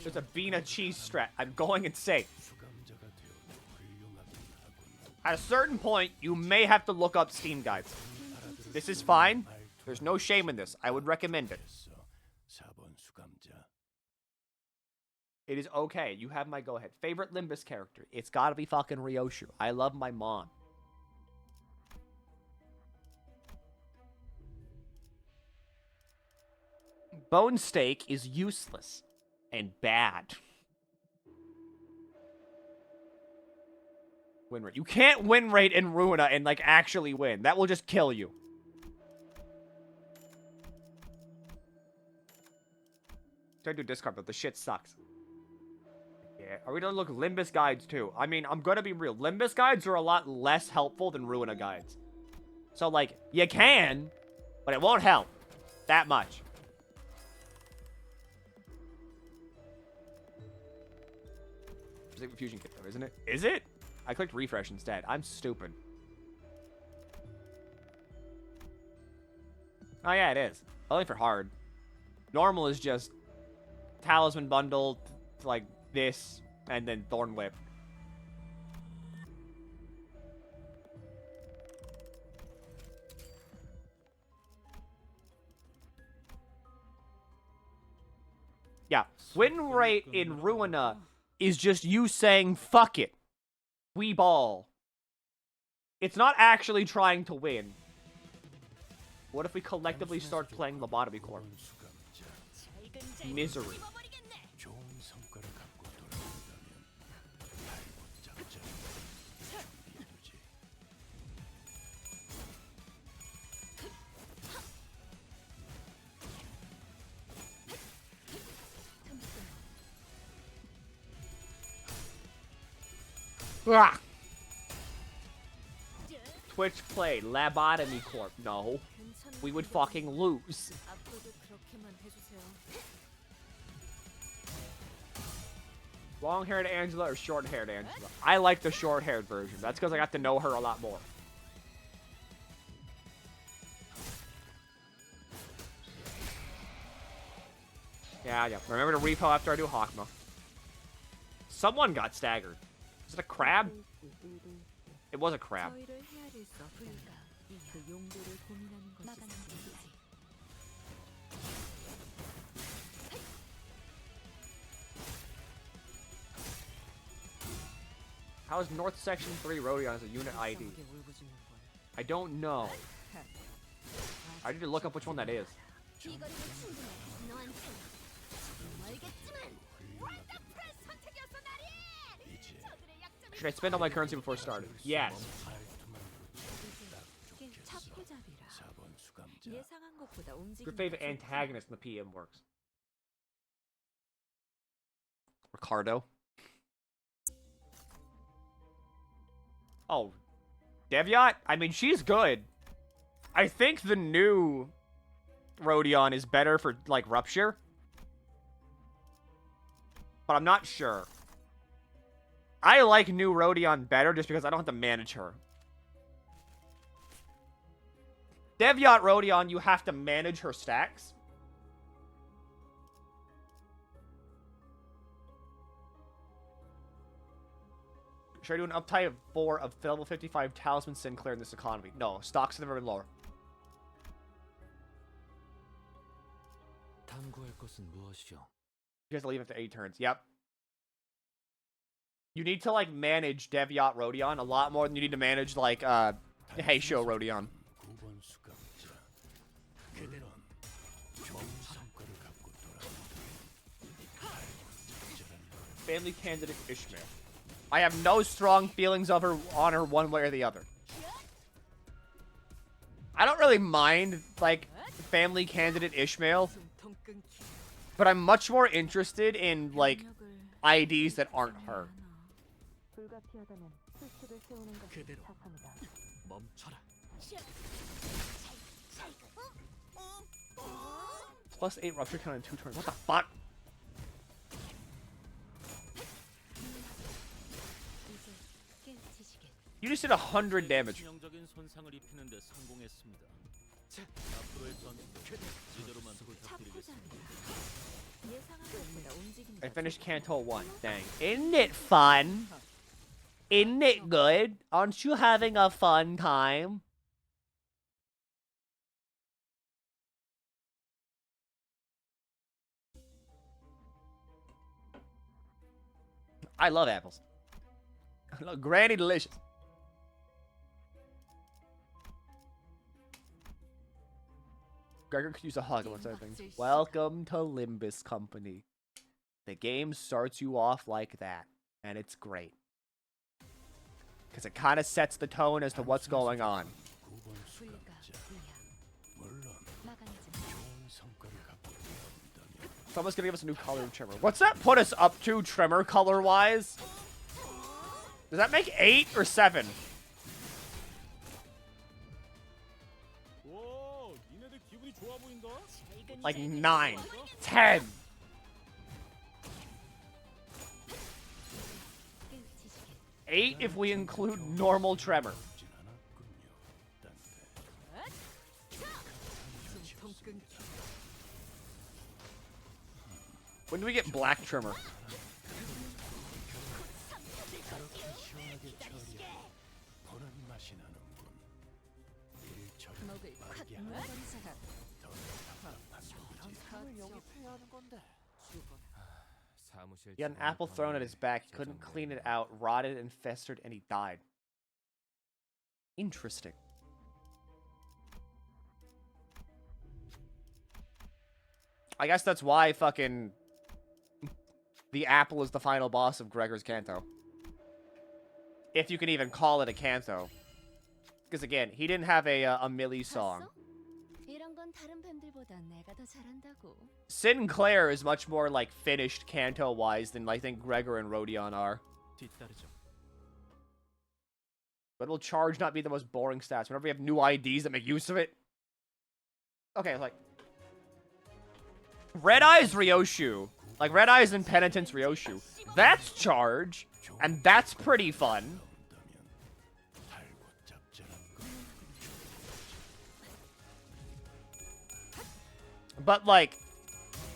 There's a Bina cheese strat. I'm going insane. At a certain point, you may have to look up Steam guides. This is fine. There's no shame in this. I would recommend it. It is okay. You have my go-ahead. Favorite Limbus character? It's gotta be fucking Ryoshu. I love my mom. Bone Steak is useless and bad. Win rate. You can't win rate in Ruina and, like, actually win. That will just kill you. Try to do discard, but the shit sucks. Yeah, are we gonna look Limbus guides too? I mean, I'm gonna be real. Limbus guides are a lot less helpful than Ruina guides. So, like, you can, but it won't help that much. It's like Fusion Kit though, isn't it? Is it? I clicked refresh instead. I'm stupid. Oh yeah, it is. Only for hard. Normal is just talisman bundle, like this, and then thorn whip. Yeah, win rate in Ruina is just you saying, fuck it. We ball. It's not actually trying to win. What if we collectively start playing Lobotomy Corp? Misery. Ah! Twitch play Lobotomy Corp. No. We would fucking lose. Long-haired Angela or short-haired Angela? I like the short-haired version. That's because I got to know her a lot more. Yeah. Remember to repo after I do Hawkma. Someone got staggered. Is it a crab? It was a crab. How is North Section 3 Rodion as a unit ID? I don't know. I need to look up which one that is. Should I spend all my currency before starting? Yes. Your favorite antagonist in the PM works. Ricardo. Oh, Devyat? I mean, she's good. I think the new Rodion is better for, like, Rupture. But I'm not sure. I like new Rodion better just because I don't have to manage her. Devyat Rodion, you have to manage her stacks. Should I do an uptime of 4 of level 55 Talisman Sinclair in this economy? No, stocks have never been lower. You guys leave after 8 turns. Yep. You need to, like, manage Devyat Rodion a lot more than you need to manage, like, Heisho Rodion. Family candidate Ishmael. I have no strong feelings of her on her one way or the other. I don't really mind, like, family candidate Ishmael. But I'm much more interested in, like, IDs that aren't her. Plus 8 rupture count in 2 turns. What the fuck? You just did 100 damage. I finished Canto 1. Dang. Isn't it fun? Isn't it good? Aren't you having a fun time? I love apples. Granny delicious. Gregor could use a hug amongst other things. Welcome to Limbus Company. The game starts you off like that, and it's great. Because it kind of sets the tone as to what's going on. Someone's gonna give us a new color trimmer. What's that put us up to, trimmer color-wise? Does that make 8 or 7? Like 9. 10. Eight if we include normal tremor. When do we get black trimmer? He had an apple thrown at his back. He couldn't clean it out, rotted and festered, and he died. Interesting. I guess that's why fucking the apple is the final boss of Gregor's Canto. If you can even call it a Canto. Because again, he didn't have a Millie song. Sinclair is much more like finished Canto-wise than I think Gregor and Rodion are. But will charge not be the most boring stats? Whenever we have new IDs that make use of it. Okay, like Red Eyes Ryoshu. Like Red Eyes and Penitence Ryoshu. That's charge. And that's pretty fun. But like,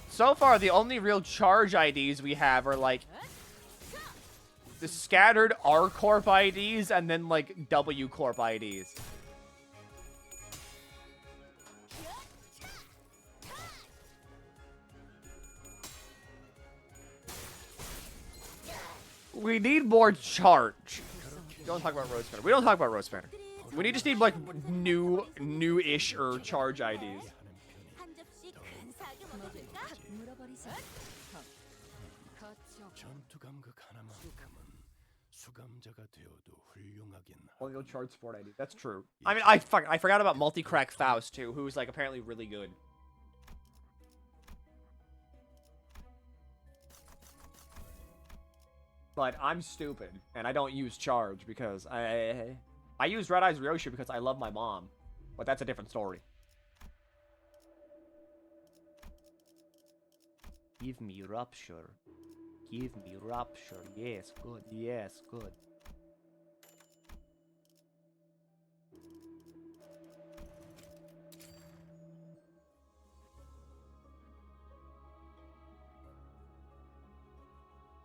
so far the only real charge IDs we have are like the scattered R Corp IDs and then like W Corp IDs. We need more charge. Don't talk about Rose Banner. We don't talk about Rose Banner. We just need like new-ish or charge IDs. Only no charge sport ID. That's true. I mean, I forgot about Multi-Crack Faust too, who's like apparently really good. But I'm stupid, and I don't use charge because I use Red Eyes Ryoshu because I love my mom. But that's a different story. Give me Rupture. Give me Rupture. Yes, good. Yes, good.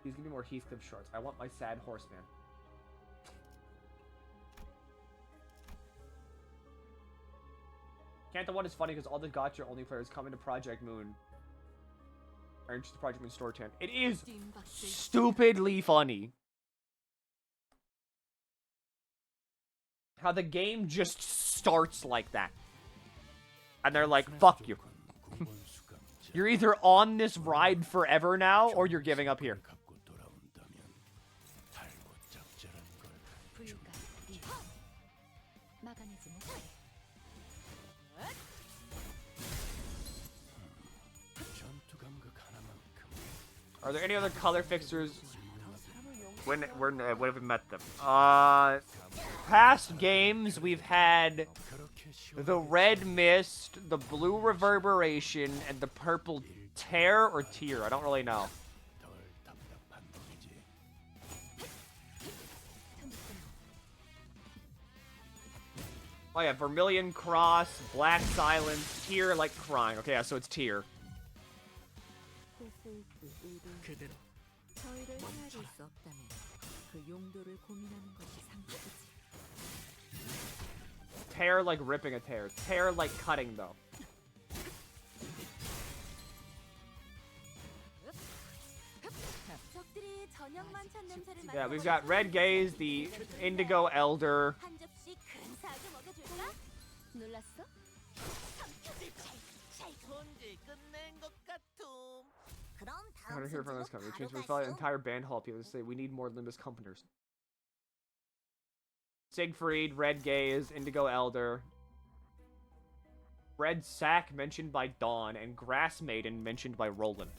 Please give me more Heathcliff shorts. I want my sad horseman. Canto 1 is funny because all the gacha only players come into Project Moon are into the Project Moon store tent. It is stupidly funny. How the game just starts like that. And they're like, fuck you. You're either on this ride forever now, or you're giving up here. Are there any other color fixers? When have we met them? Past games we've had the red mist, the blue reverberation, and the purple tear or tear. I don't really know. Oh yeah, Vermilion Cross, Black Silence, Tear like crying. Okay, yeah, so it's Tear. Tear like ripping a tear. Tear like cutting though. Yeah, we've got Red Gaze, the Indigo Elder. I want to hear from this company. Which means we fill an entire band hall. People say we need more Limbus Companies. Siegfried, Red Gaze, Indigo Elder, Red Sack mentioned by Dawn, and Grass Maiden mentioned by Roland.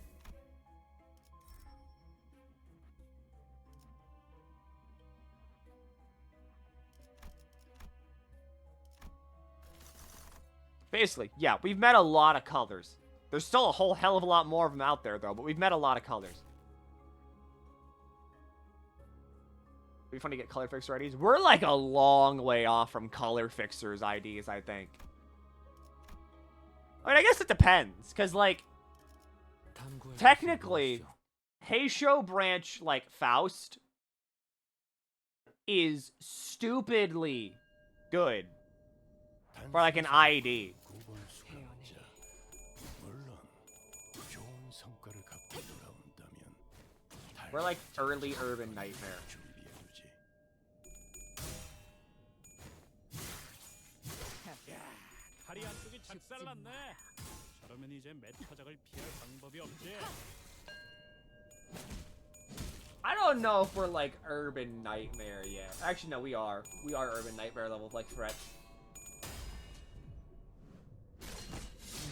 Basically, yeah, we've met a lot of colors. There's still a whole hell of a lot more of them out there, though, but we've met a lot of colors. It'd be fun to get color fixer IDs. We're like a long way off from color fixers IDs, I think. I mean, I guess it depends, because, like, technically, Heisho branch, like, Faust, is stupidly good for, like, an ID. We're like early Urban Nightmare. 다리 안쪽이 작살났네. 저러면 이제 메타작을 피할 방법이 없지. I don't know if we're like Urban Nightmare yet. Actually, no, we are. We are Urban Nightmare level like threat.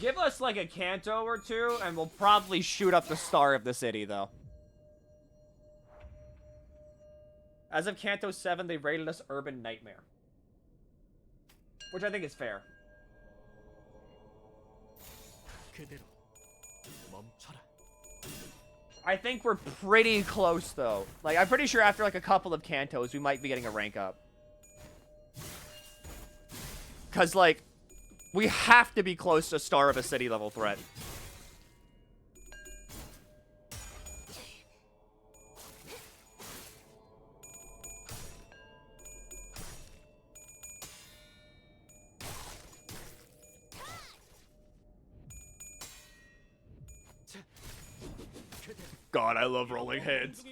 Give us like a Canto or two, and we'll probably shoot up the star of the city, though. As of Canto 7, they rated us Urban Nightmare. Which I think is fair. I think we're pretty close, though. Like, I'm pretty sure after, like, a couple of Cantos, we might be getting a rank up. Because, like, we have to be close to Star of a City level threat. God, I love rolling heads.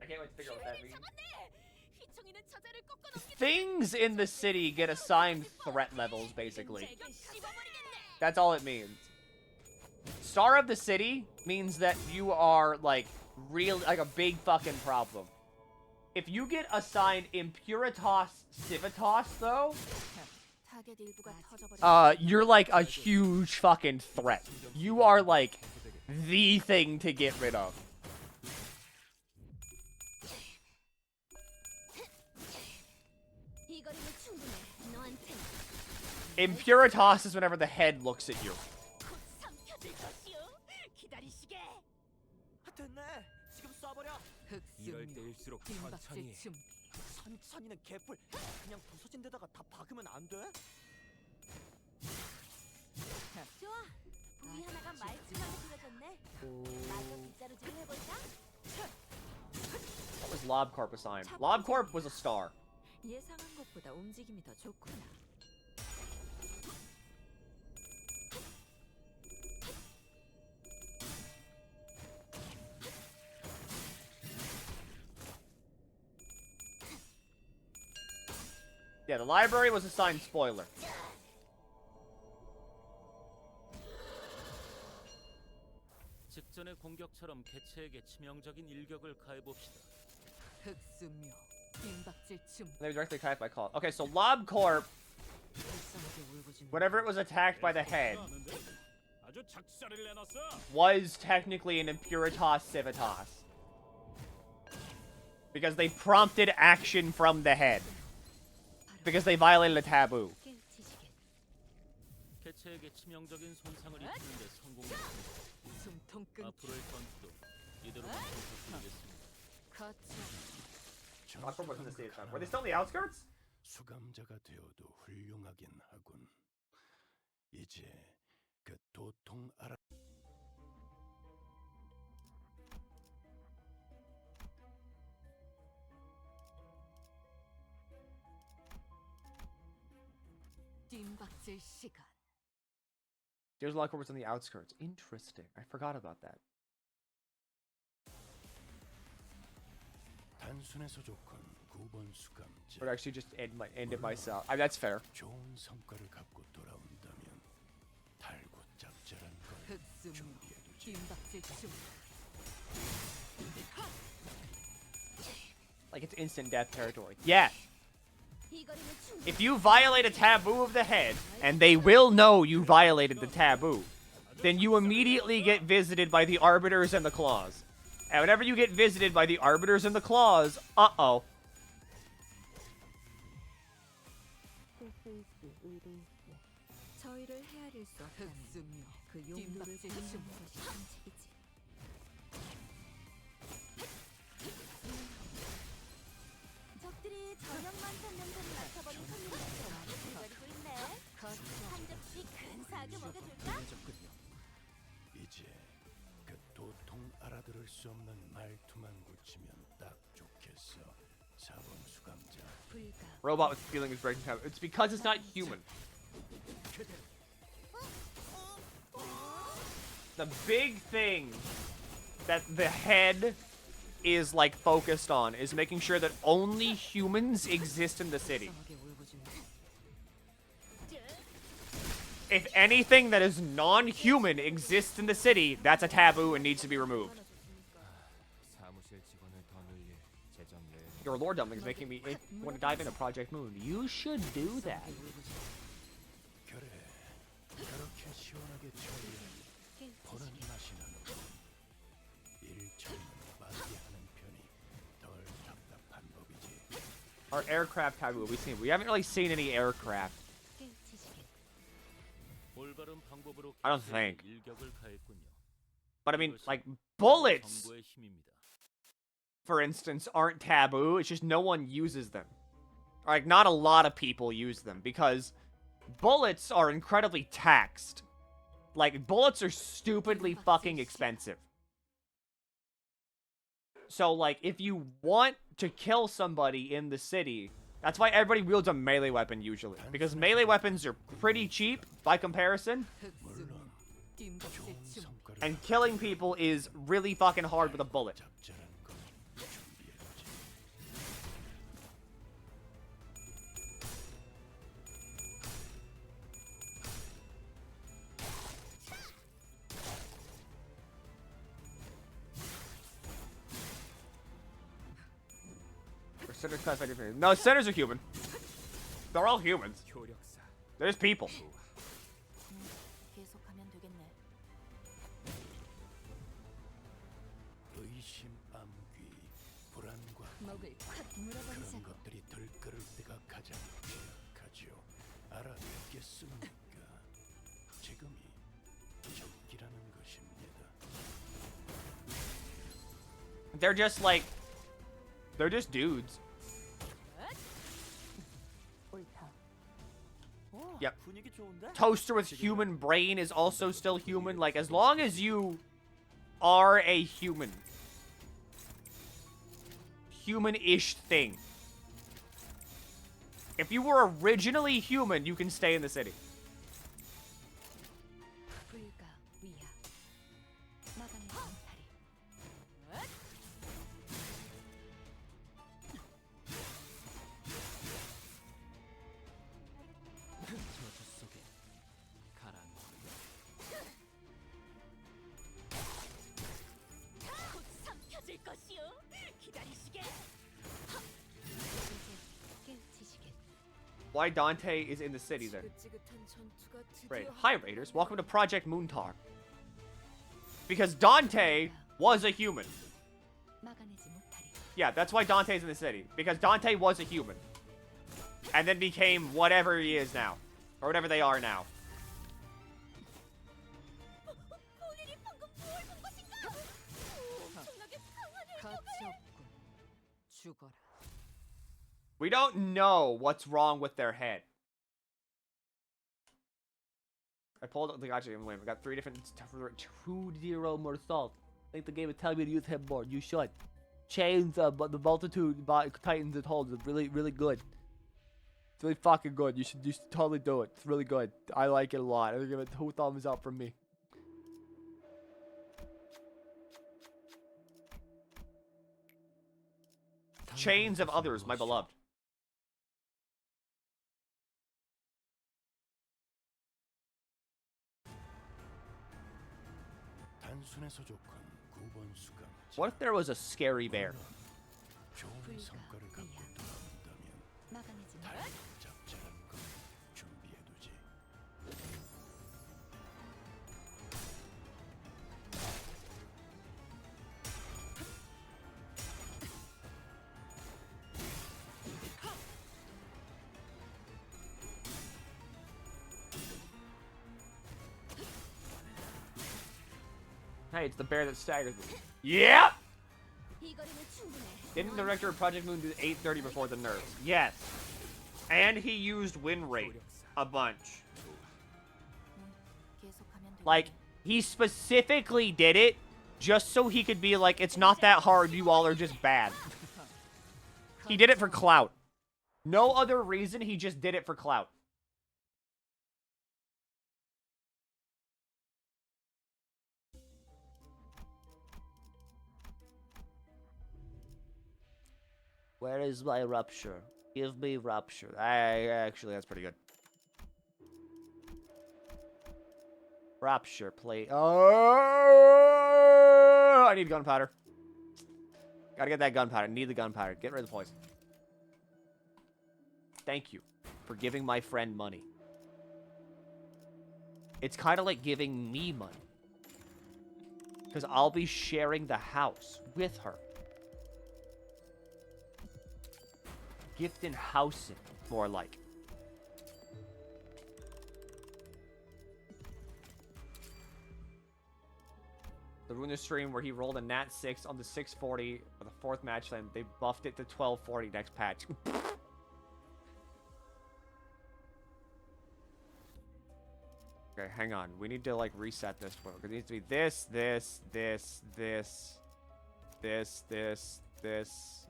I can't wait to figure out what that means. Things in the city get assigned threat levels, basically. That's all it means. Star of the city means that you are, like, real, like a big fucking problem. If you get assigned Impuritas Civitas, though, you're like a huge fucking threat. You are like the thing to get rid of. Impuritas is whenever the head looks at you. 이럴 때일수록 천천히 해. 천천히는 개뿔. 그냥 부서진 데다가 다 박으면 안 돼? 좋아. 우리 하나가 말끔하게 그려졌네. 나도 빗자루 좀 해볼까? What was LobCorp assigned? LobCorp was a star. 예상한 것보다 움직임이 더 좋구나. Yeah, the library was assigned spoiler. 직전의 공격처럼 개체에게 치명적인 일격을 가해봅시다. 흑수묘, 빈박질춤. They were directly attacked by call. Okay, so LobCorp, whenever it was attacked by the head, was technically an Impuritas Civitas. Because they prompted action from the head. Because they violated a taboo. 개체에게 치명적인 손상을 입히는데 성공했습니다. 앞으로의 전투도 이대로만 계속되겠습니다. LobCorp wasn't the state time. Were they still in the outskirts? 수감자가 되어도 훌륭하긴 하군. 이제 그 도통 알아. 뒷박질 시간. There's a LobCorp was on the outskirts. Interesting. I forgot about that. 단순해서 좋군. 9번 수감자. But actually just ended myself. I mean, that's fair. 좋은 성과를 갖고 돌아온다면 달고 짭짤한 걸 준비해두지. 뒷박질춤. Like it's instant death territory. Yeah. If you violate a taboo of the head, and they will know you violated the taboo, then you immediately get visited by the Arbiters and the Claws. And whenever you get visited by the Arbiters and the Claws, uh-oh. 저희를 헤아릴 수 없다면 그 용도를 훔치기지. 적들이 저녁만 삼 냄새를 맡아버린 손님들처럼 기다리고 있네. 한 접시 근사하게 먹을 수 없는 말투만 고치면 딱 좋겠어. 사본 수감자. Robot with feeling is breaking taboo. It's because it's not human. The big thing that the head is like focused on is making sure that only humans exist in the city. If anything that is non-human exists in the city, that's a taboo and needs to be removed. Your lore dumping is making me want to dive into Project Moon. You should do that. 그렇게 시원하게 처리해. 보는 맛이 나는 일 처리는 빠르게 하는 편이 덜 답답한 법이지. Our aircraft taboo we've seen. We haven't really seen any aircraft. I don't think. But I mean, like, bullets, for instance, aren't taboo. It's just no one uses them. Like, not a lot of people use them because bullets are incredibly taxed. Like, bullets are stupidly fucking expensive. So, like, if you want to kill somebody in the city, that's why everybody wields a melee weapon usually. Because melee weapons are pretty cheap by comparison. And killing people is really fucking hard with a bullet. Sinners classified differently. No, sinners are human. They're all humans. There's people. 의심, 암귀, 불안과 그런 것들이 들끓을 때가 가장 취약하죠. 알아듣겠습니까? 지금이 적기라는 것입니다. They're just like, they're just dudes. Yep. Toaster with human brain is also still human. Like, as long as you are a human. Human-ish thing. If you were originally human, you can stay in the city. Why Dante is in the city then? Right. Hi Raiders, welcome to Project Moontar. Because Dante was a human. Yeah, that's why Dante's in the city. Because Dante was a human. And then became whatever he is now. Or whatever they are now. We don't know what's wrong with their head. I pulled up the gotcha game. We got 3 different 2-0 more salt. I think the game is telling me to use headboard. You should. Chains, but the multitude titans it holds is really, really good. It's really fucking good. You should totally do it. It's really good. I like it a lot. I'll give it 2 thumbs up from me. Chains of others, my beloved. What if there was a scary bear? Hey, it's the bear that staggered me. Yep! Didn't the director of Project Moon do 830 before the nerfs? Yes. And he used win rate a bunch. Like, he specifically did it just so he could be like, it's not that hard, you all are just bad. He did it for clout. No other reason, he just did it for clout. Where is my rupture? Give me rupture. Actually, that's pretty good. Rupture, plate. Oh, I need gunpowder. Gotta get that gunpowder. Need the gunpowder. Get rid of the poison. Thank you for giving my friend money. It's kind of like giving me money. Because I'll be sharing the house with her. Gift and housing, more like. The Ruiner stream where he rolled a nat 6 on the 640 for the 4th match, then they buffed it to 1240 next patch. Okay, hang on. We need to, like, reset this one. It needs to be this, this, this, this, this, this, this,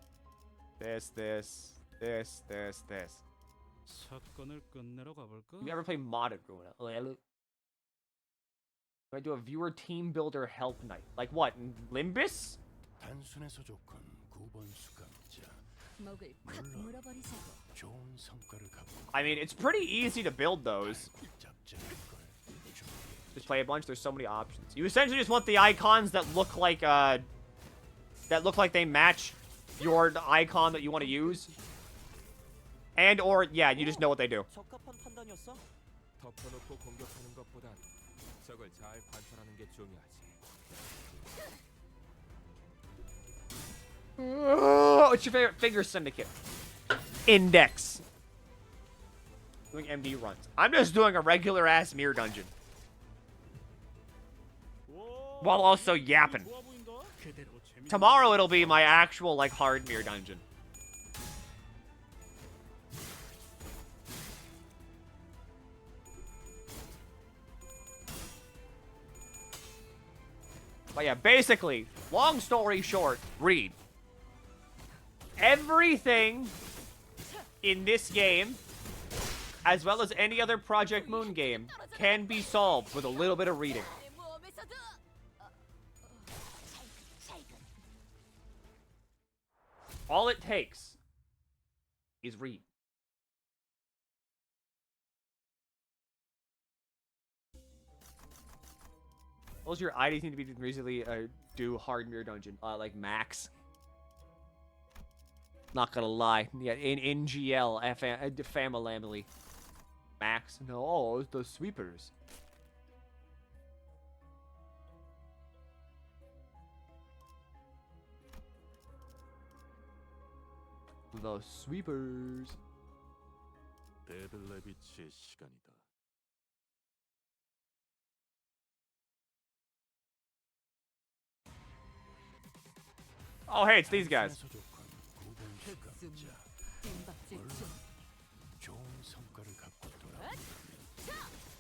this, this, this, this, this. 사건을 끝내러 가볼까? You ever play modded Ruina? I do a viewer team builder help night. Like what? Limbus? 단순해서 좋건 9번 수감자. 목을 콱 물어버리세요. 좋은 성과를 갖고 I mean, it's pretty easy to build those. Just play a bunch. There's so many options. You essentially just want the icons that look like they match your icon that you want to use. And or yeah, you just know what they do. 적합한 판단이었어? 덮어놓고 공격하는 것보단 적을 잘 관찰하는 게 중요하지. What's your favorite figure syndicate? Index. Doing MD runs. I'm just doing a regular ass mirror dungeon. While also yapping. Tomorrow it'll be my actual like hard mirror dungeon. But yeah, basically, long story short, read. Everything in this game, as well as any other Project Moon game, can be solved with a little bit of reading. All it takes is read. Those your IDs need to be recently do hard mirror dungeon, like max. Not gonna lie, yeah, in NGL, family, max. No, it's the sweepers. The sweepers. 데블레비치의 시간이다. Oh, hey, it's these guys. 좋은 성과를 갖고 돌아오면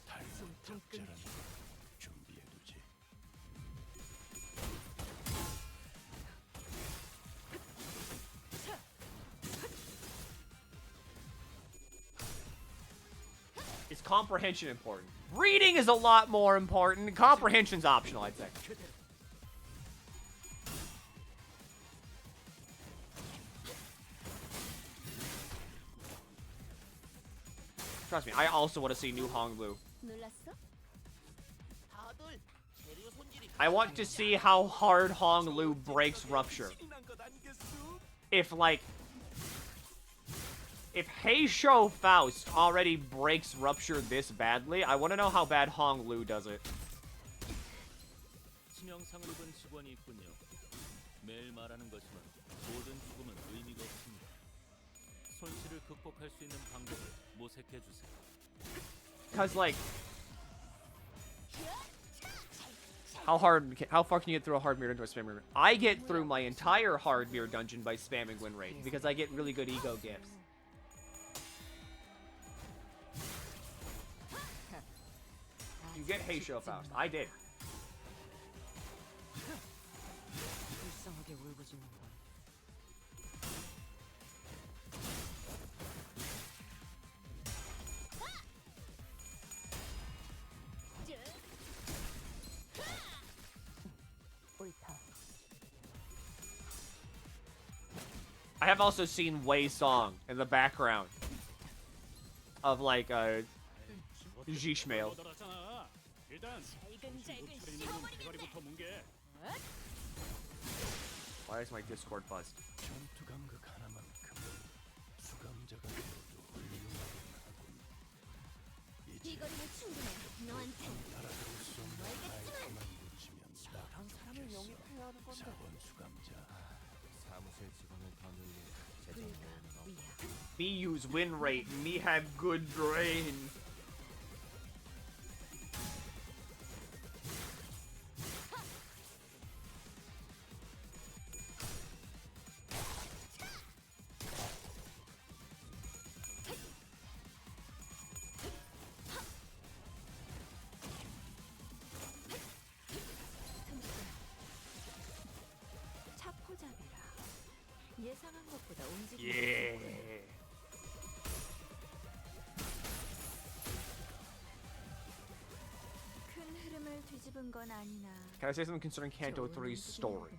탈북자라는 걸 준비해두지. Is comprehension important? Reading is a lot more important. Comprehension's optional, I'd say. Trust me, I also want to see new Honglu. I want to see how hard Honglu breaks Rupture. If, like... If Heisho Faust already breaks Rupture this badly, I want to know how bad Honglu does it. 치명상을 입은 직원이 있군요. 매일 말하는 것이면 모든 죽음은 의미가 없습니다. 손실을 극복할 수 있는 방법을 모색해 주세요. Cause like, how far can you get through a hard mirror into a spam mirror? I get through my entire hard mirror dungeon by spamming win rate because I get really good ego gifts. You get Heisho Faust. I did. 불쌍하게 울부짖는군. I have also seen Wei Song in the background of like Gishmail. 일단 대가리부터 뭉개. Why is my Discord buzzed? 전투 감각 하나만큼은 수감자가 되어도 훌륭하게 하군. 이제 알아들을 수 없는 말투만 붙이면 딱 사람을 영입해야 하는 건데. 자원 수감자. 사무실 직원을 더 늘릴 재정 모으는 업. Me use win rate. Me have good brain. 차포잡이라 예상한 것보다 움직임이 Yeah. 큰 흐름을 뒤집은 건 아니나. Can I say something concerning Canto 3's story?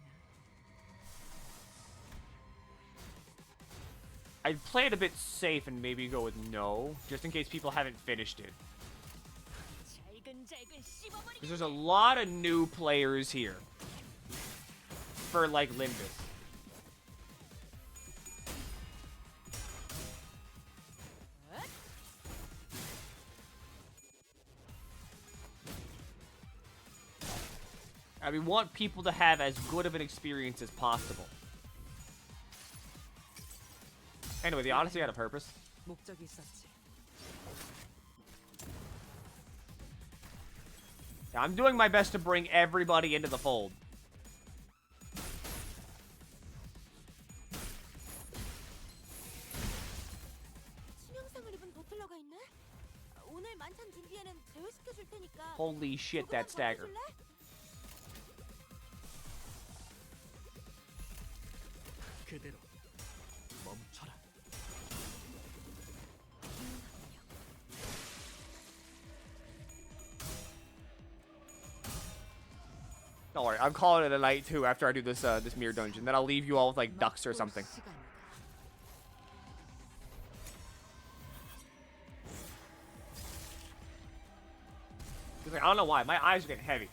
I'd play it a bit safe and maybe go with no, just in case people haven't finished it. Because there's a lot of new players here for like Limbus. And we want people to have as good of an experience as possible. Anyway, the Odyssey had a purpose. 목적이 있었지. Yeah, I'm doing my best to bring everybody into the fold. 수명상을 입은 버틀러가 있네. 오늘 만찬 준비에는 제외시켜 줄 테니까. Holy shit, that stagger. 그대로 멈춰라. Don't worry, I'm calling it a night too after I do this this mirror dungeon. Then I'll leave you all with like ducks or something. Like, I don't know why, my eyes are getting heavy.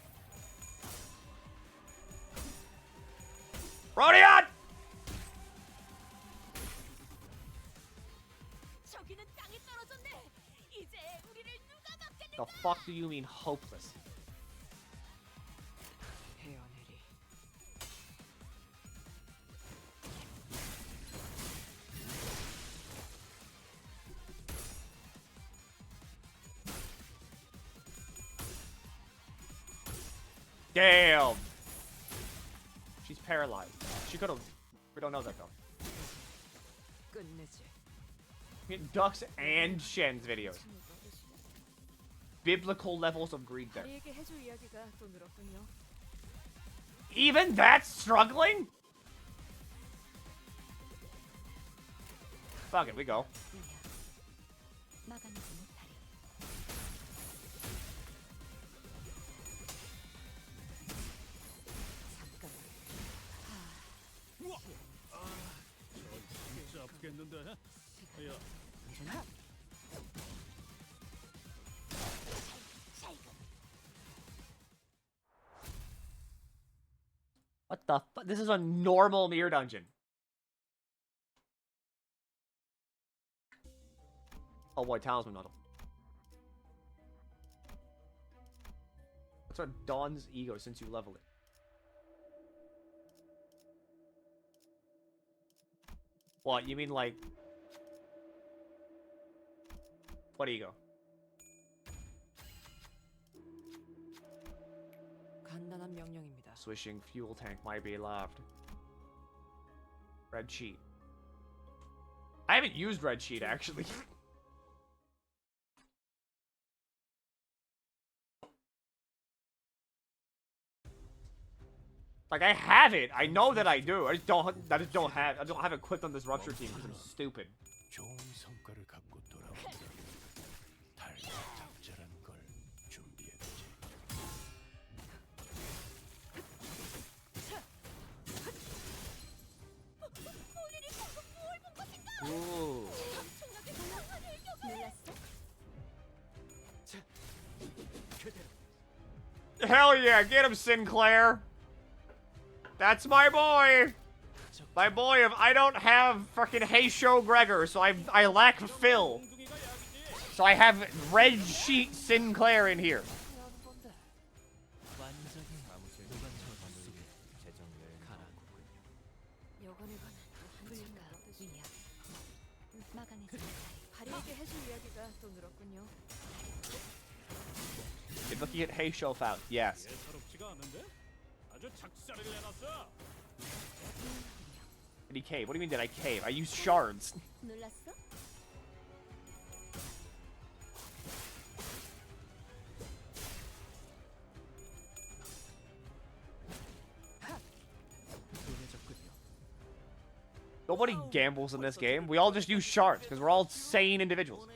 Rodion! The fuck do you mean hopeless? Damn! She's paralyzed. She could've... We don't know that though. 끝내지. Getting Ducks and Shen's videos. Biblical levels of greed there. 다리에게 해줄 이야기가 또 늘었군요. Even that's struggling? Fuck it, we go. 진짜 아프겠는데? 야, 괜찮아? What the fuck? This is a normal mirror dungeon. Oh boy, talisman model. What's our Dawn's ego since you level it? What, you mean like... What ego? 간단한 명령입니다. Swishing fuel tank might be loved. Red sheet. I haven't used red sheet actually. Like, I have it. I know that I do. I just don't have it equipped on this rupture team because I'm stupid. 좋은 성과를 갖고 돌아온다면 달과 잡자란 걸 준비해두지. Ooh. Hell yeah, get him, Sinclair. That's my boy. My boy, if I don't have fucking Hey Show Gregor, so I lack Phil. So I have Red Sheet Sinclair in here. You're looking at Hey Show Fout, yes. Did he cave? What do you mean did I cave? I used shards. Nobody gambles in this game. We all just use shards because we're all sane individuals.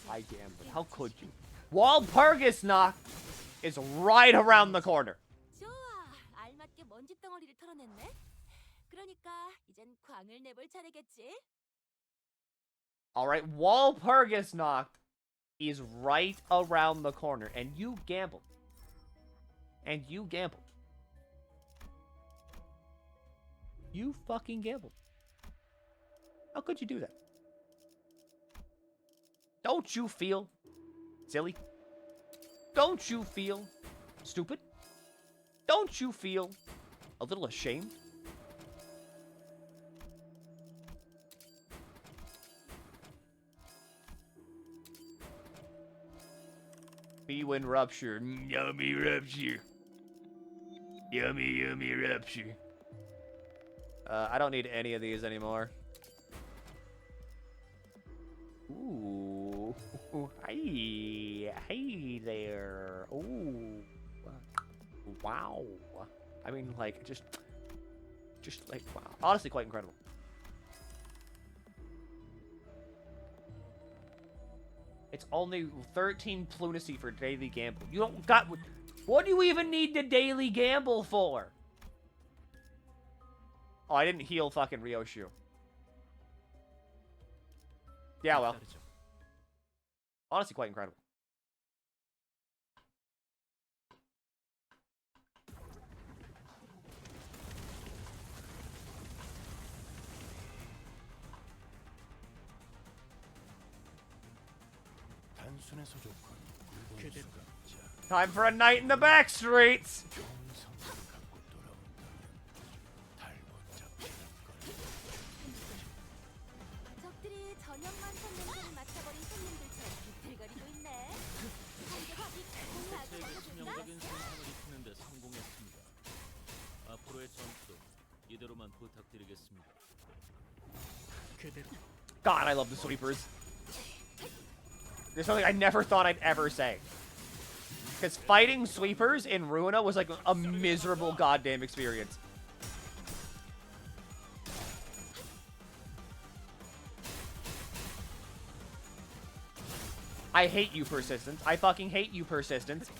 I gambled. How could you? Walpurgis knock is right around the corner. 좋아, 알맞게 먼지 덩어리를 털어냈네. 그러니까 이젠 광을 내볼 차례겠지. All right, Walpurgis knock is right around the corner, and you gambled. And you gambled. You fucking gambled. How could you do that? Don't you feel silly? Don't you feel stupid? Don't you feel a little ashamed? B-Win Rupture. Yummy Rupture. Yummy, yummy Rupture. I don't need any of these anymore. Ooh. Hey there. Ooh. Wow. I mean, like, just like, wow. Honestly, quite incredible. It's only 13 plunacy for daily gamble. You don't got... What do you even need the daily gamble for? Oh, I didn't heal fucking Ryoshu. Yeah, well. Honestly, quite incredible. Time for a night in the back streets. 적들이 저녁만 손님들을 맞춰버린 손님들처럼 비틀거리고 있네. 세계 치명적인 손상을 입히는데 성공했습니다. 앞으로의 전투도 이대로만 부탁드리겠습니다. God, I love the sweepers. There's something I never thought I'd ever say. Because fighting sweepers in Ruina was like a miserable goddamn experience. I hate you, Persistence. I fucking hate you, Persistence.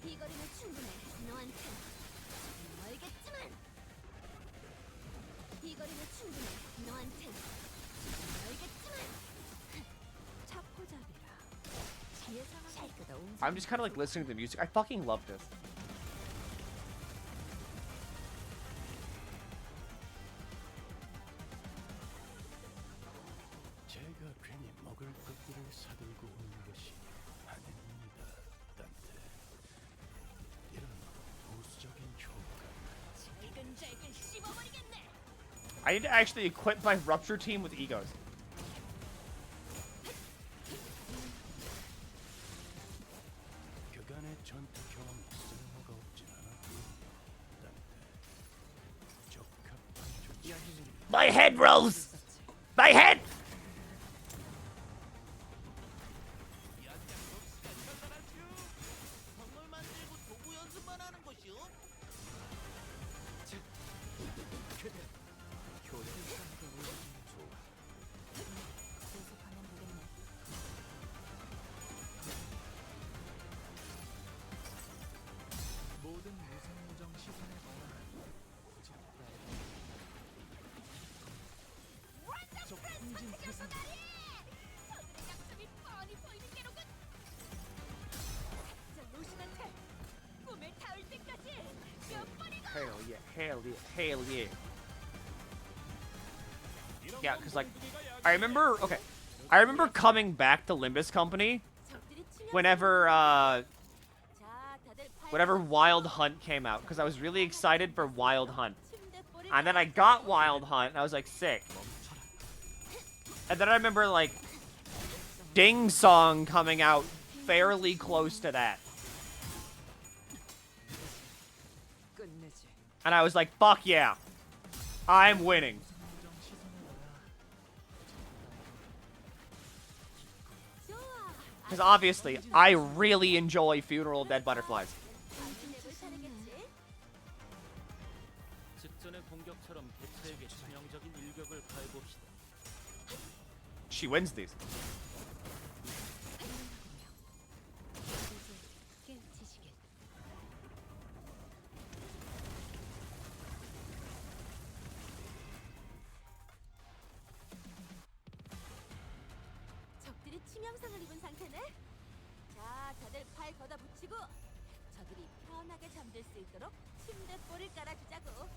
비거리는 충분해. 너한텐 멀겠지만. 비거리는 충분해. 너한텐 멀겠지만. 잡고잡이라. I'm just kind of like listening to the music. I fucking love this. I need to actually equip my rupture team with egos. 그간의 전투 경험이 쓸모가 없진 않았고 적합한 조치. My head rolls! My head! 모든 무성무정 시선에 저 풍진 세상 뻔히 보이는 게로군. 저 로신한테 꿈을 닿을 때까지 몇 번이고. Hell yeah, hell yeah, hell yeah. Yeah, because like, I remember, okay, I remember coming back to Limbus Company whenever, whenever Wild Hunt came out, because I was really excited for Wild Hunt. And then I got Wild Hunt, and I was like, sick. And then I remember, like, Ding Song coming out fairly close to that. And I was like, fuck yeah. I'm winning. Because obviously, I really enjoy Funeral of Dead Butterflies. 직전의 공격처럼 개체에게 치명적인 일격을 가해봅시다. She wins these. 적들이 치명상을 입은 상태네. 자, 다들 팔 걷어 붙이고 저들이 편하게 잠들 수 있도록 침대볼을 깔아주자고.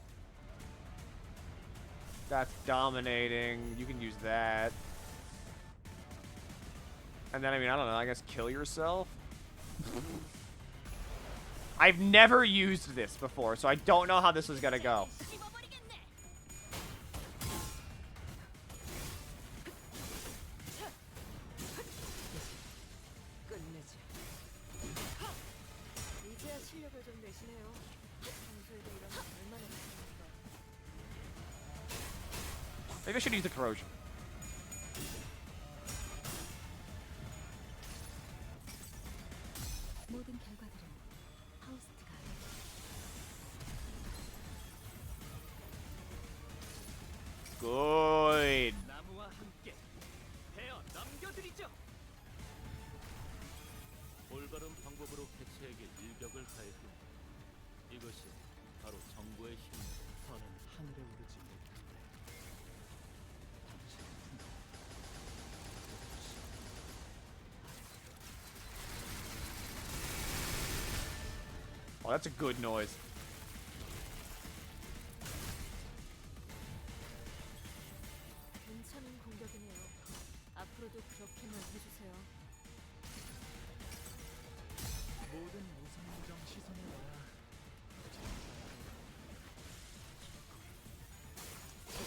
That's dominating. You can use that. And then, I mean, I don't know, I guess kill yourself? I've never used this before, so I don't know how this is gonna go. 이제야 실력을 좀 내시네요. 평소에도 이러면 얼마나 좋습니까? Maybe I should use the corrosion. 모든 결과들은 하우스트가 Good. 나무와 함께 베어 남겨드리죠. 올바른 방법으로 개체에게 일격을 가했군. 이것이 바로 정보의 힘입니다. 선은 하늘에 오르지 못한대. Oh, that's a good noise. 괜찮은 공격이네요. 앞으로도 그렇게만 해주세요. 모든 무성무정 시선에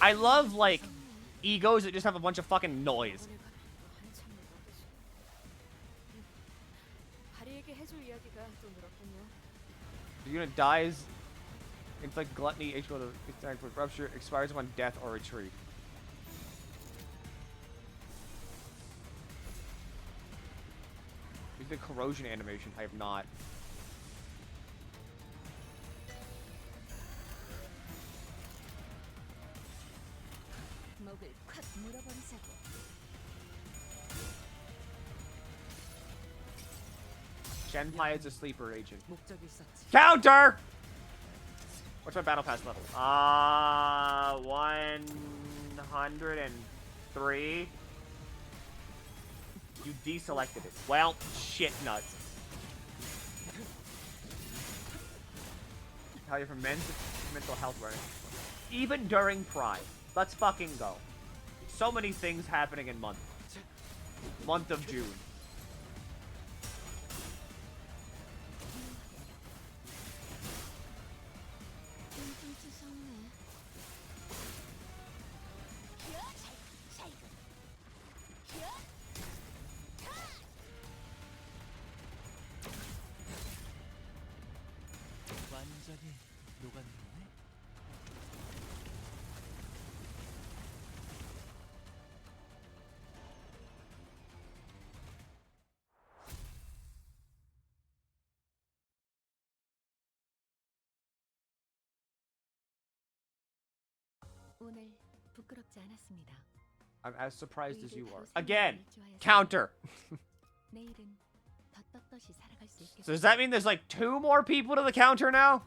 I love, like, egos that just have a bunch of fucking noise. 다리에게 해줄 이야기가 또 늘었군요. The unit dies, inflict gluttony, HP to attack with rupture, expires upon death or retreat. Use the corrosion animation. I have not. 목을 콱 물어버리자고. Shenpai is a sleeper agent. 목적이 있었지. Counter! What's my battle pass level? 103. You deselected it. Well, shit nuts. Tell you from mental health awareness. Even during Pride. Let's fucking go. So many things happening in month of June. 시간이 녹아내리네. 오늘 부끄럽지 않았습니다. I'm as surprised as you are. Again, counter. 내일은 더 떳떳이 살아갈 수 있게. So does that mean there's like 2 more people to the counter now?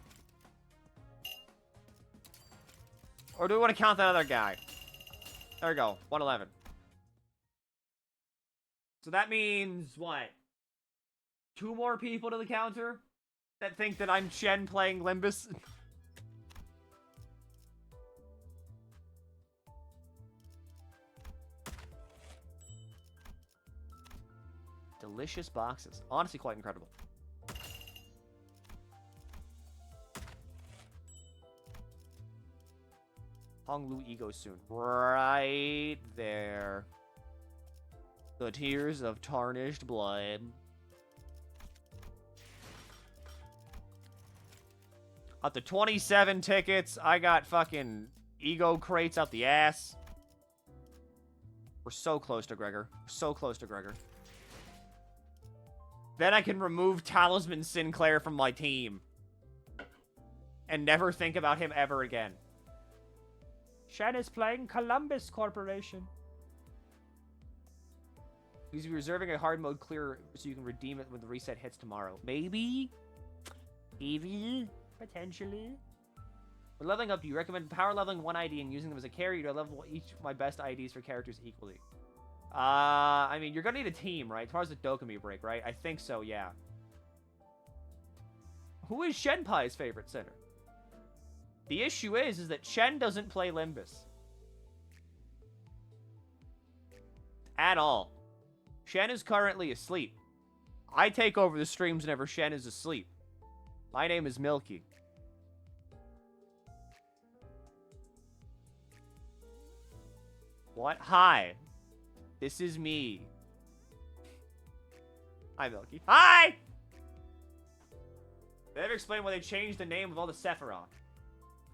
Or do we want to count that other guy? There we go, 111. So that means what? 2 more people to the counter that think that I'm Shen playing Limbus? Delicious boxes. Honestly, quite incredible. Honglu ego soon. Right there. The tears of tarnished blood. Up to 27 tickets. I got fucking ego crates out the ass. We're so close to Gregor. We're so close to Gregor. Then I can remove Talisman Sinclair from my team. And never think about him ever again. Shen is playing Columbus Corporation. He's reserving a hard mode clear so you can redeem it when the reset hits tomorrow. Maybe? Maybe? Potentially? We're leveling up. Do you recommend power leveling one ID and using them as a carry? Do I level each of my best IDs for characters equally? I mean, you're gonna need a team, right? Tomorrow's the Dokomi break, right? I think so, yeah. Who is Shenpai's favorite center? The issue is that Shen doesn't play Limbus. At all. Shen is currently asleep. I take over the streams whenever Shen is asleep. My name is Milky. What? Hi. This is me. Hi, Milky. Hi! They never explain why they changed the name of all the Sephiroth.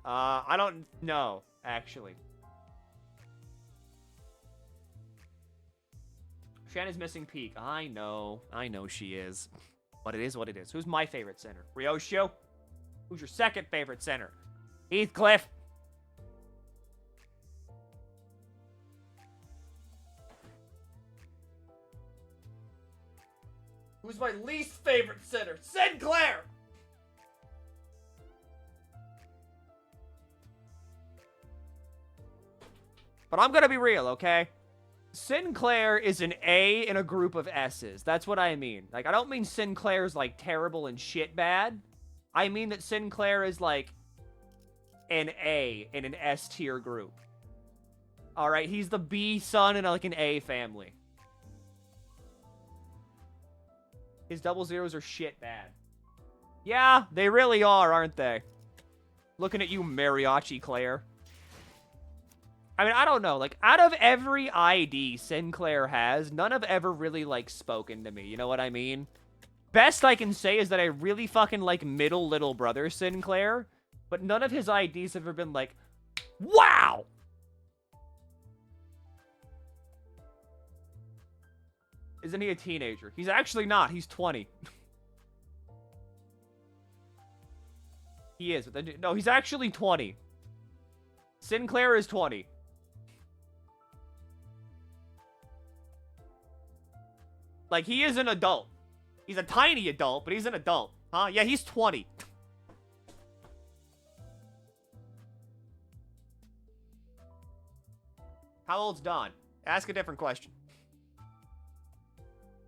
I don't know, actually. Shen is missing Peak. I know she is. But it is what it is. Who's my favorite center? Ryosho? Who's your second favorite center? Heathcliff? Who's my least favorite center? Sinclair! But I'm gonna be real, okay? Sinclair is an A in a group of S's. That's what I mean. Like, I don't mean Sinclair's, like, terrible and shit bad. I mean that Sinclair is, like, an A in an S tier group. Alright, he's the B son in, like, an A family. His double zeros are shit bad. Yeah, they really are, aren't they? Looking at you, Mariachi Claire. I mean, I don't know. Like, out of every ID Sinclair has, none have ever really, like, spoken to me. You know what I mean? Best I can say is that I really fucking like middle little brother Sinclair, but none of his IDs have ever been like, wow! Isn't he a teenager? He's actually not. He's 20. He is. No, he's actually 20. Sinclair is 20. Like, he is an adult. He's a tiny adult, but he's an adult. Huh? Yeah, he's 20. How old's Don? Ask a different question.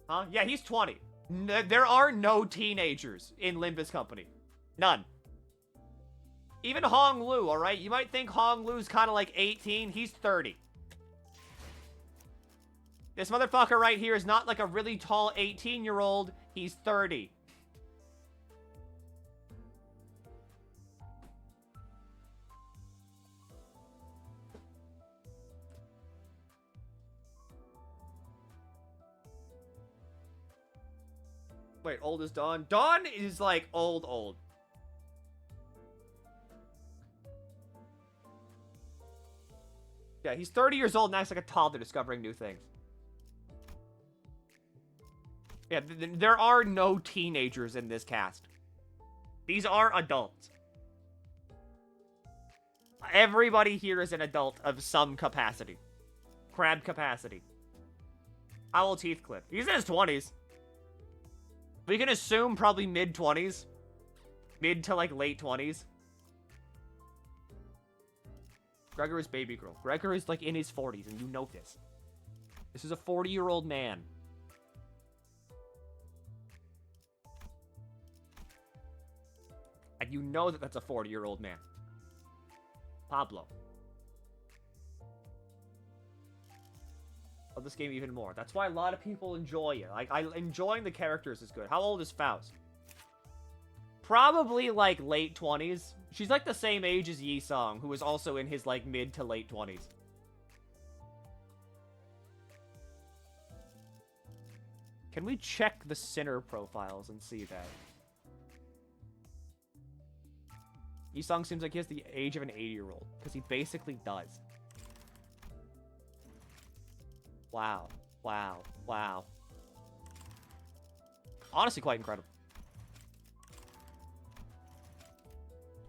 Huh? Yeah, he's 20. There are no teenagers in Limbus Company. None. Even Hong Lu, alright? You might think Hong Lu's kind of like 18. He's 30. This motherfucker right here is not like a really tall 18-year-old. He's 30. Wait, old is Dawn? Dawn is like old. Yeah, he's 30 years old and acts like a toddler discovering new things. Yeah, there are no teenagers in this cast. These are adults. Everybody here is an adult of some capacity. Crab capacity. How old Heathcliff? He's in his 20s. We can assume probably mid-20s. Mid to, like, late 20s. Gregor is baby girl. Gregor is, like, in his 40s, and you know this. This is a 40-year-old man. And you know that that's a 40-year-old man. Pablo. Love this game even more. That's why a lot of people enjoy it. Like, enjoying the characters is good. How old is Faust? Probably, like, late 20s. She's, like, the same age as Yi Song, who is also in his, like, mid to late 20s. Can we check the Sinner profiles and see that? Yi Song seems like he has the age of an 80-year-old, because he basically does. Wow. Wow. Wow. Honestly, quite incredible.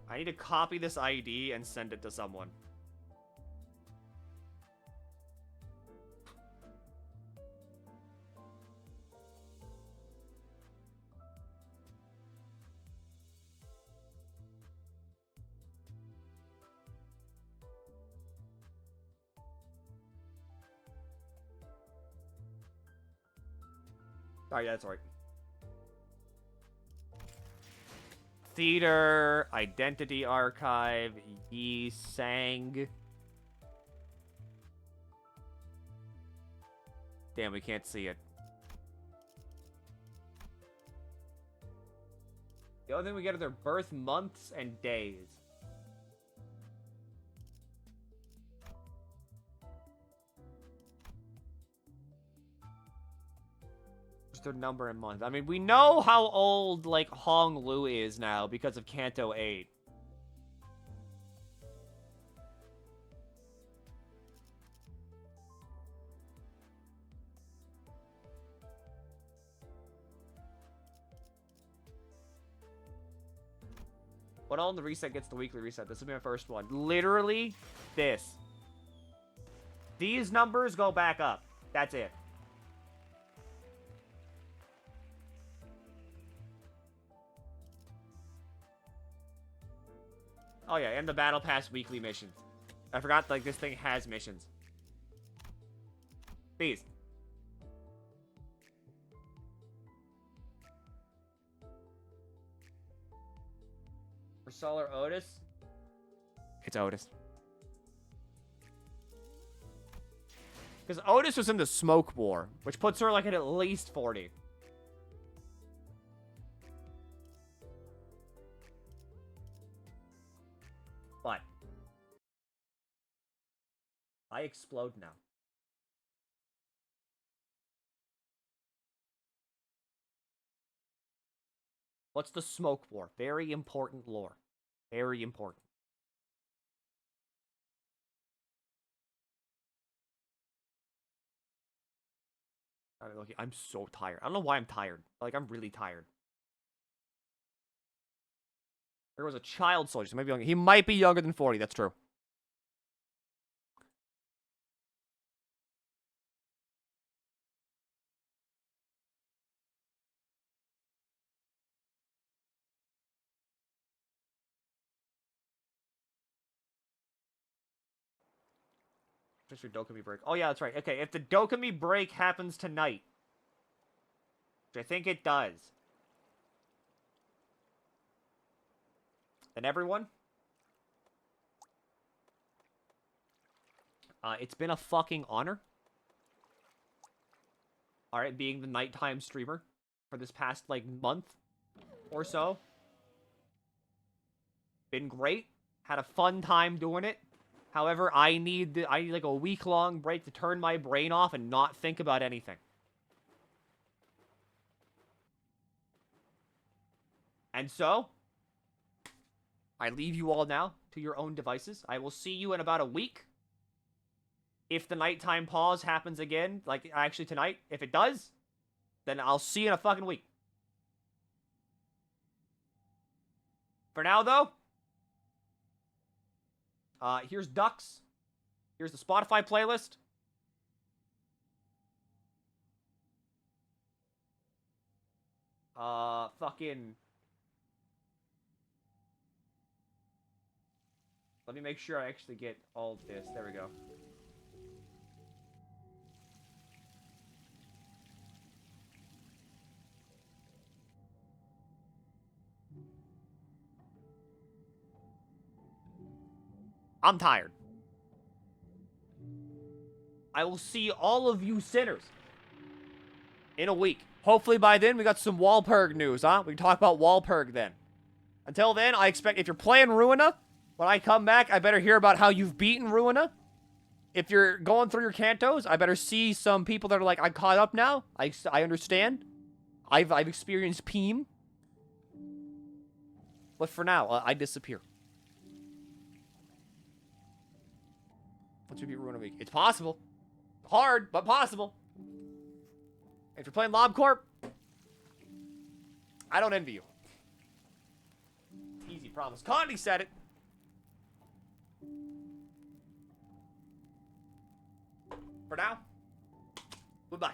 I need to copy this ID and send it to someone. Oh, yeah, that's right. Theater, Identity Archive, Yi Sang. Damn, we can't see it. The only thing we get are their birth months and days. Their number and month. I mean, we know how old, like, Hong Lu is now because of Canto 8. What all in the reset gets the weekly reset? This will be my first one. Literally, this. These numbers go back up. That's it. Oh yeah, and the Battle Pass weekly missions. I forgot, like, this thing has missions. These. For Solar Otis? It's Otis. Because Otis was in the Smoke War, which puts her, like, at least 40. But I explode now. What's the Smoke War? Very important lore. Very important. I'm so tired. I don't know why I'm tired. Like, I'm really tired. There was a child soldier, so maybe younger. He might be younger than 40, that's true. Just your Dokomi break. Oh yeah, that's right. Okay, if the Dokomi break happens tonight, which I think it does, then everyone, it's been a fucking honor. Alright, being the nighttime streamer for this past, like, month or so. Been great. Had a fun time doing it. However, I need like a week-long break to turn my brain off and not think about anything. And so, I leave you all now to your own devices. I will see you in about a week. if the nighttime pause happens again, like actually tonight, if it does, then I'll see you in a fucking week. For now, though, here's Ducks. Here's the Spotify playlist. Fucking... Let me make sure I actually get all this. There we go. I'm tired. I will see all of you sinners in a week. Hopefully by then we got some Walpurg news, huh? We can talk about Walpurg then. Until then, I expect if you're playing Ruina, when I come back, I better hear about how you've beaten Ruina. If you're going through your Cantos, I better see some people that are like, I'm caught up now. I understand. I've experienced Peem. But for now, I disappear. Once we beat Ruina week. It's possible. Hard, but possible. If you're playing LobCorp, I don't envy you. Easy promise. Condi said it. For now, goodbye.